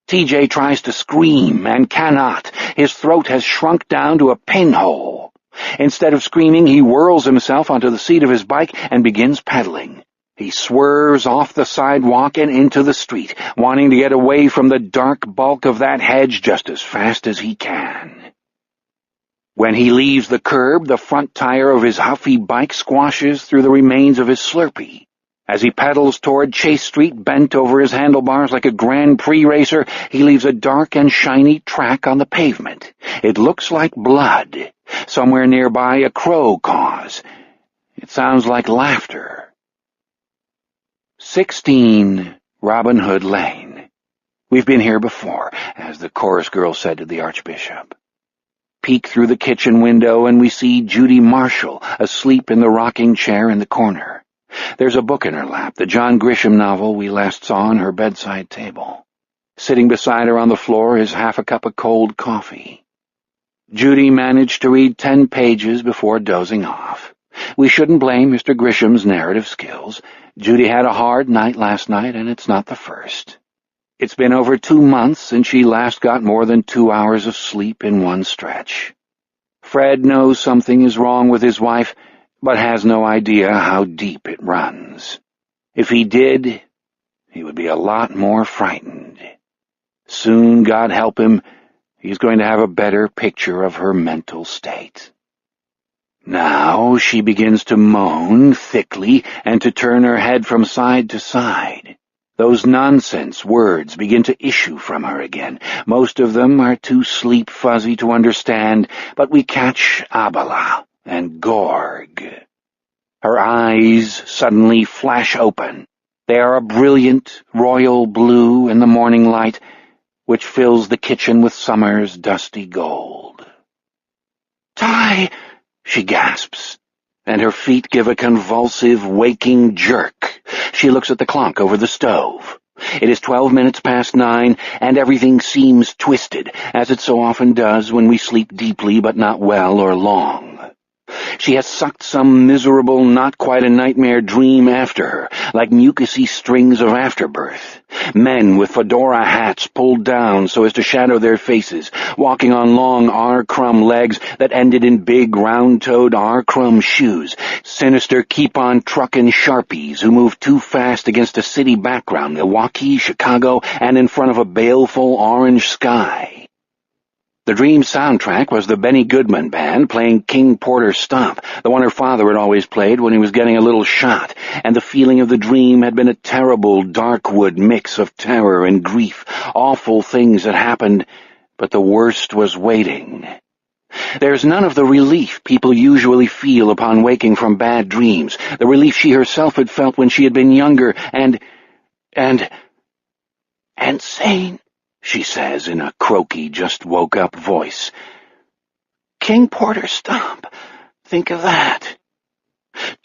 TJ tries to scream and cannot. His throat has shrunk down to a pinhole. Instead of screaming, he whirls himself onto the seat of his bike and begins pedaling. He swerves off the sidewalk and into the street, wanting to get away from the dark bulk of that hedge just as fast as he can. When he leaves the curb, the front tire of his huffy bike squashes through the remains of his Slurpee. As he pedals toward Chase Street, bent over his handlebars like a Grand Prix racer, he leaves a dark and shiny track on the pavement. It looks like blood. Somewhere nearby, a crow caws. It sounds like laughter. 16 Robin Hood Lane. We've been here before, as the chorus girl said to the Archbishop. Peek through the kitchen window and we see Judy Marshall asleep in the rocking chair in the corner. There's a book in her lap, the John Grisham novel we last saw on her bedside table. Sitting beside her on the floor is half a cup of cold coffee. Judy managed to read 10 pages before dozing off. We shouldn't blame Mr. Grisham's narrative skills. Judy had a hard night last night, and it's not the first. It's been over 2 months since she last got more than 2 hours of sleep in one stretch. Fred knows something is wrong with his wife, but has no idea how deep it runs. If he did, he would be a lot more frightened. Soon, God help him, he's going to have a better picture of her mental state. Now she begins to moan thickly and to turn her head from side to side. Those nonsense words begin to issue from her again. Most of them are too sleep-fuzzy to understand, but we catch Abala and Gorg. Her eyes suddenly flash open. They are a brilliant royal blue in the morning light, which fills the kitchen with summer's dusty gold. "Ty!" she gasps, and her feet give a convulsive, waking jerk. She looks at the clock over the stove. It is 12 minutes past 9, and everything seems twisted, as it so often does when we sleep deeply but not well or long. She has sucked some miserable, not-quite-a-nightmare dream after her, like mucousy strings of afterbirth. Men with fedora hats pulled down so as to shadow their faces, walking on long R-crumb legs that ended in big, round-toed R-crumb shoes, sinister keep-on-truckin' Sharpies who move too fast against a city background, Milwaukee, Chicago, and in front of a baleful orange sky. The dream soundtrack was the Benny Goodman Band playing King Porter Stomp, the one her father had always played when he was getting a little shot, and the feeling of the dream had been a terrible, dark-wood mix of terror and grief, awful things had happened, but the worst was waiting. There's none of the relief people usually feel upon waking from bad dreams, the relief she herself had felt when she had been younger and sane, she says in a croaky, just-woke-up voice. King Porter Stomp. Think of that.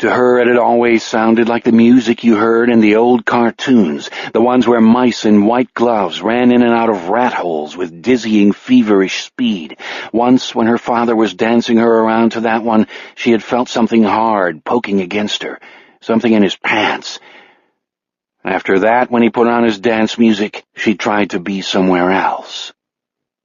To her it had always sounded like the music you heard in the old cartoons, the ones where mice in white gloves ran in and out of rat holes with dizzying, feverish speed. Once, when her father was dancing her around to that one, she had felt something hard poking against her, something in his pants. After that, when he put on his dance music, she tried to be somewhere else.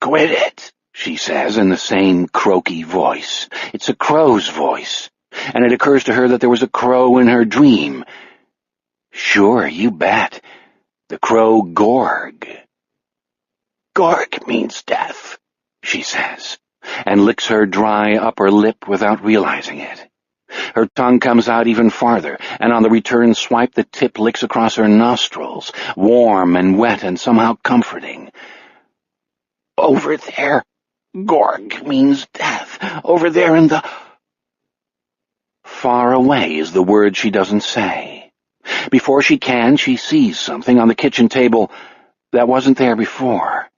Quit it, she says in the same croaky voice. It's a crow's voice, and it occurs to her that there was a crow in her dream. Sure, you bet. The crow Gorg. Gorg means death, she says, and licks her dry upper lip without realizing it. Her tongue comes out even farther, and on the return swipe the tip licks across her nostrils, warm and wet and somehow comforting. Over there, Gorg means death. Over there in the... Far away is the word she doesn't say. Before she can, she sees something on the kitchen table that wasn't there before.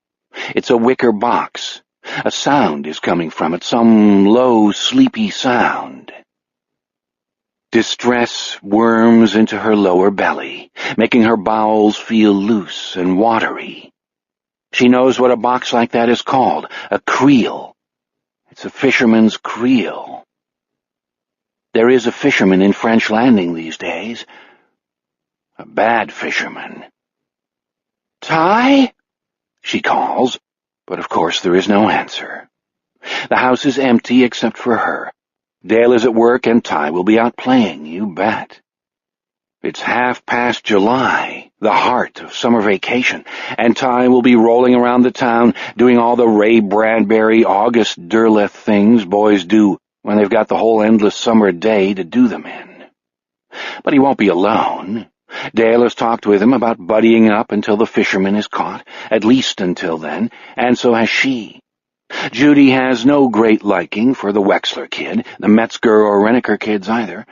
It's a wicker box. A sound is coming from it, some low, sleepy sound. Distress worms into her lower belly, making her bowels feel loose and watery. She knows what a box like that is called, a creel. It's a fisherman's creel. There is a fisherman in French Landing these days. A bad fisherman. Ty? She calls, but of course there is no answer. The house is empty except for her. Dale is at work, and Ty will be out playing, you bet. It's 1/2 July, the heart of summer vacation, and Ty will be rolling around the town doing all the Ray Bradbury, August Derleth things boys do when they've got the whole endless summer day to do them in. But he won't be alone. Dale has talked with him about buddying up until the fisherman is caught, at least until then, and so has she. Judy has no great liking for the Wexler kid, the Metzger or Renneker kids either.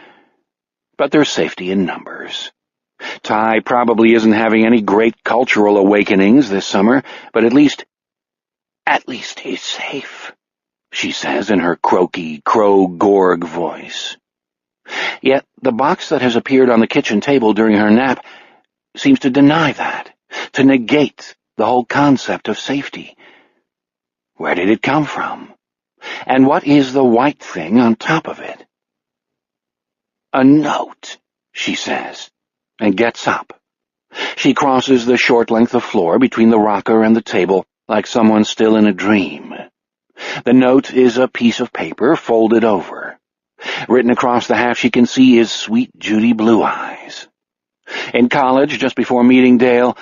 But there's safety in numbers. Ty probably isn't having any great cultural awakenings this summer, but at least he's safe, she says in her croaky, crow-gorg voice. Yet the box that has appeared on the kitchen table during her nap seems to deny that, to negate the whole concept of safety. Where did it come from? And what is the white thing on top of it? A note, she says, and gets up. She crosses the short length of floor between the rocker and the table like someone still in a dream. The note is a piece of paper folded over. Written across the half she can see is Sweet Judy Blue Eyes. In college, just before meeting Dale,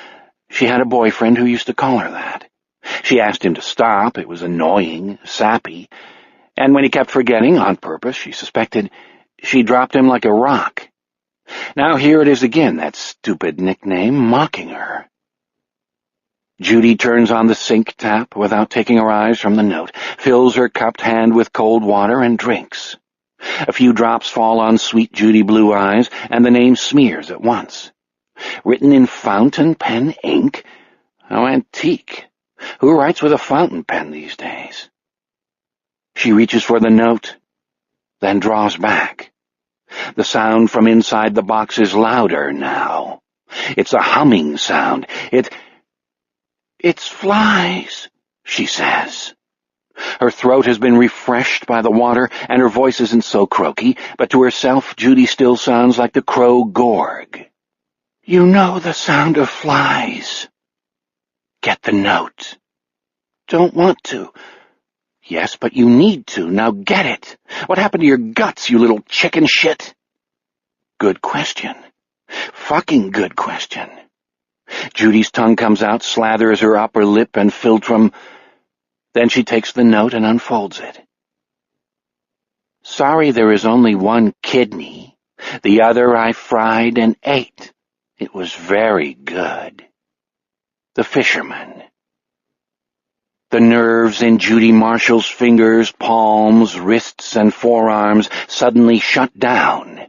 she had a boyfriend who used to call her that. She asked him to stop. It was annoying, sappy, and when he kept forgetting, on purpose, she suspected, she dropped him like a rock. Now here it is again, that stupid nickname, mocking her. Judy turns on the sink tap without taking her eyes from the note, fills her cupped hand with cold water, and drinks. A few drops fall on Sweet Judy Blue Eyes, and the name smears at once. Written in fountain pen ink? How antique. Who writes with a fountain pen these days? She reaches for the note, then draws back. The sound from inside the box is louder now. It's a humming sound. It's flies, she says. Her throat has been refreshed by the water, and her voice isn't so croaky, but to herself Judy still sounds like the crow Gorg. You know the sound of flies. Get the note. Don't want to. Yes, but you need to. Now get it. What happened to your guts, you little chicken shit? Good question. Fucking good question. Judy's tongue comes out, slathers her upper lip and philtrum. Then she takes the note and unfolds it. Sorry there is only one kidney. The other I fried and ate. It was very good. The fisherman. The nerves in Judy Marshall's fingers, palms, wrists, and forearms suddenly shut down.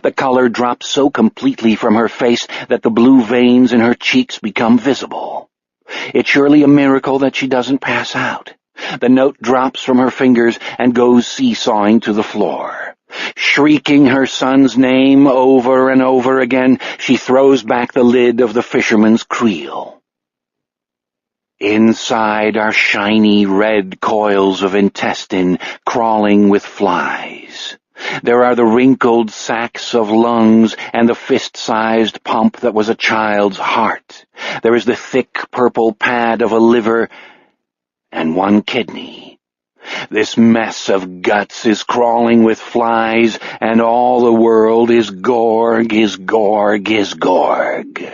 The color drops so completely from her face that the blue veins in her cheeks become visible. It's surely a miracle that she doesn't pass out. The note drops from her fingers and goes seesawing to the floor. Shrieking her son's name over and over again, she throws back the lid of the fisherman's creel. Inside are shiny red coils of intestine crawling with flies. There are the wrinkled sacs of lungs and the fist-sized pump that was a child's heart. There is the thick purple pad of a liver and one kidney. This mess of guts is crawling with flies, and all the world is Gorg, is Gorg, is Gorg.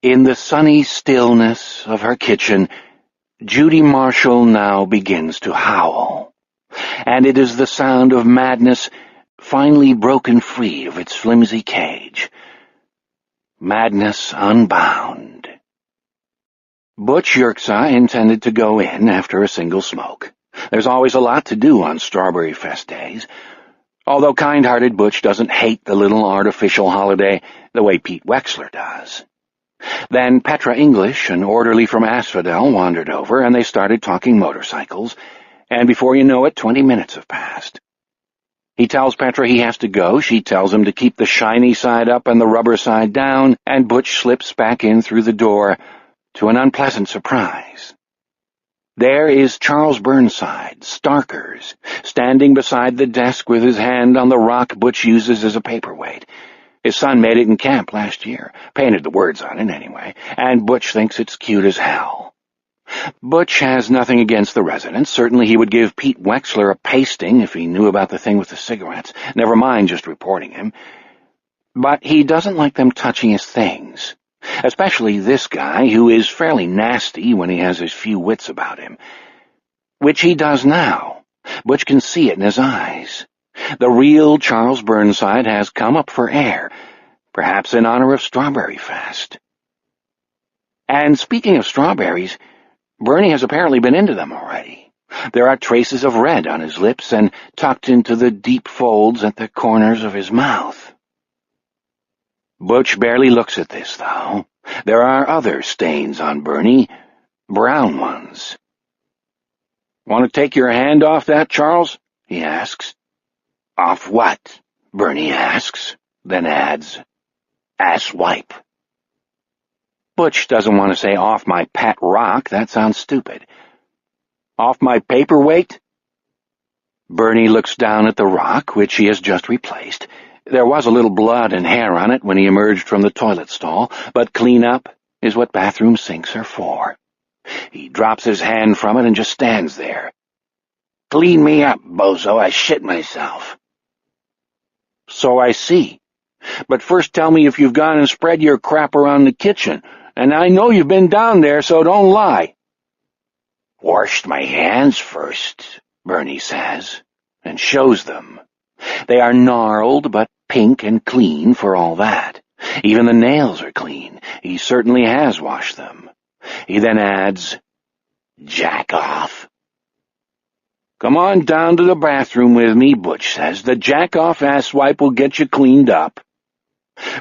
In the sunny stillness of her kitchen, Judy Marshall now begins to howl, and it is the sound of madness finally broken free of its flimsy cage. Madness unbound. Butch Yerxa intended to go in after a single smoke. There's always a lot to do on Strawberry Fest days, although kind-hearted Butch doesn't hate the little artificial holiday the way Pete Wexler does. Then Petra English, an orderly from Asphodel, wandered over, and they started talking motorcycles, and before you know it, 20 minutes have passed. He tells Petra he has to go, she tells him to keep the shiny side up and the rubber side down, and Butch slips back in through the door to an unpleasant surprise. There is Charles Burnside, Starkers, standing beside the desk with his hand on the rock Butch uses as a paperweight. His son made it in camp last year, painted the words on it anyway, and Butch thinks it's cute as hell. Butch has nothing against the residents. Certainly he would give Pete Wexler a pasting if he knew about the thing with the cigarettes, never mind just reporting him. But he doesn't like them touching his things, especially this guy, who is fairly nasty when he has his few wits about him. Which he does now. Butch can see it in his eyes. The real Charles Burnside has come up for air, perhaps in honor of Strawberry Fest. And speaking of strawberries, Bernie has apparently been into them already. There are traces of red on his lips and tucked into the deep folds at the corners of his mouth. Butch barely looks at this, though. There are other stains on Bernie, brown ones. "Want to take your hand off that, Charles?" he asks. "Off what?" Bernie asks, then adds, "Asswipe." Butch doesn't want to say off my pet rock, that sounds stupid. "Off my paperweight?" Bernie looks down at the rock, which he has just replaced. There was a little blood and hair on it when he emerged from the toilet stall, but clean-up is what bathroom sinks are for. He drops his hand from it and just stands there. "Clean me up, bozo, I shit myself." "So I see. But first tell me if you've gone and spread your crap around the kitchen, and I know you've been down there, so don't lie." "Washed my hands first," Bernie says, and shows them. They are gnarled, but pink and clean for all that. Even the nails are clean. He certainly has washed them. He then adds, "Jack off." "Come on down to the bathroom with me," Butch says. "The jack-off asswipe will get you cleaned up."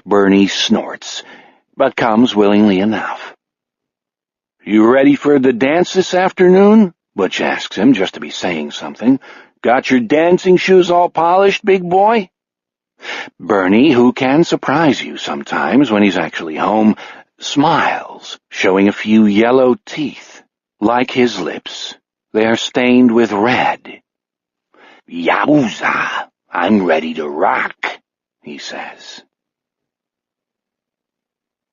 Bernie snorts, but comes willingly enough. "You ready for the dance this afternoon?" Butch asks him, just to be saying something. Got your dancing shoes all polished, big boy? Bernie, who can surprise you sometimes when he's actually home, smiles, showing a few yellow teeth. Like his lips, they are stained with red. Yowza, I'm ready to rock, he says.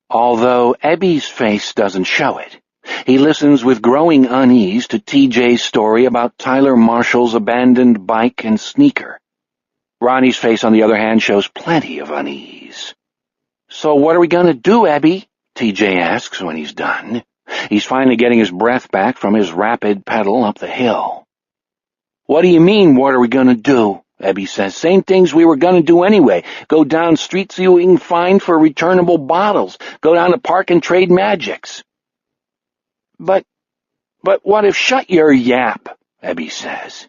Although Ebby's face doesn't show it, he listens with growing unease to TJ's story about Tyler Marshall's abandoned bike and sneaker. Ronnie's face, on the other hand, shows plenty of unease. So what are we going to do, Ebby? TJ asks when he's done. He's finally getting his breath back from his rapid pedal up the hill. What do you mean, what are we going to do? Ebby says. Same things we were going to do anyway. Go down street, see what we can find for returnable bottles. Go down the park and trade magics. But what if shut your yap, Ebby says.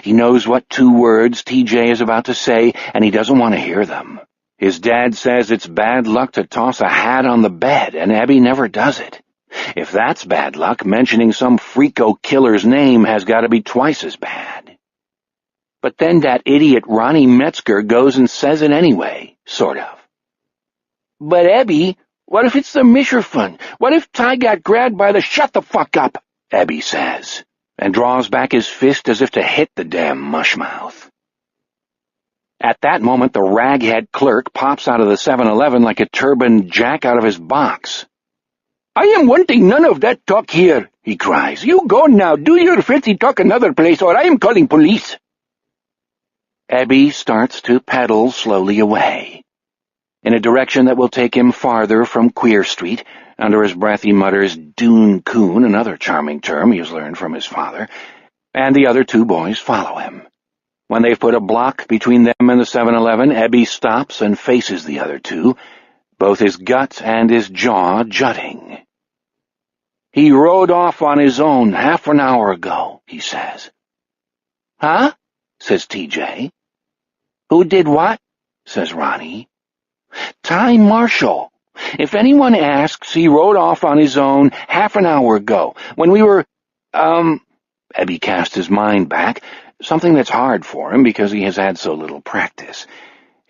He knows what 2 words TJ is about to say, and he doesn't want to hear them. His dad says it's bad luck to toss a hat on the bed, and Ebby never does it. If that's bad luck, mentioning some freako killer's name has got to be twice as bad. But then that idiot Ronnie Metzger goes and says it anyway, sort of. But Ebby, what if it's the Mischerfund? What if Ty got grabbed by the shut the fuck up, Ebby says, and draws back his fist as if to hit the damn mushmouth. At that moment, the raghead clerk pops out of the 7-Eleven like a turbaned jack out of his box. I am wanting none of that talk here, he cries. You go now, do your filthy talk another place, or I am calling police. Ebby starts to pedal slowly away, in a direction that will take him farther from Queer Street. Under his breath he mutters Dune Coon, another charming term he has learned from his father, and the other 2 boys follow him. When they've put a block between them and the 7-Eleven, Ebby stops and faces the other 2, both his gut and his jaw jutting. He rode off on his own half an hour ago, he says. Huh? Says TJ. Who did what? Says Ronnie. Ty Marshall. If anyone asks, he rode off on his own half an hour ago, when we were, Ebby cast his mind back, something that's hard for him because he has had so little practice.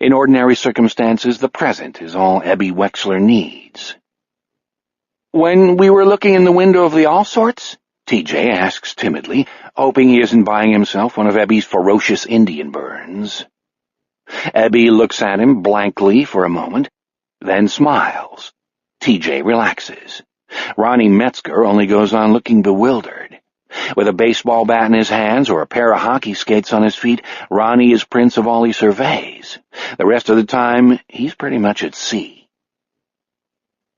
In ordinary circumstances, the present is all Ebby Wexler needs. When we were looking in the window of the All Sorts? TJ asks timidly, hoping he isn't buying himself one of Ebby's ferocious Indian burns. Ebby looks at him blankly for a moment, then smiles. TJ relaxes. Ronnie Metzger only goes on looking bewildered. With a baseball bat in his hands or a pair of hockey skates on his feet, Ronnie is prince of all he surveys. The rest of the time, he's pretty much at sea.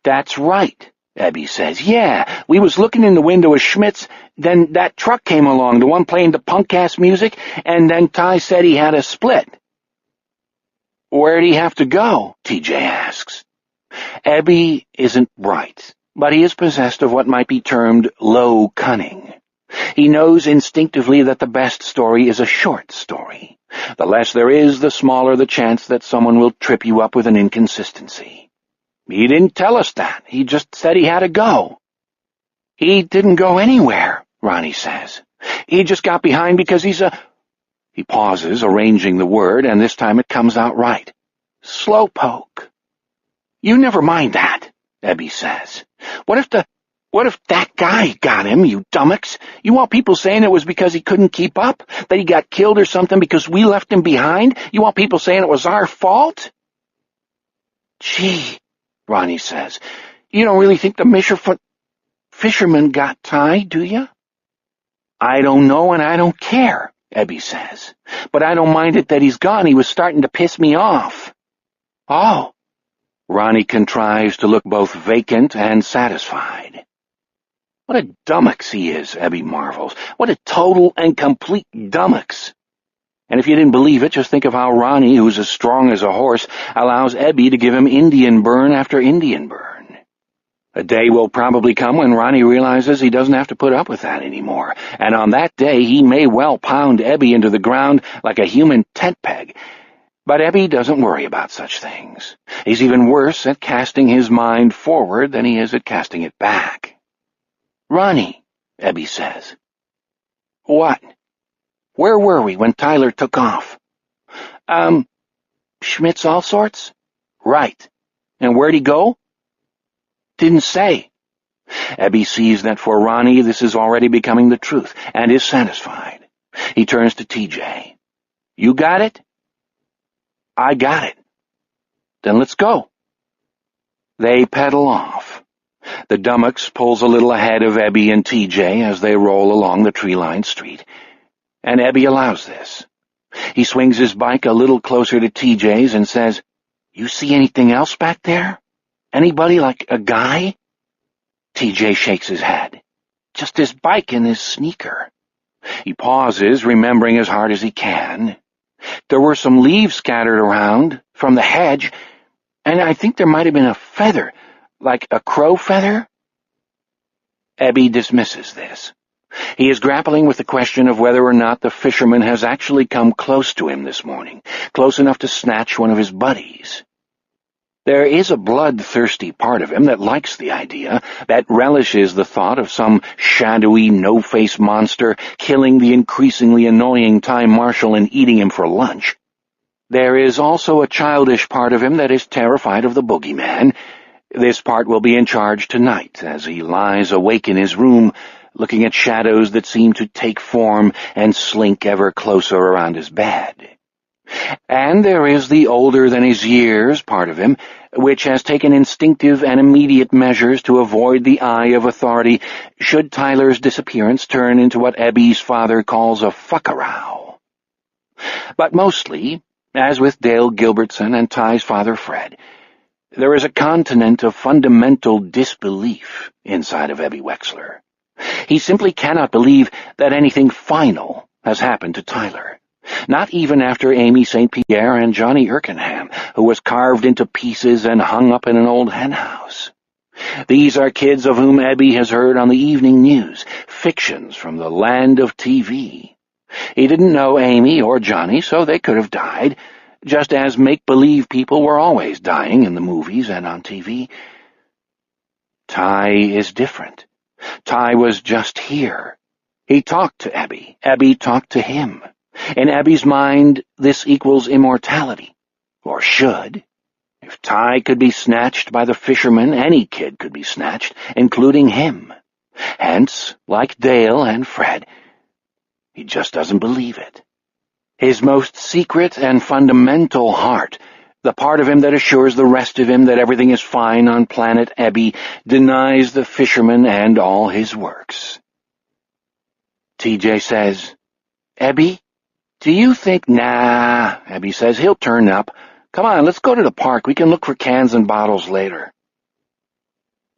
That's right, Ebby says. Yeah, we was looking in the window of Schmidt's, then that truck came along, the one playing the punk-ass music, and then Ty said he had a split. Where'd he have to go? TJ asks. Ebby isn't bright, but he is possessed of what might be termed low cunning. He knows instinctively that the best story is a short story. The less there is, the smaller the chance that someone will trip you up with an inconsistency. He didn't tell us that. He just said he had to go. He didn't go anywhere, Ronnie says. He just got behind because he's a... He pauses, arranging the word, and this time it comes out right. Slowpoke. You never mind that, Ebby says. What if that guy got him, you dummocks? You want people saying it was because he couldn't keep up? That he got killed or something because we left him behind? You want people saying it was our fault? Gee, Ronnie says, you don't really think the fisherman got Ty, do you? I don't know and I don't care, Ebby says. But I don't mind it that he's gone. He was starting to piss me off. Oh. Ronnie contrives to look both vacant and satisfied. What a dummocks he is, Ebby marvels. What a total and complete dummocks. And if you didn't believe it, just think of how Ronnie, who's as strong as a horse, allows Ebby to give him Indian burn after Indian burn. A day will probably come when Ronnie realizes he doesn't have to put up with that anymore, and on that day he may well pound Ebby into the ground like a human tent peg. But Ebby doesn't worry about such things. He's even worse at casting his mind forward than he is at casting it back. Ronnie, Ebby says, What? Where were we when Tyler took off? Schmidt's All Sorts? Right. And where'd he go? Didn't say. Ebby sees that for Ronnie this is already becoming the truth, and is satisfied. He turns to TJ. You got it? I got it. Then let's go. They pedal off. The Dummocks pulls a little ahead of Ebby and TJ as they roll along the tree-lined street, and Ebby allows this. He swings his bike a little closer to TJ's and says, You see anything else back there? Anybody, like a guy? TJ shakes his head. Just his bike and his sneaker. He pauses, remembering as hard as he can. There were some leaves scattered around from the hedge, and I think there might have been a feather, like a crow feather. Ebby dismisses this. He is grappling with the question of whether or not the fisherman has actually come close to him this morning, close enough to snatch one of his buddies. There is a bloodthirsty part of him that likes the idea, that relishes the thought of some shadowy, no-face monster killing the increasingly annoying time marshal and eating him for lunch. There is also a childish part of him that is terrified of the boogeyman. This part will be in charge tonight as he lies awake in his room, looking at shadows that seem to take form and slink ever closer around his bed. And there is the older-than-his-years part of him, which has taken instinctive and immediate measures to avoid the eye of authority should Tyler's disappearance turn into what Ebby's father calls a fuck-a-row. But mostly, as with Dale Gilbertson and Ty's father Fred, there is a continent of fundamental disbelief inside of Ebby Wexler. He simply cannot believe that anything final has happened to Tyler. Not even after Amy St. Pierre and Johnny Erkenham, who was carved into pieces and hung up in an old henhouse. These are kids of whom Ebby has heard on the evening news, fictions from the land of TV. He didn't know Amy or Johnny, so they could have died, just as make-believe people were always dying in the movies and on TV. Ty is different. Ty was just here. He talked to Ebby. Ebby talked to him. In Ebby's mind, this equals immortality. Or should. If Ty could be snatched by the fisherman, any kid could be snatched, including him. Hence, like Dale and Fred, he just doesn't believe it. His most secret and fundamental heart, the part of him that assures the rest of him that everything is fine on planet Ebby, denies the fisherman and all his works. TJ says, Ebby? Do you think— Nah, Ebby says, he'll turn up. Come on, let's go to the park. We can look for cans and bottles later.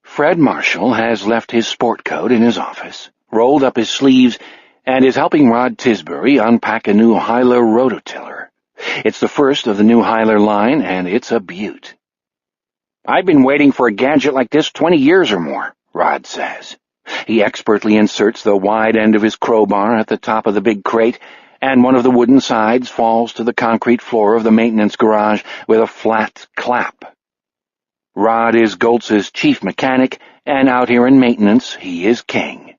Fred Marshall has left his sport coat in his office, rolled up his sleeves, and is helping Rod Tisbury unpack a new Hyler rototiller. It's the first of the new Hyler line, and it's a beaut. I've been waiting for a gadget like this 20 years or more, Rod says. He expertly inserts the wide end of his crowbar at the top of the big crate, and one of the wooden sides falls to the concrete floor of the maintenance garage with a flat clap. Rod is Goltz's chief mechanic, and out here in maintenance, he is king.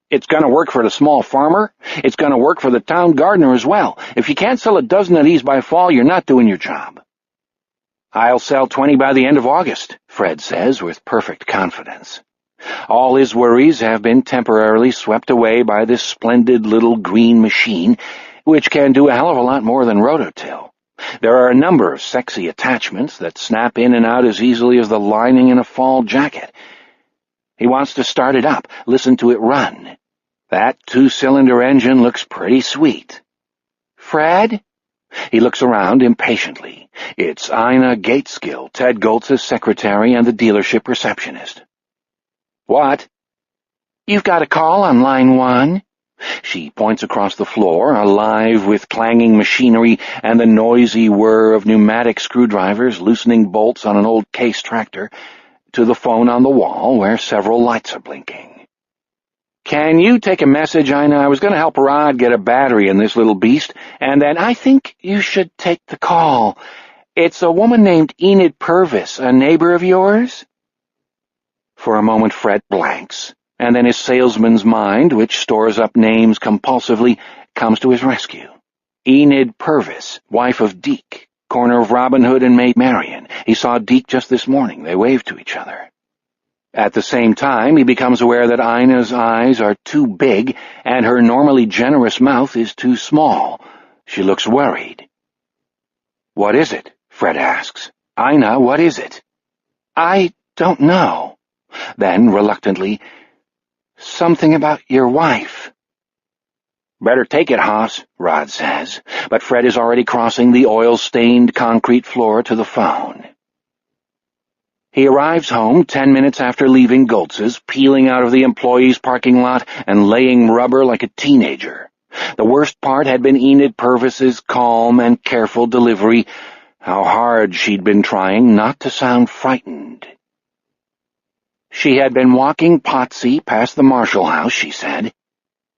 It's going to work for the small farmer. It's going to work for the town gardener as well. If you can't sell a dozen of these by fall, you're not doing your job. I'll sell 20 by the end of August, Fred says with perfect confidence. All his worries have been temporarily swept away by this splendid little green machine, which can do a hell of a lot more than rototill. There are a number of sexy attachments that snap in and out as easily as the lining in a fall jacket. He wants to start it up, listen to it run. That 2-cylinder engine looks pretty sweet. Fred? He looks around impatiently. It's Ina Gateskill, Ted Goltz's secretary and the dealership receptionist. What? You've got a call on line 1. She points across the floor, alive with clanging machinery and the noisy whir of pneumatic screwdrivers loosening bolts on an old case tractor, to the phone on the wall where several lights are blinking. Can you take a message, Ina? I was going to help Rod get a battery in this little beast, and then I think you should take the call. It's a woman named Enid Purvis, a neighbor of yours? For a moment Fred blanks. and then his salesman's mind, which stores up names compulsively, comes to his rescue. Enid Purvis, wife of Deke, corner of Robin Hood and Maid Marian. He saw Deke just this morning. They waved to each other. At the same time, he becomes aware that Ina's eyes are too big and her normally generous mouth is too small. She looks worried. "What is it?" Fred asks. "Ina, what is it?" "I don't know." Then, reluctantly, "Something about your wife." "Better take it, Hoss," Rod says, but Fred is already crossing the oil-stained concrete floor to the phone. He arrives home 10 minutes after leaving Goltz's, peeling out of the employees' parking lot and laying rubber like a teenager. The worst part had been Enid Purvis's calm and careful delivery, how hard she'd been trying not to sound frightened. She had been walking Potsy past the Marshall house, she said,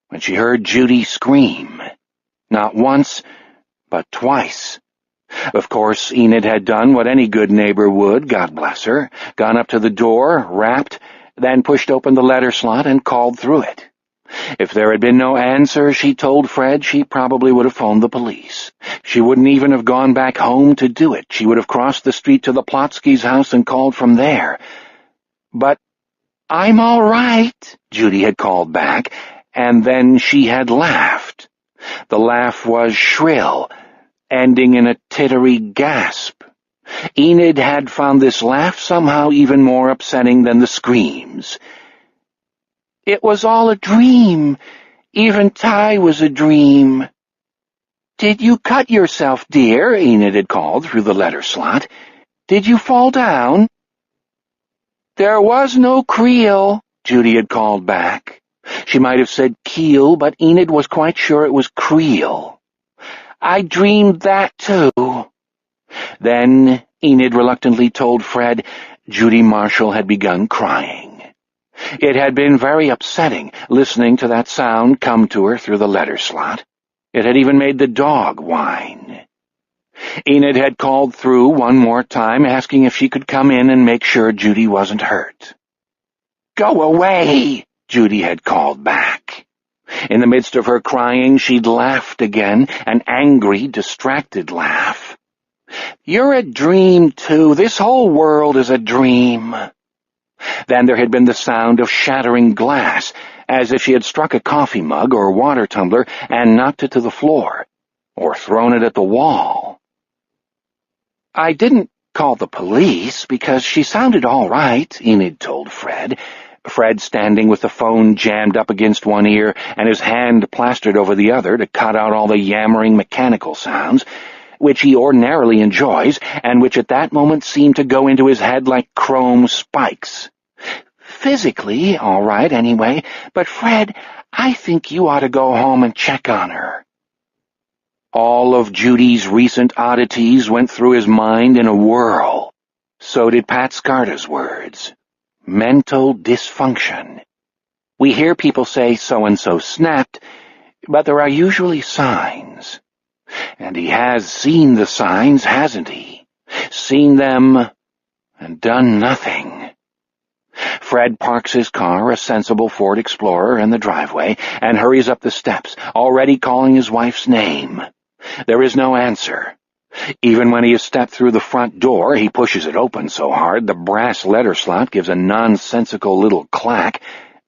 when she heard Judy scream. Not once, but twice. Of course, Enid had done what any good neighbor would, God bless her, gone up to the door, rapped, then pushed open the letter slot and called through it. If there had been no answer, she told Fred, she probably would have phoned the police. She wouldn't even have gone back home to do it. She would have crossed the street to the Plotskys' house and called from there. But, "I'm all right," Judy had called back, and then she had laughed. The laugh was shrill, ending in a tittery gasp. Enid had found this laugh somehow even more upsetting than the screams. "It was all a dream. Even Ty was a dream." "Did you cut yourself, dear?" Enid had called through the letter slot. "Did you fall down?" "There was no creel," Judy had called back. She might have said keel, but Enid was quite sure it was creel. "I dreamed that, too." Then Enid reluctantly told Fred Judy Marshall had begun crying. It had been very upsetting, listening to that sound come to her through the letter slot. It had even made the dog whine. Enid had called through one more time, asking if she could come in and make sure Judy wasn't hurt. "Go away," Judy had called back. In the midst of her crying, she'd laughed again, an angry, distracted laugh. "You're a dream, too. This whole world is a dream." Then there had been the sound of shattering glass, as if she had struck a coffee mug or water tumbler and knocked it to the floor, or thrown it at the wall. "I didn't call the police because she sounded all right," Enid told Fred. Fred standing with the phone jammed up against one ear and his hand plastered over the other to cut out all the yammering mechanical sounds, which he ordinarily enjoys, and which at that moment seemed to go into his head like chrome spikes. "Physically, all right, anyway, but Fred, I think you ought to go home and check on her." All of Judy's recent oddities went through his mind in a whirl. So did Pat Scarta's words. Mental dysfunction. We hear people say so-and-so snapped, but there are usually signs. And he has seen the signs, hasn't he? Seen them and done nothing. Fred parks his car, a sensible Ford Explorer, in the driveway and hurries up the steps, already calling his wife's name. There is no answer. Even when he has stepped through the front door, he pushes it open so hard the brass letter slot gives a nonsensical little clack.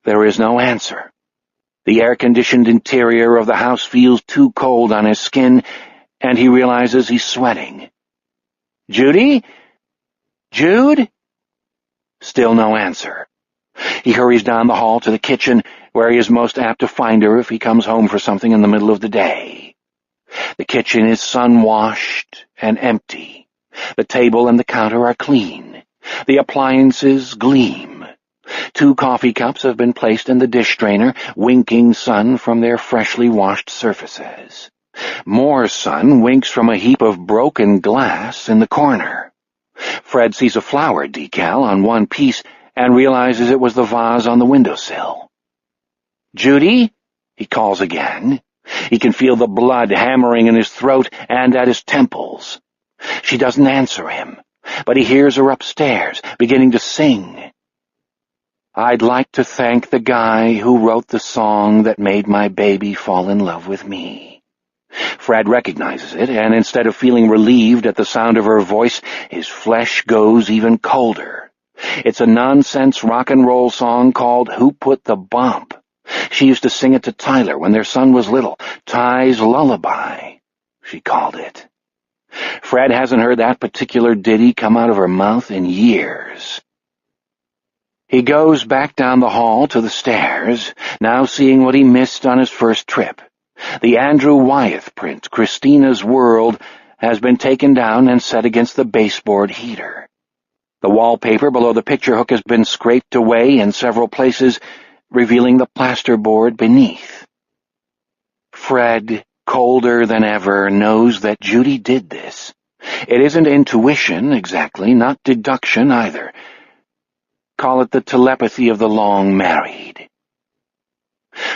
There is no answer. The air-conditioned interior of the house feels too cold on his skin, and he realizes he's sweating. "Judy? Jude?" Still no answer. He hurries down the hall to the kitchen, where he is most apt to find her if he comes home for something in the middle of the day. The kitchen is sun-washed and empty. The table and the counter are clean. The appliances gleam. 2 coffee cups have been placed in the dish strainer, winking sun from their freshly washed surfaces. More sun winks from a heap of broken glass in the corner. Fred sees a flower decal on one piece and realizes it was the vase on the windowsill. "Judy?" he calls again. He can feel the blood hammering in his throat and at his temples. She doesn't answer him, but he hears her upstairs, beginning to sing. I'd like to thank the guy who wrote the song that made my baby fall in love with me." Fred recognizes it, and instead of feeling relieved at the sound of her voice, his flesh goes even colder. It's a nonsense rock and roll song called "Who Put the Bump?" She used to sing it to Tyler when their son was little. "Ty's Lullaby," she called it. Fred hasn't heard that particular ditty come out of her mouth in years. He goes back down the hall to the stairs, now seeing what he missed on his first trip. The Andrew Wyeth print, Christina's World, has been taken down and set against the baseboard heater. The wallpaper below the picture hook has been scraped away in several places, revealing the plasterboard beneath. Fred, colder than ever, knows that Judy did this. It isn't intuition, exactly, not deduction either. Call it the telepathy of the long married.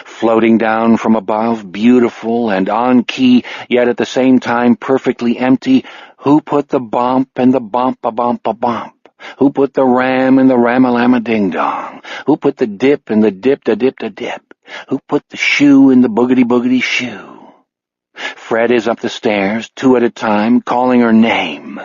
Floating down from above, beautiful and on-key, yet at the same time perfectly empty, who put the bump and the bump-a-bump-a-bump? Who put the ram in the ram-a-lam-a-ding-dong? Who put the dip in the dip-da-dip-da-dip? Who put the shoe in the boogity-boogity shoe? Fred is up the stairs, two at a time, calling her name.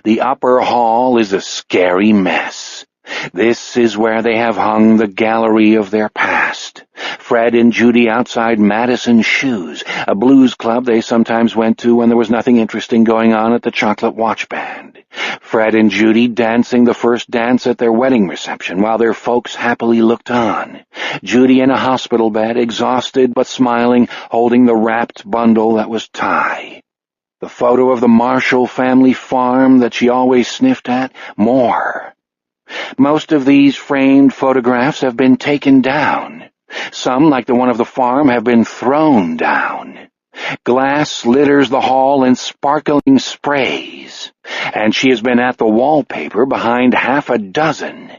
The upper hall is a scary mess. This is where they have hung the gallery of their past. Fred and Judy outside Madison's Shoes, a blues club they sometimes went to when there was nothing interesting going on at the Chocolate Watch Band. Fred and Judy dancing the first dance at their wedding reception while their folks happily looked on. Judy in a hospital bed, exhausted but smiling, holding the wrapped bundle that was Ty. The photo of the Marshall family farm that she always sniffed at, more. Most of these framed photographs have been taken down. Some, like the one of the farm, have been thrown down. Glass litters the hall in sparkling sprays, and she has been at the wallpaper behind half a dozen.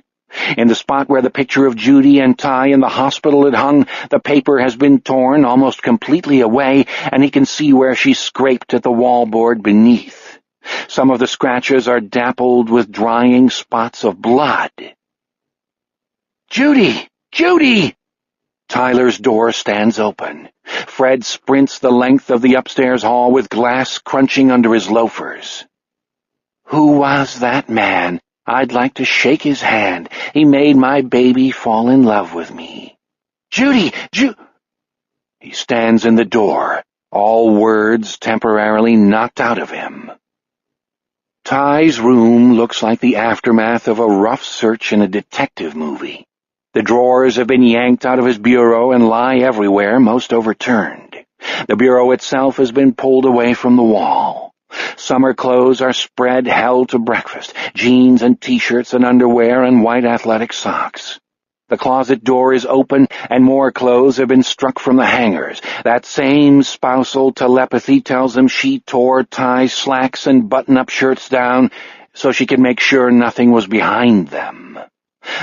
In the spot where the picture of Judy and Ty in the hospital had hung, the paper has been torn almost completely away, and he can see where she scraped at the wallboard beneath. Some of the scratches are dappled with drying spots of blood. "Judy! Judy!" Tyler's door stands open. Fred sprints the length of the upstairs hall with glass crunching under his loafers. "Who was that man? I'd like to shake his hand. He made my baby fall in love with me." "Judy! He stands in the door, all words temporarily knocked out of him. Ty's room looks like the aftermath of a rough search in a detective movie. The drawers have been yanked out of his bureau and lie everywhere, most overturned. The bureau itself has been pulled away from the wall. Summer clothes are spread hell to breakfast, jeans and t-shirts and underwear and white athletic socks. The closet door is open, and more clothes have been struck from the hangers. That same spousal telepathy tells him she tore Ty's slacks and button-up shirts down so she could make sure nothing was behind them.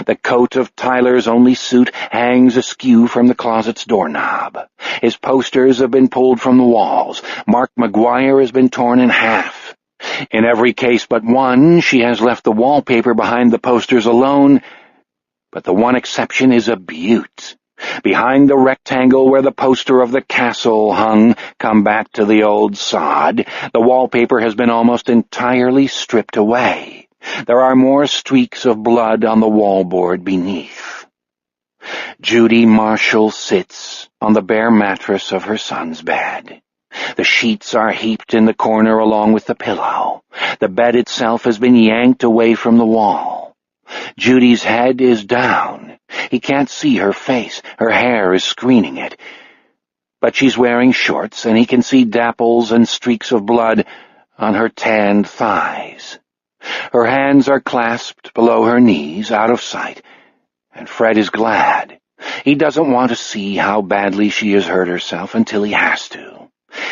The coat of Tyler's only suit hangs askew from the closet's doorknob. His posters have been pulled from the walls. Mark McGuire has been torn in half. In every case but one, she has left the wallpaper behind the posters alone, but the one exception is a beaut. Behind the rectangle where the poster of the castle hung, come back to the old sod, the wallpaper has been almost entirely stripped away. There are more streaks of blood on the wallboard beneath. Judy Marshall sits on the bare mattress of her son's bed. The sheets are heaped in the corner along with the pillow. The bed itself has been yanked away from the wall. Judy's head is down. He can't see her face. Her hair is screening it. But she's wearing shorts, and he can see dapples and streaks of blood on her tanned thighs. Her hands are clasped below her knees, out of sight, and Fred is glad. He doesn't want to see how badly she has hurt herself until he has to.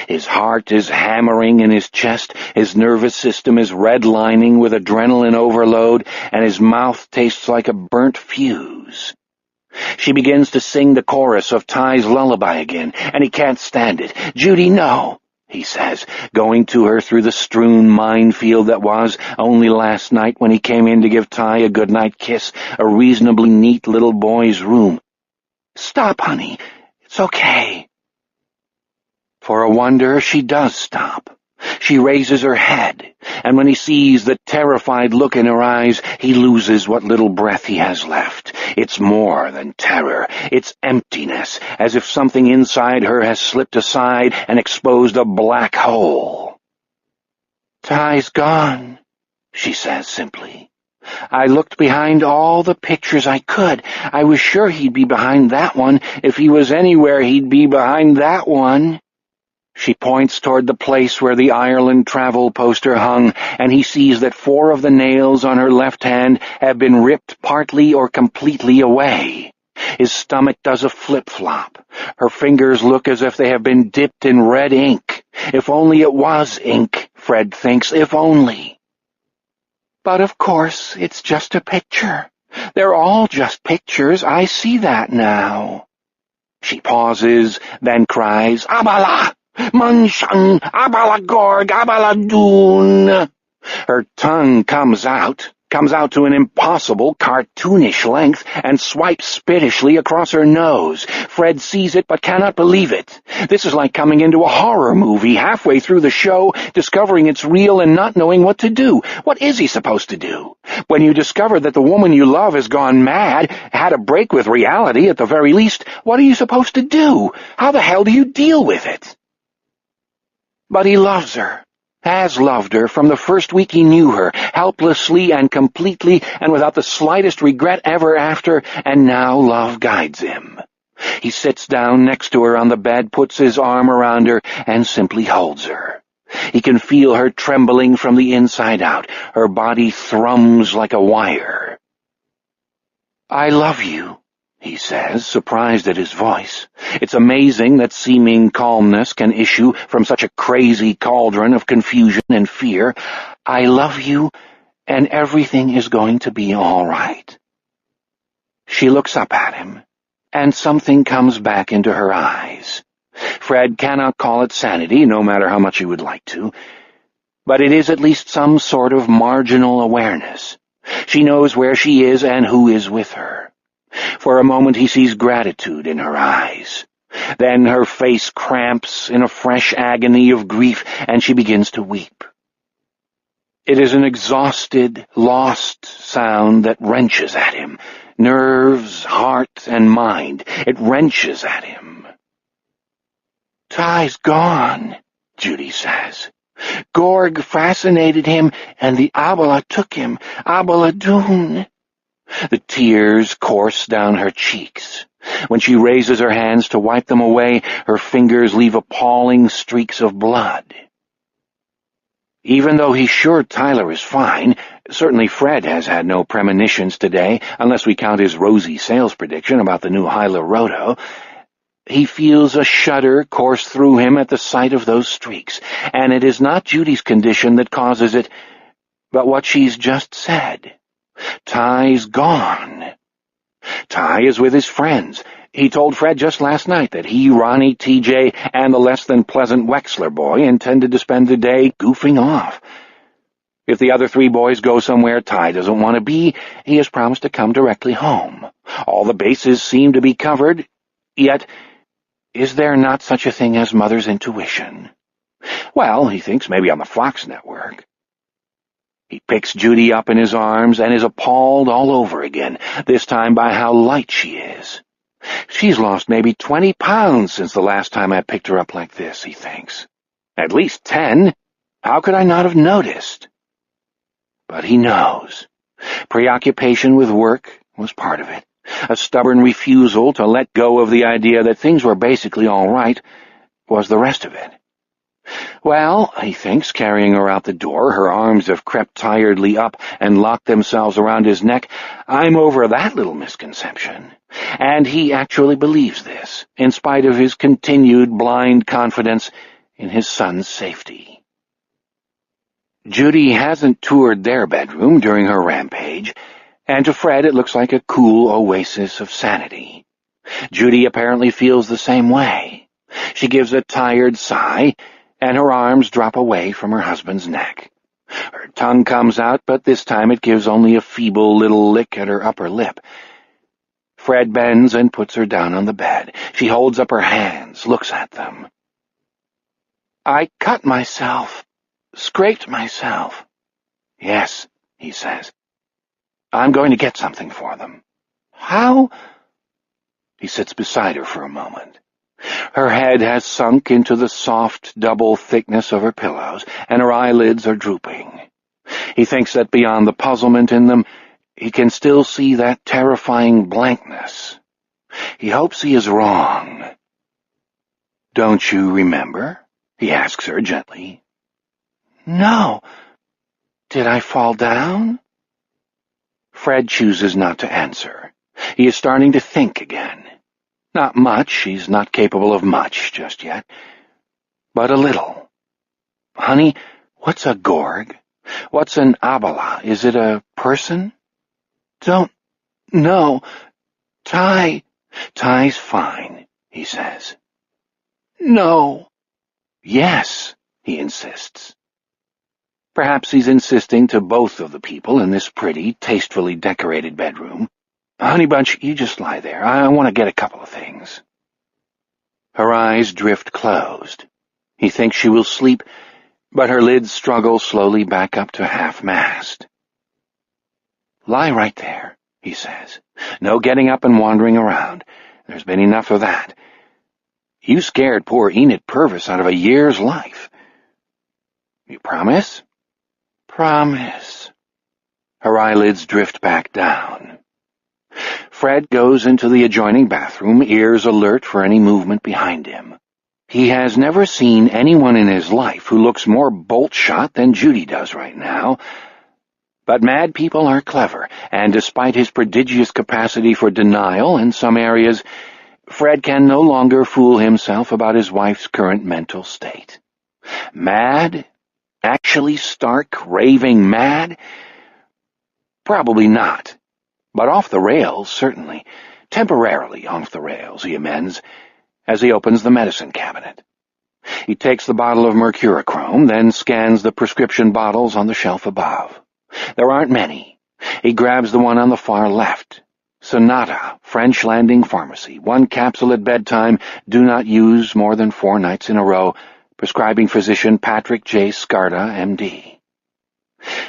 His heart is hammering in his chest, his nervous system is redlining with adrenaline overload, and his mouth tastes like a burnt fuse. She begins to sing the chorus of Ty's lullaby again, and he can't stand it. "Judy, no! he says, going to her through the strewn minefield that was, only last night when he came in to give Ty a goodnight kiss, a reasonably neat little boy's room. "Stop, honey. It's okay." For a wonder, she does stop. She raises her head, and when he sees the terrified look in her eyes, he loses what little breath he has left. It's more than terror. It's emptiness, as if something inside her has slipped aside and exposed a black hole. "Ty's gone," she says simply. "I looked behind all the pictures I could. I was sure he'd be behind that one. If he was anywhere, he'd be behind that one." She points toward the place where the Ireland travel poster hung, and he sees that 4 of the nails on her left hand have been ripped partly or completely away. His stomach does a flip-flop. Her fingers look as if they have been dipped in red ink. If only it was ink, Fred thinks, if only. But of course, it's just a picture. They're all just pictures. I see that now. She pauses, then cries, "Abala! Munshan, Abala Gorg, Abala Doon." Her tongue comes out to an impossible cartoonish length and swipes spittishly across her nose. Fred sees it but cannot believe it. This is like coming into a horror movie, halfway through the show, discovering it's real and not knowing what to do. What is he supposed to do? When you discover that the woman you love has gone mad, had a break with reality at the very least, what are you supposed to do? How the hell do you deal with it? But he loves her. Has loved her from the first week he knew her, helplessly and completely and without the slightest regret ever after, and now love guides him. He sits down next to her on the bed, puts his arm around her, and simply holds her. He can feel her trembling from the inside out. Her body thrums like a wire. "I love you," he says, surprised at his voice. It's amazing that seeming calmness can issue from such a crazy cauldron of confusion and fear. "I love you, and everything is going to be all right." She looks up at him, and something comes back into her eyes. Fred cannot call it sanity, no matter how much he would like to, but it is at least some sort of marginal awareness. She knows where she is and who is with her. For a moment he sees gratitude in her eyes. Then her face cramps in a fresh agony of grief, and she begins to weep. It is an exhausted, lost sound that wrenches at him. Nerves, heart, and mind. It wrenches at him. "Ty's gone," Judy says. "Gorg fascinated him, and the Abala took him. Abala Doon." The tears course down her cheeks. When she raises her hands to wipe them away, her fingers leave appalling streaks of blood. Even though he's sure Tyler is fine, certainly Fred has had no premonitions today, unless we count his rosy sales prediction about the new Hyla Roto, he feels a shudder course through him at the sight of those streaks, and it is not Judy's condition that causes it, but what she's just said. Ty's gone. Ty is with his friends. He told Fred just last night that he, Ronnie, TJ, and the less-than-pleasant Wexler boy intended to spend the day goofing off. If the other 3 boys go somewhere Ty doesn't want to be, he has promised to come directly home. All the bases seem to be covered, yet is there not such a thing as mother's intuition? Well, he thinks maybe on the Fox network. He picks Judy up in his arms and is appalled all over again, this time by how light she is. She's lost maybe 20 pounds since the last time I picked her up like this, he thinks. At least 10. How could I not have noticed? But he knows. Preoccupation with work was part of it. A stubborn refusal to let go of the idea that things were basically all right was the rest of it. Well, he thinks, carrying her out the door, her arms have crept tiredly up and locked themselves around his neck, I'm over that little misconception. And he actually believes this, in spite of his continued blind confidence in his son's safety. Judy hasn't toured their bedroom during her rampage, and to Fred it looks like a cool oasis of sanity. Judy apparently feels the same way. She gives a tired sigh, and her arms drop away from her husband's neck. Her tongue comes out, but this time it gives only a feeble little lick at her upper lip. Fred bends and puts her down on the bed. She holds up her hands, looks at them. "I cut myself. Scraped myself." "Yes," he says. "I'm going to get something for them." "How?" He sits beside her for a moment. Her head has sunk into the soft, double thickness of her pillows, and her eyelids are drooping. He thinks that beyond the puzzlement in them, he can still see that terrifying blankness. He hopes he is wrong. "Don't you remember?" he asks her gently. "No. Did I fall down?" Fred chooses not to answer. He is starting to think again. Not much, he's not capable of much just yet, but a little. "Honey, what's a gorg? What's an abala? Is it a person?" "Don't know. Ty." "Ty's fine," he says. "No." "Yes," he insists. Perhaps he's insisting to both of the people in this pretty, tastefully decorated bedroom. "Honey Bunch, you just lie there. I want to get a couple of things." Her eyes drift closed. He thinks she will sleep, but her lids struggle slowly back up to half-mast. "Lie right there," he says. "No getting up and wandering around. There's been enough of that. You scared poor Enid Purvis out of a year's life. You promise?" "Promise." Her eyelids drift back down. Fred goes into the adjoining bathroom, ears alert for any movement behind him. He has never seen anyone in his life who looks more bolt-shot than Judy does right now. But mad people are clever, and despite his prodigious capacity for denial in some areas, Fred can no longer fool himself about his wife's current mental state. Mad? Actually stark, raving mad? Probably not. But off the rails, certainly. Temporarily off the rails, he amends, as he opens the medicine cabinet. He takes the bottle of mercurochrome, then scans the prescription bottles on the shelf above. There aren't many. He grabs the one on the far left. Sonata, French Landing Pharmacy. 1 capsule at bedtime. Do not use more than 4 nights in a row. Prescribing physician Patrick J. Scarda, M.D.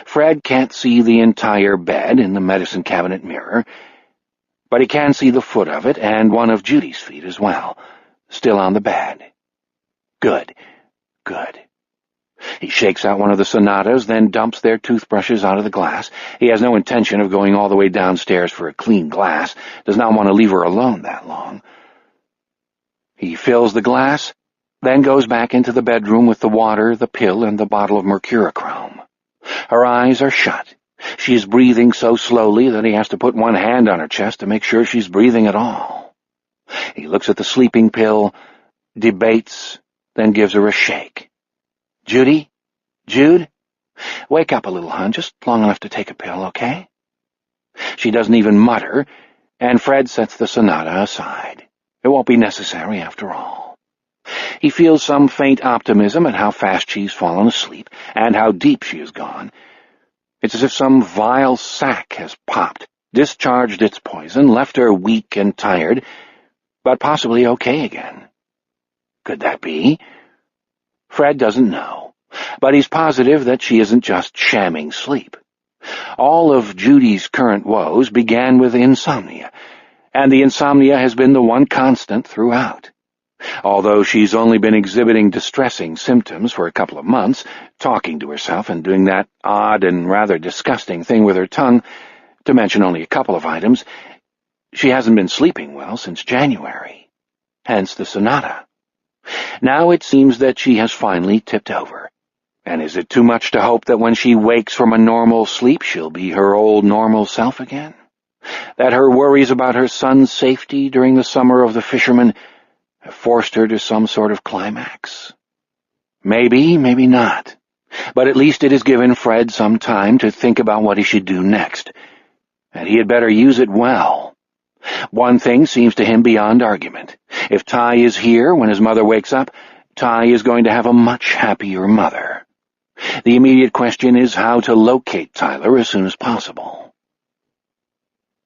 Fred can't see the entire bed in the medicine cabinet mirror, but he can see the foot of it and one of Judy's feet as well, still on the bed. Good. Good. He shakes out one of the Sonatas, then dumps their toothbrushes out of the glass. He has no intention of going all the way downstairs for a clean glass, does not want to leave her alone that long. He fills the glass, then goes back into the bedroom with the water, the pill, and the bottle of mercurochrome. Her eyes are shut. She is breathing so slowly that he has to put one hand on her chest to make sure she's breathing at all. He looks at the sleeping pill, debates, then gives her a shake. "Judy? Jude? Wake up a little, hon, just long enough to take a pill, okay?" She doesn't even mutter, and Fred sets the Sonata aside. It won't be necessary after all. He feels some faint optimism at how fast she's fallen asleep and how deep she has gone. It's as if some vile sac has popped, discharged its poison, left her weak and tired, but possibly okay again. Could that be? Fred doesn't know, but he's positive that she isn't just shamming sleep. All of Judy's current woes began with insomnia, and the insomnia has been the one constant throughout. Although she's only been exhibiting distressing symptoms for a couple of months, talking to herself and doing that odd and rather disgusting thing with her tongue, to mention only a couple of items, she hasn't been sleeping well since January. Hence the Sonata. Now it seems that she has finally tipped over. And is it too much to hope that when she wakes from a normal sleep she'll be her old normal self again? That her worries about her son's safety during the summer of the fishermen have forced her to some sort of climax? Maybe, maybe not. But at least it has given Fred some time to think about what he should do next, and he had better use it well. One thing seems to him beyond argument. If Ty is here when his mother wakes up, Ty is going to have a much happier mother. The immediate question is how to locate Tyler as soon as possible.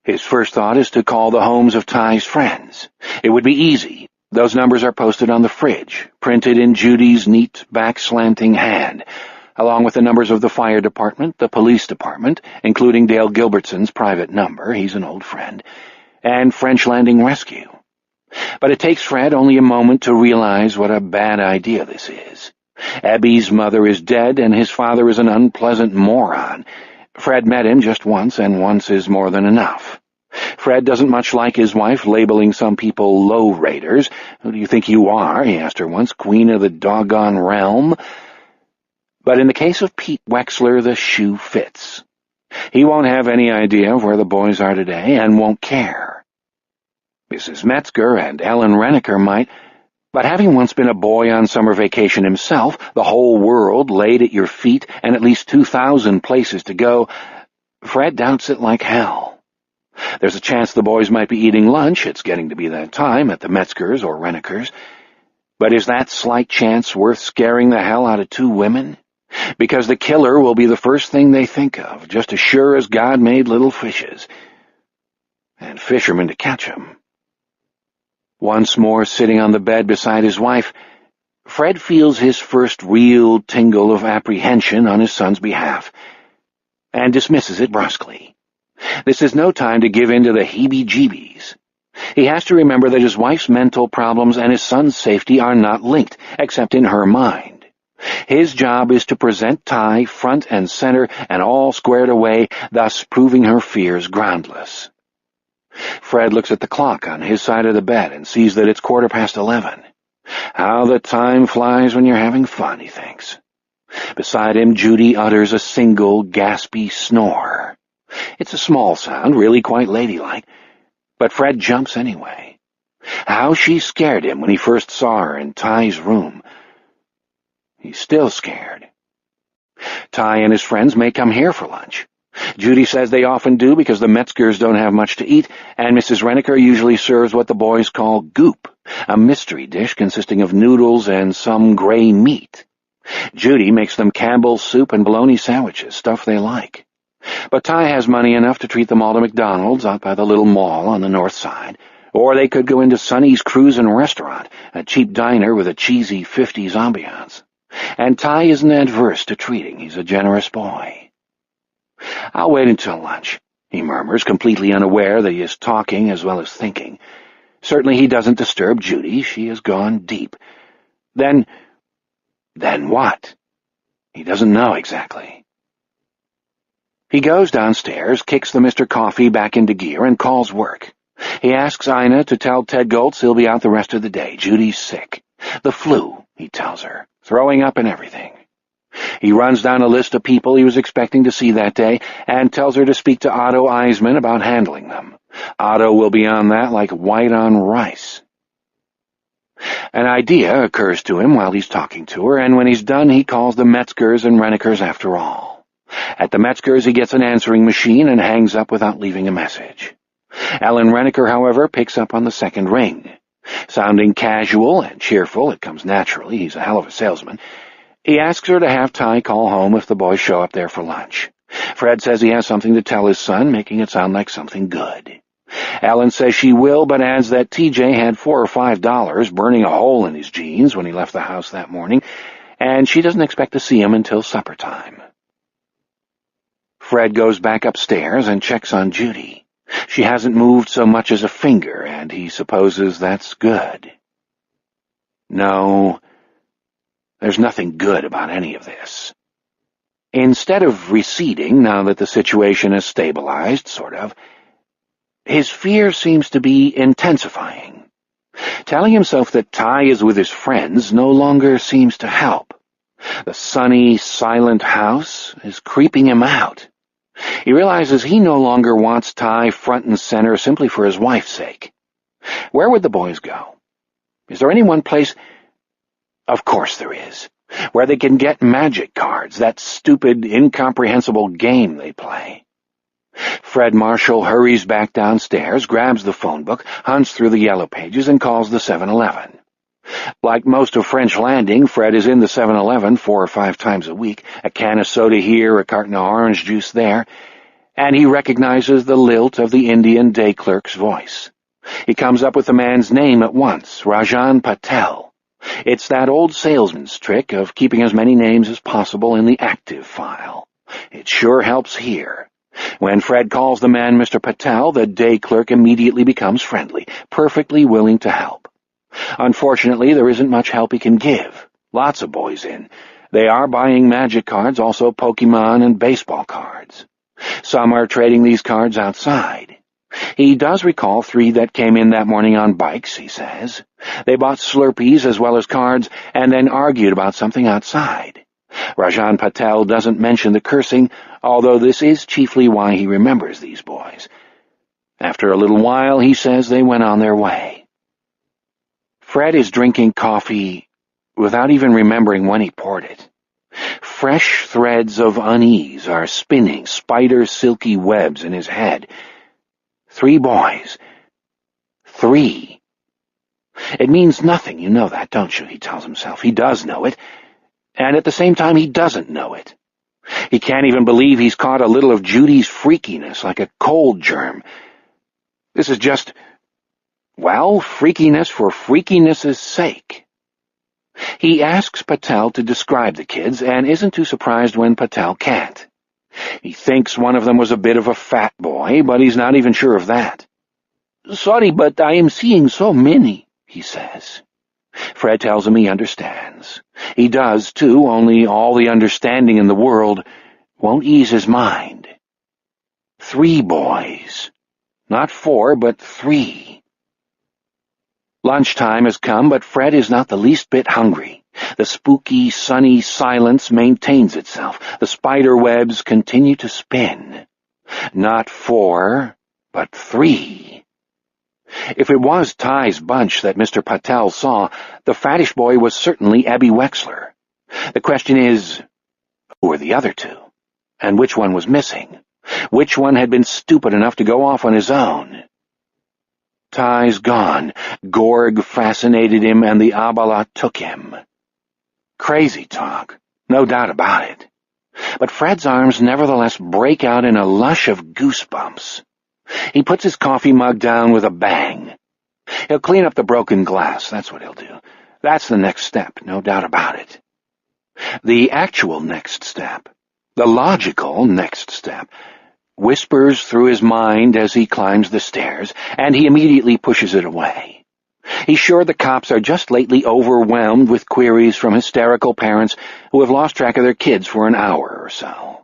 His first thought is to call the homes of Ty's friends. It would be easy. Those numbers are posted on the fridge, printed in Judy's neat, back-slanting hand, along with the numbers of the fire department, the police department, including Dale Gilbertson's private number, he's an old friend, and French Landing Rescue. But it takes Fred only a moment to realize what a bad idea this is. Abby's mother is dead, and his father is an unpleasant moron. Fred met him just once, and once is more than enough. Fred doesn't much like his wife labeling some people low-raters. "Who do you think you are?" he asked her once, "Queen of the doggone realm?" But in the case of Pete Wexler, the shoe fits. He won't have any idea of where the boys are today, and won't care. Mrs. Metzger and Ellen Renneker might, but having once been a boy on summer vacation himself, the whole world laid at your feet, and at least 2,000 places to go, Fred doubts it like hell. There's a chance the boys might be eating lunch, it's getting to be that time, at the Metzgers or Rennekers. But is that slight chance worth scaring the hell out of two women? Because the killer will be the first thing they think of, just as sure as God made little fishes. And fishermen to catch 'em. Once more sitting on the bed beside his wife, Fred feels his first real tingle of apprehension on his son's behalf, and dismisses it brusquely. This is no time to give in to the heebie-jeebies. He has to remember that his wife's mental problems and his son's safety are not linked, except in her mind. His job is to present Ty front and center and all squared away, thus proving her fears groundless. Fred looks at the clock on his side of the bed and sees that it's 11:15. How the time flies when you're having fun, he thinks. Beside him, Judy utters a single, gaspy snore. It's a small sound, really quite ladylike, but Fred jumps anyway. How she scared him when he first saw her in Ty's room. He's still scared. Ty and his friends may come here for lunch. Judy says they often do because the Metzgers don't have much to eat, and Mrs. Renneker usually serves what the boys call goop, a mystery dish consisting of noodles and some gray meat. Judy makes them Campbell's soup and bologna sandwiches, stuff they like. But Ty has money enough to treat them all to McDonald's out by the little mall on the north side, or they could go into Sonny's Cruisin' Restaurant, a cheap diner with a cheesy 50s ambiance. And Ty isn't adverse to treating. He's a generous boy. "I'll wait until lunch," he murmurs, completely unaware that he is talking as well as thinking. Certainly he doesn't disturb Judy. She has gone deep. Then what? He doesn't know exactly. He goes downstairs, kicks the Mr. Coffee back into gear, and calls work. He asks Ina to tell Ted Goltz he'll be out the rest of the day. Judy's sick. The flu, he tells her, throwing up and everything. He runs down a list of people he was expecting to see that day and tells her to speak to Otto Eisman about handling them. Otto will be on that like white on rice. An idea occurs to him while he's talking to her, and when he's done he calls the Metzgers and Rennekers after all. At the Metzgers he gets an answering machine and hangs up without leaving a message. Ellen Renneker, however, picks up on the second ring. Sounding casual and cheerful, it comes naturally, he's a hell of a salesman, he asks her to have Ty call home if the boys show up there for lunch. Fred says he has something to tell his son, making it sound like something good. Ellen says she will, but adds that TJ had $4 or $5 burning a hole in his jeans when he left the house that morning, and she doesn't expect to see him until supper time. Fred goes back upstairs and checks on Judy. She hasn't moved so much as a finger, and he supposes that's good. No, there's nothing good about any of this. Instead of receding, now that the situation is stabilized, sort of, his fear seems to be intensifying. Telling himself that Ty is with his friends no longer seems to help. The sunny, silent house is creeping him out. He realizes he no longer wants Ty front and center simply for his wife's sake. Where would the boys go? Is there any one place? Of course there is. Where they can get magic cards, that stupid, incomprehensible game they play. Fred Marshall hurries back downstairs, grabs the phone book, hunts through the yellow pages, and calls the 7-Eleven. Like most of French Landing, Fred is in the 7-Eleven 4 or 5 times a week, a can of soda here, a carton of orange juice there, and he recognizes the lilt of the Indian day clerk's voice. He comes up with the man's name at once, Rajan Patel. It's that old salesman's trick of keeping as many names as possible in the active file. It sure helps here. When Fred calls the man Mr. Patel, the day clerk immediately becomes friendly, perfectly willing to help. Unfortunately, there isn't much help he can give. Lots of boys in. They are buying magic cards, also Pokemon and baseball cards. Some are trading these cards outside. He does recall 3 that came in that morning on bikes, he says. They bought Slurpees as well as cards and then argued about something outside. Rajan Patel doesn't mention the cursing, although this is chiefly why he remembers these boys. After a little while, he says they went on their way. Fred is drinking coffee without even remembering when he poured it. Fresh threads of unease are spinning spider silky webs in his head. 3 boys. 3. It means nothing, you know that, don't you? He tells himself. He does know it, and at the same time he doesn't know it. He can't even believe he's caught a little of Judy's freakiness, like a cold germ. This is just, well, freakiness for freakiness' sake. He asks Patel to describe the kids, and isn't too surprised when Patel can't. He thinks one of them was a bit of a fat boy, but he's not even sure of that. "Sorry, but I am seeing so many," he says. Fred tells him he understands. He does, too, only all the understanding in the world won't ease his mind. 3 boys. Not 4, but 3. Lunchtime has come, but Fred is not the least bit hungry. The spooky, sunny silence maintains itself. The spider webs continue to spin. Not 4, but 3. If it was Ty's bunch that Mr. Patel saw, the fattish boy was certainly Abby Wexler. The question is, who were the other 2? And which one was missing? Which one had been stupid enough to go off on his own? Ty's gone. Gorg fascinated him, and the Abala took him. Crazy talk, no doubt about it. But Fred's arms nevertheless break out in a lush of goosebumps. He puts his coffee mug down with a bang. He'll clean up the broken glass, that's what he'll do. That's the next step, no doubt about it. The actual next step, the logical next step, whispers through his mind as he climbs the stairs, and he immediately pushes it away. He's sure the cops are just lately overwhelmed with queries from hysterical parents who have lost track of their kids for an hour or so.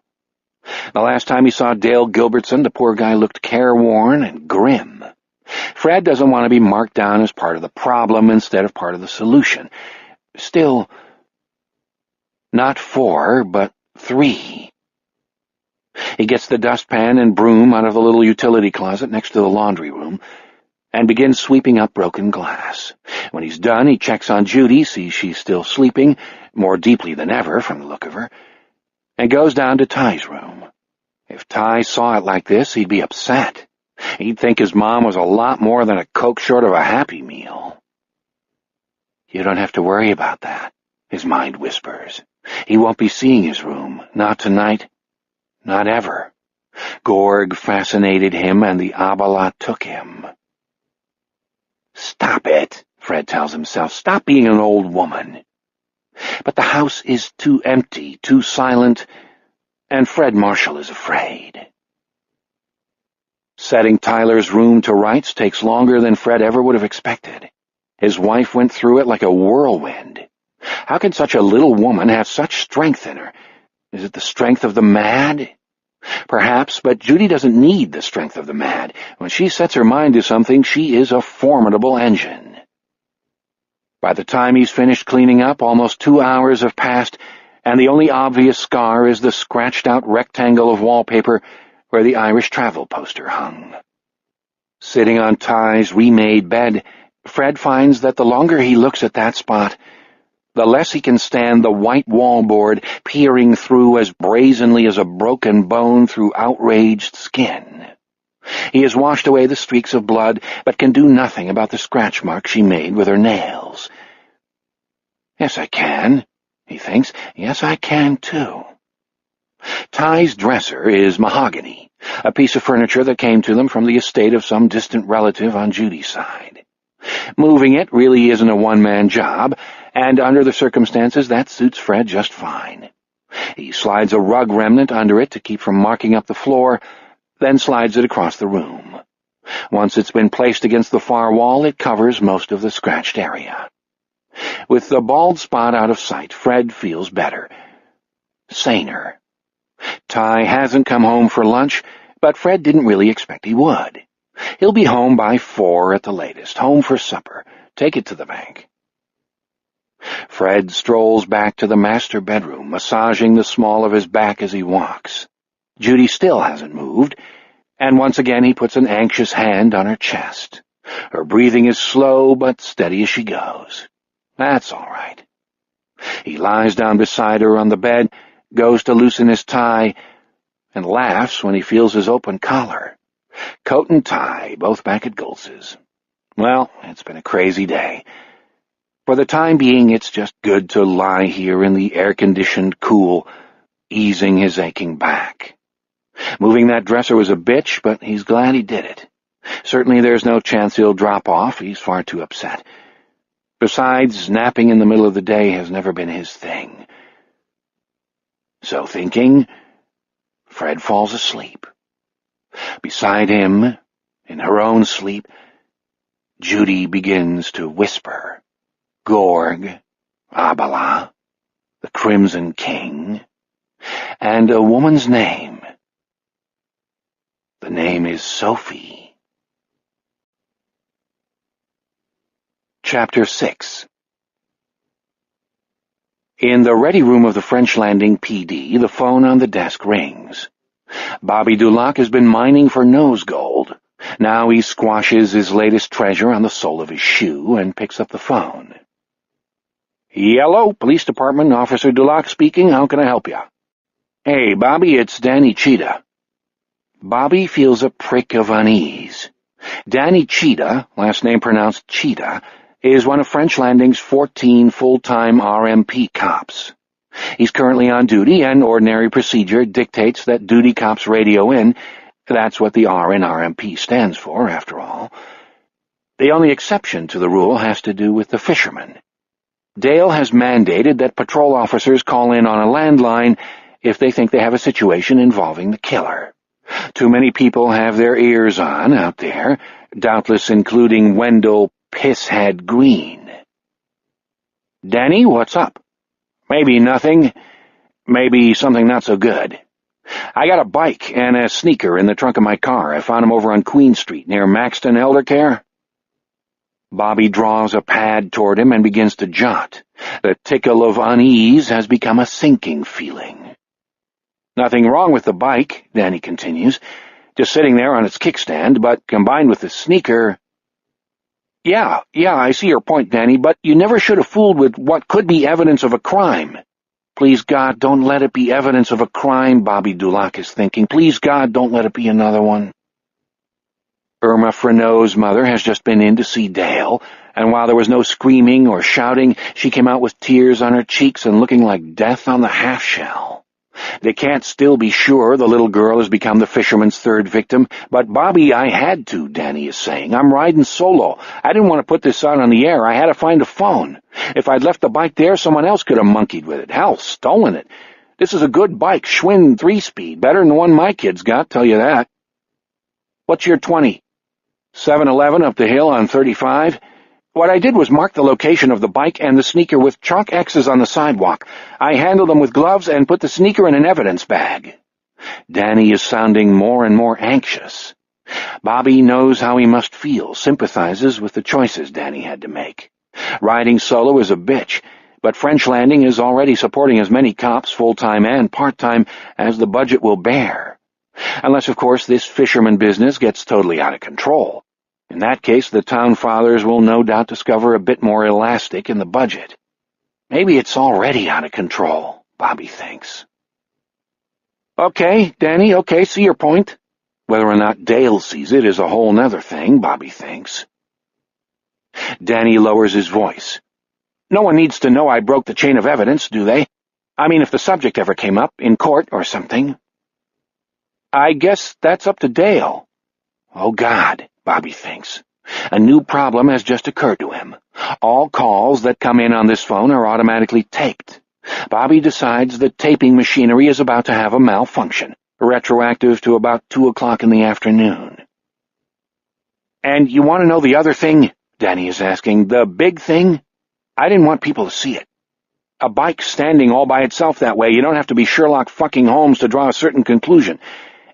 The last time he saw Dale Gilbertson, the poor guy looked careworn and grim. Fred doesn't want to be marked down as part of the problem instead of part of the solution. Still, not 4, but 3. He gets the dustpan and broom out of the little utility closet next to the laundry room and begins sweeping up broken glass. When he's done, he checks on Judy, sees she's still sleeping, more deeply than ever from the look of her, and goes down to Ty's room. If Ty saw it like this, he'd be upset. He'd think his mom was a lot more than a Coke short of a Happy Meal. "You don't have to worry about that," his mind whispers. He won't be seeing his room, not tonight, not ever. Gorg fascinated him, and the Abala took him. "Stop it," Fred tells himself. "Stop being an old woman." But the house is too empty, too silent, and Fred Marshall is afraid. Setting Tyler's room to rights takes longer than Fred ever would have expected. His wife went through it like a whirlwind. How can such a little woman have such strength in her? Is it the strength of the mad? Perhaps, but Judy doesn't need the strength of the mad. When she sets her mind to something, she is a formidable engine. By the time he's finished cleaning up, almost 2 hours have passed, and the only obvious scar is the scratched-out rectangle of wallpaper where the Irish travel poster hung. Sitting on Ty's remade bed, Fred finds that the longer he looks at that spot, the less he can stand the white wallboard peering through as brazenly as a broken bone through outraged skin. He has washed away the streaks of blood, but can do nothing about the scratch mark she made with her nails. Yes, I can, he thinks. Yes, I can, too. Ty's dresser is mahogany, a piece of furniture that came to them from the estate of some distant relative on Judy's side. Moving it really isn't a one-man job, and under the circumstances that suits Fred just fine. He slides a rug remnant under it to keep from marking up the floor, then slides it across the room. Once it's been placed against the far wall, it covers most of the scratched area. With the bald spot out of sight, Fred feels better. Saner. Ty hasn't come home for lunch, but Fred didn't really expect he would. He'll be home by 4 at the latest, home for supper. Take it to the bank. Fred strolls back to the master bedroom, massaging the small of his back as he walks. Judy still hasn't moved, and once again he puts an anxious hand on her chest. Her breathing is slow but steady as she goes. That's all right. He lies down beside her on the bed, goes to loosen his tie, and laughs when he feels his open collar. Coat and tie, both back at Goltz's. Well, it's been a crazy day. For the time being, it's just good to lie here in the air-conditioned cool, easing his aching back. Moving that dresser was a bitch, but he's glad he did it. Certainly there's no chance he'll drop off. He's far too upset. Besides, napping in the middle of the day has never been his thing. So thinking, Fred falls asleep. Beside him, in her own sleep, Judy begins to whisper. Gorg, Abala, the Crimson King, and a woman's name. The name is Sophie. Chapter 6. In the ready room of the French Landing PD, the phone on the desk rings. Bobby Dulac has been mining for nose gold. Now he squashes his latest treasure on the sole of his shoe and picks up the phone. Hello, Police Department, Officer Dulac speaking. How can I help you? Hey, Bobby, it's Danny Cheetah. Bobby feels a prick of unease. Danny Cheetah, last name pronounced Cheetah, is one of French Landing's 14 full-time RMP cops. He's currently on duty, and ordinary procedure dictates that duty cops radio in. That's what the R in RMP stands for, after all. The only exception to the rule has to do with the fishermen. Dale has mandated that patrol officers call in on a landline if they think they have a situation involving the killer. Too many people have their ears on out there, doubtless including Wendell Pisshead Green. Danny, what's up? Maybe nothing. Maybe something not so good. I got a bike and a sneaker in the trunk of my car. I found them over on Queen Street near Maxton Eldercare. Bobby draws a pad toward him and begins to jot. The tickle of unease has become a sinking feeling. Nothing wrong with the bike, Danny continues, just sitting there on its kickstand, but combined with the sneaker... Yeah, I see your point, Danny, but you never should have fooled with what could be evidence of a crime. Please, God, don't let it be evidence of a crime, Bobby Dulac is thinking. Please, God, don't let it be another one. Irma Freneau's mother has just been in to see Dale, and while there was no screaming or shouting, she came out with tears on her cheeks and looking like death on the half-shell. They can't still be sure the little girl has become the fisherman's third victim, but Bobby, I had to, Danny is saying. I'm riding solo. I didn't want to put this out on the air. I had to find a phone. If I'd left the bike there, someone else could have monkeyed with it. Hell, stolen it. This is a good bike, Schwinn 3-speed, better than the one my kids got, tell you that. What's your 20? 7-Eleven up the hill on 35. What I did was mark the location of the bike and the sneaker with chalk X's on the sidewalk. I handled them with gloves and put the sneaker in an evidence bag. Danny is sounding more and more anxious. Bobby knows how he must feel, sympathizes with the choices Danny had to make. Riding solo is a bitch, but French Landing is already supporting as many cops, full-time and part-time, as the budget will bear. Unless, of course, this fisherman business gets totally out of control. In that case, the town fathers will no doubt discover a bit more elastic in the budget. Maybe it's already out of control, Bobby thinks. Okay, Danny, okay, see your point. Whether or not Dale sees it is a whole nother thing, Bobby thinks. Danny lowers his voice. No one needs to know I broke the chain of evidence, do they? I mean, if the subject ever came up, in court or something. I guess that's up to Dale. Oh, God, Bobby thinks. A new problem has just occurred to him. All calls that come in on this phone are automatically taped. Bobby decides the taping machinery is about to have a malfunction, retroactive to about 2 o'clock in the afternoon. And you want to know the other thing? Danny is asking. The big thing? I didn't want people to see it. A bike standing all by itself that way, you don't have to be Sherlock fucking Holmes to draw a certain conclusion.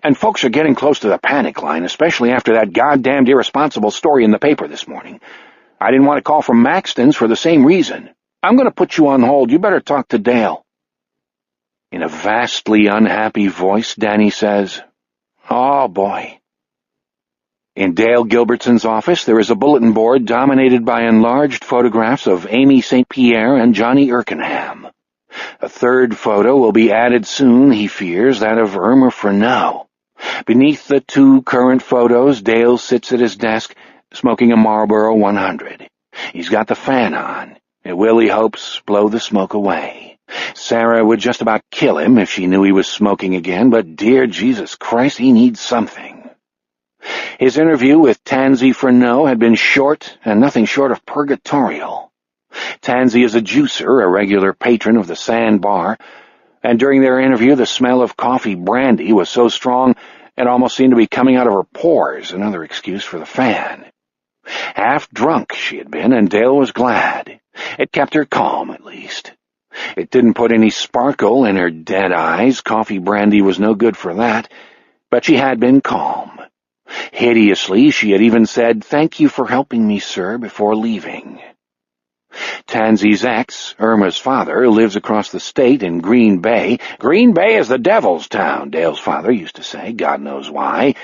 And folks are getting close to the panic line, especially after that goddamned irresponsible story in the paper this morning. I didn't want to call from Maxton's for the same reason. I'm going to put you on hold. You better talk to Dale. In a vastly unhappy voice, Danny says, Oh, boy. In Dale Gilbertson's office, there is a bulletin board dominated by enlarged photographs of Amy St. Pierre and Johnny Erkenham. A third photo will be added soon, he fears, that of Irma Freneau. Beneath the 2 current photos, Dale sits at his desk, smoking a Marlboro 100. He's got the fan on. It will, he hopes, blow the smoke away. Sarah would just about kill him if she knew he was smoking again, but dear Jesus Christ, he needs something. His interview with Tansy Freneau had been short and nothing short of purgatorial. Tansy is a juicer, a regular patron of the Sand Bar, and during their interview the smell of coffee brandy was so strong it almost seemed to be coming out of her pores, another excuse for the fan. Half drunk she had been, and Dale was glad. It kept her calm, at least. It didn't put any sparkle in her dead eyes. Coffee brandy was no good for that, but she had been calm. Hideously, she had even said, "Thank you for helping me, sir," before leaving. Tansy's ex, Irma's father, lives across the state in Green Bay. Green Bay is the devil's town, Dale's father used to say, God knows why,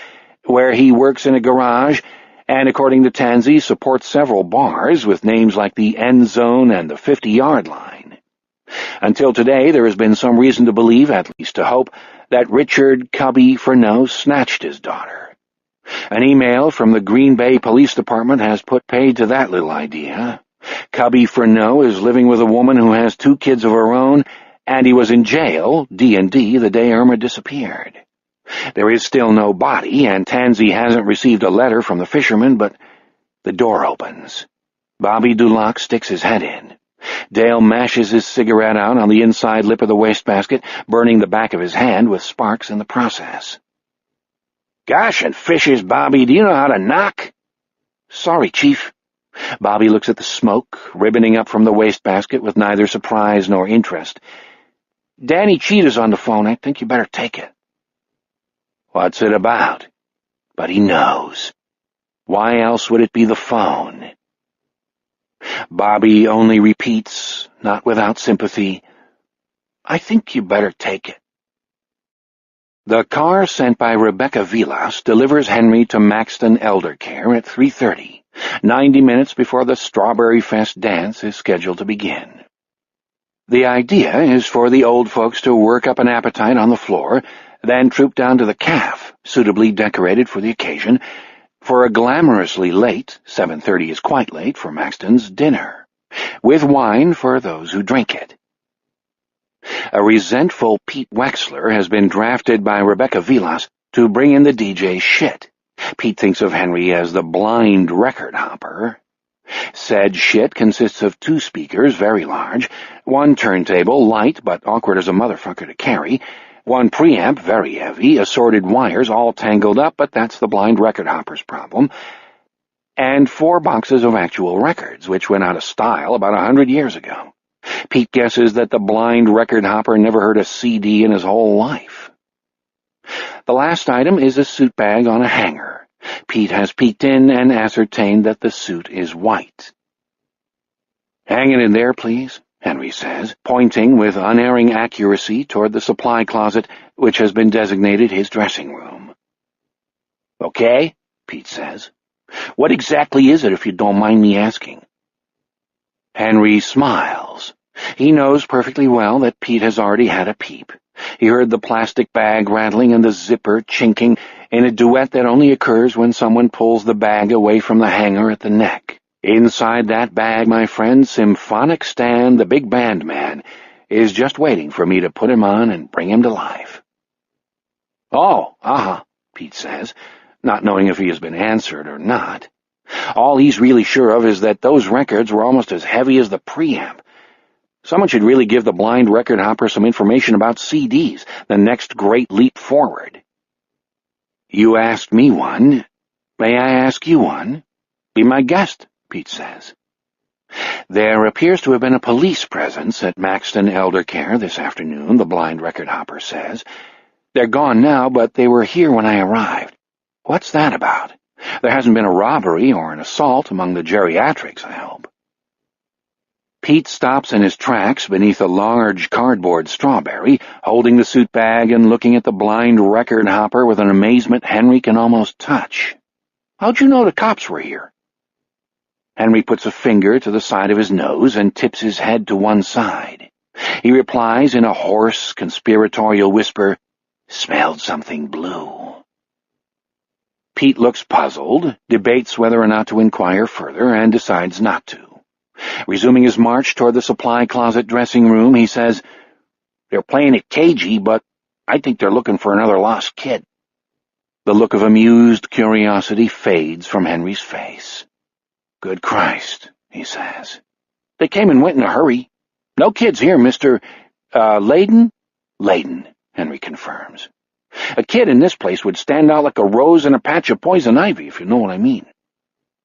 where he works in a garage, and according to Tansy, supports several bars with names like the End Zone and the 50-Yard Line. Until today, there has been some reason to believe, at least to hope, that Richard Cubby Freneau snatched his daughter. An email from the Green Bay Police Department has put paid to that little idea. Cubby Freneau is living with a woman who has 2 kids of her own, and he was in jail, D&D, the day Irma disappeared. There is still no body, and Tansy hasn't received a letter from the fisherman, but the door opens. Bobby Dulac sticks his head in. Dale mashes his cigarette out on the inside lip of the wastebasket, burning the back of his hand with sparks in the process. "Gosh and fishes, Bobby, do you know how to knock?" "Sorry, Chief." Bobby looks at the smoke, ribboning up from the wastebasket with neither surprise nor interest. "Danny Cheetah's on the phone. I think you better take it." What's it about? But he knows. Why else would it be the phone? Bobby only repeats, not without sympathy, "I think you better take it." The car sent by Rebecca Vilas delivers Henry to Maxton Elder Care at 3:30, 90 minutes before the Strawberry Fest dance is scheduled to begin. The idea is for the old folks to work up an appetite on the floor, then troop down to the calf, suitably decorated for the occasion, for a glamorously late, 7:30 is quite late for Maxton's dinner, with wine for those who drink it. A resentful Pete Wexler has been drafted by Rebecca Vilas to bring in the DJ shit. Pete thinks of Henry as the blind record hopper. Said shit consists of 2 speakers, very large, 1 turntable, light but awkward as a motherfucker to carry, 1 preamp, very heavy, assorted wires all tangled up, but that's the blind record hopper's problem, and 4 boxes of actual records, which went out of style about 100 years ago. Pete guesses that the blind record hopper never heard a CD in his whole life. The last item is a suit bag on a hanger. Pete has peeked in and ascertained that the suit is white. "Hang it in there, please," Henry says, pointing with unerring accuracy toward the supply closet, which has been designated his dressing room. "Okay," Pete says. "What exactly is it, if you don't mind me asking?" Henry smiles. He knows perfectly well that Pete has already had a peep. He heard the plastic bag rattling and the zipper chinking in a duet that only occurs when someone pulls the bag away from the hanger at the neck. Inside that bag, my friend, Symphonic Stan, the big band man, is just waiting for me to put him on and bring him to life." "Oh, Pete says, not knowing if he has been answered or not. All he's really sure of is that those records were almost as heavy as the preamp. Someone should really give the blind record hopper some information about CDs, the next great leap forward." "You asked me one. May I ask you one? Be my guest," Pete says. "There appears to have been a police presence at Maxton Elder Care this afternoon," the blind record hopper says. "They're gone now, but they were here when I arrived. What's that about? There hasn't been a robbery or an assault among the geriatrics, I hope." Pete stops in his tracks beneath a large cardboard strawberry, holding the suit bag and looking at the blind record hopper with an amazement Henry can almost touch. "How'd you know the cops were here?" Henry puts a finger to the side of his nose and tips his head to one side. He replies in a hoarse, conspiratorial whisper, "Smelled something blue." Pete looks puzzled, debates whether or not to inquire further, and decides not to. Resuming his march toward the supply closet dressing room, he says, "They're playing it cagey, but I think they're looking for another lost kid." The look of amused curiosity fades from Henry's face. "Good Christ," he says. "They came and went in a hurry. No kids here, Mr. Layden?" "Layden," Henry confirms. "A kid in this place would stand out like a rose in a patch of poison ivy, if you know what I mean."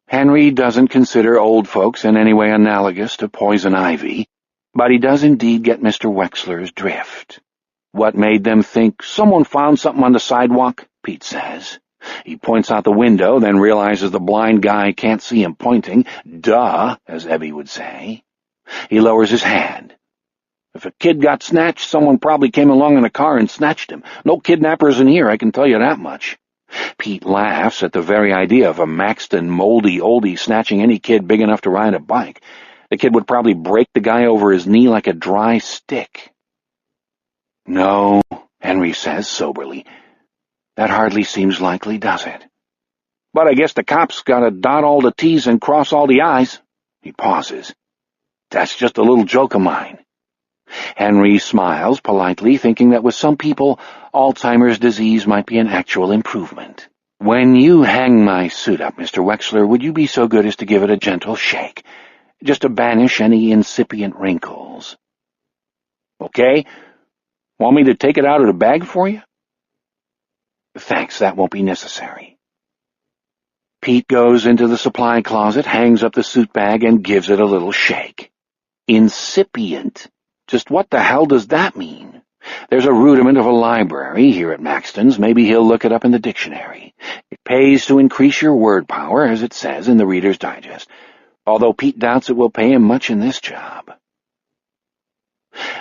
Henry doesn't consider old folks in any way analogous to poison ivy, but he does indeed get Mr. Wexler's drift. "What made them think someone found something on the sidewalk?" Pete says. He points out the window, then realizes the blind guy can't see him pointing. "Duh," as Ebby would say. He lowers his hand. "If a kid got snatched, someone probably came along in a car and snatched him. No kidnappers in here, I can tell you that much." Pete laughs at the very idea of a Maxton moldy oldie snatching any kid big enough to ride a bike. The kid would probably break the guy over his knee like a dry stick. "No," Henry says soberly. "That hardly seems likely, does it?" "But I guess the cops gotta dot all the T's and cross all the I's." He pauses. "That's just a little joke of mine." Henry smiles politely, thinking that with some people, Alzheimer's disease might be an actual improvement. "When you hang my suit up, Mr. Wexler, would you be so good as to give it a gentle shake, just to banish any incipient wrinkles?" "Okay. Want me to take it out of the bag for you?" "Thanks, that won't be necessary." Pete goes into the supply closet, hangs up the suit bag, and gives it a little shake. Incipient. Just what the hell does that mean? There's a rudiment of a library here at Maxton's. Maybe he'll look it up in the dictionary. It pays to increase your word power, as it says in the Reader's Digest, although Pete doubts it will pay him much in this job.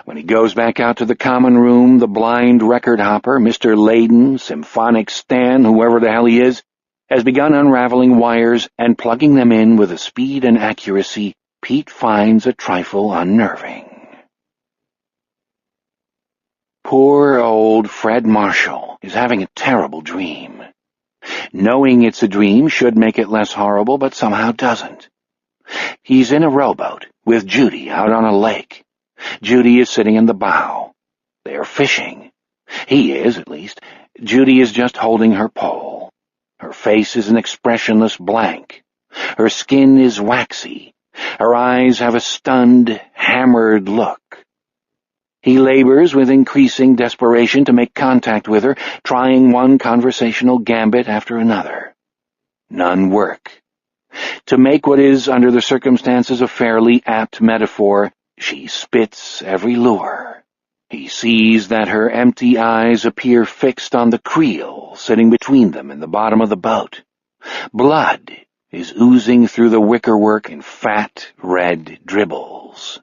When he goes back out to the common room, the blind record hopper, Mr. Layden, Symphonic Stan, whoever the hell he is, has begun unraveling wires and plugging them in with a speed and accuracy Pete finds a trifle unnerving. Poor old Fred Marshall is having a terrible dream. Knowing it's a dream should make it less horrible, but somehow doesn't. He's in a rowboat with Judy out on a lake. Judy is sitting in the bow. They are fishing. He is, at least. Judy is just holding her pole. Her face is an expressionless blank. Her skin is waxy. Her eyes have a stunned, hammered look. He labors with increasing desperation to make contact with her, trying one conversational gambit after another. None work. To make what is, under the circumstances, a fairly apt metaphor, she spits every lure. He sees that her empty eyes appear fixed on the creel sitting between them in the bottom of the boat. Blood is oozing through the wickerwork in fat, red dribbles.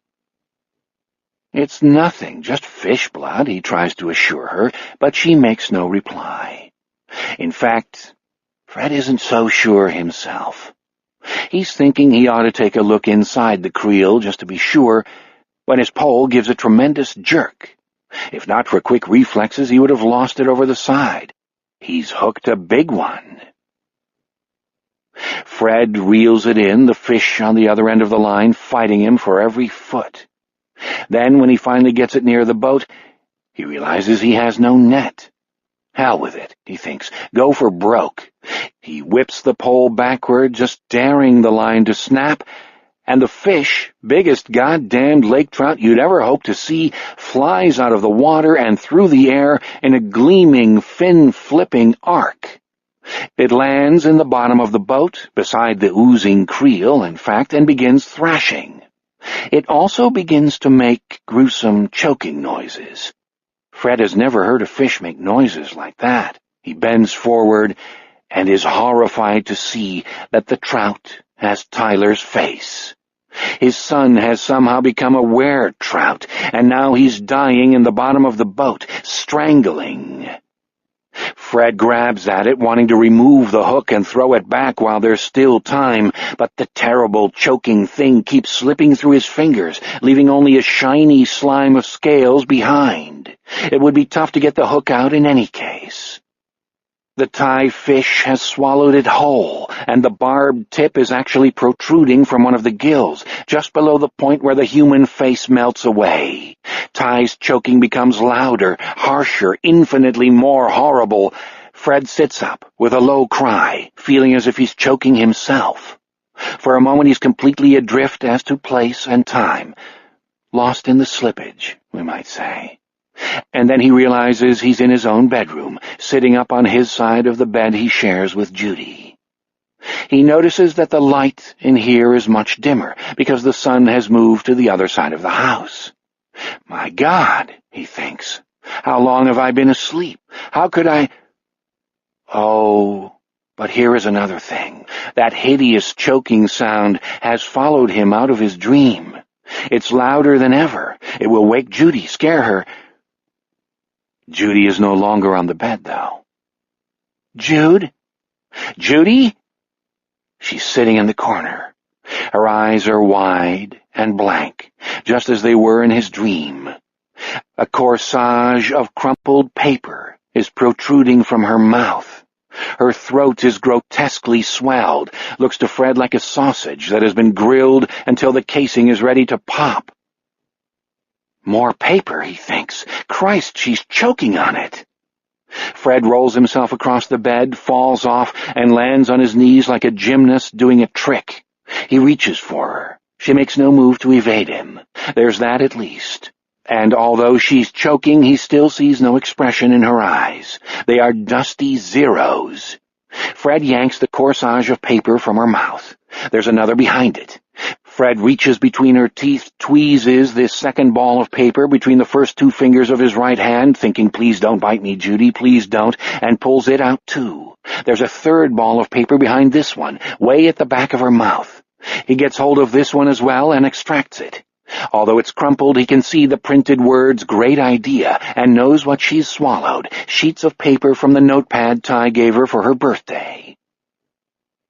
"It's nothing, just fish blood," he tries to assure her, but she makes no reply. In fact, Fred isn't so sure himself. He's thinking he ought to take a look inside the creel just to be sure, when his pole gives a tremendous jerk. If not for quick reflexes, he would have lost it over the side. He's hooked a big one. Fred reels it in, the fish on the other end of the line fighting him for every foot. Then, when he finally gets it near the boat, he realizes he has no net. Hell with it, he thinks. Go for broke. He whips the pole backward, just daring the line to snap, and the fish, biggest goddamned lake trout you'd ever hope to see, flies out of the water and through the air in a gleaming, fin-flipping arc. It lands in the bottom of the boat, beside the oozing creel, in fact, and begins thrashing. It also begins to make gruesome choking noises. Fred has never heard a fish make noises like that. He bends forward and is horrified to see that the trout has Tyler's face. His son has somehow become a were-trout, and now he's dying in the bottom of the boat, strangling. Fred grabs at it, wanting to remove the hook and throw it back while there's still time, but the terrible, choking thing keeps slipping through his fingers, leaving only a shiny slime of scales behind. It would be tough to get the hook out in any case. The Thai fish has swallowed it whole, and the barbed tip is actually protruding from one of the gills, just below the point where the human face melts away. Thai's choking becomes louder, harsher, infinitely more horrible. Fred sits up with a low cry, feeling as if he's choking himself. For a moment he's completely adrift as to place and time, lost in the slippage, we might say. And then he realizes he's in his own bedroom, sitting up on his side of the bed he shares with Judy. He notices that the light in here is much dimmer, because the sun has moved to the other side of the house. My God, he thinks, how long have I been asleep? How could I— Oh, but here is another thing. That hideous choking sound has followed him out of his dream. It's louder than ever. It will wake Judy, scare her. Judy is no longer on the bed, though. Jude? Judy? She's sitting in the corner. Her eyes are wide and blank, just as they were in his dream. A corsage of crumpled paper is protruding from her mouth. Her throat is grotesquely swelled, looks to Fred like a sausage that has been grilled until the casing is ready to pop. More paper, he thinks. Christ, she's choking on it. Fred rolls himself across the bed, falls off, and lands on his knees like a gymnast doing a trick. He reaches for her. She makes no move to evade him. There's that at least. And although she's choking, he still sees no expression in her eyes. They are dusty zeros. Fred yanks the corsage of paper from her mouth. There's another behind it. Fred reaches between her teeth, tweezes this second ball of paper between the first two fingers of his right hand, thinking, please don't bite me, Judy, please don't, and pulls it out too. There's a third ball of paper behind this one, way at the back of her mouth. He gets hold of this one as well and extracts it. Although it's crumpled, he can see the printed words, great idea, and knows what she's swallowed, sheets of paper from the notepad Ty gave her for her birthday.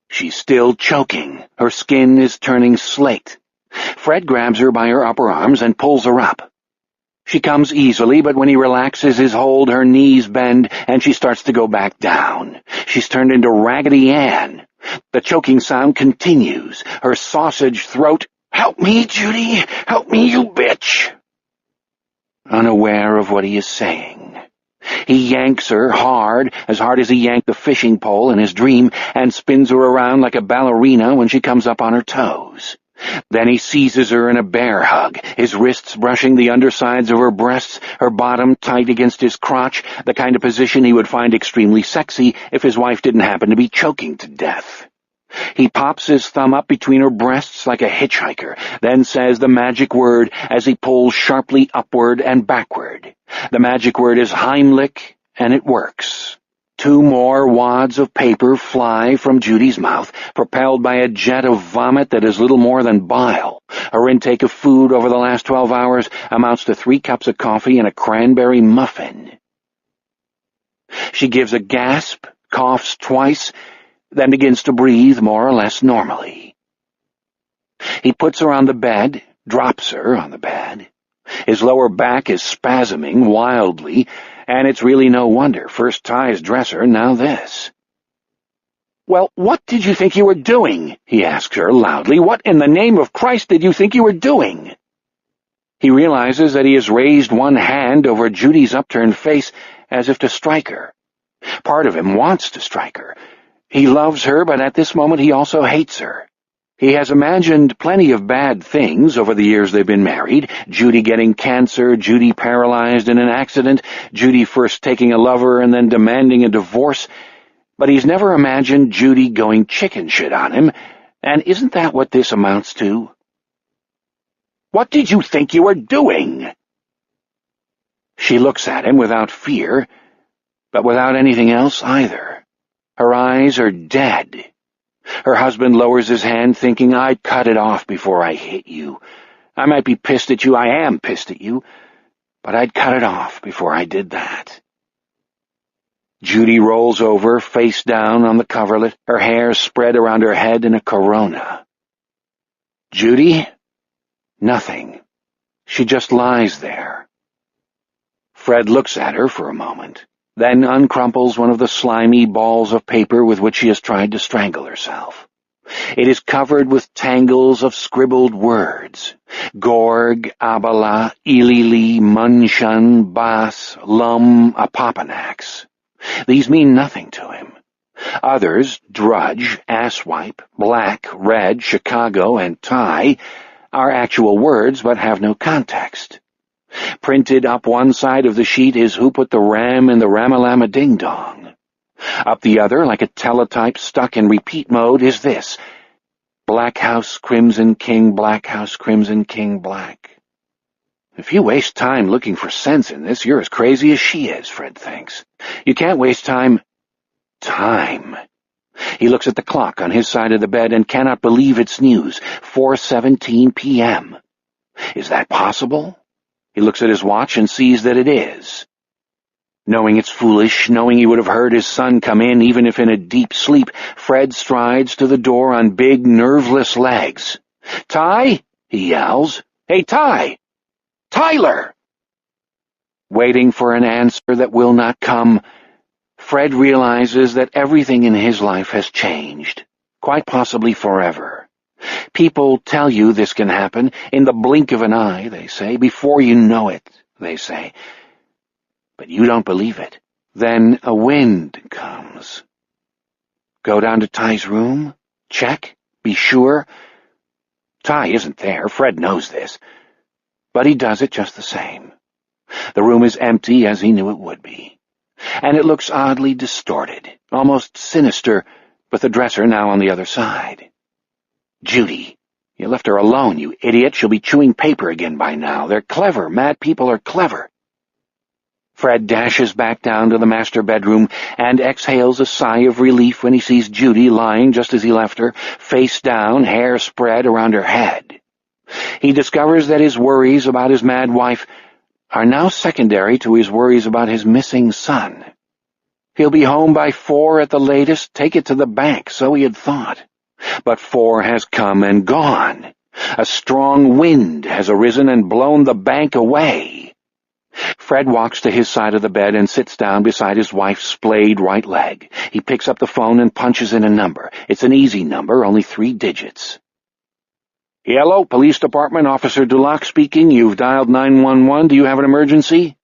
She's still choking. Her skin is turning slate. Fred grabs her by her upper arms and pulls her up. She comes easily, but when he relaxes his hold, her knees bend, and she starts to go back down. She's turned into Raggedy Ann. The choking sound continues. Her sausage throat— "Help me, Judy! Help me, you bitch!" Unaware of what he is saying. He yanks her hard as he yanked the fishing pole in his dream, and spins her around like a ballerina when she comes up on her toes. Then he seizes her in a bear hug, his wrists brushing the undersides of her breasts, her bottom tight against his crotch, the kind of position he would find extremely sexy if his wife didn't happen to be choking to death. He pops his thumb up between her breasts like a hitchhiker, then says the magic word as he pulls sharply upward and backward. The magic word is Heimlich, and it works. 2 more wads of paper fly from Judy's mouth, propelled by a jet of vomit that is little more than bile. Her intake of food over the last 12 hours amounts to 3 cups of coffee and a cranberry muffin. She gives a gasp, coughs twice, then begins to breathe more or less normally. He puts her on the bed, drops her on the bed. His lower back is spasming wildly, and it's really no wonder. First Ty's dresser, now this. "Well, what did you think you were doing?" he asked her loudly. "What in the name of Christ did you think you were doing?" He realizes that he has raised one hand over Judy's upturned face as if to strike her. Part of him wants to strike her. He loves her, but at this moment he also hates her. He has imagined plenty of bad things over the years they've been married. Judy getting cancer, Judy paralyzed in an accident, Judy first taking a lover and then demanding a divorce. But he's never imagined Judy going chicken shit on him, and isn't that what this amounts to? "What did you think you were doing?" She looks at him without fear, but without anything else either. Her eyes are dead. Her husband lowers his hand, thinking, "I'd cut it off before I hit you. I might be pissed at you, I am pissed at you, but I'd cut it off before I did that." Judy rolls over, face down on the coverlet, her hair spread around her head in a corona. Judy? Nothing. She just lies there. Fred looks at her for a moment, then uncrumples one of the slimy balls of paper with which she has tried to strangle herself. It is covered with tangles of scribbled words. Gorg, Abala, Ilili, Munshun, Bas, Lum, Apopanax. These mean nothing to him. Others, Drudge, Asswipe, Black, Red, Chicago, and Tie, are actual words but have no context. Printed up one side of the sheet is "Who put the ram in the Ramalama-Ding-Dong?" Up the other, like a teletype stuck in repeat mode, is this: "Black House, Crimson King, Black House, Crimson King, Black." If you waste time looking for sense in this, you're as crazy as she is, Fred thinks. You can't waste time. He looks at the clock on his side of the bed and cannot believe its news. 4:17 p.m. Is that possible? He looks at his watch and sees that it is. Knowing it's foolish, knowing he would have heard his son come in even if in a deep sleep, Fred strides to the door on big, nerveless legs. "Ty?" he yells. "Hey, Ty! Tyler!" Waiting for an answer that will not come, Fred realizes that everything in his life has changed, quite possibly forever. People tell you this can happen in the blink of an eye, they say, before you know it, they say. But you don't believe it. Then a wind comes. Go down to Ty's room, check, be sure. Ty isn't there, Fred knows this, but he does it just the same. The room is empty as he knew it would be, and it looks oddly distorted, almost sinister, with the dresser now on the other side. "Judy, you left her alone, you idiot. She'll be chewing paper again by now. They're clever. Mad people are clever." Fred dashes back down to the master bedroom and exhales a sigh of relief when he sees Judy lying just as he left her, face down, hair spread around her head. He discovers that his worries about his mad wife are now secondary to his worries about his missing son. He'll be home by 4 at the latest, take it to the bank, so he had thought. But 4 has come and gone. A strong wind has arisen and blown the bank away. Fred walks to his side of the bed and sits down beside his wife's splayed right leg. He picks up the phone and punches in a number. It's an easy number, only 3 digits. "Hello, Police Department, Officer Dulac speaking. You've dialed 911. Do you have an emergency?"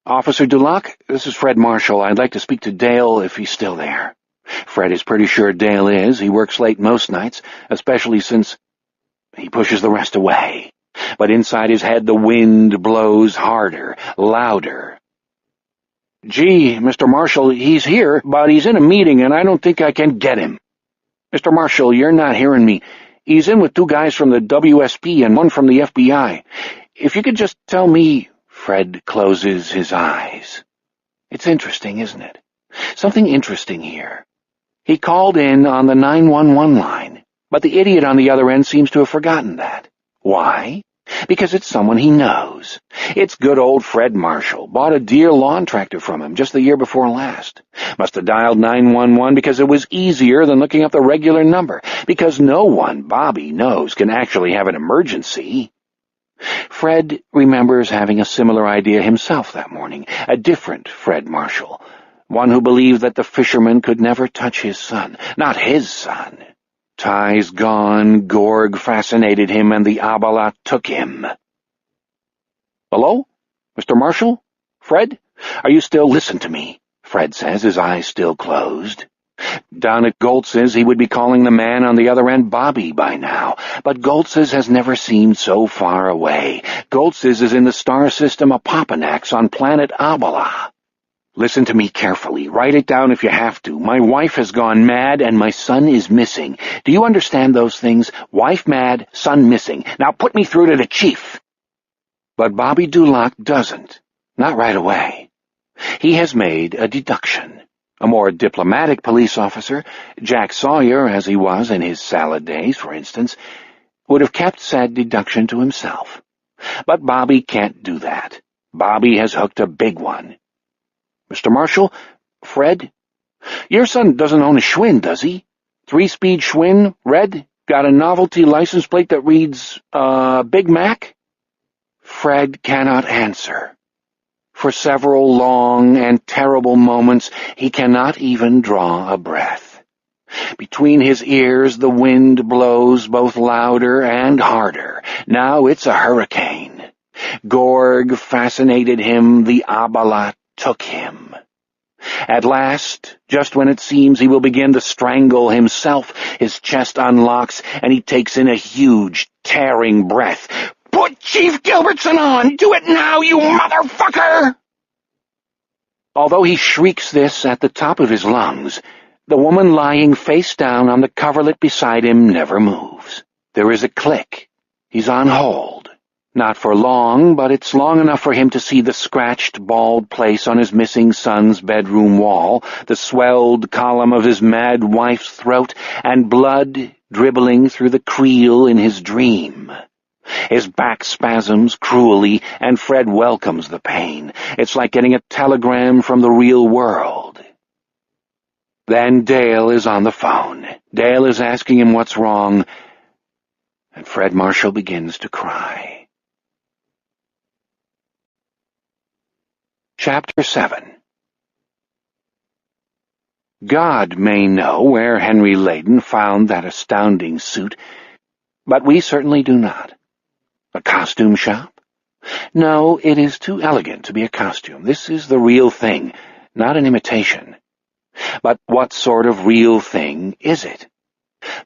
"Officer Dulac, this is Fred Marshall. I'd like to speak to Dale if he's still there." Fred is pretty sure Dale is. He works late most nights, especially since... He pushes the rest away. But inside his head the wind blows harder, louder. "Gee, Mr. Marshall, he's here, but he's in a meeting and I don't think I can get him." "Mr. Marshall, you're not hearing me. He's in with 2 guys from the WSP and 1 from the FBI. If you could just tell me..." Fred closes his eyes. It's interesting, isn't it? Something interesting here. He called in on the 911 line, but the idiot on the other end seems to have forgotten that. Why? Because it's someone he knows. It's good old Fred Marshall. Bought a Deere lawn tractor from him just the year before last. Must have dialed 911 because it was easier than looking up the regular number, because no one Bobby knows can actually have an emergency. Fred remembers having a similar idea himself that morning, a different Fred Marshall, one who believed that the fisherman could never touch his son, not his son. Ties gone, Gorg fascinated him, and the Abala took him. "Hello? Mr. Marshall? Fred? Are you still— Listen to me," Fred says, his eyes still closed. Down at Goltz's, he would be calling the man on the other end Bobby by now, but Goltz's has never seemed so far away. Goltz's is in the star system of Papanax on planet Abala. Listen to me carefully. Write it down if you have to. My wife has gone mad, and my son is missing. Do you understand those things? Wife mad, son missing. Now put me through to the chief. But Bobby Dulac doesn't. Not right away. He has made a deduction. A more diplomatic police officer, Jack Sawyer as he was in his salad days, for instance, would have kept said deduction to himself. But Bobby can't do that. Bobby has hooked a big one. "Mr. Marshall? Fred? Your son doesn't own a Schwinn, does he? 3-speed Schwinn, red, got a novelty license plate that reads, Big Mac?" Fred cannot answer. For several long and terrible moments, he cannot even draw a breath. Between his ears, the wind blows both louder and harder. Now it's a hurricane. Gorg fascinated him, the Abala took him. At last, just when it seems he will begin to strangle himself, his chest unlocks, and he takes in a huge, tearing breath. "Put Chief Gilbertson on! Do it now, you motherfucker!" Although he shrieks this at the top of his lungs, the woman lying face down on the coverlet beside him never moves. There is a click. He's on hold. Not for long, but it's long enough for him to see the scratched, bald place on his missing son's bedroom wall, the swelled column of his mad wife's throat, and blood dribbling through the creel in his dream. His back spasms cruelly, and Fred welcomes the pain. It's like getting a telegram from the real world. Then Dale is on the phone. Dale is asking him what's wrong, and Fred Marshall begins to cry. Chapter 7. God may know where Henry Layden found that astounding suit, but we certainly do not. A costume shop? No, it is too elegant to be a costume. This is the real thing, not an imitation. But what sort of real thing is it?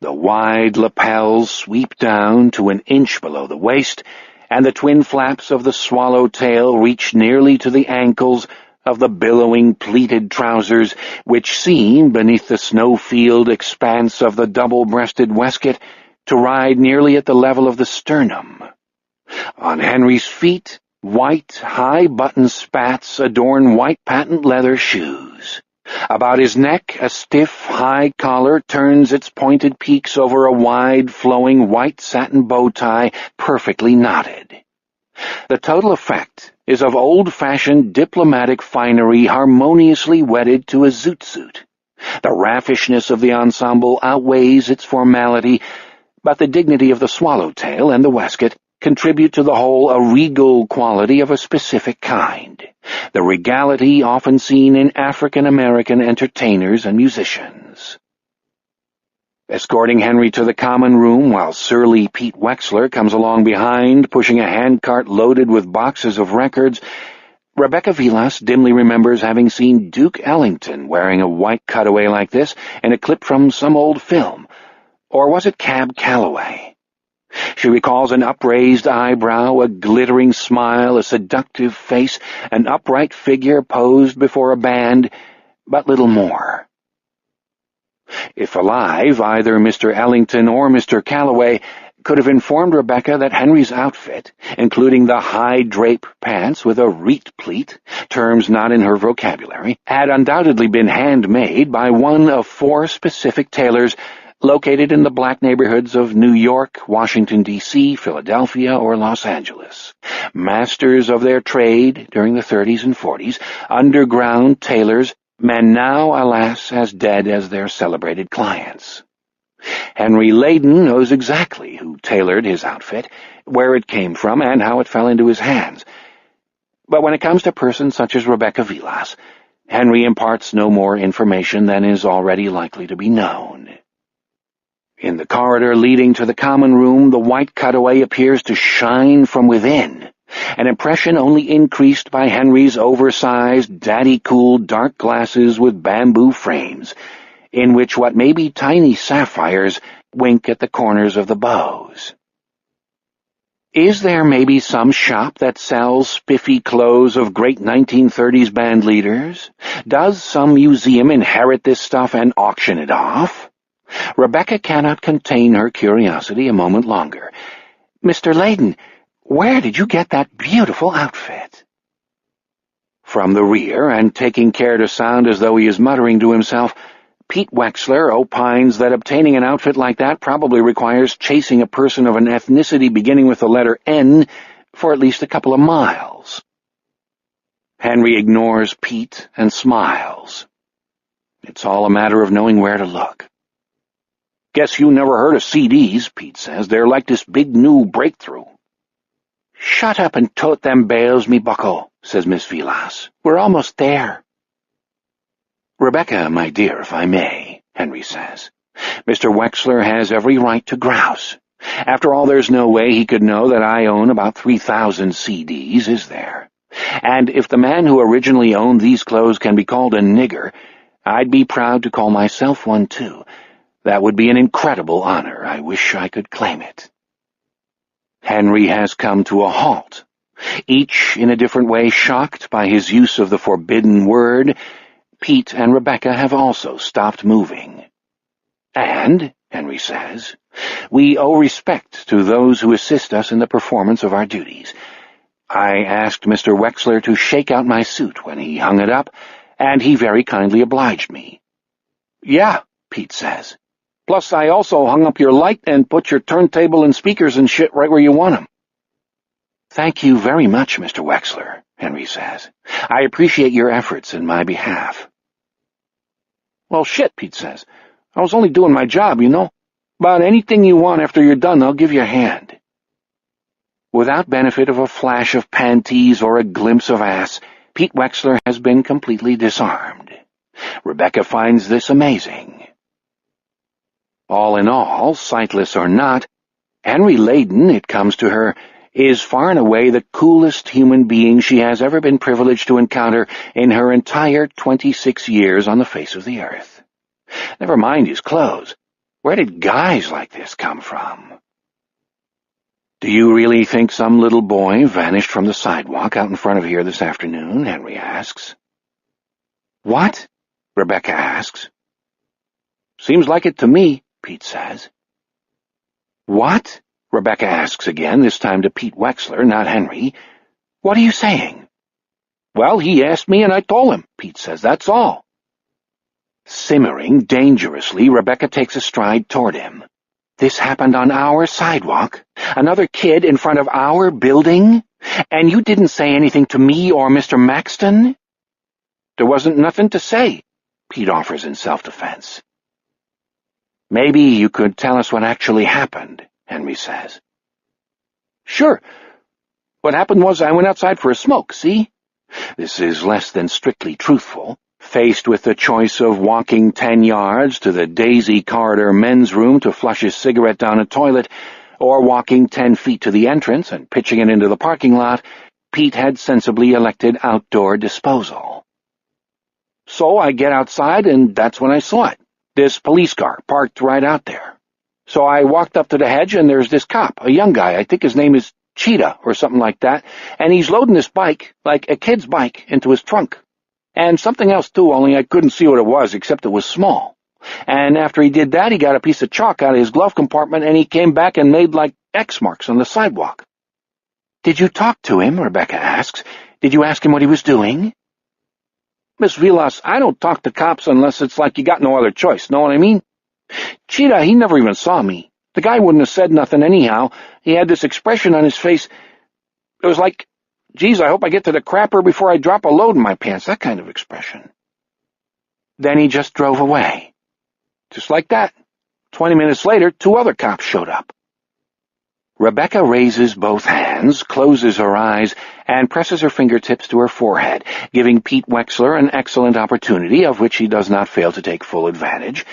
The wide lapels sweep down to an inch below the waist, and the twin flaps of the swallowtail reach nearly to the ankles of the billowing pleated trousers, which seem, beneath the snow-field expanse of the double-breasted waistcoat, to ride nearly at the level of the sternum. On Henry's feet, white, high-button spats adorn white patent leather shoes. About his neck, a stiff, high collar turns its pointed peaks over a wide, flowing white satin bow tie perfectly knotted. The total effect is of old-fashioned diplomatic finery harmoniously wedded to a zoot suit. The raffishness of the ensemble outweighs its formality, but the dignity of the swallowtail and the waistcoat contribute to the whole a regal quality of a specific kind, the regality often seen in African-American entertainers and musicians. Escorting Henry to the common room while surly Pete Wexler comes along behind, pushing a handcart loaded with boxes of records, Rebecca Vilas dimly remembers having seen Duke Ellington wearing a white cutaway like this in a clip from some old film. Or was it Cab Calloway? She recalls an upraised eyebrow, a glittering smile, a seductive face, an upright figure posed before a band, but little more. If alive, either Mr. Ellington or Mr. Calloway could have informed Rebecca that Henry's outfit, including the high drape pants with a reet pleat, terms not in her vocabulary, had undoubtedly been handmade by one of 4 specific tailors located in the black neighborhoods of New York, Washington, D.C., Philadelphia, or Los Angeles. Masters of their trade during the 30s and 40s, underground tailors, men now, alas, as dead as their celebrated clients. Henry Layden knows exactly who tailored his outfit, where it came from, and how it fell into his hands. But when it comes to persons such as Rebecca Vilas, Henry imparts no more information than is already likely to be known. In the corridor leading to the common room, the white cutaway appears to shine from within, an impression only increased by Henry's oversized, daddy-cool dark glasses with bamboo frames, in which what may be tiny sapphires wink at the corners of the bows. Is there maybe some shop that sells spiffy clothes of great 1930s band leaders? Does some museum inherit this stuff and auction it off? Rebecca cannot contain her curiosity a moment longer. "Mr. Layden, where did you get that beautiful outfit?" From the rear, and taking care to sound as though he is muttering to himself, Pete Wexler opines that obtaining an outfit like that probably requires chasing a person of an ethnicity beginning with the letter N for at least a couple of miles. Henry ignores Pete and smiles. It's all a matter of knowing where to look. "Guess you never heard of CDs," Pete says. "They're like this big new breakthrough." "Shut up and tote them bales, me bucko," says Miss Vilas. "We're almost there." "Rebecca, my dear, if I may," Henry says. "Mr. Wexler has every right to grouse. After all, there's no way he could know that I own about 3,000 CDs, is there? And if the man who originally owned these clothes can be called a nigger, I'd be proud to call myself one, too. That would be an incredible honor. I wish I could claim it." Henry has come to a halt, each in a different way shocked by his use of the forbidden word. Pete and Rebecca have also stopped moving. "And," Henry says, "we owe respect to those who assist us in the performance of our duties. I asked Mr. Wexler to shake out my suit when he hung it up, and he very kindly obliged me." "Yeah," Pete says. "Plus I also hung up your light and put your turntable and speakers and shit right where you want 'em." "Thank you very much, Mr. Wexler," Henry says. "I appreciate your efforts in my behalf." "Well, shit," Pete says. "I was only doing my job, you know. About anything you want after you're done, I'll give you a hand." Without benefit of a flash of panties or a glimpse of ass, Pete Wexler has been completely disarmed. Rebecca finds this amazing. All in all, sightless or not, Henry Layden, it comes to her, is far and away the coolest human being she has ever been privileged to encounter in her entire 26 years on the face of the earth. Never mind his clothes. Where did guys like this come from? "Do you really think some little boy vanished from the sidewalk out in front of here this afternoon?" Henry asks. "What?" Rebecca asks. "Seems like it to me," Pete says. "What?" Rebecca asks again, this time to Pete Wexler, not Henry. "What are you saying?" "Well, he asked me and I told him," Pete says. "That's all." Simmering dangerously, Rebecca takes a stride toward him. "This happened on our sidewalk? Another kid in front of our building? And you didn't say anything to me or Mr. Maxton?" "There wasn't nothing to say," Pete offers in self-defense. "Maybe you could tell us what actually happened," Henry says. "Sure. What happened was I went outside for a smoke, see?" This is less than strictly truthful. Faced with the choice of walking 10 yards to the Daisy Corridor men's room to flush his cigarette down a toilet, or walking 10 feet to the entrance and pitching it into the parking lot, Pete had sensibly elected outdoor disposal. "So I get outside, and that's when I saw it. This police car parked right out there. So I walked up to the hedge, and there's this cop, a young guy, I think his name is Cheetah or something like that, and he's loading this bike, like a kid's bike, into his trunk. And something else too, only I couldn't see what it was, except it was small. And after he did that, he got a piece of chalk out of his glove compartment, and he came back and made like X marks on the sidewalk." "Did you talk to him?" Rebecca asks. "Did you ask him what he was doing?" "Miss Vilas, I don't talk to cops unless it's like you got no other choice, know what I mean? Cheetah, he never even saw me. The guy wouldn't have said nothing anyhow. He had this expression on his face. It was like, geez, I hope I get to the crapper before I drop a load in my pants, that kind of expression." "Then he just drove away." "Just like that. 20 minutes later, 2 other cops showed up." Rebecca raises both hands, closes her eyes, and presses her fingertips to her forehead, giving Pete Wexler an excellent opportunity, of which he does not fail to take full advantage,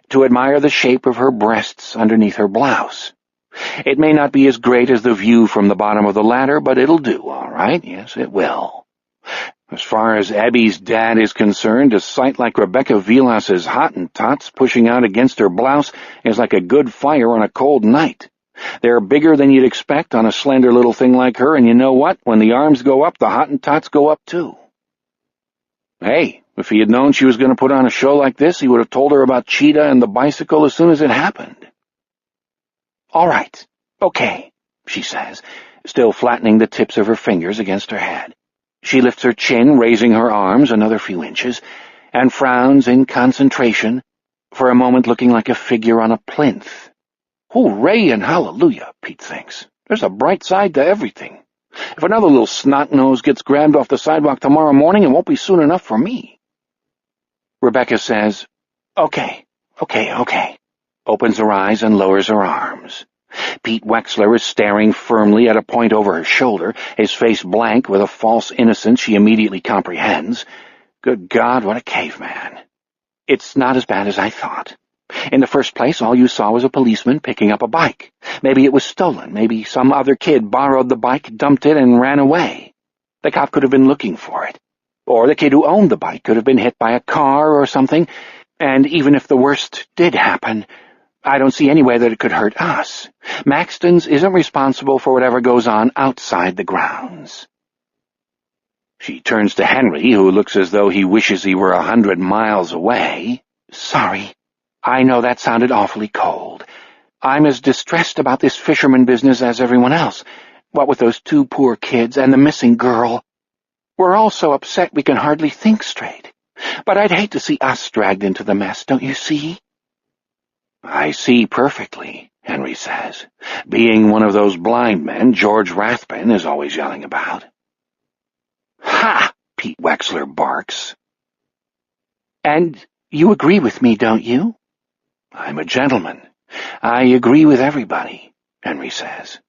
to admire the shape of her breasts underneath her blouse. It may not be as great as the view from the bottom of the ladder, but it'll do, all right? Yes, it will. As far as Abby's dad is concerned, a sight like Rebecca Vilas's Hottentots pushing out against her blouse is like a good fire on a cold night. They're bigger than you'd expect on a slender little thing like her, and you know what? When the arms go up, the Hottentots go up too. Hey, if he had known she was going to put on a show like this, he would have told her about Cheetah and the bicycle as soon as it happened. All right, okay, she says, still flattening the tips of her fingers against her head. She lifts her chin, raising her arms another few inches, and frowns in concentration, for a moment looking like a figure on a plinth. Hooray and hallelujah, Pete thinks. There's a bright side to everything. If another little snot-nose gets grabbed off the sidewalk tomorrow morning, it won't be soon enough for me. Rebecca says, Okay, opens her eyes and lowers her arms. Pete Wexler is staring firmly at a point over her shoulder, his face blank with a false innocence she immediately comprehends. Good God, what a caveman. It's not as bad as I thought. In the first place, all you saw was a policeman picking up a bike. Maybe it was stolen. Maybe some other kid borrowed the bike, dumped it, and ran away. The cop could have been looking for it. Or the kid who owned the bike could have been hit by a car or something. And even if the worst did happen, I don't see any way that it could hurt us. Maxton's isn't responsible for whatever goes on outside the grounds. She turns to Henry, who looks as though he wishes he were 100 miles away. Sorry. I know that sounded awfully cold. I'm as distressed about this fisherman business as everyone else. What with those 2 poor kids and the missing girl. We're all so upset we can hardly think straight. But I'd hate to see us dragged into the mess, don't you see? I see perfectly, Henry says, being one of those blind men George Rathbun is always yelling about. Ha! Pete Wexler barks. And you agree with me, don't you? I'm a gentleman. I agree with everybody, Henry says.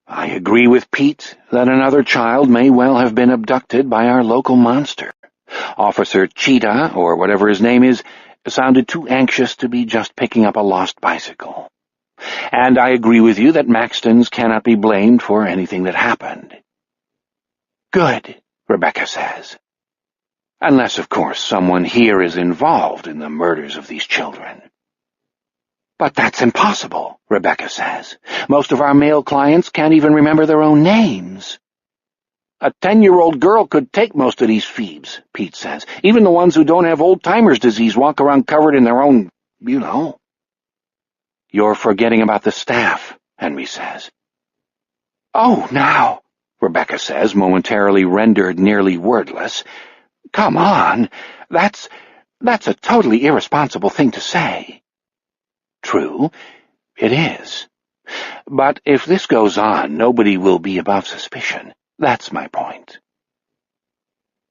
I agree with Pete that another child may well have been abducted by our local monster. Officer Cheetah, or whatever his name is, sounded too anxious to be just picking up a lost bicycle. And I agree with you that Maxton's cannot be blamed for anything that happened. Good, Rebecca says. Unless, of course, someone here is involved in the murders of these children. But that's impossible, Rebecca says. Most of our male clients can't even remember their own names. A 10-year-old girl could take most of these Phoebes, Pete says. Even the ones who don't have old-timer's disease walk around covered in their own, you know. You're forgetting about the staff, Henry says. Oh, now, Rebecca says, momentarily rendered nearly wordless. Come on, that's a totally irresponsible thing to say. True, it is. But if this goes on, nobody will be above suspicion. That's my point.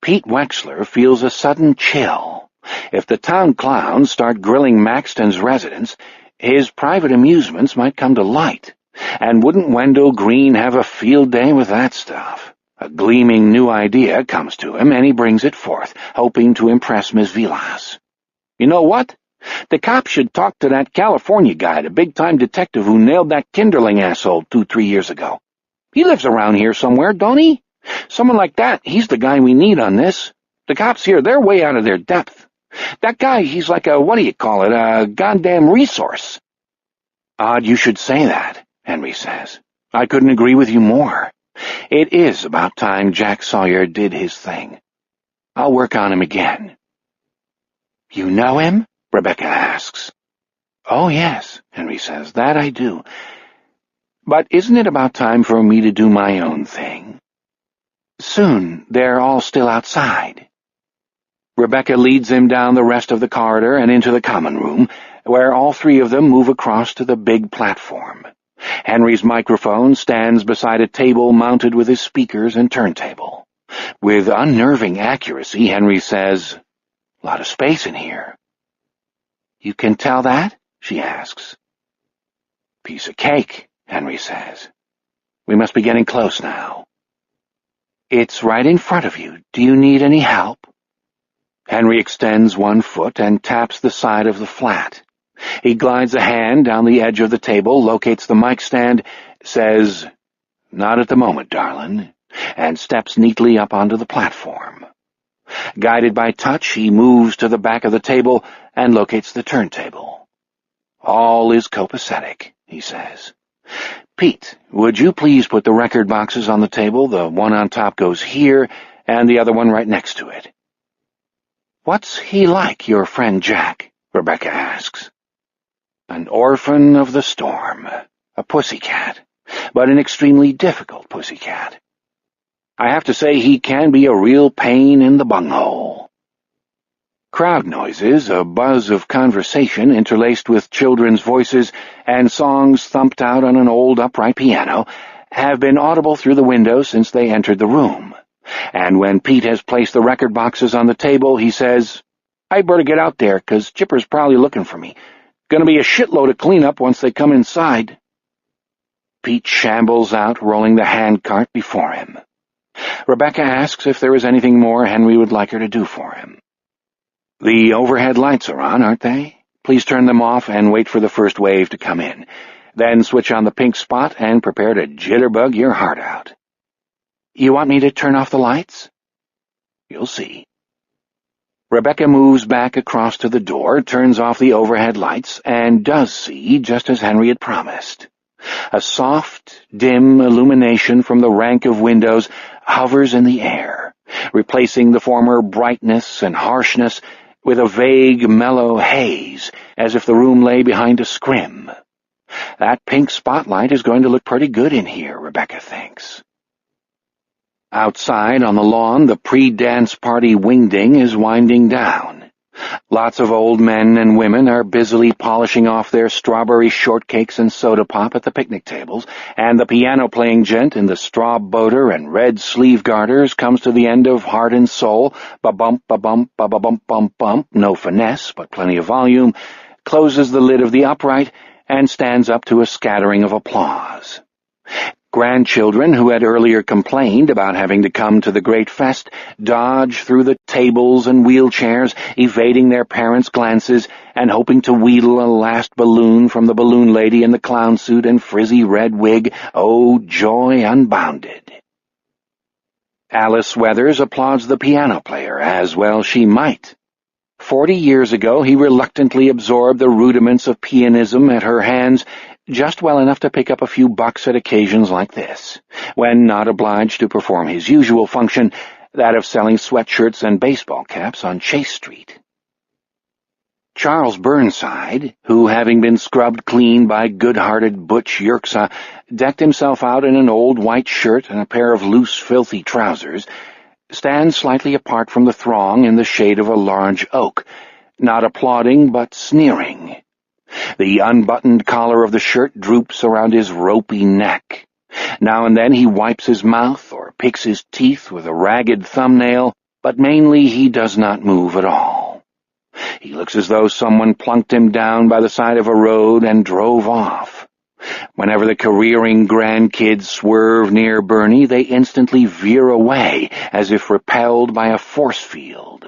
Pete Wexler feels a sudden chill. If the town clowns start grilling Maxton's residents, his private amusements might come to light. And wouldn't Wendell Green have a field day with that stuff? A gleaming new idea comes to him, and he brings it forth, hoping to impress Miss Vilas. You know what? The cops should talk to that California guy, the big-time detective who nailed that Kinderling asshole 2-3 years ago. He lives around here somewhere, don't he? Someone like that, he's the guy we need on this. The cops here, they're way out of their depth. That guy, he's like a goddamn resource. Odd you should say that, Henry says. I couldn't agree with you more. It is about time Jack Sawyer did his thing. I'll work on him again. You know him? Rebecca asks. Oh, yes, Henry says, that I do. But isn't it about time for me to do my own thing? Soon, they're all still outside. Rebecca leads him down the rest of the corridor and into the common room, where all 3 of them move across to the big platform. Henry's microphone stands beside a table mounted with his speakers and turntable. With unnerving accuracy, Henry says, "A lot of space in here." You can tell that? She asks. Piece of cake, Henry says. "We must be getting close now." "It's right in front of you. Do you need any help?" Henry extends one foot and taps the side of the flat. He glides a hand down the edge of the table, locates the mic stand, says, "Not at the moment, darlin'," and steps neatly up onto the platform. Guided by touch, he moves to the back of the table and locates the turntable. "All is copacetic," he says. "Pete, would you please put the record boxes on the table? The one on top goes here, and the other one right next to it." "What's he like, your friend Jack?" Rebecca asks. "An orphan of the storm, a pussycat, but an extremely difficult pussycat. I have to say he can be a real pain in the bunghole." Crowd noises, a buzz of conversation interlaced with children's voices and songs thumped out on an old upright piano, have been audible through the window since they entered the room. And when Pete has placed the record boxes on the table, he says, "I better get out there, 'cause Chipper's probably looking for me. Gonna be a shitload of cleanup once they come inside." Pete shambles out, rolling the handcart before him. Rebecca asks if there is anything more Henry would like her to do for him. "The overhead lights are on, aren't they? Please turn them off and wait for the first wave to come in. Then switch on the pink spot and prepare to jitterbug your heart out." "You want me to turn off the lights?" "You'll see." Rebecca moves back across to the door, turns off the overhead lights, and does see, just as Henry had promised. A soft, dim illumination from the rank of windows hovers in the air, replacing the former brightness and harshness with a vague, mellow haze, as if the room lay behind a scrim. That pink spotlight is going to look pretty good in here, Rebecca thinks. Outside on the lawn, the pre-dance party wingding is winding down. Lots of old men and women are busily polishing off their strawberry shortcakes and soda pop at the picnic tables, and the piano-playing gent in the Straub boater and red sleeve garters comes to the end of Heart and Soul, ba-bump, ba-bump, ba-ba-bump, bump, bump, no finesse, but plenty of volume, closes the lid of the upright, and stands up to a scattering of applause. Grandchildren who had earlier complained about having to come to the great fest dodge through the tables and wheelchairs, evading their parents' glances and hoping to wheedle a last balloon from the balloon lady in the clown suit and frizzy red wig. Oh, joy unbounded. Alice Weathers applauds the piano player, as well she might. 40 years ago he reluctantly absorbed the rudiments of pianism at her hands, just well enough to pick up a few bucks at occasions like this, when not obliged to perform his usual function, that of selling sweatshirts and baseball caps on Chase Street. Charles Burnside, who, having been scrubbed clean by good-hearted Butch Yerxa, decked himself out in an old white shirt and a pair of loose, filthy trousers, stands slightly apart from the throng in the shade of a large oak, not applauding but sneering. The unbuttoned collar of the shirt droops around his ropey neck. Now and then he wipes his mouth or picks his teeth with a ragged thumbnail, but mainly he does not move at all. He looks as though someone plunked him down by the side of a road and drove off. Whenever the careering grandkids swerve near Bernie, they instantly veer away, as if repelled by a force field.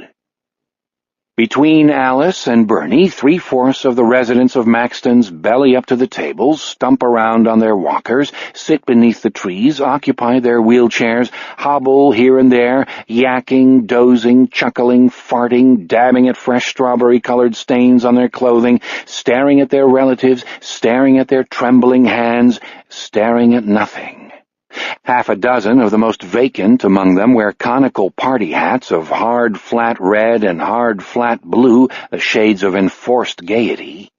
Between Alice and Bernie, 3/4 of the residents of Maxton's belly up to the tables, stump around on their walkers, sit beneath the trees, occupy their wheelchairs, hobble here and there, yakking, dozing, chuckling, farting, dabbing at fresh strawberry-colored stains on their clothing, staring at their relatives, staring at their trembling hands, staring at nothing. Half a dozen of the most vacant among them wear conical party hats of hard flat red and hard flat blue, the shades of enforced gaiety.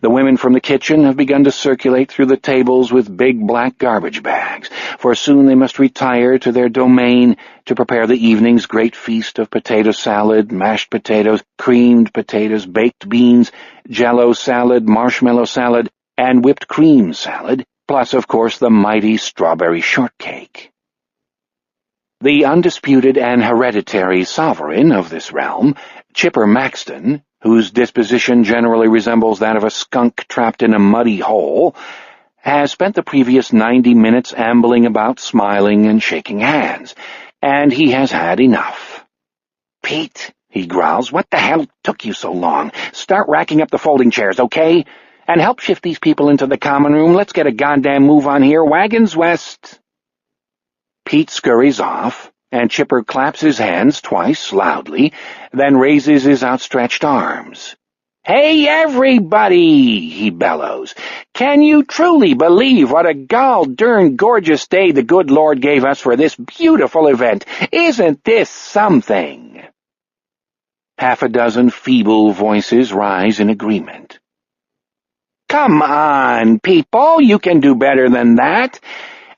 The women from the kitchen have begun to circulate through the tables with big black garbage bags, for soon they must retire to their domain to prepare the evening's great feast of potato salad, mashed potatoes, creamed potatoes, baked beans, jello salad, marshmallow salad, and whipped cream salad, plus, of course, the mighty strawberry shortcake. The undisputed and hereditary sovereign of this realm, Chipper Maxton, whose disposition generally resembles that of a skunk trapped in a muddy hole, has spent the previous 90 minutes ambling about, smiling and shaking hands, and he has had enough. "Pete," he growls, "what the hell took you so long? Start racking up the folding chairs, okay? And help shift these people into the common room. Let's get a goddamn move on here. Wagons west." Pete scurries off, and Chipper claps his hands twice, loudly, then raises his outstretched arms. "Hey, everybody!" he bellows. "Can you truly believe what a gall-darn gorgeous day the good Lord gave us for this beautiful event? Isn't this something?" Half a dozen feeble voices rise in agreement. "Come on, people, you can do better than that.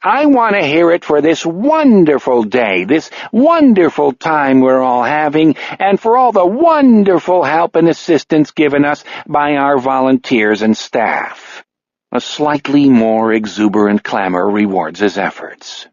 I want to hear it for this wonderful day, this wonderful time we're all having, and for all the wonderful help and assistance given us by our volunteers and staff." A slightly more exuberant clamor rewards his efforts.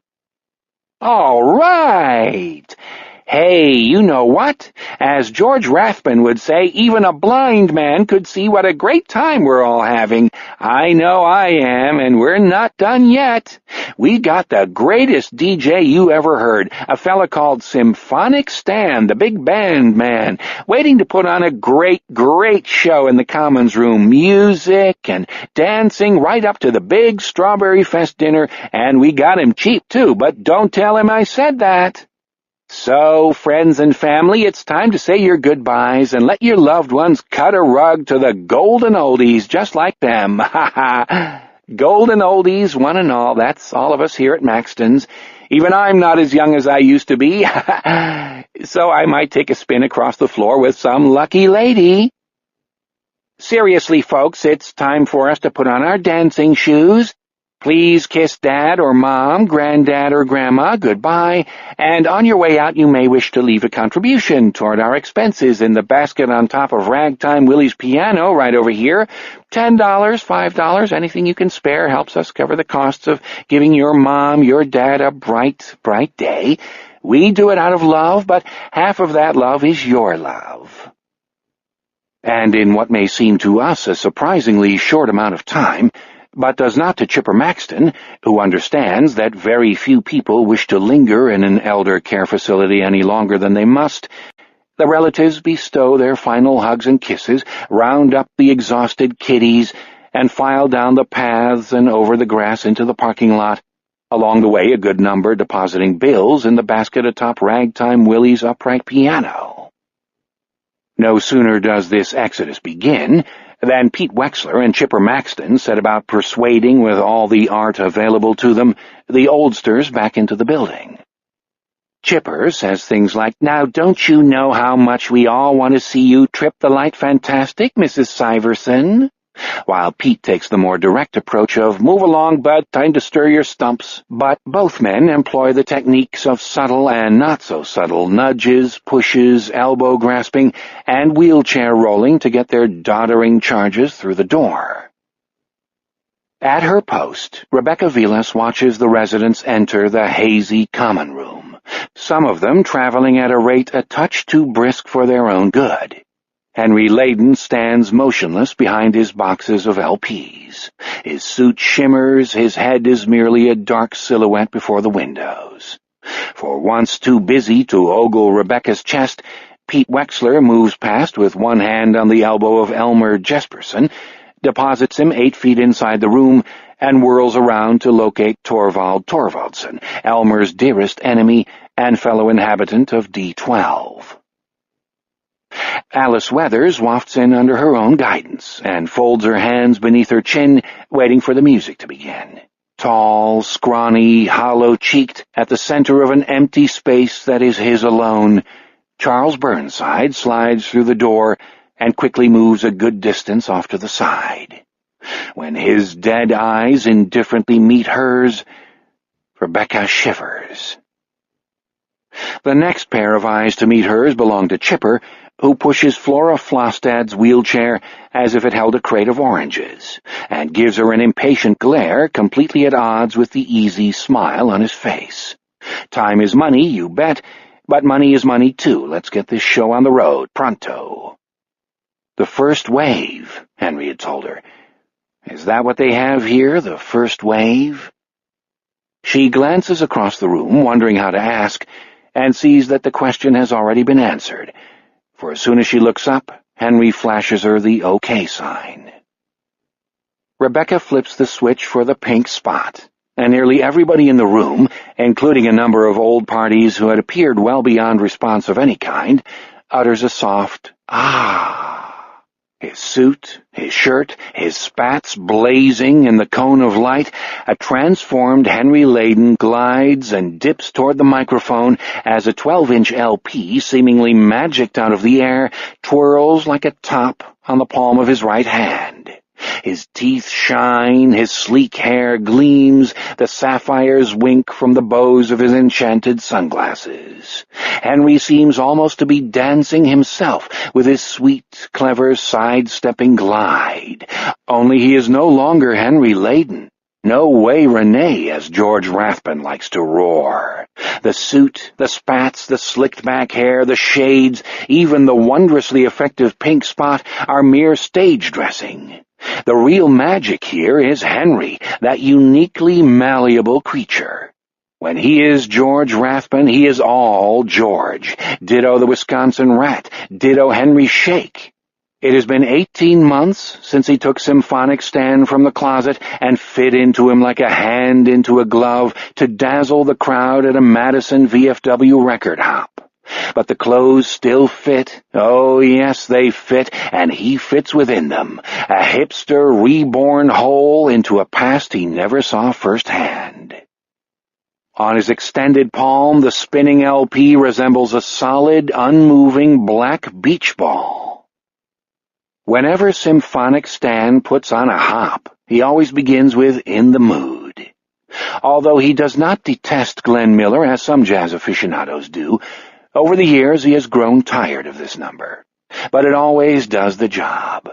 "All right! Hey, you know what? As George Rathbun would say, even a blind man could see what a great time we're all having. I know I am, and we're not done yet. We got the greatest DJ you ever heard, a fella called Symphonic Stan, the big band man, waiting to put on a great, great show in the Commons Room. Music and dancing right up to the big Strawberry Fest dinner, and we got him cheap, too, but don't tell him I said that. So, friends and family, it's time to say your goodbyes and let your loved ones cut a rug to the golden oldies just like them. Ha ha! Golden oldies, one and all, that's all of us here at Maxton's. Even I'm not as young as I used to be, so I might take a spin across the floor with some lucky lady. Seriously, folks, it's time for us to put on our dancing shoes. Please kiss Dad or Mom, Granddad or Grandma goodbye, and on your way out you may wish to leave a contribution toward our expenses in the basket on top of Ragtime Willie's piano right over here. $10, $5, anything you can spare helps us cover the costs of giving your mom, your dad a bright, bright day. We do it out of love, but half of that love is your love. And in what may seem to us a surprisingly short amount of time, but does not to Chipper Maxton, who understands that very few people wish to linger in an elder care facility any longer than they must, the relatives bestow their final hugs and kisses, round up the exhausted kiddies, and file down the paths and over the grass into the parking lot, along the way a good number depositing bills in the basket atop Ragtime Willie's upright piano. No sooner does this exodus begin than Pete Wexler and Chipper Maxton set about persuading with all the art available to them the oldsters back into the building. Chipper says things like, "Now don't you know how much we all want to see you trip the light fantastic, Mrs. Syverson?" While Pete takes the more direct approach of, "Move along, bud, time to stir your stumps." But both men employ the techniques of subtle and not-so-subtle nudges, pushes, elbow grasping, and wheelchair rolling to get their doddering charges through the door. At her post, Rebecca Vilas watches the residents enter the hazy common room, some of them traveling at a rate a touch too brisk for their own good. Henry Layden stands motionless behind his boxes of LPs. His suit shimmers, his head is merely a dark silhouette before the windows. For once too busy to ogle Rebecca's chest, Pete Wexler moves past with one hand on the elbow of Elmer Jesperson, deposits him 8 feet inside the room, and whirls around to locate Torvald Torvaldsen, Elmer's dearest enemy and fellow inhabitant of D12. Alice Weathers wafts in under her own guidance and folds her hands beneath her chin, waiting for the music to begin. Tall, scrawny, hollow-cheeked, at the center of an empty space that is his alone, Charles Burnside slides through the door and quickly moves a good distance off to the side. When his dead eyes indifferently meet hers, Rebecca shivers. The next pair of eyes to meet hers belong to Chipper, who pushes Flora Flostad's wheelchair as if it held a crate of oranges, and gives her an impatient glare completely at odds with the easy smile on his face. Time is money, you bet, but money is money too. Let's get this show on the road, pronto. The first wave, Henry had told her. Is that what they have here, the first wave? She glances across the room, wondering how to ask, and sees that the question has already been answered, for as soon as she looks up, Henry flashes her the OK sign. Rebecca flips the switch for the pink spot, and nearly everybody in the room, including a number of old parties who had appeared well beyond response of any kind, utters a soft, "Ah." His suit, his shirt, his spats blazing in the cone of light, a transformed Henry Layden glides and dips toward the microphone as a 12-inch LP, seemingly magicked out of the air, twirls like a top on the palm of his right hand. His teeth shine, his sleek hair gleams, the sapphires wink from the bows of his enchanted sunglasses. Henry seems almost to be dancing himself with his sweet, clever, sidestepping glide. Only he is no longer Henry Layden. No way Renee, as George Rathbun likes to roar. The suit, the spats, the slicked-back hair, the shades, even the wondrously effective pink spot are mere stage dressing. The real magic here is Henry, that uniquely malleable creature. When he is George Rathbun, he is all George. Ditto the Wisconsin Rat. Ditto Henry Shake. It has been 18 months since he took Symphonic Stan from the closet and fit into him like a hand into a glove to dazzle the crowd at a Madison VFW record hop. But the clothes still fit. Oh, yes, they fit, and he fits within them, a hipster reborn whole into a past he never saw firsthand. On his extended palm, the spinning LP resembles a solid, unmoving black beach ball. Whenever Symphonic Stan puts on a hop, he always begins with "In the Mood." Although he does not detest Glenn Miller, as some jazz aficionados do, over the years he has grown tired of this number. But it always does the job.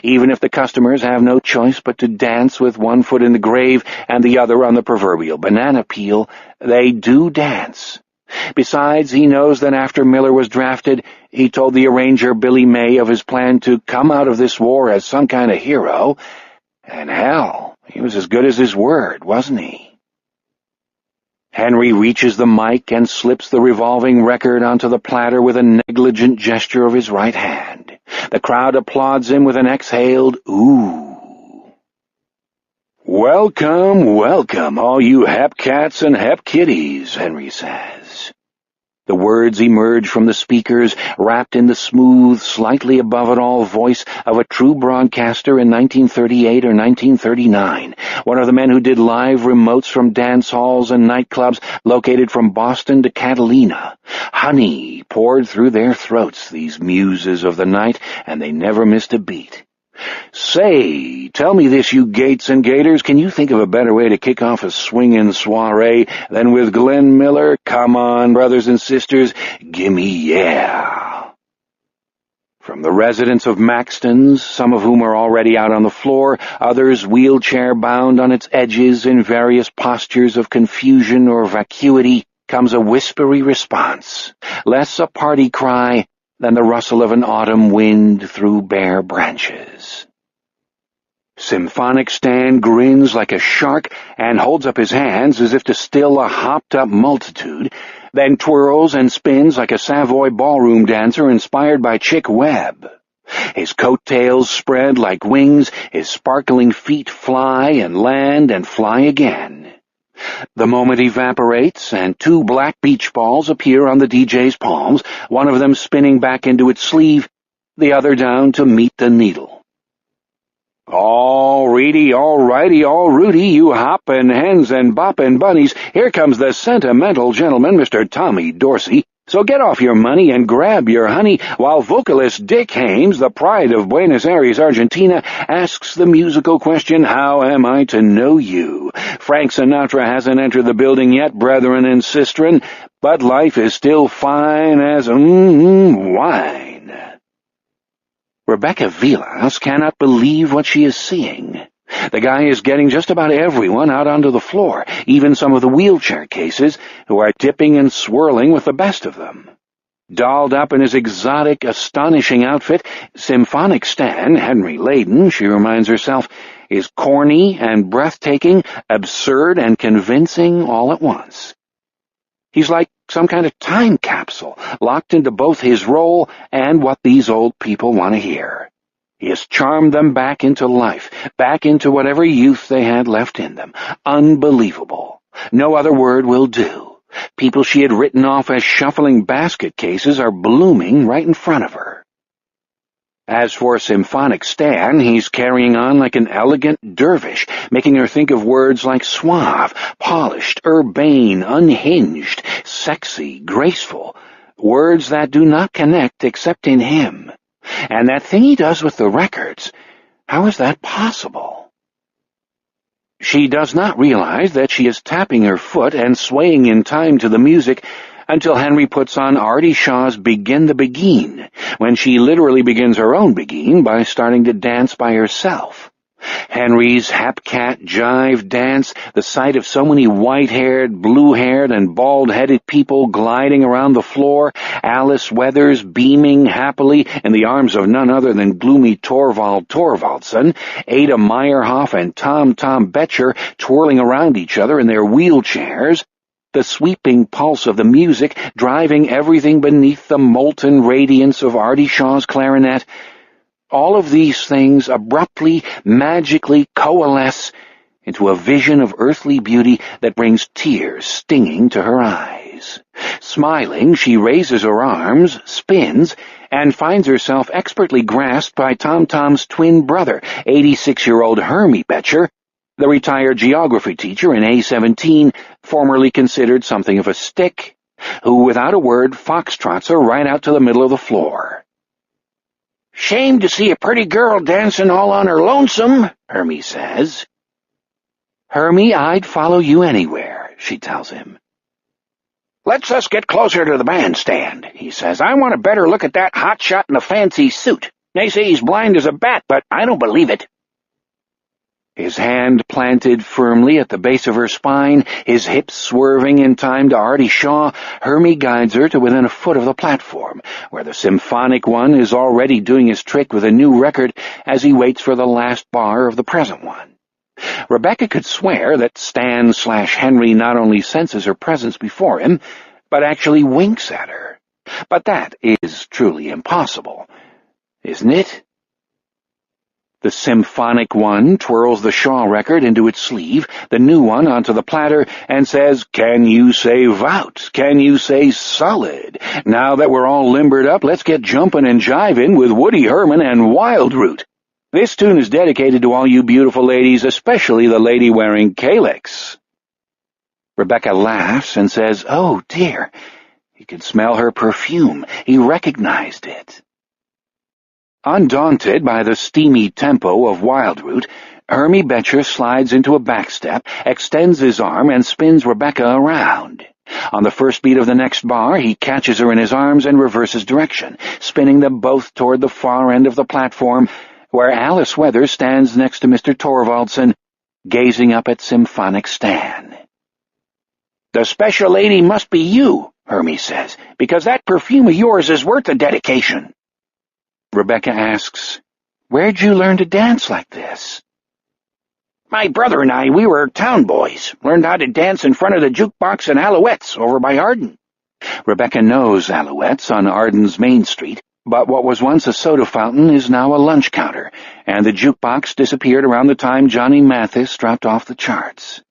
Even if the customers have no choice but to dance with one foot in the grave and the other on the proverbial banana peel, they do dance. Besides, he knows that after Miller was drafted, he told the arranger Billy May of his plan to come out of this war as some kind of hero, and hell, he was as good as his word, wasn't he? Henry reaches the mic and slips the revolving record onto the platter with a negligent gesture of his right hand. The crowd applauds him with an exhaled "ooh." "Welcome, welcome, all you hep cats and hep kitties," Henry says. The words emerge from the speakers, wrapped in the smooth, slightly above-it-all voice of a true broadcaster in 1938 or 1939, one of the men who did live remotes from dance halls and nightclubs located from Boston to Catalina. Honey poured through their throats, these muses of the night, and they never missed a beat. "Say, tell me this, you gates and gators, can you think of a better way to kick off a swingin' soiree than with Glenn Miller? Come on, brothers and sisters, gimme yeah." From the residents of Maxton's, some of whom are already out on the floor, others wheelchair-bound on its edges in various postures of confusion or vacuity, comes a whispery response, less a party cry than the rustle of an autumn wind through bare branches. Symphonic Stan grins like a shark and holds up his hands as if to still a hopped-up multitude, then twirls and spins like a Savoy ballroom dancer inspired by Chick Webb. His coattails spread like wings, his sparkling feet fly and land and fly again. The moment evaporates, and two black beach balls appear on the DJ's palms, one of them spinning back into its sleeve, the other down to meet the needle. "All righty, all righty, all rooty, you hoppin' hens and boppin' bunnies, here comes the sentimental gentleman, Mr. Tommy Dorsey. So get off your money and grab your honey while vocalist Dick Haymes, the pride of Buenos Aires, Argentina, asks the musical question, how am I to know you? Frank Sinatra hasn't entered the building yet, brethren and sistren, but life is still fine as wine." Rebecca Vilas cannot believe what she is seeing. The guy is getting just about everyone out onto the floor, even some of the wheelchair cases, who are dipping and swirling with the best of them. Dolled up in his exotic, astonishing outfit, Symphonic Stan, Henry Layden, she reminds herself, is corny and breathtaking, absurd and convincing all at once. He's like some kind of time capsule, locked into both his role and what these old people want to hear. He has charmed them back into life, back into whatever youth they had left in them. Unbelievable. No other word will do. People she had written off as shuffling basket cases are blooming right in front of her. As for Symphonic Stan, he's carrying on like an elegant dervish, making her think of words like suave, polished, urbane, unhinged, sexy, graceful, words that do not connect except in him. And that thing he does with the records, how is that possible? She does not realize that she is tapping her foot and swaying in time to the music until Henry puts on Artie Shaw's Begin the Begin, when she literally begins her own begin by starting to dance by herself. Henry's hap-cat jive dance, the sight of so many white-haired, blue-haired, and bald-headed people gliding around the floor, Alice Weathers beaming happily in the arms of none other than gloomy Torvald Torvaldsen, Ada Meyerhoff and Tom Betcher twirling around each other in their wheelchairs, the sweeping pulse of the music driving everything beneath the molten radiance of Artie Shaw's clarinet. All of these things abruptly, magically coalesce into a vision of earthly beauty that brings tears stinging to her eyes. Smiling, she raises her arms, spins, and finds herself expertly grasped by Tom's twin brother, 86-year-old Hermie Betcher, the retired geography teacher in A17, formerly considered something of a stick, who without a word foxtrots her right out to the middle of the floor. "Shame to see a pretty girl dancing all on her lonesome," Hermie says. "Hermie, I'd follow you anywhere," she tells him. "Let's us get closer to the bandstand," he says. "I want a better look at that hotshot in a fancy suit. They say he's blind as a bat, but I don't believe it." His hand planted firmly at the base of her spine, his hips swerving in time to Artie Shaw, Hermie guides her to within a foot of the platform, where the symphonic one is already doing his trick with a new record as he waits for the last bar of the present one. Rebecca could swear that Stan/Henry not only senses her presence before him, but actually winks at her. But that is truly impossible, isn't it? The symphonic one twirls the Shaw record into its sleeve, the new one onto the platter, and says, "Can you say vout? Can you say solid? Now that we're all limbered up, let's get jumpin' and jivin' with Woody Herman and Wildroot. This tune is dedicated to all you beautiful ladies, especially the lady wearing calyx." Rebecca laughs and says, "Oh, dear." He could smell her perfume. He recognized it. Undaunted by the steamy tempo of Wildroot, Hermie Betcher slides into a backstep, extends his arm, and spins Rebecca around. On the first beat of the next bar, he catches her in his arms and reverses direction, spinning them both toward the far end of the platform, where Alice Weathers stands next to Mr. Torvaldsen, gazing up at Symphonic Stan. "The special lady must be you," Hermie says, "because that perfume of yours is worth a dedication." Rebecca asks, "Where'd you learn to dance like this?" "My brother and I, we were town boys. Learned how to dance in front of the jukebox and Alouettes over by Arden." Rebecca knows Alouettes on Arden's Main Street, but what was once a soda fountain is now a lunch counter, and the jukebox disappeared around the time Johnny Mathis dropped off the charts.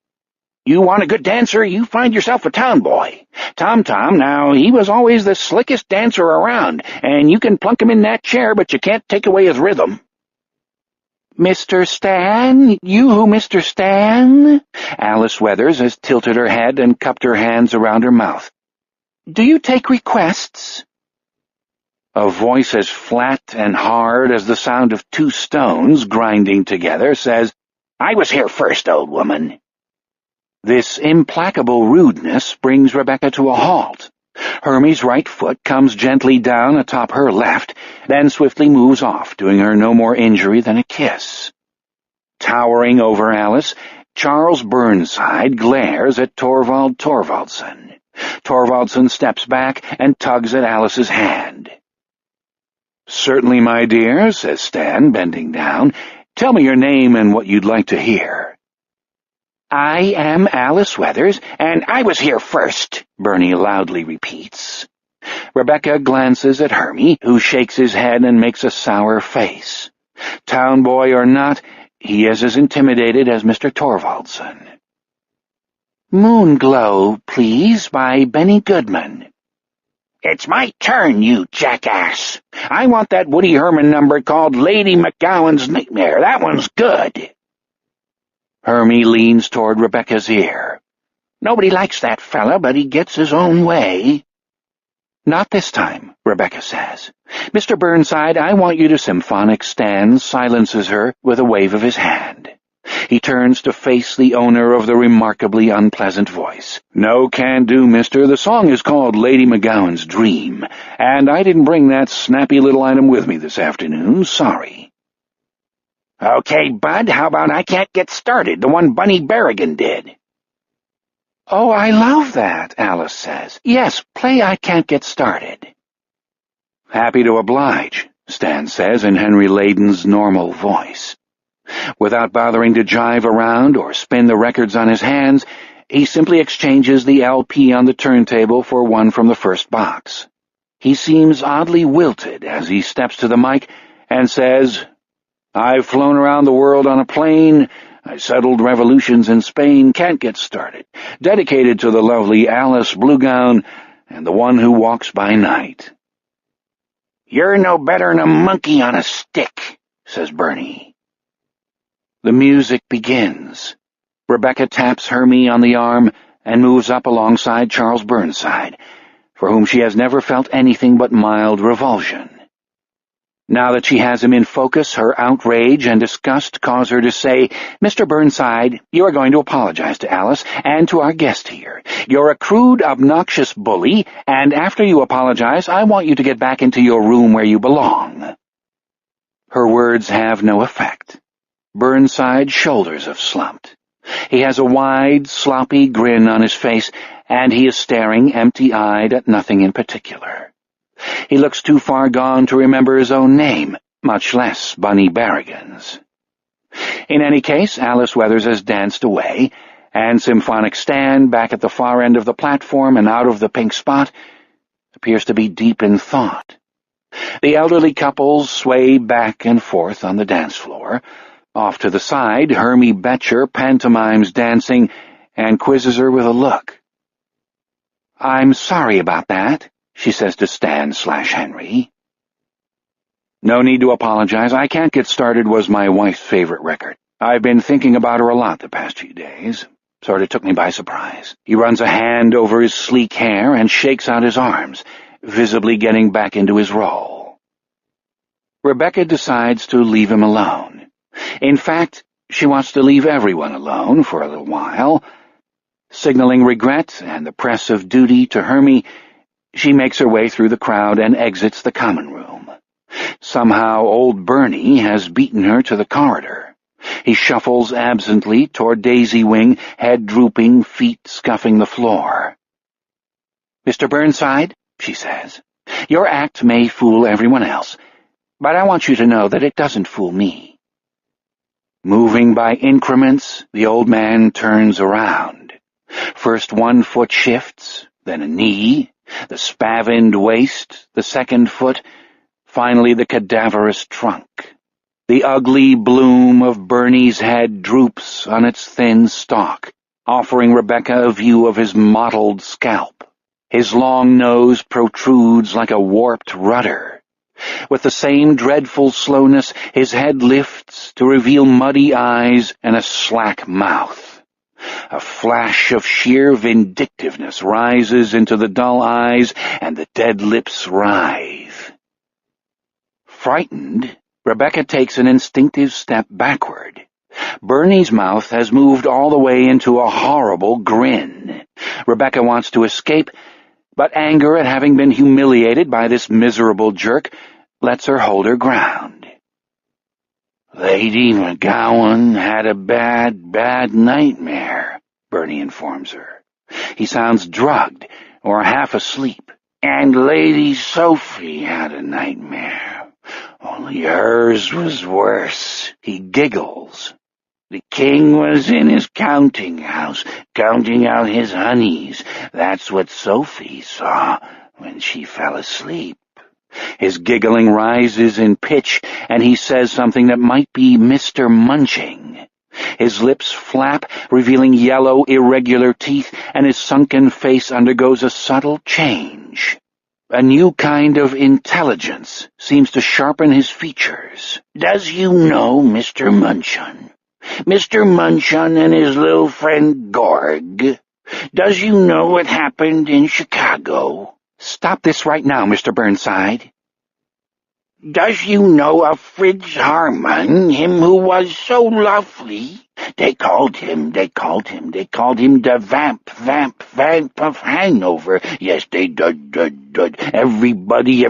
"You want a good dancer, you find yourself a town boy. Tom, now, he was always the slickest dancer around, and you can plunk him in that chair, but you can't take away his rhythm." "Mr. Stan? You who, Mr. Stan?" Alice Weathers has tilted her head and cupped her hands around her mouth. "Do you take requests?" A voice as flat and hard as the sound of two stones grinding together says, "I was here first, old woman." This implacable rudeness brings Rebecca to a halt. Hermie's right foot comes gently down atop her left, then swiftly moves off, doing her no more injury than a kiss. Towering over Alice, Charles Burnside glares at Torvald Torvaldsen. Torvaldsen steps back and tugs at Alice's hand. "Certainly, my dear," says Stan, bending down. Tell me your name and what you'd like to hear." "I am Alice Weathers, and I was here first," Bernie loudly repeats. Rebecca glances at Hermie, who shakes his head and makes a sour face. Town boy or not, he is as intimidated as Mr. Torvaldsen. "Moonglow, please, by Benny Goodman." "It's my turn, you jackass. I want that Woody Herman number called Lady McGowan's Nightmare. That one's good." Hermie leans toward Rebecca's ear. "Nobody likes that fella, but he gets his own way." "Not this time," Rebecca says. "Mr. Burnside, I want you to symphonic stand," silences her with a wave of his hand. He turns to face the owner of the remarkably unpleasant voice. "No can do, mister. The song is called Lady McGowan's Dream, and I didn't bring that snappy little item with me this afternoon. Sorry." "Okay, bud, how about I Can't Get Started, the one Bunny Berrigan did?" "Oh, I love that," Alice says. "Yes, play I Can't Get Started." "Happy to oblige," Stan says in Henry Layden's normal voice. Without bothering to jive around or spin the records on his hands, he simply exchanges the LP on the turntable for one from the first box. He seems oddly wilted as he steps to the mic and says, "I've flown around the world on a plane. I settled revolutions in Spain. Can't Get Started. Dedicated to the lovely Alice Bluegown and the one who walks by night." "You're no better'n a monkey on a stick," says Bernie. The music begins. Rebecca taps Hermie on the arm and moves up alongside Charles Burnside, for whom she has never felt anything but mild revulsion. Now that she has him in focus, her outrage and disgust cause her to say, "Mr. Burnside, you are going to apologize to Alice and to our guest here. You're a crude, obnoxious bully, and after you apologize, I want you to get back into your room where you belong." Her words have no effect. Burnside's shoulders have slumped. He has a wide, sloppy grin on his face, and he is staring empty-eyed at nothing in particular. He looks too far gone to remember his own name, much less Bunny Berrigan's. In any case, Alice Weathers has danced away, and Symphonic Stan, back at the far end of the platform and out of the pink spot, appears to be deep in thought. The elderly couples sway back and forth on the dance floor. Off to the side, Hermie Betcher pantomimes dancing and quizzes her with a look. "I'm sorry about that," she says to Stan/Henry. "No need to apologize. I Can't Get Started was my wife's favorite record. I've been thinking about her a lot the past few days. Sort of took me by surprise." He runs a hand over his sleek hair and shakes out his arms, visibly getting back into his role. Rebecca decides to leave him alone. In fact, she wants to leave everyone alone for a little while. Signaling regret and the press of duty to Hermie, she makes her way through the crowd and exits the common room. Somehow old Bernie has beaten her to the corridor. He shuffles absently toward Daisy Wing, head drooping, feet scuffing the floor. "Mr. Burnside," she says, "your act may fool everyone else, but I want you to know that it doesn't fool me." Moving by increments, the old man turns around. First one foot shifts, then a knee, the spavined waist, the second foot, finally the cadaverous trunk. The ugly bloom of Bernie's head droops on its thin stalk, offering Rebecca a view of his mottled scalp. His long nose protrudes like a warped rudder. With the same dreadful slowness, his head lifts to reveal muddy eyes and a slack mouth. A flash of sheer vindictiveness rises into the dull eyes, and the dead lips writhe. Frightened, Rebecca takes an instinctive step backward. Bernie's mouth has moved all the way into a horrible grin. Rebecca wants to escape, but anger at having been humiliated by this miserable jerk lets her hold her ground. "Lady McGowan had a bad nightmare," Bernie informs her. He sounds drugged or half asleep. "And Lady Sophie had a nightmare. only hers was worse. He giggles. The king was in his counting house, counting out his honeys. That's what Sophie saw when she fell asleep. His giggling rises in pitch, and he says something that might be Mr. Munching. His lips flap, revealing yellow, irregular teeth, and his sunken face undergoes a subtle change. A new kind of intelligence seems to sharpen his features. Does you know Mr. Munchon? Mr. Munchon and his little friend Gorg. Does you know what happened in Chicago? Stop this right now, Mr. Burnside. Does you know of Fritz Harman, him who was so lovely? They called him the vamp of Hanover. Yes, they did. Everybody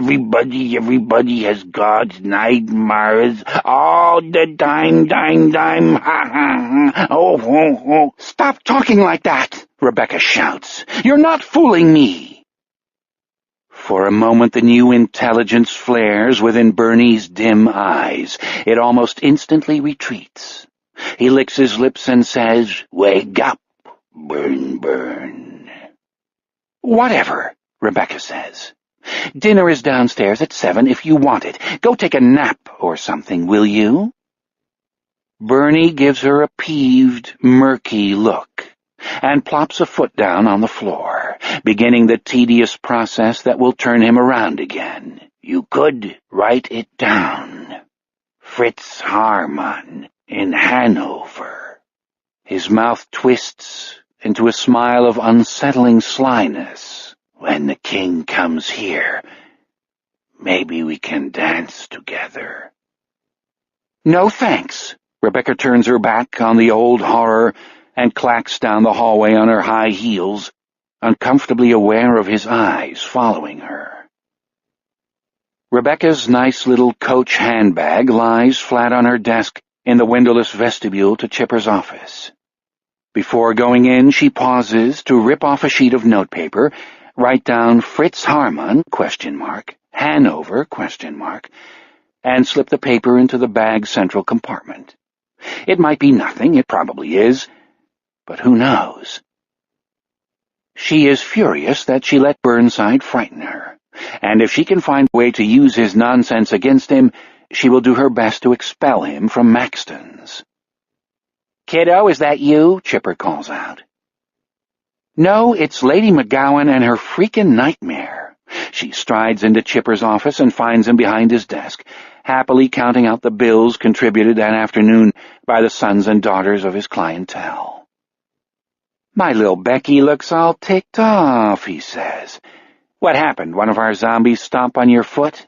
has God's nightmares all the time, ha. Oh. Stop talking like that, Rebecca shouts. You're not fooling me. For a moment the new intelligence flares within Bernie's dim eyes. It almost instantly retreats. He licks his lips and says, "Wake up, burn." "Whatever," Rebecca says. "Dinner is downstairs at 7 if you want it. Go take a nap or something, will you?" Bernie gives her a peeved, murky look and plops a foot down on the floor, beginning the tedious process that will turn him around again. You could write it down. Fritz Harman in Hanover. His mouth twists into a smile of unsettling slyness. When the king comes here, maybe we can dance together. No thanks. Rebecca turns her back on the old horror and clacks down the hallway on her high heels, uncomfortably aware of his eyes following her. Rebecca's nice little Coach handbag lies flat on her desk in the windowless vestibule to Chipper's office. Before going in, she pauses to rip off a sheet of notepaper, write down Fritz Harman, Hanover, and slip the paper into the bag's central compartment. It might be nothing, it probably is, but who knows? She is furious that she let Burnside frighten her, and if she can find a way to use his nonsense against him, she will do her best to expel him from Maxton's. "Kiddo, is that you?" Chipper calls out. No, it's Lady McGowan and her freaking nightmare. She strides into Chipper's office and finds him behind his desk, happily counting out the bills contributed that afternoon by the sons and daughters of his clientele. "My little Becky looks all ticked off," he says. "What happened? One of our zombies stomp on your foot?"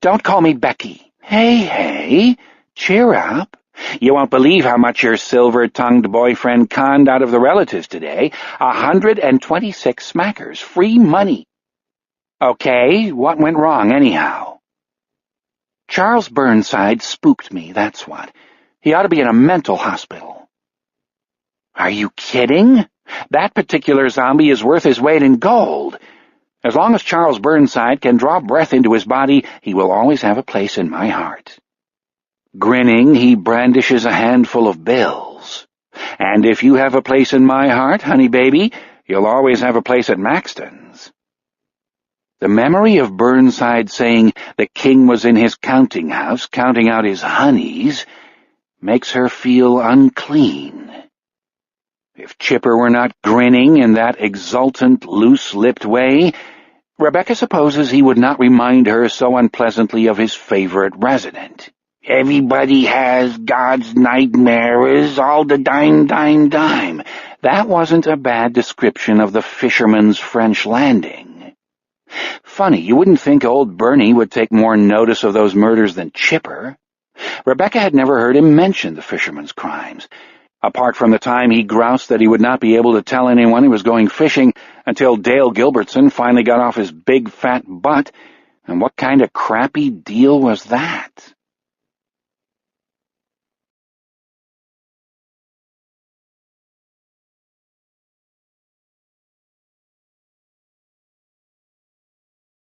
"Don't call me Becky." Hey, cheer up. You won't believe how much your silver-tongued boyfriend conned out of the relatives today. 126 smackers, free money. Okay, what went wrong anyhow? Charles Burnside spooked me, that's what. He ought to be in a mental hospital. Are you kidding? That particular zombie is worth his weight in gold. As long as Charles Burnside can draw breath into his body, he will always have a place in my heart. Grinning, he brandishes a handful of bills. And if you have a place in my heart, honey baby, you'll always have a place at Maxton's. The memory of Burnside saying the king was in his counting house, counting out his honeys, makes her feel unclean. If Chipper were not grinning in that exultant, loose-lipped way, Rebecca supposes he would not remind her so unpleasantly of his favorite resident. Everybody has God's nightmares all the dime. That wasn't a bad description of the fisherman's French landing. Funny, you wouldn't think old Bernie would take more notice of those murders than Chipper. Rebecca had never heard him mention the fisherman's crimes, apart from the time he groused that he would not be able to tell anyone he was going fishing until Dale Gilbertson finally got off his big fat butt, and what kind of crappy deal was that?